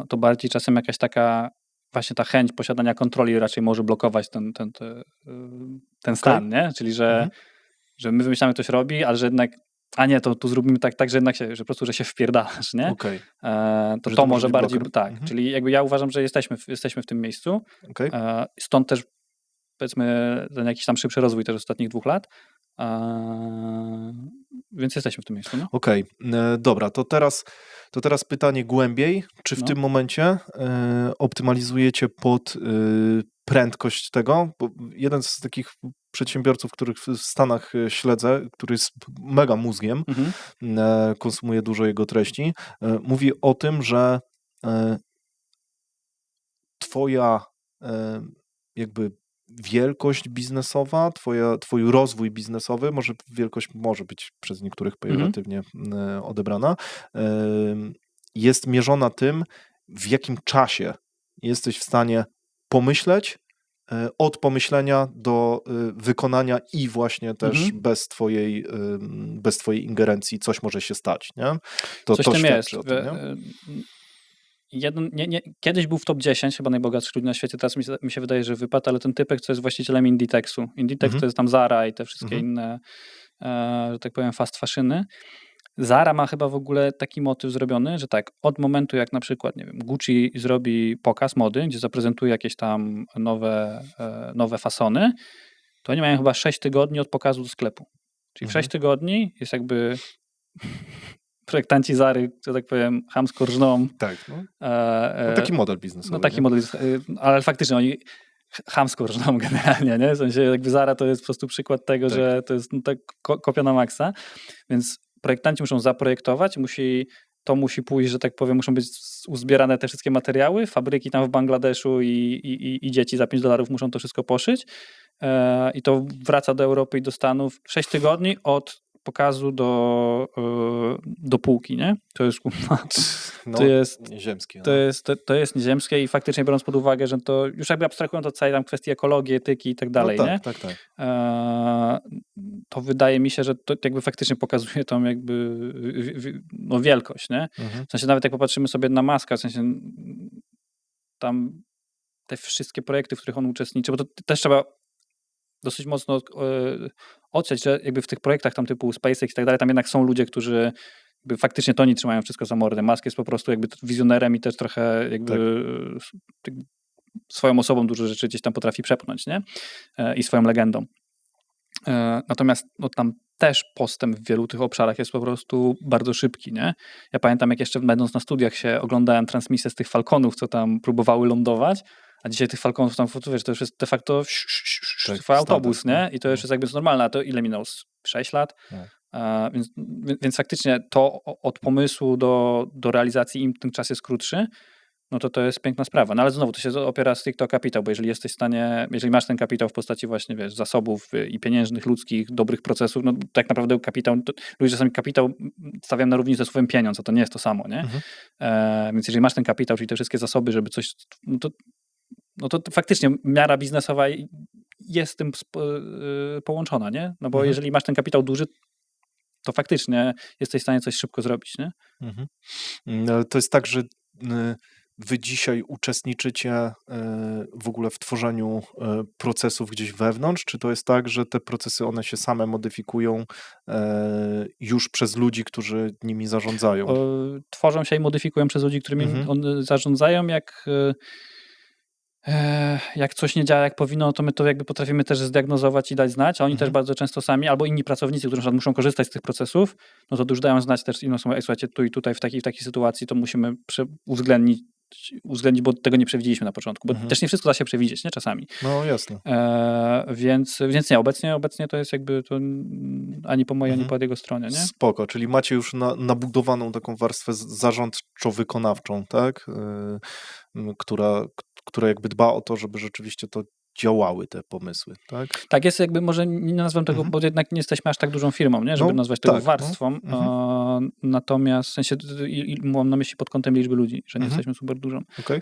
to bardziej czasem jakaś taka właśnie ta chęć posiadania kontroli raczej może blokować ten stan, nie? Czyli, Mhm. że my wymyślamy, ktoś robi, ale że jednak a nie, to tu zrobimy tak, że jednak że po prostu, że się wpierdalasz, nie? Okej. To Że to to może może być bardziej, bloker. tak. Mhm. Czyli jakby ja uważam, że jesteśmy w tym miejscu. Okej. Stąd też powiedzmy ten jakiś tam szybszy rozwój też ostatnich 2 lat. Więc jesteśmy w tym miejscu, no? Okej. Dobra, to teraz pytanie głębiej. Czy w No. tym momencie optymalizujecie pod prędkość tego? Bo jeden z takich przedsiębiorców, których w Stanach śledzę, który jest mega mózgiem, Mhm. konsumuje dużo jego treści, mówi o tym, że twoja jakby wielkość biznesowa, twój rozwój biznesowy, wielkość może być przez niektórych pejoratywnie odebrana, jest mierzona tym, w jakim czasie jesteś w stanie pomyśleć, od pomyślenia do wykonania i właśnie też bez twojej ingerencji coś może się stać, nie? Coś To tym świadczy jest. o tym, nie? Kiedyś był w top 10 chyba najbogatszych ludzi na świecie, teraz mi się wydaje, że wypadł, ale ten typek, co jest właścicielem Inditexu. Inditex to jest tam Zara i te wszystkie inne, że tak powiem, fast fashiony. Zara ma chyba w ogóle taki motyw zrobiony, że tak, od momentu jak na przykład, nie wiem, Gucci zrobi pokaz mody, gdzie zaprezentuje jakieś tam nowe fasony, to oni mają chyba 6 tygodni od pokazu do sklepu. Czyli w 6 tygodni jest jakby projektanci Zary, że tak powiem, chamsko rżną. Tak, no. Taki model biznesowy. No taki nie? model, ale faktycznie oni chamsko rżną generalnie, nie? W sensie jakby Zara to jest po prostu przykład tego, Tak. że to jest tak kopia na maksa, więc projektanci muszą zaprojektować, musi pójść, że tak powiem, muszą być uzbierane te wszystkie materiały, fabryki tam w Bangladeszu i dzieci za $5 muszą to wszystko poszyć i to wraca do Europy i do Stanów 6 tygodni od pokazu do półki, nie? To jest No, nieziemskie. to jest nieziemskie i faktycznie biorąc pod uwagę, że to już jakby abstrahując od całej tam kwestii ekologii, etyki i tak dalej, no, nie? tak. To wydaje mi się, że to jakby faktycznie pokazuje tą jakby wielkość, nie? W sensie nawet jak popatrzymy sobie na Muska, w sensie tam te wszystkie projekty, w których on uczestniczy, bo to też trzeba dosyć mocno ocenić, że jakby w tych projektach tam typu SpaceX i tak dalej, tam jednak są ludzie, którzy jakby faktycznie to oni trzymają wszystko za mordę. Musk jest po prostu jakby wizjonerem i też trochę jakby swoją osobą dużo rzeczy gdzieś tam potrafi przepchnąć, nie? I swoją legendą. Natomiast no, tam też postęp w wielu tych obszarach jest po prostu bardzo szybki, nie? Ja pamiętam, jak jeszcze będąc na studiach się oglądałem transmisję z tych Falconów, co tam próbowały lądować, a dzisiaj tych Falconów tam, wiesz, to już jest de facto trwa autobus, nie? I to już jest jakby normalne, a to ile minęło? 6 lat? Więc faktycznie to od pomysłu do realizacji im ten czas jest krótszy, no to jest piękna sprawa. No ale znowu to się opiera stricte o kapitał, bo jeżeli jesteś w stanie, jeżeli masz ten kapitał w postaci właśnie, wiesz, zasobów i pieniężnych, ludzkich, dobrych procesów, no tak naprawdę kapitał, ludzie czasami kapitał stawiają na równi ze słowem pieniądz, a to nie jest to samo, nie? Więc jeżeli masz ten kapitał, czyli te wszystkie zasoby, żeby coś, no to faktycznie miara biznesowa jest z tym połączona, nie? No bo jeżeli masz ten kapitał duży, to faktycznie jesteś w stanie coś szybko zrobić, nie? To jest tak, że wy dzisiaj uczestniczycie w ogóle w tworzeniu procesów gdzieś wewnątrz, czy to jest tak, że te procesy, one się same modyfikują już przez ludzi, którzy nimi zarządzają? Tworzą się i modyfikują przez ludzi, którymi zarządzają, jak coś nie działa jak powinno, to my to jakby potrafimy też zdiagnozować i dać znać, a oni też bardzo często sami, albo inni pracownicy, którzy na przykład muszą korzystać z tych procesów, no to już dają znać też inną osobę, słuchajcie, tu i tutaj w takiej sytuacji to musimy uwzględnić, bo tego nie przewidzieliśmy na początku, bo też nie wszystko da się przewidzieć, nie? Czasami. No jasne. Więc nie, obecnie to jest jakby to ani po mojej, ani po jego stronie, nie? Spoko, czyli macie już nabudowaną taką warstwę zarządczo-wykonawczą, tak? Która jakby dba o to, żeby rzeczywiście to działały te pomysły, tak? Tak, jest jakby, może nie nazwę tego, bo jednak nie jesteśmy aż tak dużą firmą, nie? Żeby nazwać tego warstwą. Natomiast w sensie mam na myśli pod kątem liczby ludzi, że nie jesteśmy super dużą. Okay.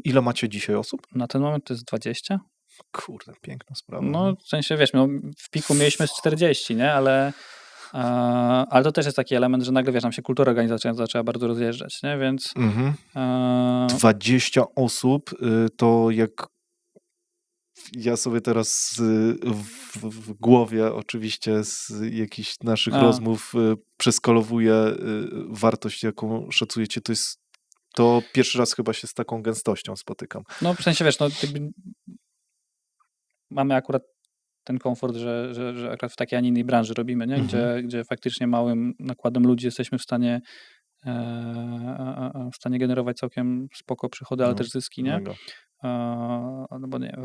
Ile macie dzisiaj osób? Na ten moment to jest 20. Kurde, piękna sprawa. No, w sensie, wiesz, no, w piku mieliśmy z 40, nie? Ale to też jest taki element, że nagle, wiesz, nam się kultura organizacyjna zaczęła bardzo rozjeżdżać, nie? Więc 20 osób, to jak ja sobie teraz w głowie oczywiście z jakichś naszych rozmów przeskalowuję wartość, jaką szacujecie, to pierwszy raz chyba się z taką gęstością spotykam. no, w sensie, wiesz, no, mamy akurat ten komfort, że akurat w takiej, a nie innej branży robimy, nie? Gdzie faktycznie małym nakładem ludzi jesteśmy w stanie generować całkiem spoko przychody, ale też zyski, nie? Mega. No bo nie,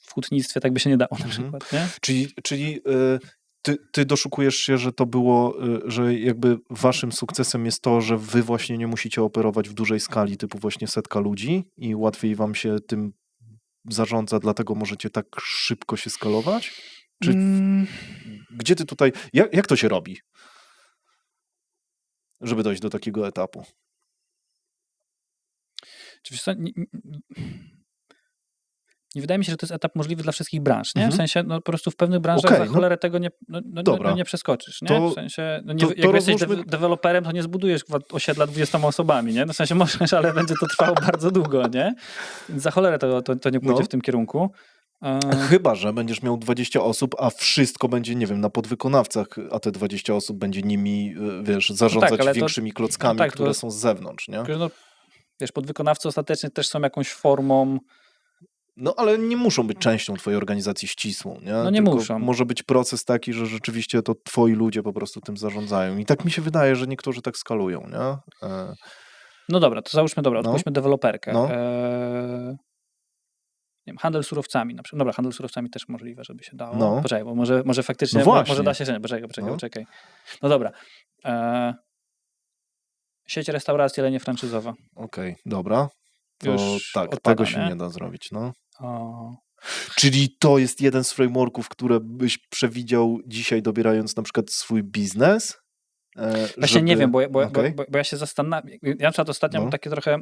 w hutnictwie tak by się nie dało na przykład, nie? Czyli ty doszukujesz się, że to było, że jakby waszym sukcesem jest to, że wy właśnie nie musicie operować w dużej skali, typu właśnie 100 ludzi i łatwiej wam się tym zarządza, dlatego możecie tak szybko się skalować? Czy gdzie ty tutaj, jak to się robi, żeby dojść do takiego etapu? Czy wiesz co, nie wydaje mi się, że to jest etap możliwy dla wszystkich branż, nie? W sensie, no po prostu w pewnych branżach za cholerę tego nie przeskoczysz, nie? W sensie, jak jesteś deweloperem, to nie zbudujesz osiedla 20 osobami, nie? No w sensie możesz, ale będzie to trwało bardzo długo, nie? Więc za cholerę to nie pójdzie w tym kierunku. Chyba że będziesz miał 20 osób, a wszystko będzie, nie wiem, na podwykonawcach, a te 20 osób będzie nimi, wiesz, zarządzać większymi klockami, które są z zewnątrz, nie? No, wiesz, podwykonawcy ostatecznie też są jakąś formą. No, ale nie muszą być częścią twojej organizacji ścisłą, nie? No nie Tylko muszą. może być proces taki, że rzeczywiście to twoi ludzie po prostu tym zarządzają. I tak mi się wydaje, że niektórzy tak skalują, nie? No dobra, to załóżmy, odpuśćmy deweloperkę. Nie wiem, handel surowcami na przykład. Dobra, handel surowcami też możliwe, żeby się dało. Poczekaj, bo może faktycznie, może da się, poczekaj. No dobra. Sieć restauracji, ale nie franczyzowa. Okej, dobra. To już tak, odpada, tego się nie da zrobić, no. Czyli to jest jeden z frameworków, które byś przewidział dzisiaj, dobierając na przykład swój biznes? Właśnie nie wiem, bo ja się zastanawiam. Ja na przykład ostatnio mam takie trochę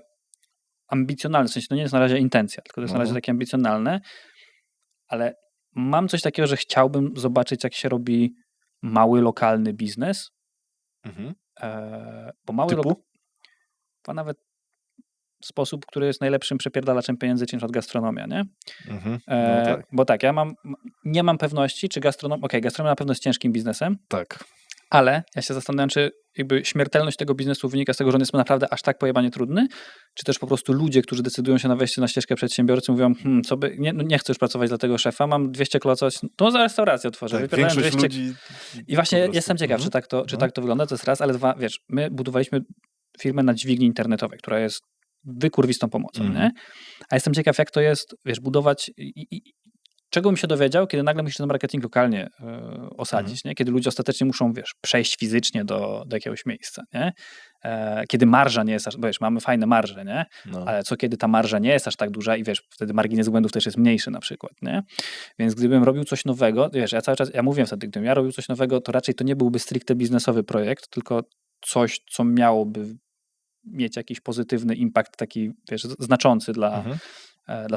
ambicjonalne, w sensie to nie jest na razie intencja, tylko to jest na razie takie ambicjonalne, ale mam coś takiego, że chciałbym zobaczyć, jak się robi mały, lokalny biznes. Bo mały to nawet sposób, który jest najlepszym przepierdalaczem pieniędzy, czyli na przykład gastronomia, nie? Tak. Bo tak, nie mam pewności, czy gastronomia na pewno jest ciężkim biznesem. Tak. Ale ja się zastanawiam, czy jakby śmiertelność tego biznesu wynika z tego, że on jest naprawdę aż tak pojebanie trudny, czy też po prostu ludzie, którzy decydują się na wejście na ścieżkę przedsiębiorcy, mówią, nie chcę już pracować dla tego szefa, mam 200 klocoć, to za restaurację otworzę. Tak, większość 200... ludzi... I właśnie jestem ciekaw, czy tak to wygląda, to jest raz, ale dwa, wiesz, my budowaliśmy firmę na dźwigni internetowej, która jest wykurwistą pomocą, nie? A jestem ciekaw, jak to jest, wiesz, budować czego bym się dowiedział, kiedy nagle musisz ten marketing lokalnie osadzić, nie? Kiedy ludzie ostatecznie muszą, wiesz, przejść fizycznie do jakiegoś miejsca, nie? Kiedy marża nie jest aż, bo wiesz, mamy fajne marże, nie? Ale co kiedy ta marża nie jest aż tak duża i wiesz, wtedy margines błędów też jest mniejszy na przykład, nie? Więc gdybym robił coś nowego, wiesz, ja mówiłem wtedy, gdybym ja robił coś nowego, to raczej to nie byłby stricte biznesowy projekt, tylko coś, co miałoby mieć jakiś pozytywny impact taki, wiesz, znaczący dla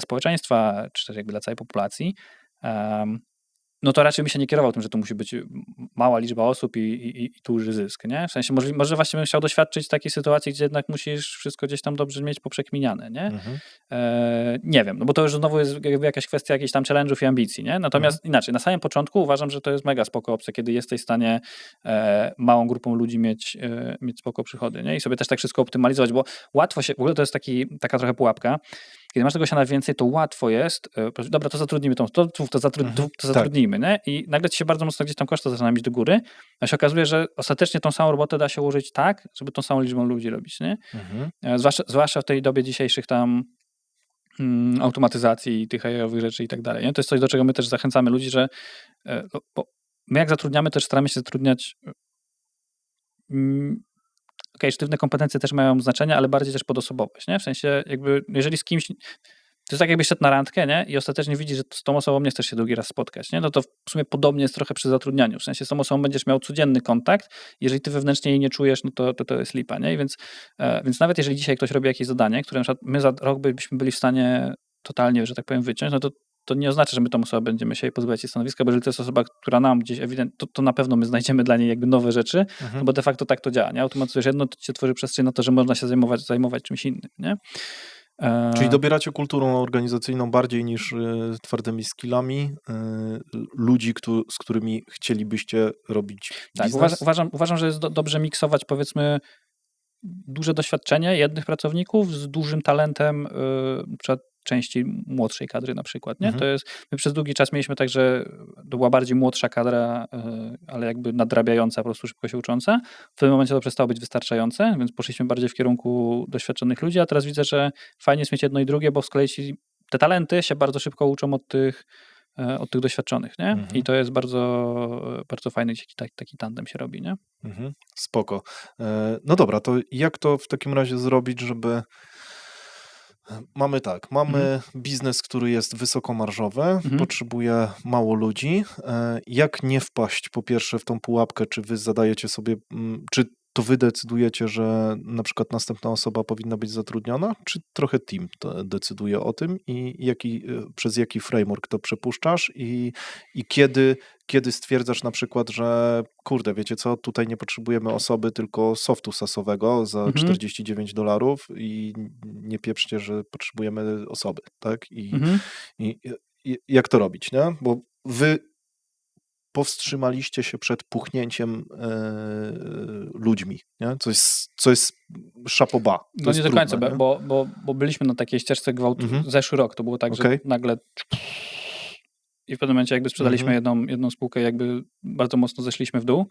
społeczeństwa, czy też jakby dla całej populacji, no to raczej bym się nie kierował tym, że to musi być mała liczba osób i duży zysk, nie? W sensie może właśnie bym chciał doświadczyć takiej sytuacji, gdzie jednak musisz wszystko gdzieś tam dobrze mieć poprzekminiane, nie? Nie wiem, no bo to już znowu jest jakby jakaś kwestia jakichś tam challenge'ów i ambicji, nie? Natomiast inaczej, na samym początku uważam, że to jest mega spoko opcja, kiedy jesteś w stanie małą grupą ludzi mieć spoko przychody, nie? I sobie też tak wszystko optymalizować, bo łatwo się, w ogóle to jest taka trochę pułapka. Kiedy masz tego siana więcej, to łatwo jest, dobra, to zatrudnimy to zatrudnijmy, nie? I nagle ci się bardzo mocno gdzieś tam koszty zaczynają iść do góry, a się okazuje, że ostatecznie tą samą robotę da się ułożyć tak, żeby tą samą liczbą ludzi robić, nie? Zwłaszcza w tej dobie dzisiejszych tam automatyzacji, tych AI-owych rzeczy i tak dalej, nie? To jest coś, do czego my też zachęcamy ludzi, że bo my jak zatrudniamy, też staramy się zatrudniać sztywne kompetencje też mają znaczenie, ale bardziej też podosobowość, nie? W sensie jakby, jeżeli z kimś, to jest tak jakbyś szedł na randkę, nie? I ostatecznie widzisz, że z tą osobą nie chcesz się drugi raz spotkać, nie? No to w sumie podobnie jest trochę przy zatrudnianiu, w sensie z tą osobą będziesz miał codzienny kontakt, jeżeli ty wewnętrznie jej nie czujesz, no to jest lipa, nie? I więc nawet jeżeli dzisiaj ktoś robi jakieś zadanie, które na przykład my za rok byśmy byli w stanie totalnie, że tak powiem, wyciąć, no to to nie oznacza, że my tą osobę będziemy się jej pozbywać jej stanowiska, bo jeżeli to jest osoba, która nam gdzieś ewidentnie, to na pewno my znajdziemy dla niej jakby nowe rzeczy, no bo de facto tak to działa, nie? Automatyzujesz jedno, to ci tworzy przestrzeń na to, że można się zajmować czymś innym, nie? Czyli dobieracie kulturą organizacyjną bardziej niż twardymi skillami ludzi, z którymi chcielibyście robić tak, biznes? uważam, że jest dobrze miksować, powiedzmy, duże doświadczenie jednych pracowników z dużym talentem części młodszej kadry na przykład, nie? To jest, my przez długi czas mieliśmy tak, że to była bardziej młodsza kadra, ale jakby nadrabiająca, po prostu szybko się ucząca. W pewnym momencie to przestało być wystarczające, więc poszliśmy bardziej w kierunku doświadczonych ludzi, a teraz widzę, że fajnie jest mieć jedno i drugie, bo z kolei te talenty się bardzo szybko uczą od tych doświadczonych, nie? I to jest bardzo, bardzo fajny, taki tandem się robi, nie? Spoko. No dobra, to jak to w takim razie zrobić, żeby... Mamy biznes, który jest wysokomarżowy, potrzebuje mało ludzi. Jak nie wpaść po pierwsze w tą pułapkę, czy wy zadajecie sobie, czy to wy decydujecie, że na przykład następna osoba powinna być zatrudniona, czy trochę team decyduje o tym i przez jaki framework to przepuszczasz i kiedy stwierdzasz na przykład, że kurde, wiecie co, tutaj nie potrzebujemy osoby, tylko softu SaaS-owego za $49 i nie pieprzcie, że potrzebujemy osoby, tak? I jak to robić, nie? Bo wy powstrzymaliście się przed puchnięciem ludźmi, nie? Co jest szapoba. No nie do końca, bo byliśmy na takiej ścieżce gwałtu zeszły rok. To było tak, że nagle i w pewnym momencie jakby sprzedaliśmy jedną spółkę, jakby bardzo mocno zeszliśmy w dół,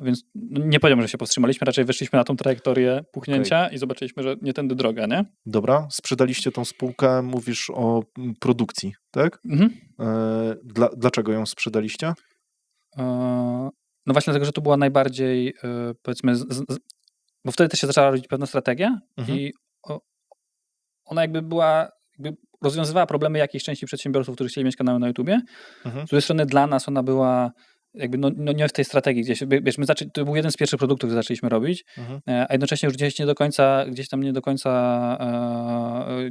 więc nie powiedziałbym, że się powstrzymaliśmy, raczej weszliśmy na tą trajektorię puchnięcia i zobaczyliśmy, że nie tędy droga, nie? Dobra, sprzedaliście tą spółkę, mówisz o produkcji, tak? Dlaczego ją sprzedaliście? No właśnie dlatego, że to była najbardziej, powiedzmy, bo wtedy też się zaczęła robić pewna strategia i ona jakby była, rozwiązywała problemy jakiejś części przedsiębiorców, którzy chcieli mieć kanały na YouTubie. Z drugiej strony dla nas ona była jakby nie w tej strategii gdzieś. Wiesz, to był jeden z pierwszich produktów, które zaczęliśmy robić, a jednocześnie już gdzieś nie do końca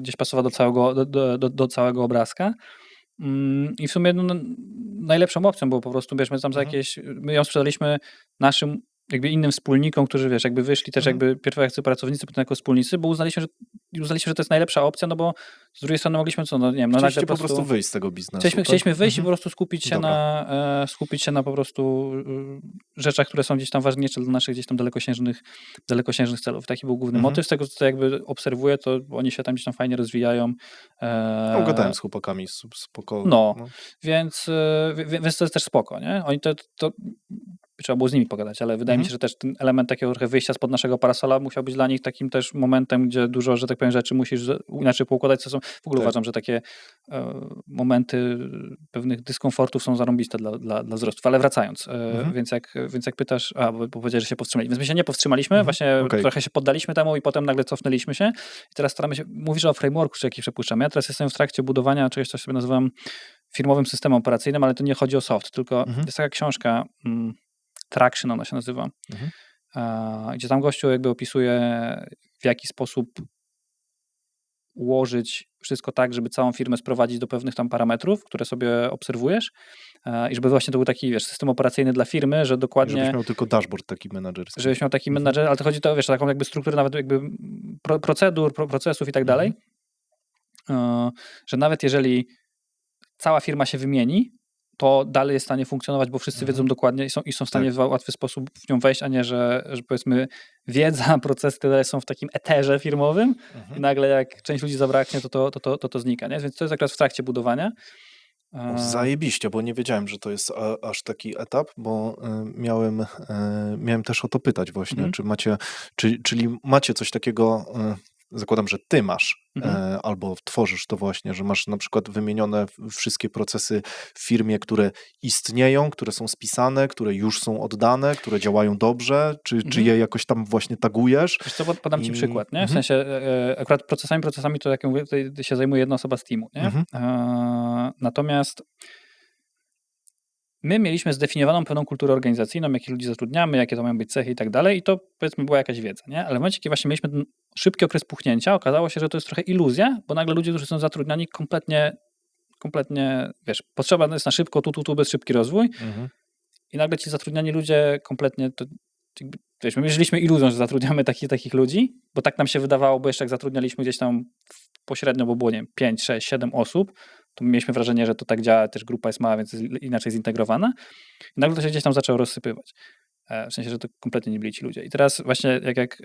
gdzieś pasował do całego obrazka. I w sumie najlepszą opcją było po prostu, wiesz, my ją sprzedaliśmy naszym jakby innym wspólnikom, którzy, wiesz, jakby wyszli też jakby pierw jako pracownicy, potem jako wspólnicy, bo uznaliśmy, że to jest najlepsza opcja, no bo z drugiej strony mogliśmy nie wiem, Chcieliście po prostu wyjść z tego biznesu. Chcieliśmy wyjść i po prostu skupić się na po prostu rzeczach, które są gdzieś tam ważniejsze dla naszych gdzieś tam dalekosiężnych celów. Taki był główny motyw. Z tego, co jakby obserwuję, to oni się tam gdzieś tam fajnie rozwijają. Gadałem z chłopakami, spoko. Więc to jest też spoko, nie? Oni to trzeba było z nimi pogadać, ale wydaje mi się, że też ten element takiego trochę wyjścia spod naszego parasola musiał być dla nich takim też momentem, gdzie dużo, że tak powiem, rzeczy musisz inaczej poukładać, co są. W ogóle uważam, że takie momenty pewnych dyskomfortów są zarąbiste dla wzrostów. Ale wracając, więc jak pytasz, bo powiedziałeś, że się powstrzymali. Więc my się nie powstrzymaliśmy, właśnie trochę się poddaliśmy temu i potem nagle cofnęliśmy się i teraz staramy się, mówisz o frameworku, czy jaki przepuszczamy. Ja teraz jestem w trakcie budowania czegoś, co sobie nazywam firmowym systemem operacyjnym, ale to nie chodzi o soft, tylko jest taka książka Traction ona się nazywa, gdzie tam gościu jakby opisuje, w jaki sposób ułożyć wszystko tak, żeby całą firmę sprowadzić do pewnych tam parametrów, które sobie obserwujesz i żeby właśnie to był taki, wiesz, system operacyjny dla firmy, że dokładnie... Żebyś miał tylko dashboard taki menedżerski. Żebyś miał taki menedżer, ale to chodzi o, wiesz, taką jakby strukturę nawet jakby procedur, procesów i tak dalej, że nawet jeżeli cała firma się wymieni, to dalej jest w stanie funkcjonować, bo wszyscy wiedzą dokładnie i są w stanie w łatwy sposób w nią wejść, a nie, że powiedzmy wiedza, procesy te są w takim eterze firmowym i nagle jak część ludzi zabraknie, to znika, nie? Więc to jest akurat w trakcie budowania. Zajebiście, bo nie wiedziałem, że to jest aż taki etap, bo miałem też o to pytać właśnie, czyli macie coś takiego, zakładam, że ty masz, albo tworzysz to właśnie, że masz na przykład wymienione wszystkie procesy w firmie, które istnieją, które są spisane, które już są oddane, które działają dobrze, czy je jakoś tam właśnie tagujesz? Wiesz co, podam ci przykład, nie? W sensie akurat procesami to jak mówię, tutaj się zajmuje jedna osoba z teamu, nie? Natomiast my mieliśmy zdefiniowaną pewną kulturę organizacyjną, jakich ludzi zatrudniamy, jakie to mają być cechy i tak dalej i to powiedzmy była jakaś wiedza, nie? Ale w momencie, kiedy właśnie mieliśmy ten szybki okres puchnięcia, okazało się, że to jest trochę iluzja, bo nagle ludzie, którzy są zatrudniani kompletnie kompletnie, wiesz, potrzeba jest na szybko, tu, bez szybki rozwój i nagle ci zatrudniani ludzie kompletnie, to jakby, wiesz, my mierzyliśmy iluzją, że zatrudniamy takich ludzi, bo tak nam się wydawało, bo jeszcze jak zatrudnialiśmy gdzieś tam pośrednio, bo było, nie wiem, 5, 6, 7 osób, to mieliśmy wrażenie, że to tak działa, też grupa jest mała, więc jest inaczej zintegrowana. I nagle to się gdzieś tam zaczęło rozsypywać. W sensie, że to kompletnie nie byli ci ludzie. I teraz właśnie jak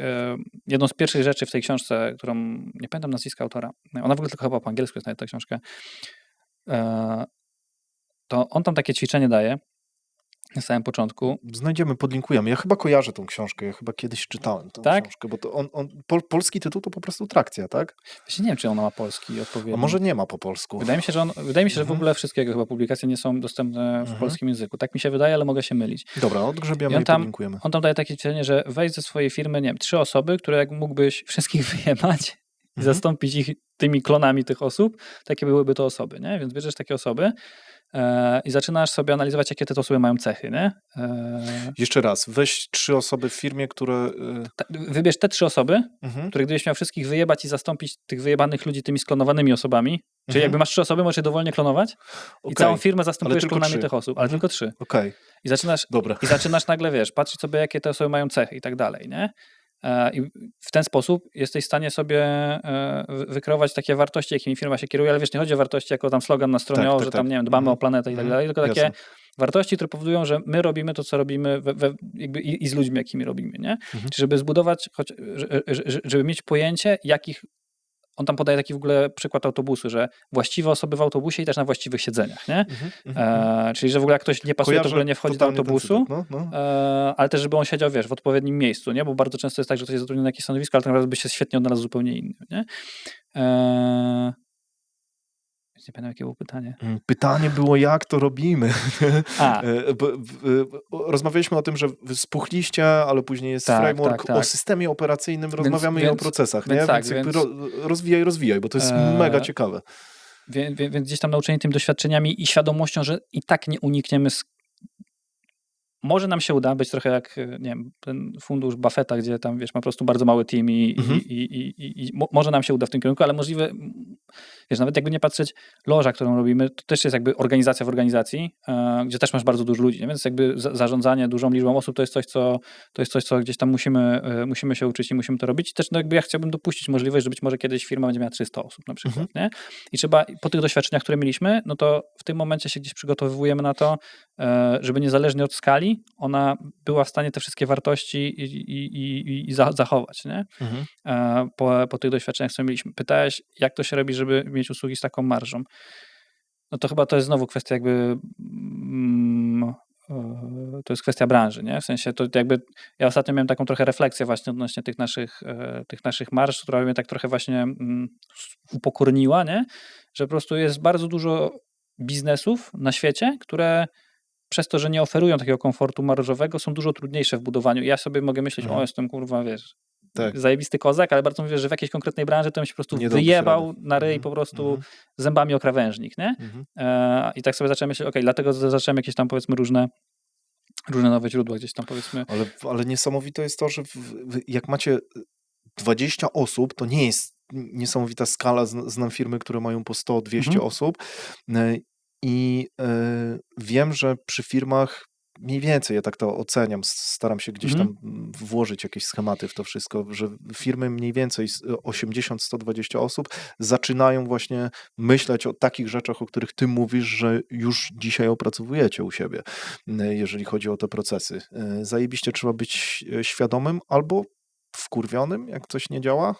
jedną z pierwszych rzeczy w tej książce, którą, nie pamiętam nazwiska autora, ona w ogóle tylko chyba po angielsku jest nawet ta książka, to on tam takie ćwiczenie daje na samym początku. Znajdziemy, podlinkujemy. Ja chyba kojarzę tą książkę, ja chyba kiedyś czytałem tą Tak? książkę, bo to polski tytuł to po prostu Trakcja, tak? Właśnie nie wiem, czy ona ma polski odpowiedni. A może nie ma po polsku. Wydaje mi się, że w ogóle wszystkiego chyba publikacje nie są dostępne w polskim języku. Tak mi się wydaje, ale mogę się mylić. Dobra, odgrzebiamy I on i tam- podlinkujemy. On tam daje takie ćwiczenie, że weź ze swojej firmy, nie wiem, 3 osoby, które jak mógłbyś wszystkich wyjebać i zastąpić ich tymi klonami tych osób, takie byłyby to osoby, nie? Więc bierzesz takie osoby i zaczynasz sobie analizować, jakie te osoby mają cechy, nie? Jeszcze raz, weź 3 osoby w firmie, które... Wybierz te 3 osoby, Mhm. które gdybyś miał wszystkich wyjebać i zastąpić tych wyjebanych ludzi tymi sklonowanymi osobami, czyli Mhm. jakby masz 3 osoby, możesz je dowolnie klonować i Okej, całą firmę zastępujesz tylko klonami 3. tych osób, ale Mhm. tylko 3. Okej, I zaczynasz dobra. nagle, wiesz, patrzeć sobie, jakie te osoby mają cechy i tak dalej, nie? I w ten sposób jesteś w stanie sobie wykreować takie wartości, jakimi firma się kieruje, ale wiesz, nie chodzi o wartości jako tam slogan na stronie, Tak, że tak, tam, tak. nie wiem, dbamy Mhm. o planetę i tak dalej, tylko takie Jasne. wartości, które powodują, że my robimy to, co robimy jakby i z ludźmi, jakimi robimy, nie? Czyli żeby zbudować, żeby mieć pojęcie, jakich on tam podaje taki w ogóle przykład autobusu, że właściwe osoby w autobusie i też na właściwych siedzeniach, nie? Czyli, że w ogóle jak ktoś nie pasuje, to w ogóle nie wchodzi do totalnie ten autobusu, cytat, no. ale też, żeby on siedział, wiesz, w odpowiednim miejscu, nie? Bo bardzo często jest tak, że ktoś jest zatrudniony na jakieś stanowisko, ale tak naprawdę by się świetnie odnalazł zupełnie innym, nie? Nie pamiętam, jakie było pytanie. Pytanie było, jak to robimy. A. Rozmawialiśmy o tym, że wy spuchliście, ale później jest Tak, framework tak. o systemie operacyjnym, rozmawiamy i o procesach, nie? tak, jakby rozwijaj, bo to jest mega ciekawe. Więc gdzieś tam nauczeni tymi doświadczeniami i świadomością, że i tak nie unikniemy może nam się uda być trochę jak, nie wiem, ten fundusz Buffetta, gdzie tam, wiesz, ma po prostu bardzo mały team i może nam się uda w tym kierunku, ale możliwe, wiesz, nawet jakby nie patrzeć, loża, którą robimy, to też jest jakby organizacja w organizacji, gdzie też masz bardzo dużo ludzi, nie? Więc jakby zarządzanie dużą liczbą osób to jest coś, co gdzieś tam musimy się uczyć i musimy to robić. I też no jakby ja chciałbym dopuścić możliwość, że być może kiedyś firma będzie miała 300 osób na przykład, nie? I trzeba po tych doświadczeniach, które mieliśmy, no to w tym momencie się gdzieś przygotowujemy na to, żeby niezależnie od skali ona była w stanie te wszystkie wartości i zachować, nie? Po tych doświadczeniach, co mieliśmy. Pytałeś, jak to się robi, żeby mieć usługi z taką marżą. No to chyba to jest znowu kwestia jakby to jest kwestia branży, nie? W sensie to jakby ja ostatnio miałem taką trochę refleksję właśnie odnośnie tych naszych marż, która mnie tak trochę właśnie upokorniła, nie? Że po prostu jest bardzo dużo biznesów na świecie, które przez to, że nie oferują takiego komfortu marżowego, są dużo trudniejsze w budowaniu. Ja sobie mogę myśleć, o, jestem kurwa, wiesz, zajebisty kozak, ale bardzo mówię, że w jakiejś konkretnej branży to bym się po prostu wyjebał na ryj po prostu zębami o krawężnik, nie? I tak sobie zacząłem myśleć, okej, dlatego zacząłem jakieś tam powiedzmy różne nowe źródła gdzieś tam powiedzmy. Ale niesamowite jest to, że jak macie 20 osób, to nie jest niesamowita skala. Znam firmy, które mają po 100-200 osób. I wiem, że przy firmach mniej więcej, ja tak to oceniam, staram się gdzieś tam włożyć jakieś schematy w to wszystko, że firmy mniej więcej 80-120 osób zaczynają właśnie myśleć o takich rzeczach, o których ty mówisz, że już dzisiaj opracowujecie u siebie, jeżeli chodzi o te procesy. Zajebiście trzeba być świadomym albo wkurwionym, jak coś nie działa.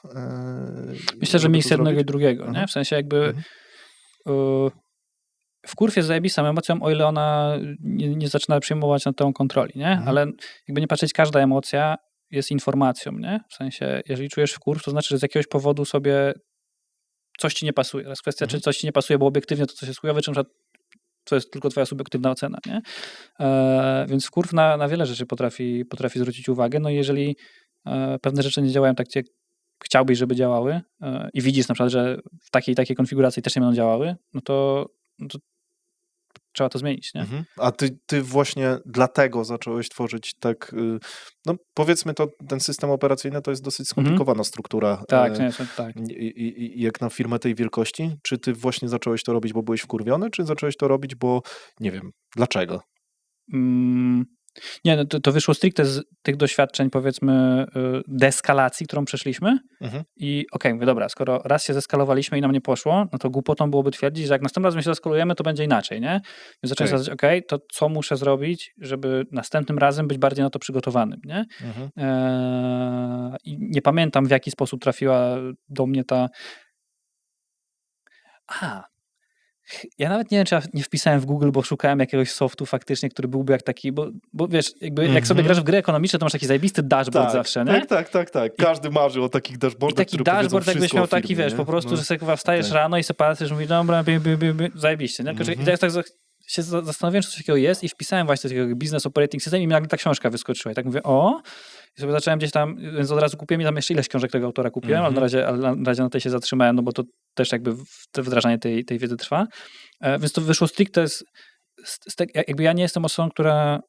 Myślę, że miejsce jednego i drugiego, nie? W sensie jakby wkurw jest zajebistą emocją, o ile ona nie zaczyna przyjmować nad tą kontroli, nie? Ale jakby nie patrzeć, każda emocja jest informacją, nie? W sensie, jeżeli czujesz wkurw, to znaczy, że z jakiegoś powodu sobie coś ci nie pasuje. Teraz kwestia, czy coś ci nie pasuje, bo obiektywnie to coś jest chujowe, czy na przykład to jest tylko twoja subiektywna ocena, nie? Więc wkurw na wiele rzeczy potrafi zwrócić uwagę, no i jeżeli pewne rzeczy nie działają tak, jak chciałbyś, żeby działały i widzisz na przykład, że w takiej konfiguracji też nie będą działały, no to trzeba to zmienić, nie? A ty właśnie dlatego zacząłeś tworzyć tak, no powiedzmy to, ten system operacyjny to jest dosyć skomplikowana struktura. Tak, nie, tak. I jak na firmę tej wielkości, czy ty właśnie zacząłeś to robić, bo byłeś wkurwiony, czy zacząłeś to robić, bo nie wiem, dlaczego? Nie, no to wyszło stricte z tych doświadczeń, powiedzmy, deeskalacji, którą przeszliśmy i mówię, dobra, skoro raz się zeskalowaliśmy i nam nie poszło, no to głupotą byłoby twierdzić, że jak następnym razem się zeskalujemy, to będzie inaczej, nie? Więc zacząłem zastanawiać, to co muszę zrobić, żeby następnym razem być bardziej na to przygotowanym, nie? I nie pamiętam, w jaki sposób trafiła do mnie ta... Ja nawet nie wiem, czy ja nie wpisałem w Google, bo szukałem jakiegoś softu faktycznie, który byłby jak taki, bo wiesz, jakby jak sobie grasz w gry ekonomiczne, to masz taki zajebisty dashboard zawsze, nie? Tak. Każdy marzy o takich dashboardach, I taki które dashboard jakbyś miał taki, firmie, wiesz, nie? po prostu, No. że sobie wstajesz rano i sobie patrzysz, że mówisz, dobra, zajebiście, nie? I teraz tak się zastanowiłem, czy coś takiego jest i wpisałem właśnie takiego Business Operating System i mi nagle ta książka wyskoczyła. I tak mówię, i sobie zacząłem gdzieś tam, więc od razu kupiłem i tam jeszcze ileś książek tego autora kupiłem, ale na razie na tej się zatrzymałem, no bo to też jakby wdrażanie tej wiedzy trwa. Więc to wyszło stricte jakby ja nie jestem osobą, która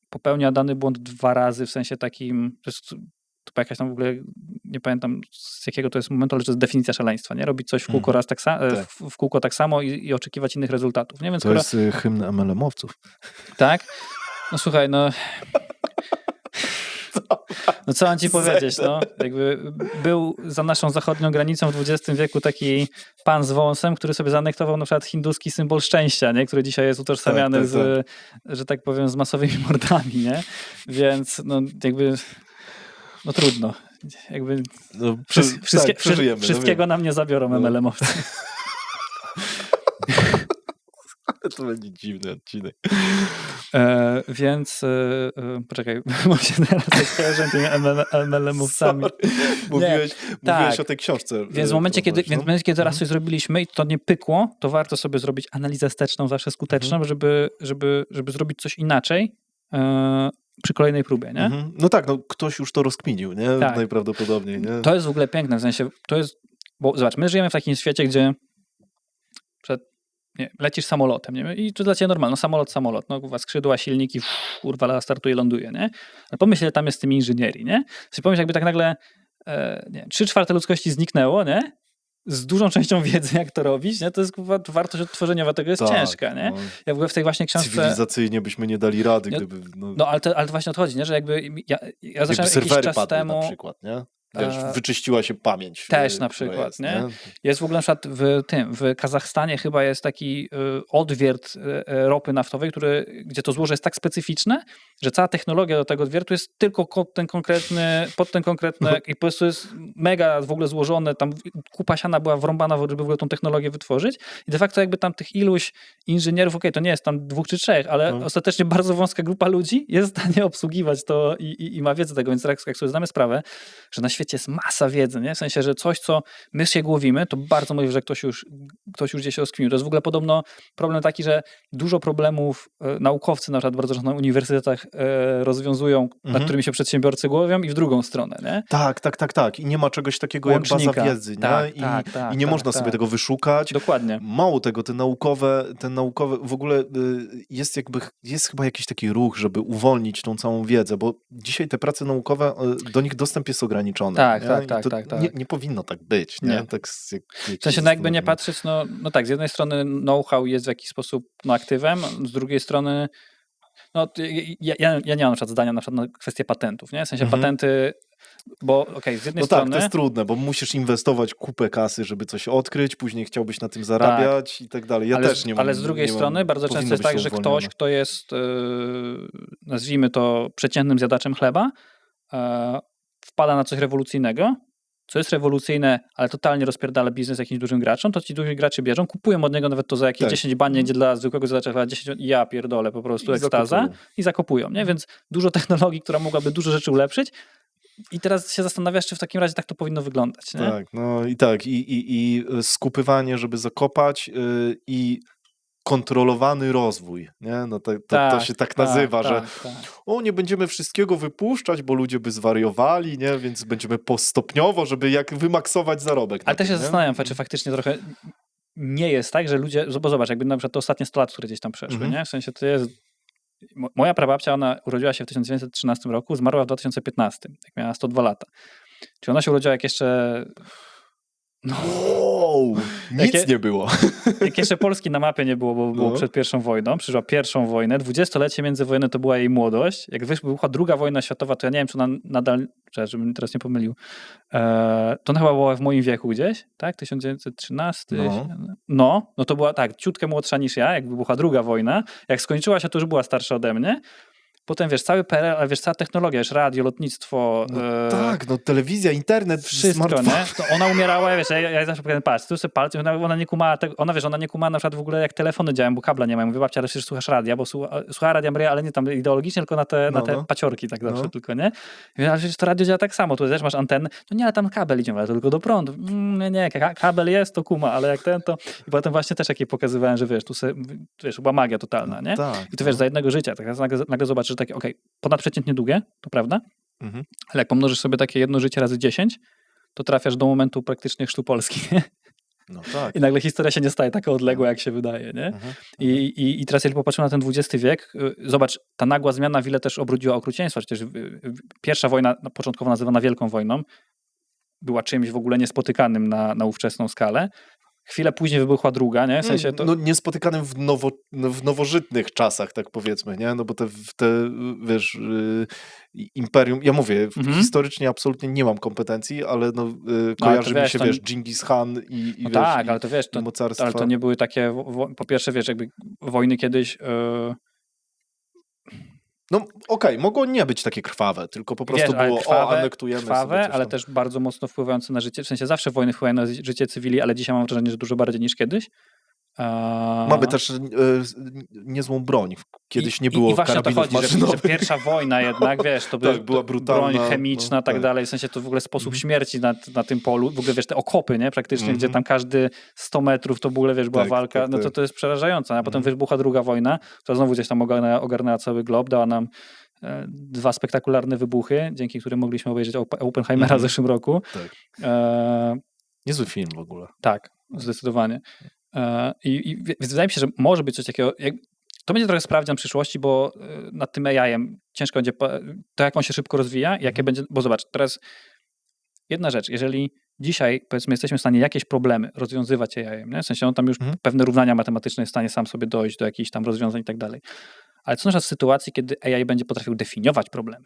popełnia dany błąd 2 razy, w sensie takim, to jakaś tam w ogóle, nie pamiętam z jakiego to jest momentu, ale to jest definicja szaleństwa, nie? Robić coś w kółko raz tak samo, w kółko tak samo i oczekiwać innych rezultatów, nie? Więc To jest hymn MLM-owców. Tak? No słuchaj, no co mam ci powiedzieć, no? Jakby był za naszą zachodnią granicą w XX wieku taki pan z wąsem, który sobie zaanektował na przykład hinduski symbol szczęścia, nie? Który dzisiaj jest utożsamiany z, że tak powiem, z masowymi mordami, nie? Więc no jakby, no trudno. Jakby wszystkiego nam nie zabiorą MLM-owcy. To będzie dziwny odcinek. Więc poczekaj, bo się teraz skojarzę tymi MLM-owcami. Mówiłeś o tej książce. Więc w momencie, kiedy raz coś zrobiliśmy i to nie pykło, to warto sobie zrobić analizę wsteczną, zawsze skuteczną, żeby zrobić coś inaczej przy kolejnej próbie, nie? No tak, no ktoś już to rozkminił, nie? Tak. Najprawdopodobniej, nie? To jest w ogóle piękne, w sensie, bo zobacz, my żyjemy w takim świecie, gdzie lecisz samolotem, nie? I to dla ciebie normalne, no samolot, no kurwa, skrzydła, silniki, kurwa, startuje, ląduje, nie? Ale pomyśl, ile tam jest z tymi inżynierii, nie? Pomyśl, jakby tak nagle 3/4 ludzkości zniknęło, nie? Z dużą częścią wiedzy, jak to robić, nie? To jest kurwa, wartość odtworzeniowa tego jest ciężka, nie? Ja w ogóle w tej właśnie książce... Cywilizacyjnie byśmy nie dali rady, gdyby... No ale to właśnie odchodzi, nie? Że jakby ja zacząłem jakiś czas temu... na przykład, nie? Wiesz, wyczyściła się pamięć. Też na przykład, jest, nie? Jest w ogóle na przykład w Kazachstanie chyba jest taki odwiert ropy naftowej, gdzie to złoże jest tak specyficzne, że cała technologia do tego odwiertu jest tylko pod ten konkretny i po prostu jest mega w ogóle złożone, tam kupa siana była wrąbana, żeby w ogóle tą technologię wytworzyć i de facto jakby tam tych iluś inżynierów, to nie jest tam 2 czy 3, ale ostatecznie bardzo wąska grupa ludzi jest w stanie obsługiwać to i ma wiedzę tego, więc jak sobie zdamy sprawę, że na świecie jest masa wiedzy, nie? W sensie, że coś, co my się głowimy, to bardzo możliwe, że ktoś już gdzieś się rozkminił. To jest w ogóle podobno problem taki, że dużo problemów naukowcy na przykład bardzo często na uniwersytetach rozwiązują, nad którymi się przedsiębiorcy głowią i w drugą stronę, nie? Tak. I nie ma czegoś takiego jak baza wiedzy, nie? I nie można sobie tego wyszukać. Dokładnie. Mało tego, te naukowe w ogóle jest chyba jakiś taki ruch, żeby uwolnić tą całą wiedzę, bo dzisiaj te prace naukowe, do nich dostęp jest ograniczony. Tak. Nie powinno tak być, nie? Tak w sensie, no jakby nie patrzeć, no tak, z jednej strony know-how jest w jakiś sposób aktywem, z drugiej strony ja nie mam na przykład zdania na kwestię patentów, nie? W sensie patenty, bo z jednej strony... to jest trudne, bo musisz inwestować kupę kasy, żeby coś odkryć, później chciałbyś na tym zarabiać i tak dalej. Też nie mam. Ale z drugiej strony bardzo często jest tak, że ktoś, kto jest, nazwijmy to, przeciętnym zjadaczem chleba, wpada na coś rewolucyjnego, co jest rewolucyjne, ale totalnie rozpierdala biznes jakimś dużym graczom, to ci duzi gracze bierzą, kupują od niego nawet to za jakieś 10 baniek, gdzie dla zwykłego zjadacza chyba 10, ja pierdolę, po prostu ekstaza i zakopują, nie? Więc dużo technologii, która mogłaby dużo rzeczy ulepszyć i teraz się zastanawiasz, czy w takim razie tak to powinno wyglądać, nie? Tak, i skupywanie, żeby zakopać i kontrolowany rozwój, nie? No to się tak nazywa, że nie będziemy wszystkiego wypuszczać, bo ludzie by zwariowali, nie? Więc będziemy postopniowo, żeby jak wymaksować zarobek. Ale też się zastanawiam, czy faktycznie trochę nie jest tak, że ludzie, bo zobacz, jakby na przykład te ostatnie 100 lat, które gdzieś tam przeszły, Mhm. nie? W sensie to jest, moja prababcia, ona urodziła się w 1913 roku, zmarła w 2015, jak miała 102 lata. Czyli ona się urodziła jak jeszcze, Wow, nic Jakie- nie było. jak jeszcze Polski na mapie nie było, bo było No. przed pierwszą wojną, przeżyła pierwszą wojnę, 20-lecie międzywojenne to była jej młodość, jak wybuchła druga wojna światowa, to ja nie wiem, czy ona nadal, żebym teraz nie pomylił, to ona chyba była w moim wieku gdzieś, tak, 1913, no to była tak, ciutkę młodsza niż ja, jak wybuchła druga wojna, jak skończyła się, to już była starsza ode mnie. Potem, wiesz, cały PRL, ale wiesz, cała technologia, wiesz, radio, lotnictwo, Tak, telewizja, internet, wszystko, smartfon. nie? To ona umierała, wiesz, ja zawsze powiedziałem, patrz, tu sobie palce, ona nie kumała tego, ona nie kumała na przykład w ogóle jak telefony działają, bo kabla nie mają. Mówię, babcia, ale przecież słuchasz radia, bo słuchała Radia Maryja, ale nie tam ideologicznie, tylko na te paciorki tak zawsze tylko, nie? I mówię, ale przecież to radio działa tak samo, tu też masz antenę, no nie, ale tam kabel idzie, ale to tylko do prądu. Nie, kabel jest, to kuma, ale jak ten, to... I potem właśnie też jak jej pokazywałem, że wiesz, tu sobie, wiesz, była magia totalna, nie? Tak, I to wiesz, za jednego życia, tak nagle zobaczysz, że takie, okej, ponadprzeciętnie długie, to prawda? Mhm. Ale jak pomnożysz sobie takie jedno życie razy 10, to trafiasz do momentu praktycznie chrztu Polski. Nie? No tak. I nagle historia się nie staje taka odległa, jak się wydaje. Nie? Mhm. I teraz, jeżeli popatrzymy na ten XX wiek, zobacz, ta nagła zmiana wiele też obrudziła okrucieństwa. Przecież pierwsza wojna, początkowo nazywana Wielką Wojną, była czymś w ogóle niespotykanym na ówczesną skalę. Chwilę później wybuchła druga, nie? W sensie to... No niespotykanym w nowożytnych czasach, tak powiedzmy, nie? No bo te wiesz, imperium, ja mówię, historycznie absolutnie nie mam kompetencji, ale kojarzy mi się, wiesz, Dżingis Khan i no wiesz, tak, ale to wiesz, mocarstwa. ale to nie były takie, po pierwsze, wiesz, jakby wojny kiedyś... No okej, mogło nie być takie krwawe, tylko po prostu Wiesz, było, anektujemy krwawe, sobie coś ale tam. też bardzo mocno wpływające na życie. W sensie zawsze wojny wpływają na życie cywili, ale dzisiaj mam wrażenie, że dużo bardziej niż kiedyś. Mamy też niezłą broń. Kiedyś nie było i właśnie o to karabinów chodzi, że maszynowych. pierwsza wojna jednak, wiesz, to Tak, była brutalna, broń chemiczna, no, tak tak. dalej, w sensie to w ogóle sposób śmierci na tym polu, w ogóle wiesz, te okopy, nie, praktycznie, gdzie tam każdy 100 metrów to w ogóle, wiesz, była Tak, walka, tak, no tak. to jest przerażające, a potem wybuchła druga wojna, która znowu gdzieś tam ogarnęła cały glob, dała nam 2 spektakularne wybuchy, dzięki którym mogliśmy obejrzeć Oppenheimera w zeszłym roku. Tak. Niezły film w ogóle. Tak, zdecydowanie. Więc wydaje mi się, że może być coś takiego. To będzie trochę sprawdzian przyszłości, bo nad tym AI-em ciężko będzie, to jak on się szybko rozwija, jakie będzie, bo zobacz, teraz jedna rzecz, jeżeli dzisiaj, powiedzmy, jesteśmy w stanie jakieś problemy rozwiązywać AI-em, nie? W sensie on tam już pewne równania matematyczne jest w stanie sam sobie dojść do jakichś tam rozwiązań i tak dalej. Ale co na przykład w sytuacji, kiedy AI będzie potrafił definiować problemy,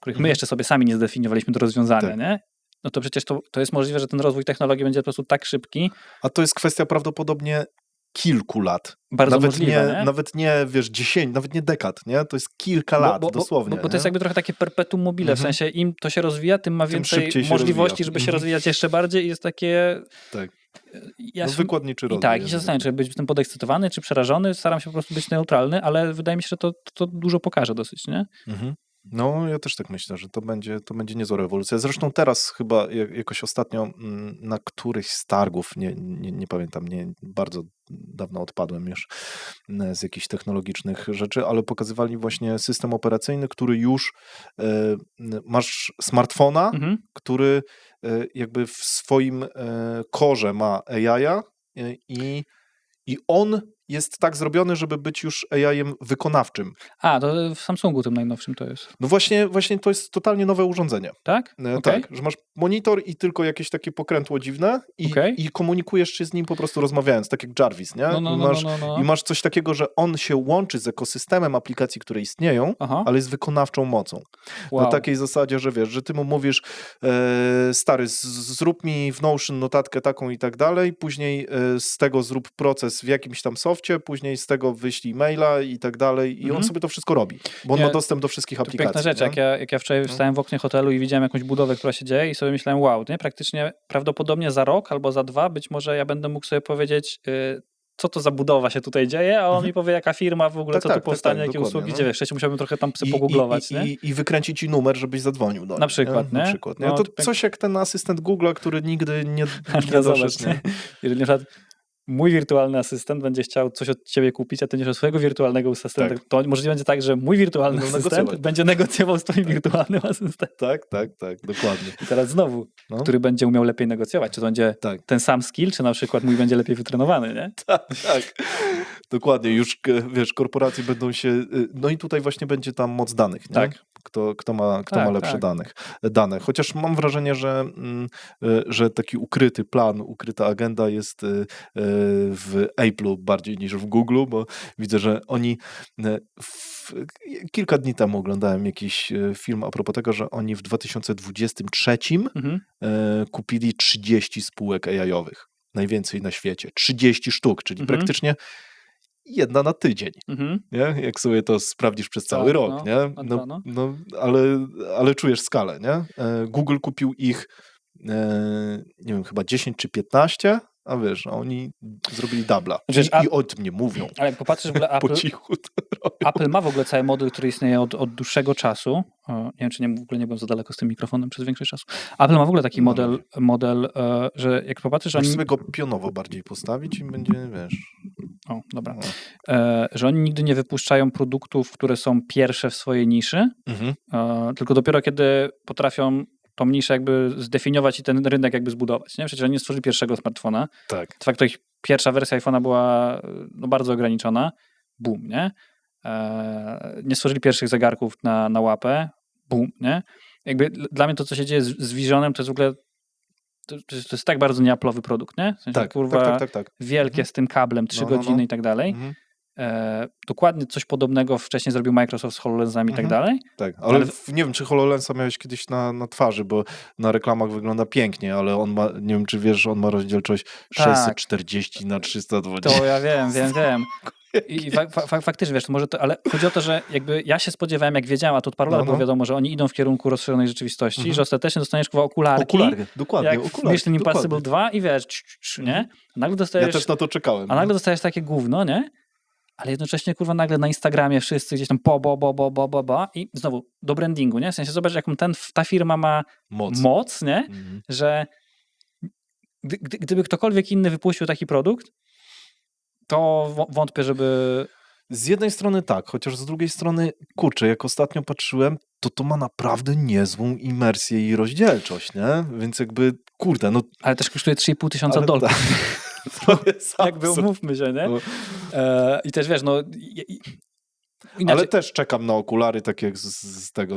których my jeszcze sobie sami nie zdefiniowaliśmy do rozwiązania, Tak. nie? No to przecież to jest możliwe, że ten rozwój technologii będzie po prostu tak szybki. A to jest kwestia prawdopodobnie kilku lat. Bardzo możliwe, nie? Nawet nie, wiesz, 10, nawet nie dekad, nie? To jest kilka lat, dosłownie. Bo to jest jakby trochę takie perpetuum mobile, w sensie im to się rozwija, tym ma więcej szybciej się możliwości, rozwija. żeby się rozwijać jeszcze bardziej i jest takie... Tak. Ja Wykładniczy rozwój. I tak, i się zastanawiam, czy być tym podekscytowany, czy przerażony, staram się po prostu być neutralny, ale wydaje mi się, że to dużo pokaże dosyć, nie? No, ja też tak myślę, że to będzie niezła rewolucja. Zresztą teraz chyba jakoś ostatnio na którychś z targów, nie pamiętam, bardzo dawno odpadłem już z jakichś technologicznych rzeczy, ale pokazywali właśnie system operacyjny, który już masz smartfona, który jakby w swoim core ma AI-a i on jest tak zrobiony, żeby być już AI-em wykonawczym. A, to w Samsungu tym najnowszym to jest. No właśnie to jest totalnie nowe urządzenie. Tak? Tak, że masz monitor i tylko jakieś takie pokrętło dziwne i komunikujesz się z nim po prostu rozmawiając, tak jak Jarvis, nie? I masz coś takiego, że on się łączy z ekosystemem aplikacji, które istnieją, ale jest wykonawczą mocą. Wow. Na takiej zasadzie, że wiesz, że ty mu mówisz stary, zrób mi w Notion notatkę taką i tak dalej, później z tego zrób proces w jakimś tam softie, później z tego wyślij maila i tak dalej i on sobie to wszystko robi, bo on ma dostęp do wszystkich aplikacji. Piękna rzecz, jak ja wczoraj wstałem w oknie hotelu i widziałem jakąś budowę, która się dzieje i sobie myślałem, wow, nie? Praktycznie prawdopodobnie za rok albo za 2 być może ja będę mógł sobie powiedzieć, co to za budowa się tutaj dzieje, a on mi powie, jaka firma w ogóle, co tu powstanie, jakie usługi, gdzie wiesz, musiałbym trochę tam sobie pogooglować, nie? I wykręcić ci numer, żebyś zadzwonił do nich. Na przykład, nie? Na przykład, nie? No, to coś jak ten asystent Google'a, który nigdy nie doszedł, nie? Jeżeli na przykład mój wirtualny asystent będzie chciał coś od ciebie kupić, a ty będziesz od swojego wirtualnego asystenta. Tak. To możliwe będzie tak, że mój wirtualny Będą asystent negocjować. będzie negocjował z twoim wirtualnym asystentem. Tak, dokładnie. I teraz znowu, No. który będzie umiał lepiej negocjować? Czy to będzie Tak. ten sam skill, czy na przykład mój będzie lepiej wytrenowany, nie? Tak, dokładnie. Już, wiesz, korporacje będą się... No i tutaj właśnie będzie tam moc danych, nie? Tak. Kto ma Tak, lepsze tak. dane. Chociaż mam wrażenie, że taki ukryty plan, ukryta agenda jest w Apple'u bardziej niż w Google'u, bo widzę, że oni kilka dni temu oglądałem jakiś film a propos tego, że oni w 2023 Mhm. kupili 30 spółek AI-owych. Najwięcej na świecie. 30 sztuk, czyli Mhm. praktycznie jedna na tydzień. Mhm. Nie? Jak sobie to sprawdzisz przez cały Tak, rok, no, nie? no. Ale czujesz skalę, nie? Google kupił ich, nie wiem, chyba 10 czy 15, a wiesz, a oni zrobili dubla. Wiesz, I o tym nie mówią. Ale jak popatrzysz w ogóle Po Apple, cichu to robią. Apple ma w ogóle cały model, który istnieje od dłuższego czasu. Nie wiem, czy w ogóle nie byłem za daleko z tym mikrofonem przez większość czasu. Apple ma w ogóle taki No. model, że jak popatrzysz, Musisz oni... sobie go pionowo bardziej postawić i będzie, wiesz... O, dobra. No. Że oni nigdy nie wypuszczają produktów, które są pierwsze w swojej niszy, Mhm. tylko dopiero kiedy potrafią tą niszę jakby zdefiniować i ten rynek jakby zbudować. Nie? Przecież oni nie stworzyli pierwszego smartfona. Tak. De facto ich pierwsza wersja iPhone'a była bardzo ograniczona. Boom, nie? Nie stworzyli pierwszych zegarków na łapę. Boom, nie? Jakby dla mnie to, co się dzieje z Visionem, to jest w ogóle to jest tak bardzo nieaplowy produkt, nie? W sensie, Tak, kurwa, tak. wielkie z tym kablem, 3 No. godziny i tak dalej. Mhm. Dokładnie coś podobnego wcześniej zrobił Microsoft z HoloLensami i tak Mhm. dalej. Tak, ale Ale- nie wiem, czy HoloLensa miałeś kiedyś na twarzy, bo na reklamach wygląda pięknie, ale on ma, nie wiem, czy wiesz, że on ma rozdzielczość Tak. 640 na 320. To ja wiem. I faktycznie, wiesz, to może to, ale chodzi o to, że jakby ja się spodziewałem, jak wiedziałem, a to od paru lat było wiadomo, że oni idą w kierunku rozszerzonej rzeczywistości, Mhm. że ostatecznie dostaniesz kurwa okularki, Dokładnie, jak w Mission Impossible 2 i wiesz, nie? A nagle Ja dostajesz, też na to czekałem. takie gówno, nie? Ale jednocześnie, kurwa, nagle na Instagramie wszyscy gdzieś tam i znowu do brandingu, nie? W sensie zobacz, jaką ta firma ma moc, nie? Mhm. Że gdyby ktokolwiek inny wypuścił taki produkt, to wątpię, żeby... Z jednej strony tak, chociaż z drugiej strony, kurczę, jak ostatnio patrzyłem, to ma naprawdę niezłą imersję i rozdzielczość, nie? Więc jakby, kurde, no... Ale też kosztuje $3,500. To jest Jakby absurd. umówmy się, nie? No. I też wiesz, no... Inaczej, Ale też czekam na okulary, tak jak z tego,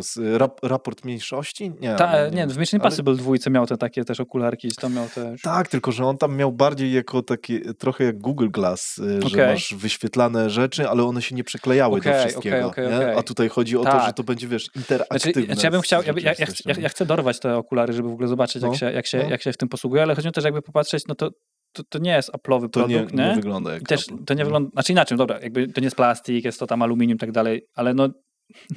raport mniejszości? Nie, nie, w Mission Impossible 2 miał te takie też okularki, tam miał też... Tak, tylko że on tam miał bardziej jako takie, trochę jak Google Glass, że Okej. masz wyświetlane rzeczy, ale one się nie przyklejały do wszystkiego. okej. Nie? A tutaj chodzi o to, Tak. że to będzie, wiesz, interaktywne. Znaczy ja bym chciał, z rzeczywistością. ja chcę dorwać te okulary, żeby w ogóle zobaczyć, No, jak się w tym posługuje, ale chodzi o to, że jakby popatrzeć, no to nie jest Apple'owy To produkt, nie wygląda jak I też Apple. to nie wygląda, znaczy inaczej, dobra, jakby to nie jest plastik, jest to tam aluminium i tak dalej, ale no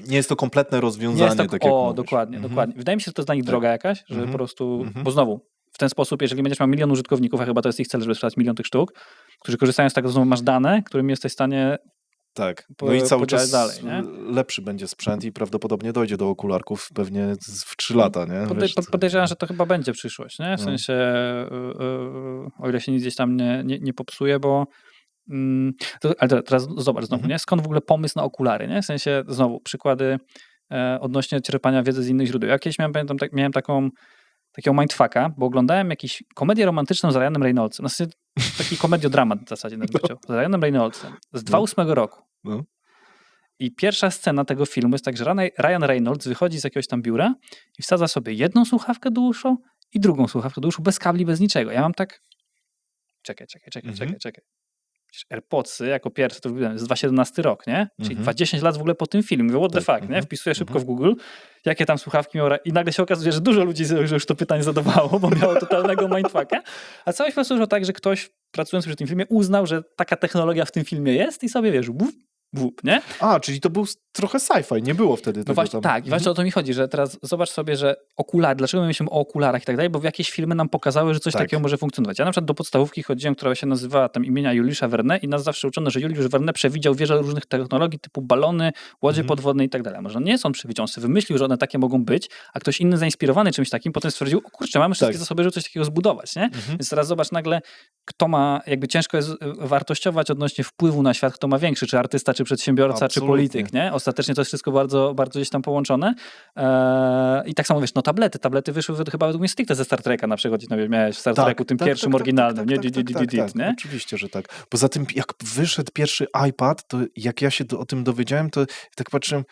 Nie jest to kompletne nie rozwiązanie, jest to, tak jak mówisz. dokładnie. Wydaje mi się, że to jest dla nich Tak. droga jakaś, że po prostu, bo znowu, w ten sposób, jeżeli będziesz miał 1 000 000 użytkowników, a chyba to jest ich cel, żeby sprzedać 1 000 000 tych sztuk, którzy korzystają z tego, znowu masz dane, którymi jesteś w stanie Tak, no i cały podziałać czas dalej, nie? lepszy będzie sprzęt i prawdopodobnie dojdzie do okularków pewnie w 3 lata, nie? Wiesz, podejrzewam, że to chyba będzie przyszłość, nie? W sensie, o ile się nic gdzieś tam nie popsuje, bo ale teraz zobacz znowu, nie? Skąd w ogóle pomysł na okulary, nie? W sensie, znowu, przykłady odnośnie czerpania wiedzy z innych źródeł. Ja kiedyś miałem takiego mindfucka, bo oglądałem jakąś komedię romantyczną z Ryanem Reynoldsem. No, taki komediodramat w zasadzie z Ryanem Reynoldsem z 2008 roku. No. I pierwsza scena tego filmu jest tak, że Ryan Reynolds wychodzi z jakiegoś tam biura i wsadza sobie jedną słuchawkę do uszu i drugą słuchawkę do uszu, bez kabli, bez niczego. Ja mam tak... Czekaj. Przecież AirPodsy jako pierwsze, to jest 2017 rok, nie? Czyli 20 lat w ogóle po tym filmie. Mówię, what the fuck, nie? Wpisuję szybko w Google, jakie tam słuchawki miał i nagle się okazuje, że dużo ludzi już to pytanie zadawało, bo miało totalnego mindfucka. A całość posłużyło tak, że ktoś pracując przy tym filmie uznał, że taka technologia w tym filmie jest i sobie, wiesz, whoop, nie? A, czyli to był trochę sci-fi, nie było wtedy No tego właśnie, tam. tak, i właśnie o to mi chodzi, że teraz zobacz sobie, że okulary, dlaczego my myślimy o okularach i tak dalej, bo jakieś filmy nam pokazały, że coś Tak. takiego może funkcjonować. Ja na przykład do podstawówki chodziłem, która się nazywała tam imienia Juliusza Verne i nas zawsze uczono, że Juliusz Verne przewidział wiele różnych technologii typu balony, łodzie podwodne i tak dalej. Może nie jest on przewidział, on sobie wymyślił, że one takie mogą być, a ktoś inny zainspirowany czymś takim potem stwierdził, o kurczę, mamy wszystkie Tak. zasoby, żeby coś takiego zbudować, nie? Więc teraz zobacz nagle, kto ma, jakby ciężko jest wartościować odnośnie wpływu na świat, kto ma większy, czy artysta, czy przedsiębiorca, Absolutnie. czy polityk, nie? Ostatecznie to jest wszystko bardzo, bardzo gdzieś tam połączone. I tak samo wiesz, no tablety wyszły chyba według mnie stricte ze Star Treka na przykład, nie wiem, miałeś w Star Treku tym pierwszym oryginalnym, nie? Nie? Oczywiście, że tak. Poza tym, jak wyszedł pierwszy iPad, to jak ja się o tym dowiedziałem, to tak patrzyłem,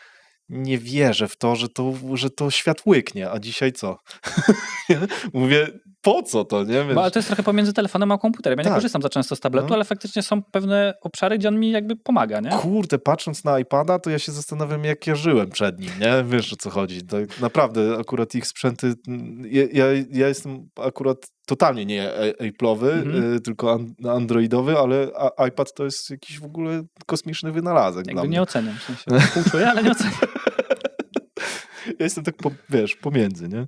nie wierzę w to, że to świat łyknie, a dzisiaj co? Mówię, po co to, nie? Wiesz? Bo, ale to jest trochę pomiędzy telefonem a komputerem. Ja nie Tak. korzystam za często z tabletu, No. ale faktycznie są pewne obszary, gdzie on mi jakby pomaga, nie? Kurde, patrząc na iPada, to ja się zastanawiam, jak ja żyłem przed nim, nie? Wiesz, o co chodzi. To naprawdę akurat ich sprzęty... Ja jestem akurat totalnie nie Apple'owy, tylko androidowy, ale iPad to jest jakiś w ogóle kosmiczny wynalazek dla Jakby mnie. nie oceniam, w sensie współczuję, ale nie oceniam. Ja jestem tak, pomiędzy, nie?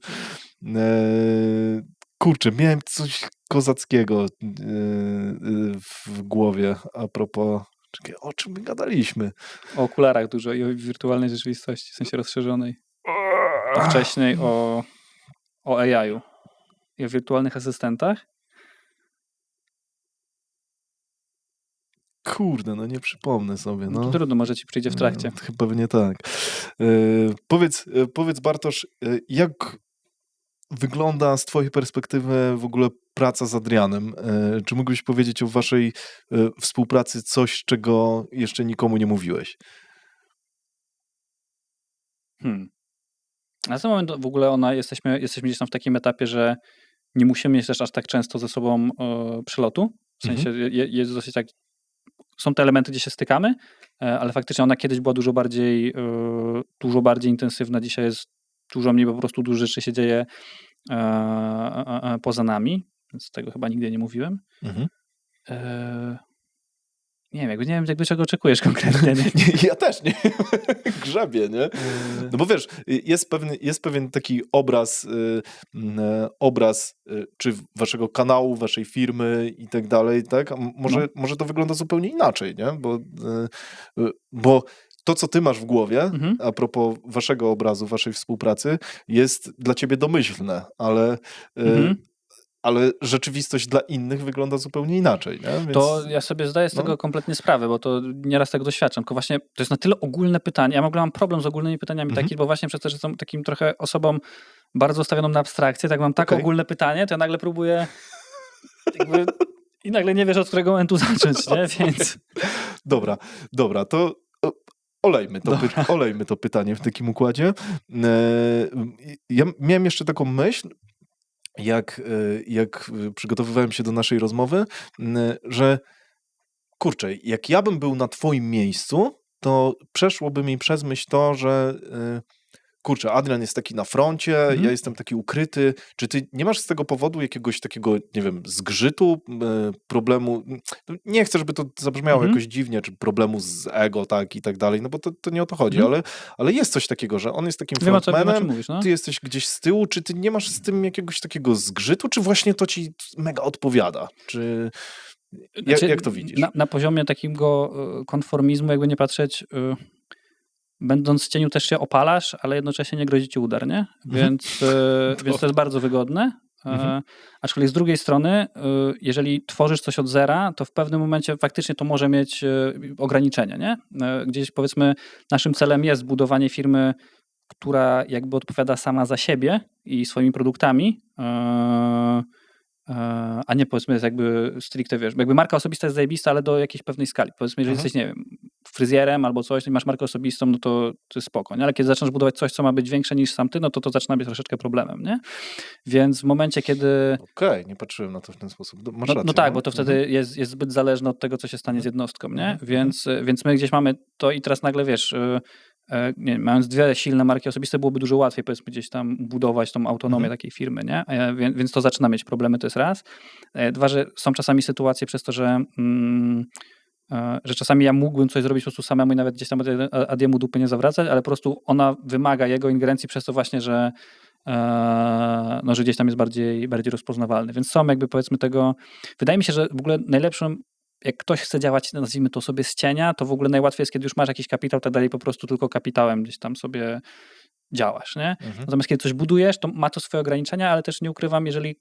Kurczę, miałem coś kozackiego w głowie a propos... Czekaj, o czym my gadaliśmy? O okularach dużo i o wirtualnej rzeczywistości, w sensie rozszerzonej. A wcześniej o AI-u i o wirtualnych asystentach. Kurde, no nie przypomnę sobie. No. To trudno, może ci przyjdzie w trakcie. Chyba nie tak. Powiedz Bartosz, jak wygląda z twojej perspektywy w ogóle praca z Adrianem? Czy mógłbyś powiedzieć o waszej współpracy coś, czego jeszcze nikomu nie mówiłeś? Na ten moment w ogóle jesteśmy gdzieś tam w takim etapie, że nie musimy mieć też aż tak często ze sobą przelotu. W sensie jest dosyć tak, są te elementy, gdzie się stykamy, ale faktycznie ona kiedyś była dużo bardziej intensywna. Dzisiaj jest dużo mniej, bo po prostu dużo rzeczy się dzieje poza nami, więc tego chyba nigdy nie mówiłem. Nie wiem, jakby czego oczekujesz konkretnie. Nie? Ja też nie. Grzebię, nie? No bo wiesz, jest pewien taki obraz czy waszego kanału, waszej firmy i tak dalej, tak? A może to wygląda zupełnie inaczej, nie? Bo to, co ty masz w głowie, a propos waszego obrazu, waszej współpracy, jest dla ciebie domyślne, ale rzeczywistość dla innych wygląda zupełnie inaczej. Nie? Więc... To ja sobie zdaję z tego kompletnie sprawę, bo to nieraz tego doświadczam. Tylko właśnie to jest na tyle ogólne pytanie. Ja w ogóle mam problem z ogólnymi pytaniami takich, bo właśnie przez to, że jestem takim trochę osobą bardzo ustawioną na abstrakcję, tak mam tak ogólne pytanie, to ja nagle próbuję i nagle nie wiesz, od którego momentu zacząć, nie? Więc... Dobra, to olejmy to pytanie w takim układzie. Ja miałem jeszcze taką myśl, jak przygotowywałem się do naszej rozmowy, że kurczę, jak ja bym był na twoim miejscu, to przeszłoby mi przez myśl to, że kurczę, Adrian jest taki na froncie, ja jestem taki ukryty. Czy ty nie masz z tego powodu jakiegoś takiego, nie wiem, zgrzytu, problemu? Nie chcę, żeby to zabrzmiało jakoś dziwnie, czy problemu z ego, tak i tak dalej, no bo to nie o to chodzi, ale jest coś takiego, że on jest takim frontmanem, mówisz, no? ty jesteś gdzieś z tyłu, czy ty nie masz z tym jakiegoś takiego zgrzytu, czy właśnie to ci mega odpowiada? Czy... Jak to widzisz? Na poziomie takiego konformizmu, jakby nie patrzeć... Będąc w cieniu też się opalasz, ale jednocześnie nie grozi ci udar, nie? Więc to jest bardzo wygodne. Aczkolwiek z drugiej strony, jeżeli tworzysz coś od zera, to w pewnym momencie faktycznie to może mieć ograniczenia, nie? Gdzieś powiedzmy naszym celem jest budowanie firmy, która jakby odpowiada sama za siebie i swoimi produktami, a nie powiedzmy jest jakby stricte, wiesz, jakby marka osobista jest zajebista, ale do jakiejś pewnej skali. Powiedzmy, jeżeli jesteś, nie wiem, fryzjerem albo coś, masz markę osobistą, no to jest spoko, nie? Ale kiedy zaczynasz budować coś, co ma być większe niż sam ty, no to zaczyna być troszeczkę problemem, nie? Więc w momencie, kiedy... Okej, nie patrzyłem na to w ten sposób. Masz rację, no tak, bo to wtedy jest zbyt zależne od tego, co się stanie z jednostką, nie? Więc my gdzieś mamy to i teraz nagle, wiesz... Nie, mając dwie silne marki osobiste, byłoby dużo łatwiej, powiedzmy, gdzieś tam budować tą autonomię takiej firmy, nie? Więc to zaczyna mieć problemy, to jest raz. Dwa, że są czasami sytuacje przez to, że że czasami ja mógłbym coś zrobić po prostu samemu i nawet gdzieś tam Adiemu dupy nie zawracać, ale po prostu ona wymaga jego ingerencji przez to właśnie, że że gdzieś tam jest bardziej rozpoznawalny. Więc są jakby powiedzmy tego... Wydaje mi się, że w ogóle najlepszym, jak ktoś chce działać, nazwijmy to sobie z cienia, to w ogóle najłatwiej jest, kiedy już masz jakiś kapitał, tak dalej, po prostu tylko kapitałem gdzieś tam sobie działasz, nie? Natomiast kiedy coś budujesz, to ma to swoje ograniczenia, ale też nie ukrywam, jeżeli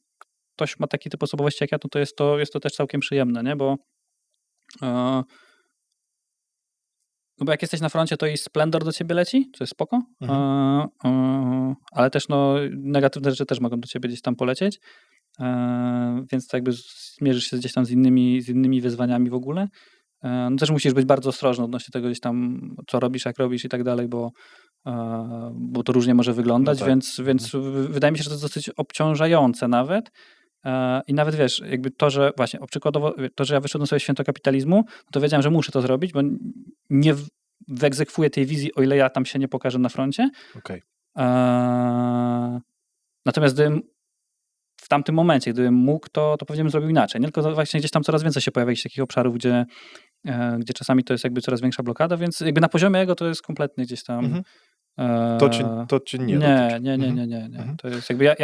ktoś ma taki typ osobowości jak ja, to jest to też całkiem przyjemne, nie? Bo no bo jak jesteś na froncie, to i splendor do ciebie leci, co jest spoko, ale też no negatywne rzeczy też mogą do ciebie gdzieś tam polecieć, więc to jakby zmierzysz się gdzieś tam z innymi wyzwaniami w ogóle. No też musisz być bardzo ostrożny odnośnie tego gdzieś tam, co robisz, jak robisz i tak dalej, bo to różnie może wyglądać, No tak. więc wydaje mi się, że to jest dosyć obciążające nawet. I nawet wiesz, jakby to, że właśnie przykładowo to, że ja wyszedłem sobie święto kapitalizmu, to wiedziałem, że muszę to zrobić, bo nie wyegzekwuję tej wizji, o ile ja tam się nie pokażę na froncie. Okej. Natomiast gdybym w tamtym momencie, gdybym mógł, to pewnie bym zrobił inaczej. Nie? Tylko właśnie gdzieś tam coraz więcej się pojawia jakichś takich obszarów, gdzie czasami to jest jakby coraz większa blokada, więc jakby na poziomie ego to jest kompletnie gdzieś tam... To cię nie dotyczy. Nie. To jest jakby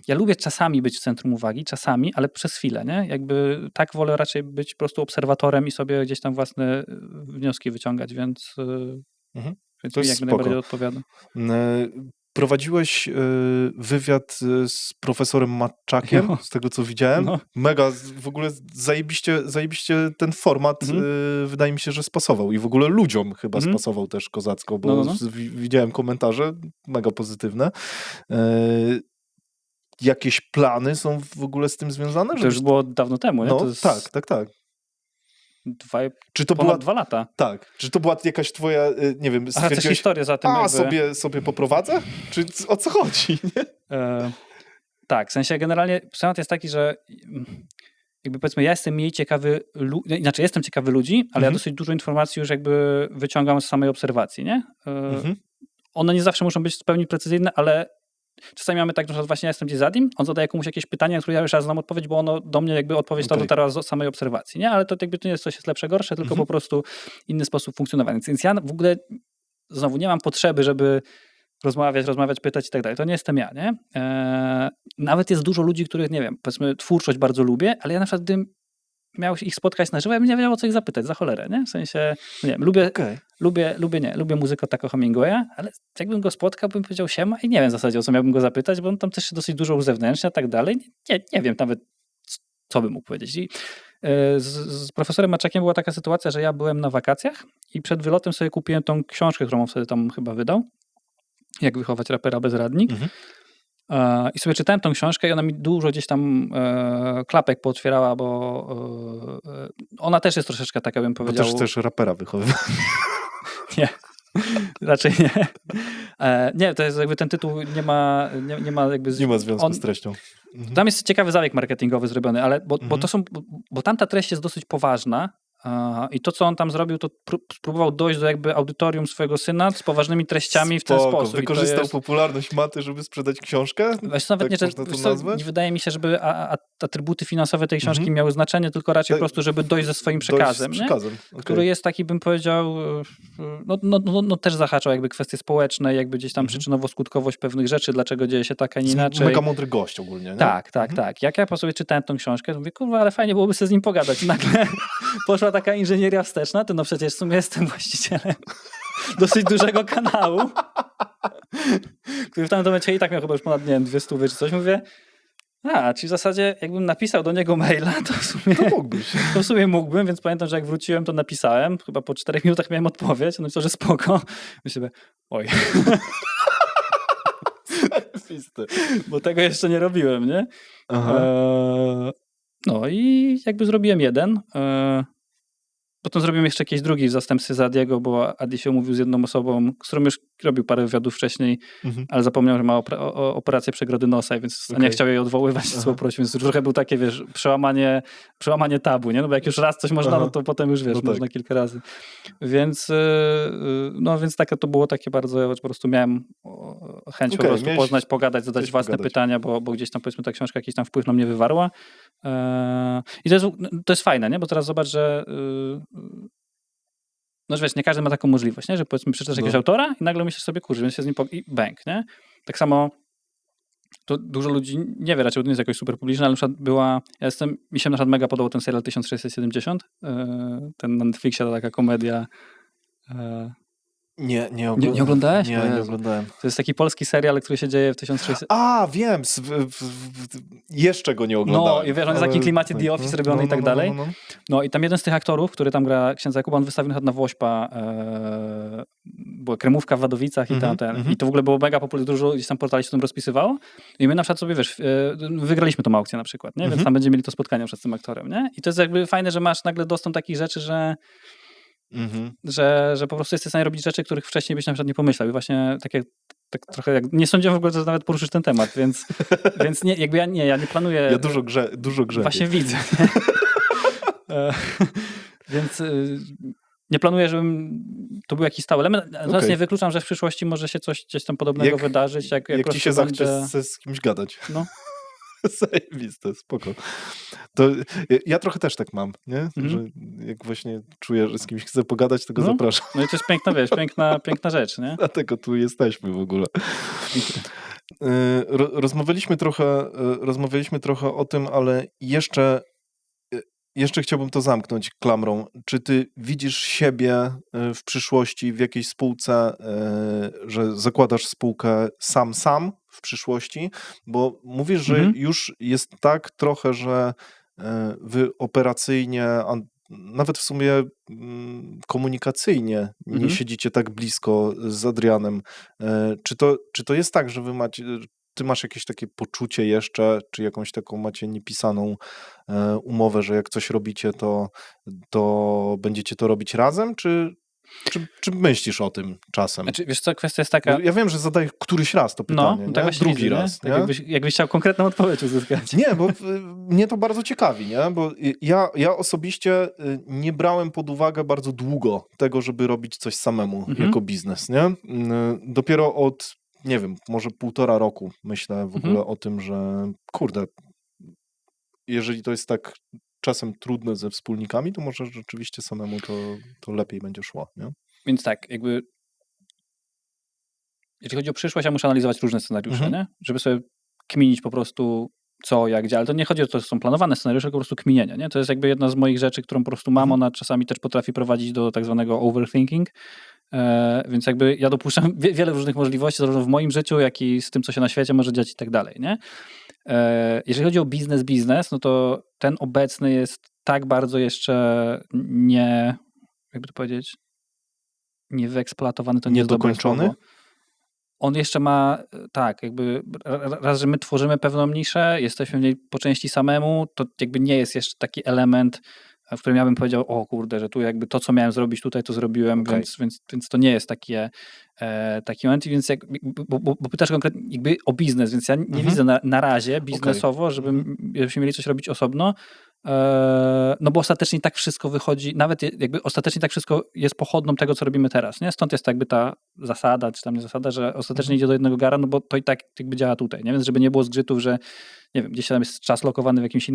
ja lubię czasami być w centrum uwagi, czasami, ale przez chwilę, nie? Jakby tak wolę raczej być po prostu obserwatorem i sobie gdzieś tam własne wnioski wyciągać, więc To mi jest jakby spoko. najbardziej odpowiada. Prowadziłeś wywiad z profesorem Matczakiem, No. z tego co widziałem. No. Mega, w ogóle zajebiście ten format wydaje mi się, że spasował i w ogóle ludziom chyba spasował też kozacko, bo No. widziałem komentarze mega pozytywne. Jakieś plany są w ogóle z tym związane? To już było dawno temu, nie? No To jest tak. 2 Czy to była 2 lata. Tak. Czy to była jakaś twoja, nie wiem, Aha, chcesz historię za tym sobie poprowadzę? Czy o co chodzi? Nie? Tak, w sensie generalnie schemat jest taki, że jakby powiedzmy ja jestem mniej ciekawy, jestem ciekawy ludzi, ale ja dosyć dużo informacji już jakby wyciągam z samej obserwacji, nie? One nie zawsze muszą być w pełni precyzyjne, ale czasami mamy tak, że właśnie ja jestem gdzieś za nim, on zadaje komuś jakieś pytanie, na które ja już raz znam odpowiedź, bo ono do mnie jakby odpowiedź ta dotarła z samej obserwacji, nie? Ale to jakby to nie jest coś jest lepsze, gorsze, tylko po prostu inny sposób funkcjonowania. Więc ja w ogóle znowu nie mam potrzeby, żeby rozmawiać, pytać i tak dalej. To nie jestem ja, nie? Nawet jest dużo ludzi, których, nie wiem, powiedzmy twórczość bardzo lubię, ale ja na przykład gdybym miał ich spotkać na żywo, ja bym nie wiedział, o co ich zapytać, za cholerę, nie? W sensie, no nie wiem, lubię muzykę Taco Hemingwaya, ale jakbym go spotkał, bym powiedział siema i nie wiem w zasadzie, o co miałbym go zapytać, bo on tam też się dosyć dużo uzewnętrznia i tak dalej. Nie wiem nawet, co bym mógł powiedzieć. I z profesorem Matczakiem była taka sytuacja, że ja byłem na wakacjach i przed wylotem sobie kupiłem tą książkę, którą on wtedy tam chyba wydał. Jak wychować rapera bezradnik. I sobie czytałem tą książkę i ona mi dużo gdzieś tam klapek pootwierała, bo ona też jest troszeczkę taka, bym Bo powiedział... też chcesz rapera wychowywać. Nie, raczej nie. Nie, to jest jakby ten tytuł nie ma jakby... Nie ma związku z treścią. Tam jest ciekawy zabieg marketingowy zrobiony, ale bo tamta treść jest dosyć poważna i to, co on tam zrobił, to spróbował dojść do jakby audytorium swojego syna z poważnymi treściami w ten sposób. Wykorzystał popularność Maty, żeby sprzedać książkę? Wiesz, nawet nie wydaje mi się, żeby atrybuty finansowe tej książki miały znaczenie, tylko raczej po prostu, żeby dojść ze swoim przekazem, który jest taki, bym powiedział, no też zahaczał jakby kwestie społeczne, jakby gdzieś tam przyczynowo-skutkowość pewnych rzeczy, dlaczego dzieje się tak, a nie inaczej. Mega mądry gość ogólnie, nie? Tak. Jak ja po sobie czytałem tą książkę, to mówię, kurwa, ale fajnie byłoby sobie z nim pogadać. I nagle poszła taka inżynieria wsteczna, to no przecież w sumie jestem właścicielem dosyć dużego kanału, który w tamtym momencie i tak miał chyba już ponad, nie wiem, 200 czy coś. Mówię, czyli w zasadzie jakbym napisał do niego maila, to w sumie... To mógłbyś. To w sumie mógłbym, więc pamiętam, że jak wróciłem, to napisałem. Chyba po 4 minutach miałem odpowiedź. On napisał, że spoko. Myślę sobie, oj. Bo tego jeszcze nie robiłem, nie? No i jakby zrobiłem jeden. Potem zrobiłem jeszcze jakiś drugi w zastępstwie za Adiego, bo Adi się umówił z jedną osobą, z którą już robił parę wywiadów wcześniej, ale zapomniał, że ma operację przegrody nosa, więc nie chciał jej odwoływać, co poprosił, więc trochę był takie, wiesz, przełamanie tabu, nie? No bo jak już raz coś można, no to potem już, wiesz, można kilka razy. Więc więc takie to było takie bardzo, ja po prostu miałem chęć po prostu poznać, pogadać, zadać własne pytania, bo gdzieś tam, powiedzmy, ta książka jakiś tam wpływ na mnie wywarła. I to jest fajne, nie? Bo teraz zobacz, że no wiesz, nie każdy ma taką możliwość, nie? Że powiedzmy przeczytasz jakiegoś autora i nagle myślisz sobie, kurczę, więc się z nim i bęk, nie? Tak samo to dużo ludzi nie wie raczej, bo to nie jest jakoś super publiczne, ale na przykład mi się na przykład mega podobał ten serial 1670, ten na Netflixie, ta taka komedia. Nie oglądałeś? Nie, O Jezu. nie oglądałem. To jest taki polski serial, który się dzieje w 1600... A, wiem. Jeszcze go nie oglądałem. No, i wiesz, on jest w takim klimacie The Office robiony i tak dalej. No i tam jeden z tych aktorów, który tam gra księdza Jakuba, on wystawił na Wośpa, była kremówka w Wadowicach i i to w ogóle było mega popularne, dużo gdzieś tam portali się tym rozpisywało i my na przykład sobie, wiesz, wygraliśmy tą aukcję na przykład, nie? Więc tam będziemy mieli to spotkanie przed tym aktorem, nie? I to jest jakby fajne, że masz nagle dostęp do takich rzeczy, że po prostu jesteś w stanie robić rzeczy, których wcześniej byś na przykład nie pomyślał. I właśnie tak trochę jak... Nie sądziłem w ogóle, że nawet poruszysz ten temat, więc nie, jakby ja nie planuję... Ja dużo grzebię. Właśnie widzę. Więc nie planuję, żebym to był jakiś stały element. Natomiast nie wykluczam, że w przyszłości może się coś gdzieś tam podobnego wydarzyć. Jak ci się zachce z kimś gadać. No. Zajebiste, spoko. To ja trochę też tak mam, nie? Że jak właśnie czuję, że z kimś chcę pogadać, to go zapraszam. No i to jest piękna, wiesz, piękna rzecz, nie? Dlatego tu jesteśmy w ogóle. Rozmawialiśmy trochę o tym, ale jeszcze chciałbym to zamknąć klamrą. Czy ty widzisz siebie w przyszłości w jakiejś spółce, że zakładasz spółkę sam w przyszłości? Bo mówisz, że już jest tak trochę, że wy operacyjnie, a nawet w sumie komunikacyjnie nie siedzicie tak blisko z Adrianem. Czy to jest tak, że ty masz jakieś takie poczucie jeszcze, czy jakąś taką macie niepisaną umowę, że jak coś robicie, to będziecie to robić razem, czy myślisz o tym czasem? Znaczy, wiesz co, kwestia jest taka... Ja wiem, że zadaję któryś raz to pytanie, tak właśnie drugi widzę, raz. Tak jakbyś chciał konkretną odpowiedź uzyskać. Nie, bo mnie to bardzo ciekawi, nie? Bo ja osobiście nie brałem pod uwagę bardzo długo tego, żeby robić coś samemu jako biznes, nie? Dopiero od, nie wiem, może 1,5 roku myślę w ogóle o tym, że kurde, jeżeli to jest tak czasem trudne ze wspólnikami, to może rzeczywiście samemu to lepiej będzie szło, nie? Więc tak, jakby jeśli chodzi o przyszłość, ja muszę analizować różne scenariusze, nie? Żeby sobie kminić po prostu co, jak, gdzie, ale to nie chodzi o to, że są planowane scenariusze, tylko po prostu kminienie, nie? To jest jakby jedna z moich rzeczy, którą po prostu mam, ona czasami też potrafi prowadzić do tak zwanego overthinking, więc jakby ja dopuszczam wiele różnych możliwości, zarówno w moim życiu, jak i z tym, co się na świecie może dziać i tak dalej, nie? Jeżeli chodzi o biznes, no to ten obecny jest tak bardzo jeszcze nie, jakby to powiedzieć, nie wyeksploatowany, to nie jest dobre Niedokończony? słowo. On jeszcze ma, tak, jakby raz, że my tworzymy pewną niszę, jesteśmy w niej po części samemu, to jakby nie jest jeszcze taki element, w którym ja bym powiedział, o kurde, że tu jakby to, co miałem zrobić tutaj, to zrobiłem, więc to nie jest taki moment. Więc bo pytasz konkretnie jakby o biznes, więc ja nie widzę na razie biznesowo, żebyśmy mieli coś robić osobno, no bo ostatecznie tak wszystko wychodzi, nawet jakby ostatecznie tak wszystko jest pochodną tego, co robimy teraz, nie? Stąd jest jakby ta zasada, czy tam nie zasada, że ostatecznie idzie do jednego gara, no bo to i tak jakby działa tutaj, nie? Więc żeby nie było zgrzytów, że nie wiem, gdzieś tam jest czas lokowany w jakimś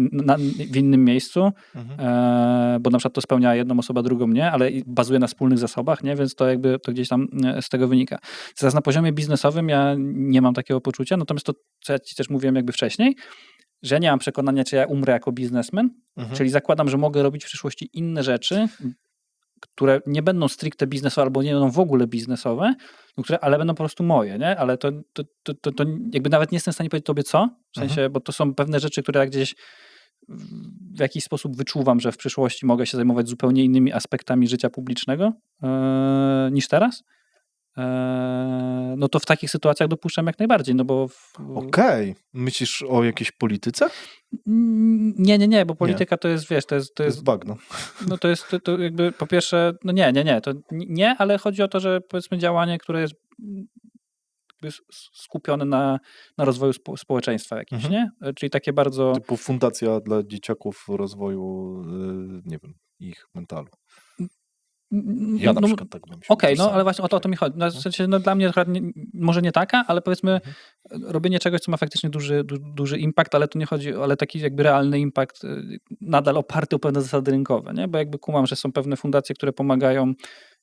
w innym miejscu, bo na przykład to spełnia jedną osobę, drugą nie, ale bazuje na wspólnych zasobach, nie? Więc to jakby to gdzieś tam z tego wynika. Teraz na poziomie biznesowym ja nie mam takiego poczucia, natomiast to, co ja ci też mówiłem jakby wcześniej, że ja nie mam przekonania, czy ja umrę jako biznesmen, czyli zakładam, że mogę robić w przyszłości inne rzeczy, które nie będą stricte biznesowe albo nie będą w ogóle biznesowe, ale będą po prostu moje, nie? Ale to jakby nawet nie jestem w stanie powiedzieć tobie co, w sensie, bo to są pewne rzeczy, które ja gdzieś w jakiś sposób wyczuwam, że w przyszłości mogę się zajmować zupełnie innymi aspektami życia publicznego niż teraz. No to w takich sytuacjach dopuszczam jak najbardziej, no bo... Okej. Myślisz o jakiejś polityce? Nie, bo polityka to jest, wiesz, to jest bagno. No to jest to jakby po pierwsze, no nie, ale chodzi o to, że powiedzmy działanie, które jest skupione na rozwoju społeczeństwa jakimś, nie? Czyli takie bardzo... Typu fundacja dla dzieciaków rozwoju, nie wiem, ich mentalu. Ja na przykład tak bym się Okej, no ale utożsamił. właśnie o to mi chodzi. No, w sensie, no, dla mnie akurat może nie taka, ale powiedzmy robienie czegoś, co ma faktycznie duży impact, ale tu nie chodzi, ale taki jakby realny impact, nadal oparty o pewne zasady rynkowe, nie? Bo jakby kumam, że są pewne fundacje, które pomagają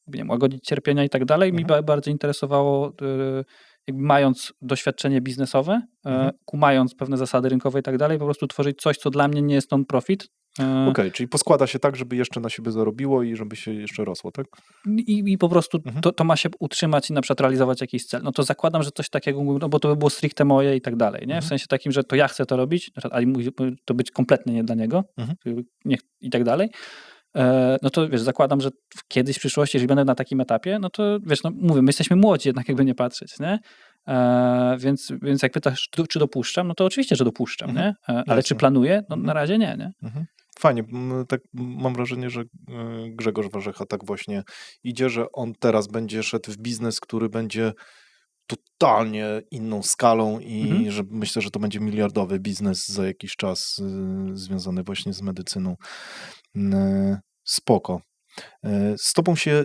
jakby, nie wiem, łagodzić cierpienia i tak dalej. Mi bardzo interesowało, jakby mając doświadczenie biznesowe, kumając pewne zasady rynkowe i tak dalej, po prostu tworzyć coś, co dla mnie nie jest non-profit. Okej, czyli poskłada się tak, żeby jeszcze na siebie zarobiło i żeby się jeszcze rosło, tak? I po prostu to ma się utrzymać i na przykład realizować jakiś cel. No to zakładam, że coś takiego, no bo to by było stricte moje i tak dalej, nie? W sensie takim, że to ja chcę to robić, na przykład, ale to być kompletnie nie dla niego i tak dalej. No to wiesz, zakładam, że kiedyś w przyszłości, jeżeli będę na takim etapie, no to wiesz, no mówię, my jesteśmy młodzi jednak jakby nie patrzeć, nie? Więc jak pytasz, czy dopuszczam, no to oczywiście, że dopuszczam, nie? Ale Jasne. czy planuję? No na razie nie, nie? Fajnie, tak mam wrażenie, że Grzegorz Warzecha tak właśnie idzie, że on teraz będzie szedł w biznes, który będzie totalnie inną skalą i że myślę, że to będzie miliardowy biznes za jakiś czas związany właśnie z medycyną. Spoko. Z tobą się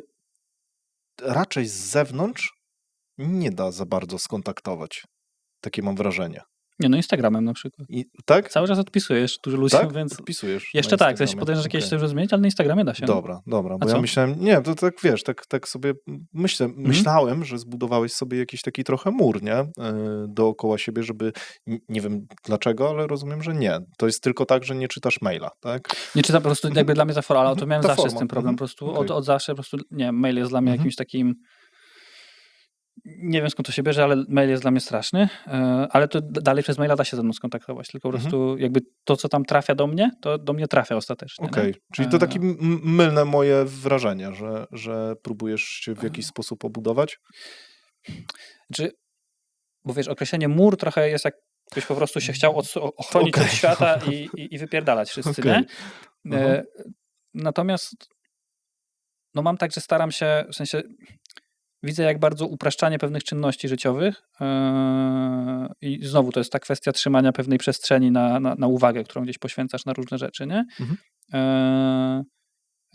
raczej z zewnątrz nie da za bardzo skontaktować. Takie mam wrażenie. Nie, no Instagramem na przykład. Tak? Cały czas odpisujesz dużo ludziom, Tak? więc Odpisujesz jeszcze na tak, w sensie Instagramie. podejrzewam, że kiedyś Okej. chcesz zmienić, ale na Instagramie da się. Dobra, bo co? ja myślałem, nie, to tak wiesz, tak sobie myślałem, że zbudowałeś sobie jakiś taki trochę mur, nie? Dookoła siebie, żeby, nie wiem dlaczego, ale rozumiem, że nie. To jest tylko tak, że nie czytasz maila, tak? Nie czytam po prostu, jakby dla mnie ta forma, ale to miałem Ta zawsze forma. z tym problem, po prostu Okej. od zawsze po prostu, nie wiem, mail jest dla mnie jakimś takim, nie wiem skąd to się bierze, ale mail jest dla mnie straszny, ale to dalej przez maila da się ze mną skontaktować, tylko po prostu jakby to, co tam trafia do mnie, to do mnie trafia ostatecznie. Okej, nie? czyli to takie mylne moje wrażenie, że próbujesz się w jakiś sposób obudować? Bo wiesz, określenie mur trochę jest jakbyś po prostu się chciał ochronić od świata i wypierdalać wszyscy, nie? Natomiast no mam tak, że staram się, w sensie widzę jak bardzo upraszczanie pewnych czynności życiowych i znowu to jest ta kwestia trzymania pewnej przestrzeni na uwagę, którą gdzieś poświęcasz na różne rzeczy, nie?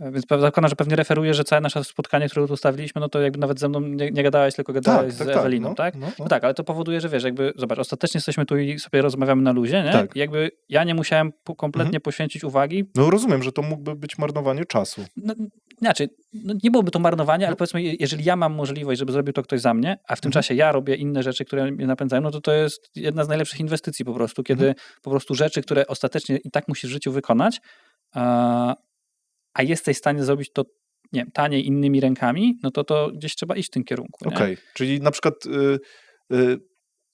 Więc zakładam, że pewnie referuję, że całe nasze spotkanie, które tu ustawiliśmy, no to jakby nawet ze mną nie gadałeś, tylko gadałeś z Eweliną, tak? No tak, ale to powoduje, że wiesz, jakby zobacz, ostatecznie jesteśmy tu i sobie rozmawiamy na luzie, nie? Tak. I jakby ja nie musiałem kompletnie poświęcić uwagi. No rozumiem, że to mógłby być marnowanie czasu. No, inaczej, no nie byłoby to marnowanie, ale powiedzmy, jeżeli ja mam możliwość, żeby zrobił to ktoś za mnie, a w tym czasie ja robię inne rzeczy, które mnie napędzają, no to jest jedna z najlepszych inwestycji po prostu, kiedy po prostu rzeczy, które ostatecznie i tak musisz w życiu wykonać, a jesteś w stanie zrobić to, nie wiem, taniej innymi rękami, no to gdzieś trzeba iść w tym kierunku. Okej, czyli na przykład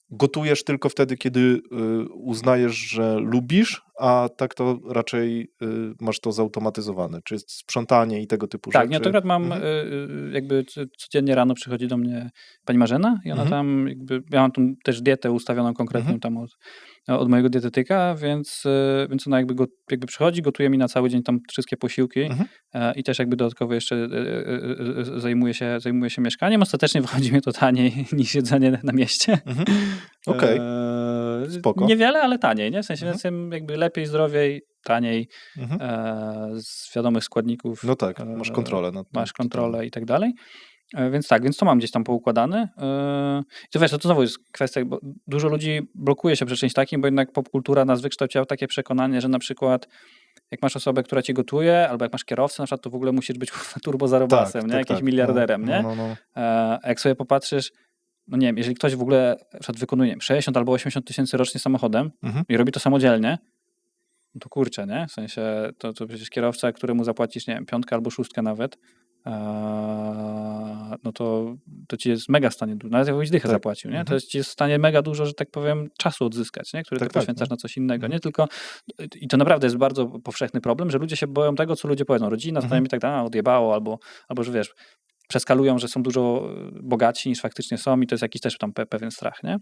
gotujesz tylko wtedy, kiedy uznajesz, że lubisz, a tak to raczej masz to zautomatyzowane. Czy jest sprzątanie i tego typu rzeczy? Tak, ja to akurat mam jakby codziennie rano przychodzi do mnie pani Marzena i ona tam jakby, ja mam tam też dietę ustawioną konkretnie tam od mojego dietetyka, więc ona jakby przychodzi, gotuje mi na cały dzień tam wszystkie posiłki i też jakby dodatkowo jeszcze zajmuje się mieszkaniem. Ostatecznie wychodzi mi to taniej niż jedzenie na mieście. Okej, spoko. Niewiele, ale taniej, nie? W sensie jakby lepiej, zdrowiej, taniej, z wiadomych składników. No tak, masz kontrolę nad tym. Masz kontrolę i tak dalej. Więc tak, więc to mam gdzieś tam poukładane. I to wiesz, to znowu jest kwestia, bo dużo ludzi blokuje się przy czymś takim, bo jednak popkultura nas wykształciła takie przekonanie, że na przykład jak masz osobę, która ci gotuje, albo jak masz kierowcę, na przykład to w ogóle musisz być turbozarobasem, nie? Jakimś miliarderem, nie? No. A jak sobie popatrzysz, no nie wiem, jeżeli ktoś w ogóle na przykład wykonuje, nie wiem, 60 albo 80 tysięcy rocznie samochodem i robi to samodzielnie, no to kurczę, nie? W sensie to przecież kierowca, któremu zapłacisz, nie wiem, 5 albo 6 nawet, no to ci jest mega w stanie, nawet jakbyś dychę zapłacił, nie? To ci jest w stanie mega dużo, że tak powiem, czasu odzyskać, nie? Który ty poświęcasz na coś innego, nie? Tylko, i to naprawdę jest bardzo powszechny problem, że ludzie się boją tego, co ludzie powiedzą, rodzina, znajomi i tak dalej, odjebało, albo że wiesz, przeskalują, że są dużo bogaci niż faktycznie są i to jest jakiś też tam pewien strach, nie?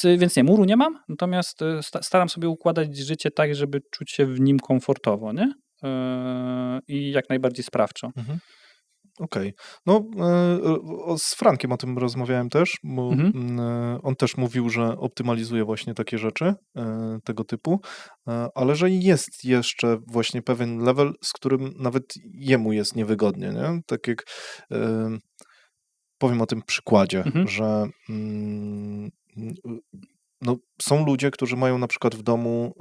Więc nie, muru nie mam, natomiast staram sobie układać życie tak, żeby czuć się w nim komfortowo, nie? I jak najbardziej sprawczo. Okej. No, z Frankiem o tym rozmawiałem też, bo on też mówił, że optymalizuje właśnie takie rzeczy tego typu, ale że jest jeszcze właśnie pewien level, z którym nawet jemu jest niewygodnie, nie? Tak jak powiem o tym przykładzie, że no, są ludzie, którzy mają na przykład w domu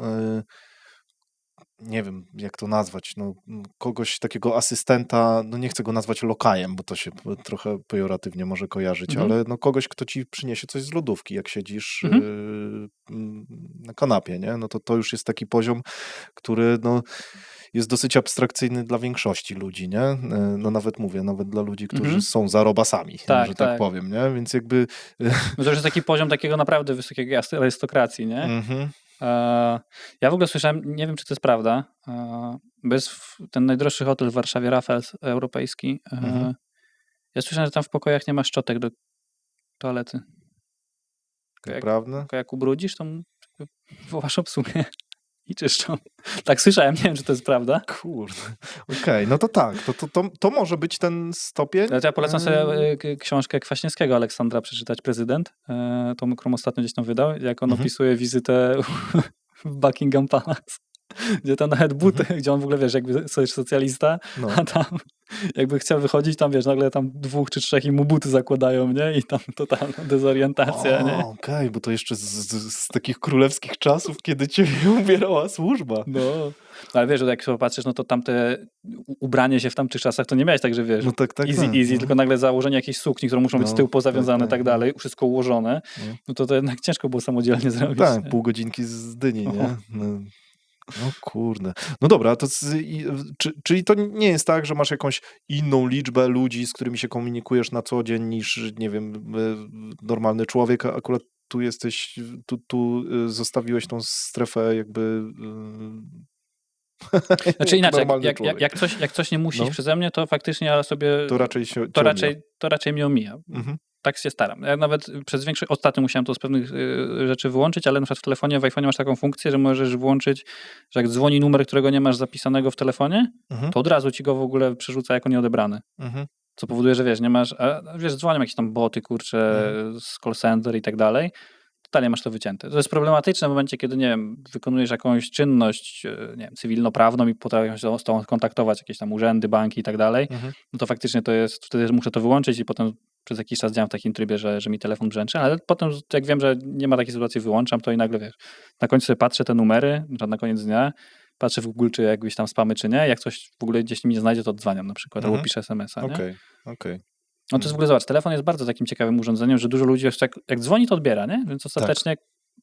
nie wiem, jak to nazwać, no, kogoś takiego asystenta, no nie chcę go nazwać lokajem, bo to się trochę pejoratywnie może kojarzyć, ale no kogoś, kto ci przyniesie coś z lodówki, jak siedzisz na kanapie, nie? No to już jest taki poziom, który no, jest dosyć abstrakcyjny dla większości ludzi, nie? No nawet mówię, nawet dla ludzi, którzy są zarobasami, Tak, że tak tak. powiem, nie? Więc jakby... No to już jest taki poziom takiego naprawdę wysokiego arystokracji, nie? Ja w ogóle słyszałem, nie wiem czy to jest prawda, ten najdroższy hotel w Warszawie, Raffles europejski, ja słyszałem, że tam w pokojach nie ma szczotek do toalety. Prawda? Jak ubrudzisz, to wołasz obsługę i czyszczą. Tak słyszałem, nie wiem czy to jest prawda. Kurde, okej, no to tak, to może być ten stopień. Ja polecam sobie książkę Kwaśniewskiego Aleksandra przeczytać, Prezydent, tą, którą ostatnio gdzieś tam wydał, jak on opisuje wizytę w Buckingham Palace, gdzie tam nawet buty, gdzie on w ogóle, wiesz, jakby coś socjalista, a tam jakby chciał wychodzić, tam wiesz, nagle tam 2 czy 3 i mu buty zakładają, nie? I tam totalna dezorientacja, nie? Okej, bo to jeszcze z takich królewskich czasów, kiedy cię ubierała służba. No, ale wiesz, że jak sobie patrzysz, no to tamte ubranie się w tamtych czasach, to nie miałeś tak, że wiesz, No tak, easy, tylko nagle założenie jakiejś sukni, które muszą być z tyłu pozawiązane, tak dalej, wszystko ułożone, no to jednak ciężko było samodzielnie zrobić. Tak, pół godzinki z dyni, nie? No kurde. No dobra, to czyli to nie jest tak, że masz jakąś inną liczbę ludzi, z którymi się komunikujesz na co dzień niż, nie wiem, normalny człowiek, a akurat tu jesteś, tu zostawiłeś tą strefę jakby... Znaczy inaczej, jak coś nie musi przeze mnie, to faktycznie ja sobie... To raczej mnie omija. Tak się staram. Ja nawet przez większość... Ostatnio musiałem to z pewnych rzeczy wyłączyć, ale na przykład w telefonie, w iPhone'ie masz taką funkcję, że możesz włączyć, że jak dzwoni numer, którego nie masz zapisanego w telefonie, to od razu ci go w ogóle przerzuca jako nieodebrany. Co powoduje, że wiesz, nie masz... Wiesz, dzwonią jakieś tam boty, kurcze, z call center i tak dalej. Totalnie masz to wycięte. To jest problematyczne w momencie, kiedy, nie wiem, wykonujesz jakąś czynność, nie wiem, cywilnoprawną i potrafią się z tą kontaktować jakieś tam urzędy, banki i tak dalej, no to faktycznie to jest, wtedy muszę to wyłączyć i potem przez jakiś czas działam w takim trybie, że mi telefon brzęczy, ale potem jak wiem, że nie ma takiej sytuacji, wyłączam to i nagle, wiesz, na końcu sobie patrzę te numery, na koniec dnia, patrzę w Google, czy jakieś tam spamy, czy nie, jak coś w ogóle gdzieś mi nie znajdzie, to odzwaniam na przykład, albo piszę SMS-a, nie? Okej. No to jest w ogóle, zobacz, telefon jest bardzo takim ciekawym urządzeniem, że dużo ludzi jeszcze jak dzwoni, to odbiera, nie? Więc ostatecznie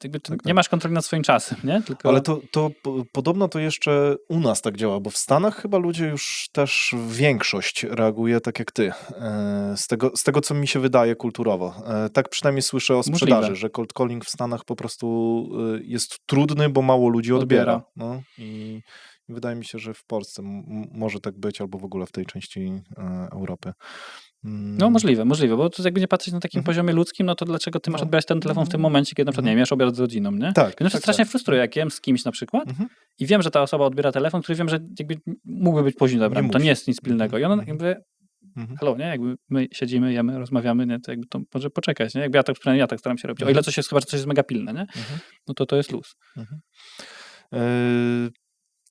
jakby nie masz kontroli nad swoim czasem, nie? Tylko... Ale to podobno to jeszcze u nas tak działa, bo w Stanach chyba ludzie już też większość reaguje tak jak ty. Z tego co mi się wydaje kulturowo. Tak przynajmniej słyszę o sprzedaży, Możliwe. że cold calling w Stanach po prostu jest trudny, bo mało ludzi odbiera. No, i wydaje mi się, że w Polsce może tak być, albo w ogóle w tej części Europy. No możliwe, bo to jakby nie patrzeć na takim poziomie ludzkim, no to dlaczego ty masz odbierać ten telefon w tym momencie, kiedy na przykład, nie wiem, masz obiad z rodziną, nie? Tak. Mnie to strasznie frustruje, jak jem z kimś na przykład i wiem, że ta osoba odbiera telefon, który wiem, że jakby mógłby być później odebrany, to nie jest nic pilnego. I ona jakby, hello, nie? Jakby my siedzimy, jemy, rozmawiamy, nie? To jakby to może poczekać, nie? Jakby ja tak staram się robić. O ile coś jest, chyba, że coś jest mega pilne, nie? No to jest luz.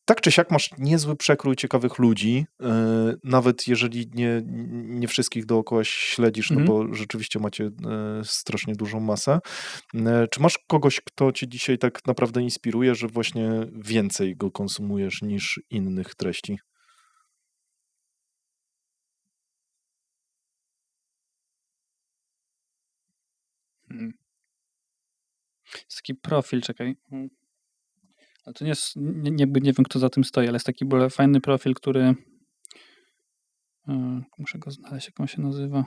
Tak czy siak masz niezły przekrój ciekawych ludzi, nawet jeżeli nie wszystkich dookoła śledzisz, no bo rzeczywiście macie strasznie dużą masę. Czy masz kogoś, kto cię dzisiaj tak naprawdę inspiruje, że właśnie więcej go konsumujesz niż innych treści? Jest taki profil, czekaj. Ale to nie jest, nie wiem, kto za tym stoi, ale jest taki fajny profil, który... Muszę go znaleźć, jak on się nazywa.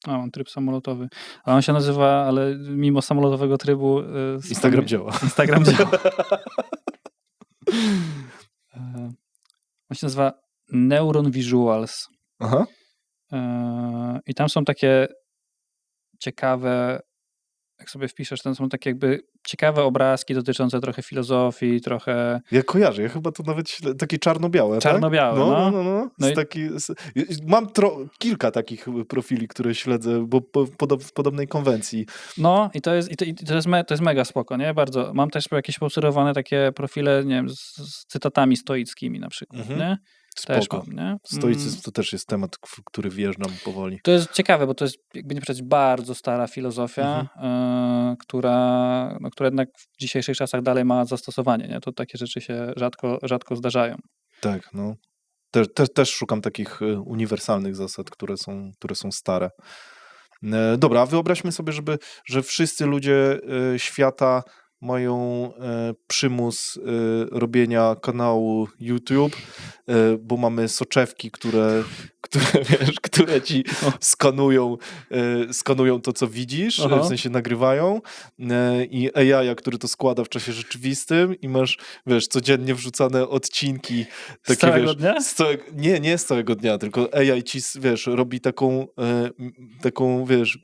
Mam tryb samolotowy. A on się nazywa, ale mimo samolotowego trybu... Instagram działa. Instagram działa. On się nazywa Neuron Visuals. Aha. I tam są takie ciekawe jak sobie wpiszesz, to są takie jakby ciekawe obrazki dotyczące trochę filozofii, trochę Ja kojarzę, ja chyba to nawet takie czarno-białe, czarno-białe, no. No. No i- Mam kilka takich profili, które śledzę, bo w podobnej konwencji. No i to jest mega spoko, nie? Bardzo. Mam też jakieś poobserwowane takie profile, nie wiem, z cytatami stoickimi na przykład, nie? Też Spoko. mam, nie? Stoicyzm to też jest temat, w który wjeżdżam powoli. To jest ciekawe, bo to jest jakby nie powiedzieć bardzo stara filozofia, która jednak w dzisiejszych czasach dalej ma zastosowanie, nie? To takie rzeczy się rzadko zdarzają. Tak, no. Też szukam takich uniwersalnych zasad, które są stare. Dobra, a wyobraźmy sobie, że wszyscy ludzie świata mają przymus robienia kanału YouTube, bo mamy soczewki, które wiesz, które ci skanują to, co widzisz, Aha. w sensie nagrywają i AI, który to składa w czasie rzeczywistym i masz, wiesz, codziennie wrzucane odcinki. Z całego dnia? Nie z całego dnia, tylko AI ci, wiesz, robi taką, wiesz,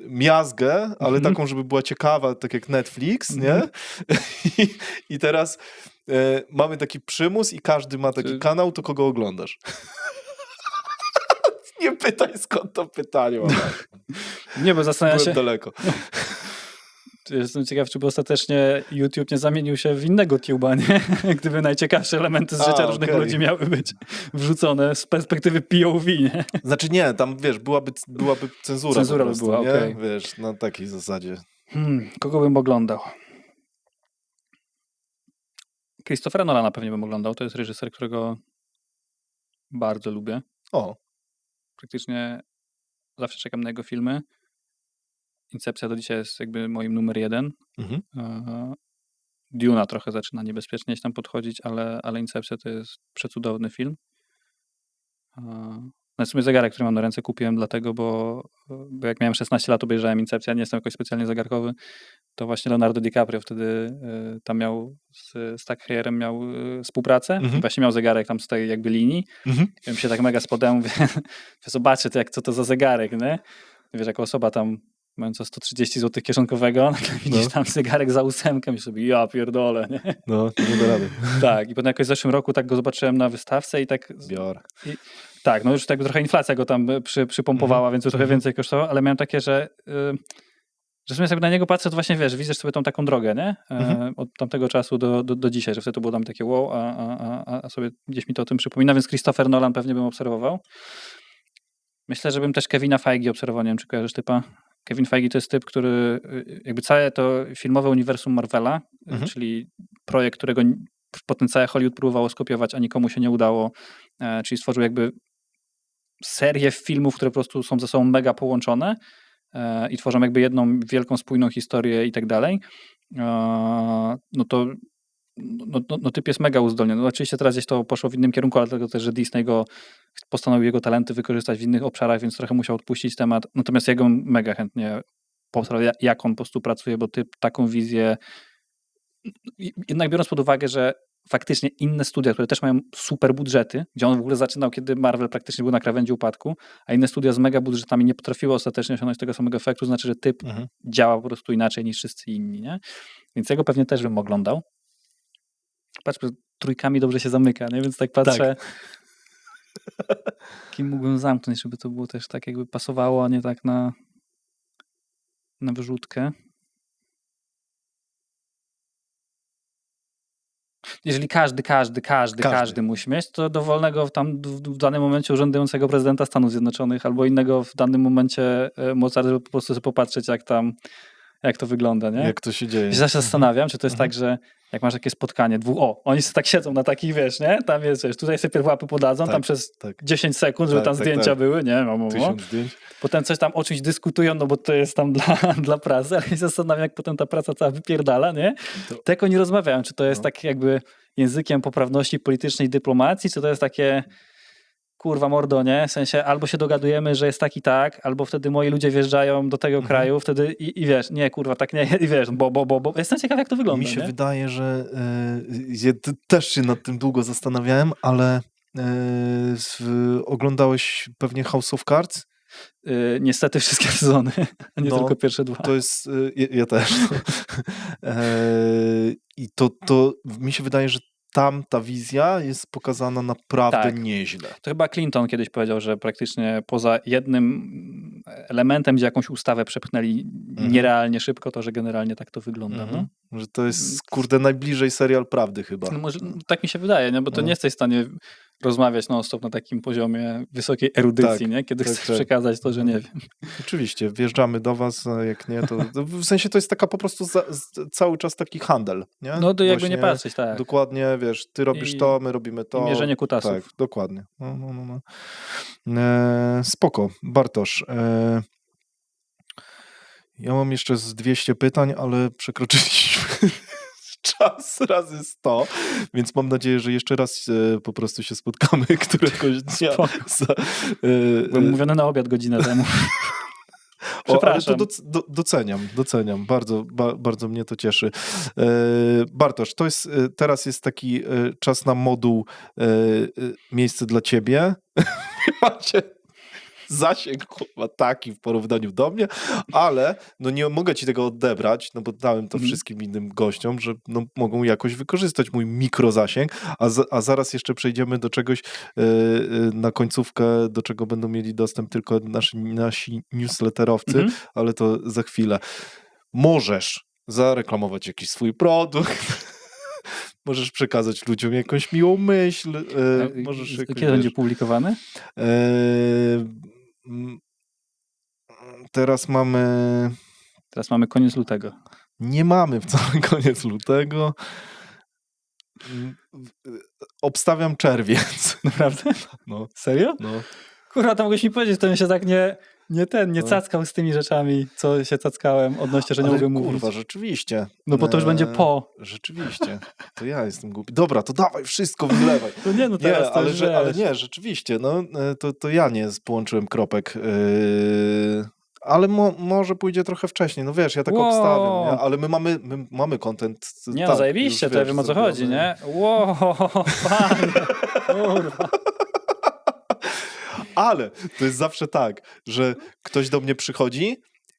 miazgę, ale taką, żeby była ciekawa, tak jak Netflix, nie? I teraz mamy taki przymus i każdy ma taki kanał, to kogo oglądasz? Nie pytaj, skąd to pytanie mam. Nie, bo zastanawiam Byłem się, daleko. jestem ciekaw, czy by ostatecznie YouTube nie zamienił się w innego tube'a, nie? Gdyby najciekawsze elementy z życia różnych okej. ludzi miały być wrzucone z perspektywy POV, nie? Znaczy nie, tam wiesz, byłaby cenzura. Cenzura po by prostu, była, nie? okej. Wiesz, na takiej zasadzie. Kogo bym oglądał? Christophera Nolana pewnie bym oglądał. To jest reżyser, którego bardzo lubię. O, Praktycznie zawsze czekam na jego filmy. Incepcja do dzisiaj jest jakby moim numer 1. mhm. Duna trochę zaczyna niebezpiecznie się tam podchodzić, ale Incepcja to jest przecudowny film. No w sumie zegarek, który mam na ręce, kupiłem dlatego, bo jak miałem 16 lat, obejrzałem Incepcja, nie jestem jakoś specjalnie zegarkowy, to właśnie Leonardo DiCaprio wtedy tam miał z Tackhayerem miał współpracę i właśnie miał zegarek tam z tej jakby linii. Ja mi się tak mega spodem, mówię, zobaczcie to, co to za zegarek, nie? Wiesz, jako osoba tam mająca 130 zł kieszonkowego, widzisz tam zegarek za 8 i sobie, ja pierdolę, nie? No, nie da rady. Tak, i potem jakoś w zeszłym roku tak go zobaczyłem na wystawce i tak... Biorę. Tak, no już tak trochę inflacja go tam przypompowała, więc już trochę więcej kosztowało, ale miałem takie, że w sumie jak na niego patrzę, to właśnie wiesz, widzisz sobie tą taką drogę, nie? Od tamtego czasu do dzisiaj, że wtedy to było tam takie wow, a sobie gdzieś mi to o tym przypomina, więc Christopher Nolan pewnie bym obserwował. Myślę, że bym też Kevina Feige obserwował, nie wiem, czy kojarzysz typa. Kevin Feige to jest typ, który jakby całe to filmowe uniwersum Marvela, czyli projekt, którego potem całe Hollywood próbowało skopiować, a nikomu się nie udało, czyli stworzył jakby serię filmów, które po prostu są ze sobą mega połączone i tworzą jakby jedną wielką, spójną historię i tak dalej. No to typ jest mega uzdolniony. No oczywiście teraz gdzieś to poszło w innym kierunku, ale dlatego też, że Disney postanowił jego talenty wykorzystać w innych obszarach, więc trochę musiał odpuścić temat. Natomiast ja go mega chętnie posłuchał, jak on po prostu pracuje, bo typ taką wizję, jednak biorąc pod uwagę, że faktycznie inne studia, które też mają super budżety, gdzie on w ogóle zaczynał, kiedy Marvel praktycznie był na krawędzi upadku, a inne studia z mega budżetami nie potrafiły ostatecznie osiągnąć tego samego efektu, znaczy, że typ działa po prostu inaczej niż wszyscy inni, nie? Więc ja go pewnie też bym oglądał. Patrz, trójkami dobrze się zamyka, nie? Więc tak patrzę, kim mógłbym zamknąć, żeby to było też tak jakby pasowało, a nie tak na wyrzutkę. Jeżeli każdy musi mieć, to dowolnego tam w danym momencie urzędującego prezydenta Stanów Zjednoczonych albo innego w danym momencie mocarza, żeby po prostu sobie popatrzeć, jak to wygląda, nie? Jak to się dzieje. Ja się zastanawiam, czy to jest tak, że jak masz takie spotkanie oni sobie tak siedzą na takich, wiesz, nie? Tam jest, wiesz, tutaj sobie pierw łapy podadzą, tam przez 10 sekund, żeby tam zdjęcia były, nie? 1000 zdjęć. Potem coś tam o czymś dyskutują, no bo to jest tam dla prasy, ale się zastanawiam, jak potem ta praca cała wypierdala, nie? To jak oni rozmawiają, czy to jest tak jakby językiem poprawności politycznej dyplomacji, czy to jest takie kurwa mordo, nie? W sensie albo się dogadujemy, że jest tak i tak, albo wtedy moi ludzie wjeżdżają do tego kraju, wtedy i wiesz, nie, kurwa, tak nie, i wiesz, bo. Jestem ciekaw, jak to wygląda, Mi się nie? wydaje, że też się nad tym długo zastanawiałem, ale oglądałeś pewnie House of Cards? niestety wszystkie sezony, a nie No, tylko pierwsze 2. To jest, ja też. I to mi się wydaje, że tam ta wizja jest pokazana naprawdę Tak. nieźle. To chyba Clinton kiedyś powiedział, że praktycznie poza jednym elementem, gdzie jakąś ustawę przepchnęli nierealnie szybko, to że generalnie tak to wygląda. No? Że to jest, kurde, najbliżej serial prawdy chyba. No może, tak mi się wydaje, nie? Bo to No. nie jesteś w stanie rozmawiać non-stop na takim poziomie wysokiej erudycji, Tak, nie? Kiedy tak, chcesz tak. przekazać to, że nie wiem. Oczywiście, wjeżdżamy do was, a jak nie, to w sensie to jest taka po prostu cały czas taki handel, nie? No to jakby nie Właśnie patrzeć, tak. Dokładnie, wiesz, ty robisz I- to, my robimy to. I mierzenie kutasów. Tak, dokładnie. No. Spoko, Bartosz. Ja mam jeszcze z 200 pytań, ale przekroczyliśmy czas razy 100, więc mam nadzieję, że jeszcze raz po prostu się spotkamy któregoś dnia. Spoko. Byłem mówiony na obiad godzinę temu. Ale to Przepraszam. doceniam. Bardzo mnie to cieszy. Bartosz, to jest, teraz jest taki czas na moduł miejsce dla ciebie. Macie zasięg chyba taki w porównaniu do mnie, ale no nie mogę ci tego odebrać, no bo dałem to wszystkim innym gościom, że no, mogą jakoś wykorzystać mój mikrozasięg, a zaraz jeszcze przejdziemy do czegoś na końcówkę, do czego będą mieli dostęp tylko nasi newsletterowcy, ale to za chwilę. Możesz zareklamować jakiś swój produkt, możesz przekazać ludziom jakąś miłą myśl, możesz jakoś, Kiedy będzie publikowany? Teraz mamy... Teraz mamy koniec lutego. Nie mamy wcale koniec lutego. Obstawiam czerwiec. Naprawdę? No, Serio? no. Kurwa, to mogłeś mi powiedzieć, to bym się tak nie cackał z tymi rzeczami, co się cackałem odnośnie, że nie Ale mogę mówić. kurwa, rzeczywiście. No bo to już będzie po. Rzeczywiście. To ja jestem głupi. Dobra, to dawaj wszystko, wylewaj. No nie, no teraz Nie, to już ale wiesz. nie, rzeczywiście. No, to ja nie połączyłem kropek. Ale może pójdzie trochę wcześniej. No wiesz, ja tak Wow. obstawiam. Nie? Ale my mamy content. Nie, tak, no zajebiście, już, to ja wiesz, wiem o co zrobiony. chodzi, nie? Wow, panie, kurwa. Ale to jest zawsze tak, że ktoś do mnie przychodzi,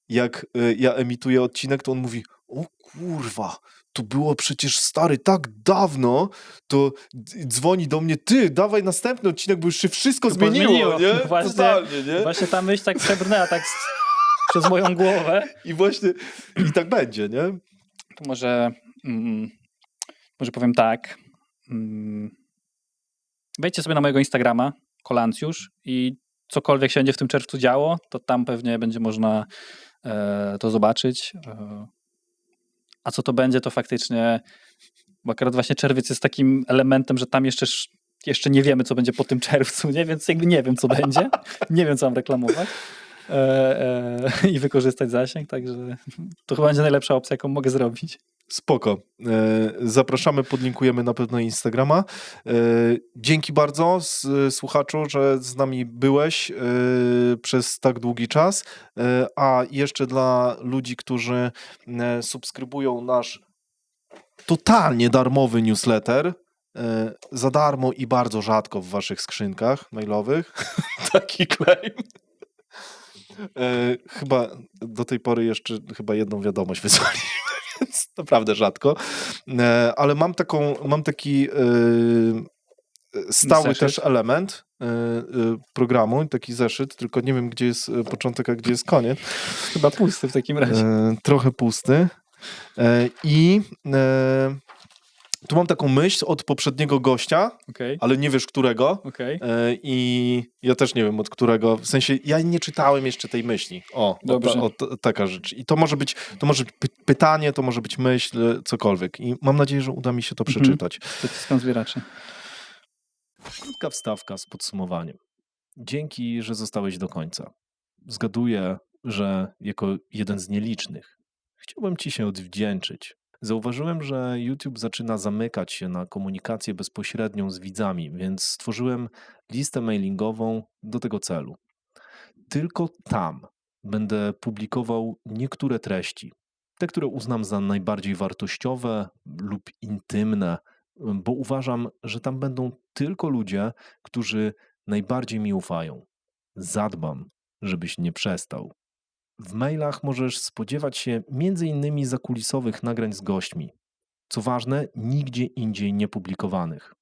jak ja emituję odcinek, to on mówi: o kurwa, to było przecież stary tak dawno, to dzwoni do mnie: ty, dawaj następny odcinek, bo już się wszystko zmieniło, nie? No właśnie, Totalnie, nie? Właśnie ta myśl tak przebrnęła tak przez moją głowę. I właśnie, i tak będzie, nie? To może powiem tak. Wejdźcie sobie na mojego Instagrama, Kolancjusz, i cokolwiek się będzie w tym czerwcu działo, to tam pewnie będzie można to zobaczyć. A co to będzie, to faktycznie, bo akurat właśnie czerwiec jest takim elementem, że tam jeszcze nie wiemy, co będzie po tym czerwcu, nie? Więc jakby nie wiem, co będzie. Nie wiem, co mam reklamować. I wykorzystać zasięg, także to chyba będzie najlepsza opcja, jaką mogę zrobić. Spoko. Zapraszamy, podlinkujemy na pewno Instagrama. Dzięki bardzo słuchaczu, że z nami byłeś przez tak długi czas. A jeszcze dla ludzi, którzy subskrybują nasz totalnie darmowy newsletter, za darmo i bardzo rzadko w waszych skrzynkach mailowych. Taki claim. Chyba do tej pory jeszcze jedną wiadomość wysłaliśmy, więc naprawdę rzadko. Ale mam taki stały Zeszyt? też element programu, taki zeszyt, tylko nie wiem, gdzie jest początek, a gdzie jest koniec. Chyba pusty w takim razie. Trochę pusty. I tu mam taką myśl od poprzedniego gościa, Okej. ale nie wiesz którego. Okej. I ja też nie wiem od którego, w sensie ja nie czytałem jeszcze tej myśli. Dobrze. Taka rzecz. I to może być pytanie, to może być myśl, cokolwiek. I mam nadzieję, że uda mi się to przeczytać. Ściskam zbieraczy. Krótka wstawka z podsumowaniem. Dzięki, że zostałeś do końca. Zgaduję, że jako jeden z nielicznych chciałbym ci się odwdzięczyć. Zauważyłem, że YouTube zaczyna zamykać się na komunikację bezpośrednią z widzami, więc stworzyłem listę mailingową do tego celu. Tylko tam będę publikował niektóre treści, te, które uznam za najbardziej wartościowe lub intymne, bo uważam, że tam będą tylko ludzie, którzy najbardziej mi ufają. Zadbam, żebyś nie przestał. W mailach możesz spodziewać się m.in. zakulisowych nagrań z gośćmi. Co ważne, nigdzie indziej niepublikowanych.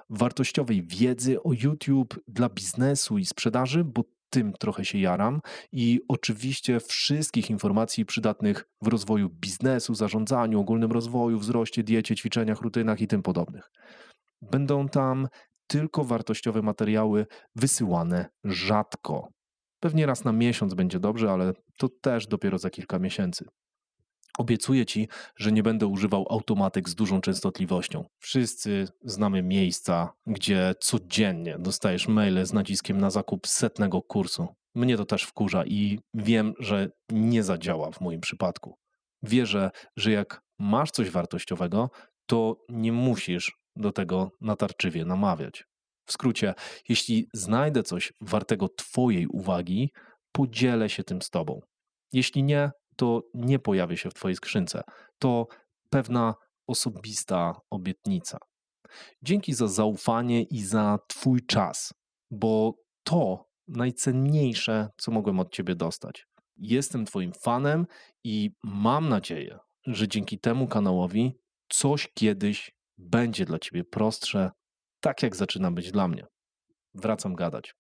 Wartościowej wiedzy o YouTube dla biznesu i sprzedaży, bo tym trochę się jaram, i oczywiście wszystkich informacji przydatnych w rozwoju biznesu, zarządzaniu, ogólnym rozwoju, wzroście, diecie, ćwiczeniach, rutynach i tym podobnych. Będą tam tylko wartościowe materiały wysyłane rzadko. Pewnie raz na miesiąc będzie dobrze, ale to też dopiero za kilka miesięcy. Obiecuję ci, że nie będę używał automatyk z dużą częstotliwością. Wszyscy znamy miejsca, gdzie codziennie dostajesz maile z naciskiem na zakup 100 kursu. Mnie to też wkurza i wiem, że nie zadziała w moim przypadku. Wierzę, że jak masz coś wartościowego, to nie musisz do tego natarczywie namawiać. W skrócie, jeśli znajdę coś wartego twojej uwagi, podzielę się tym z tobą. Jeśli nie, to nie pojawię się w twojej skrzynce. To pewna osobista obietnica. Dzięki za zaufanie i za twój czas, bo to najcenniejsze, co mogłem od ciebie dostać. Jestem twoim fanem i mam nadzieję, że dzięki temu kanałowi coś kiedyś będzie dla ciebie prostsze, tak jak zaczyna być dla mnie. Wracam gadać.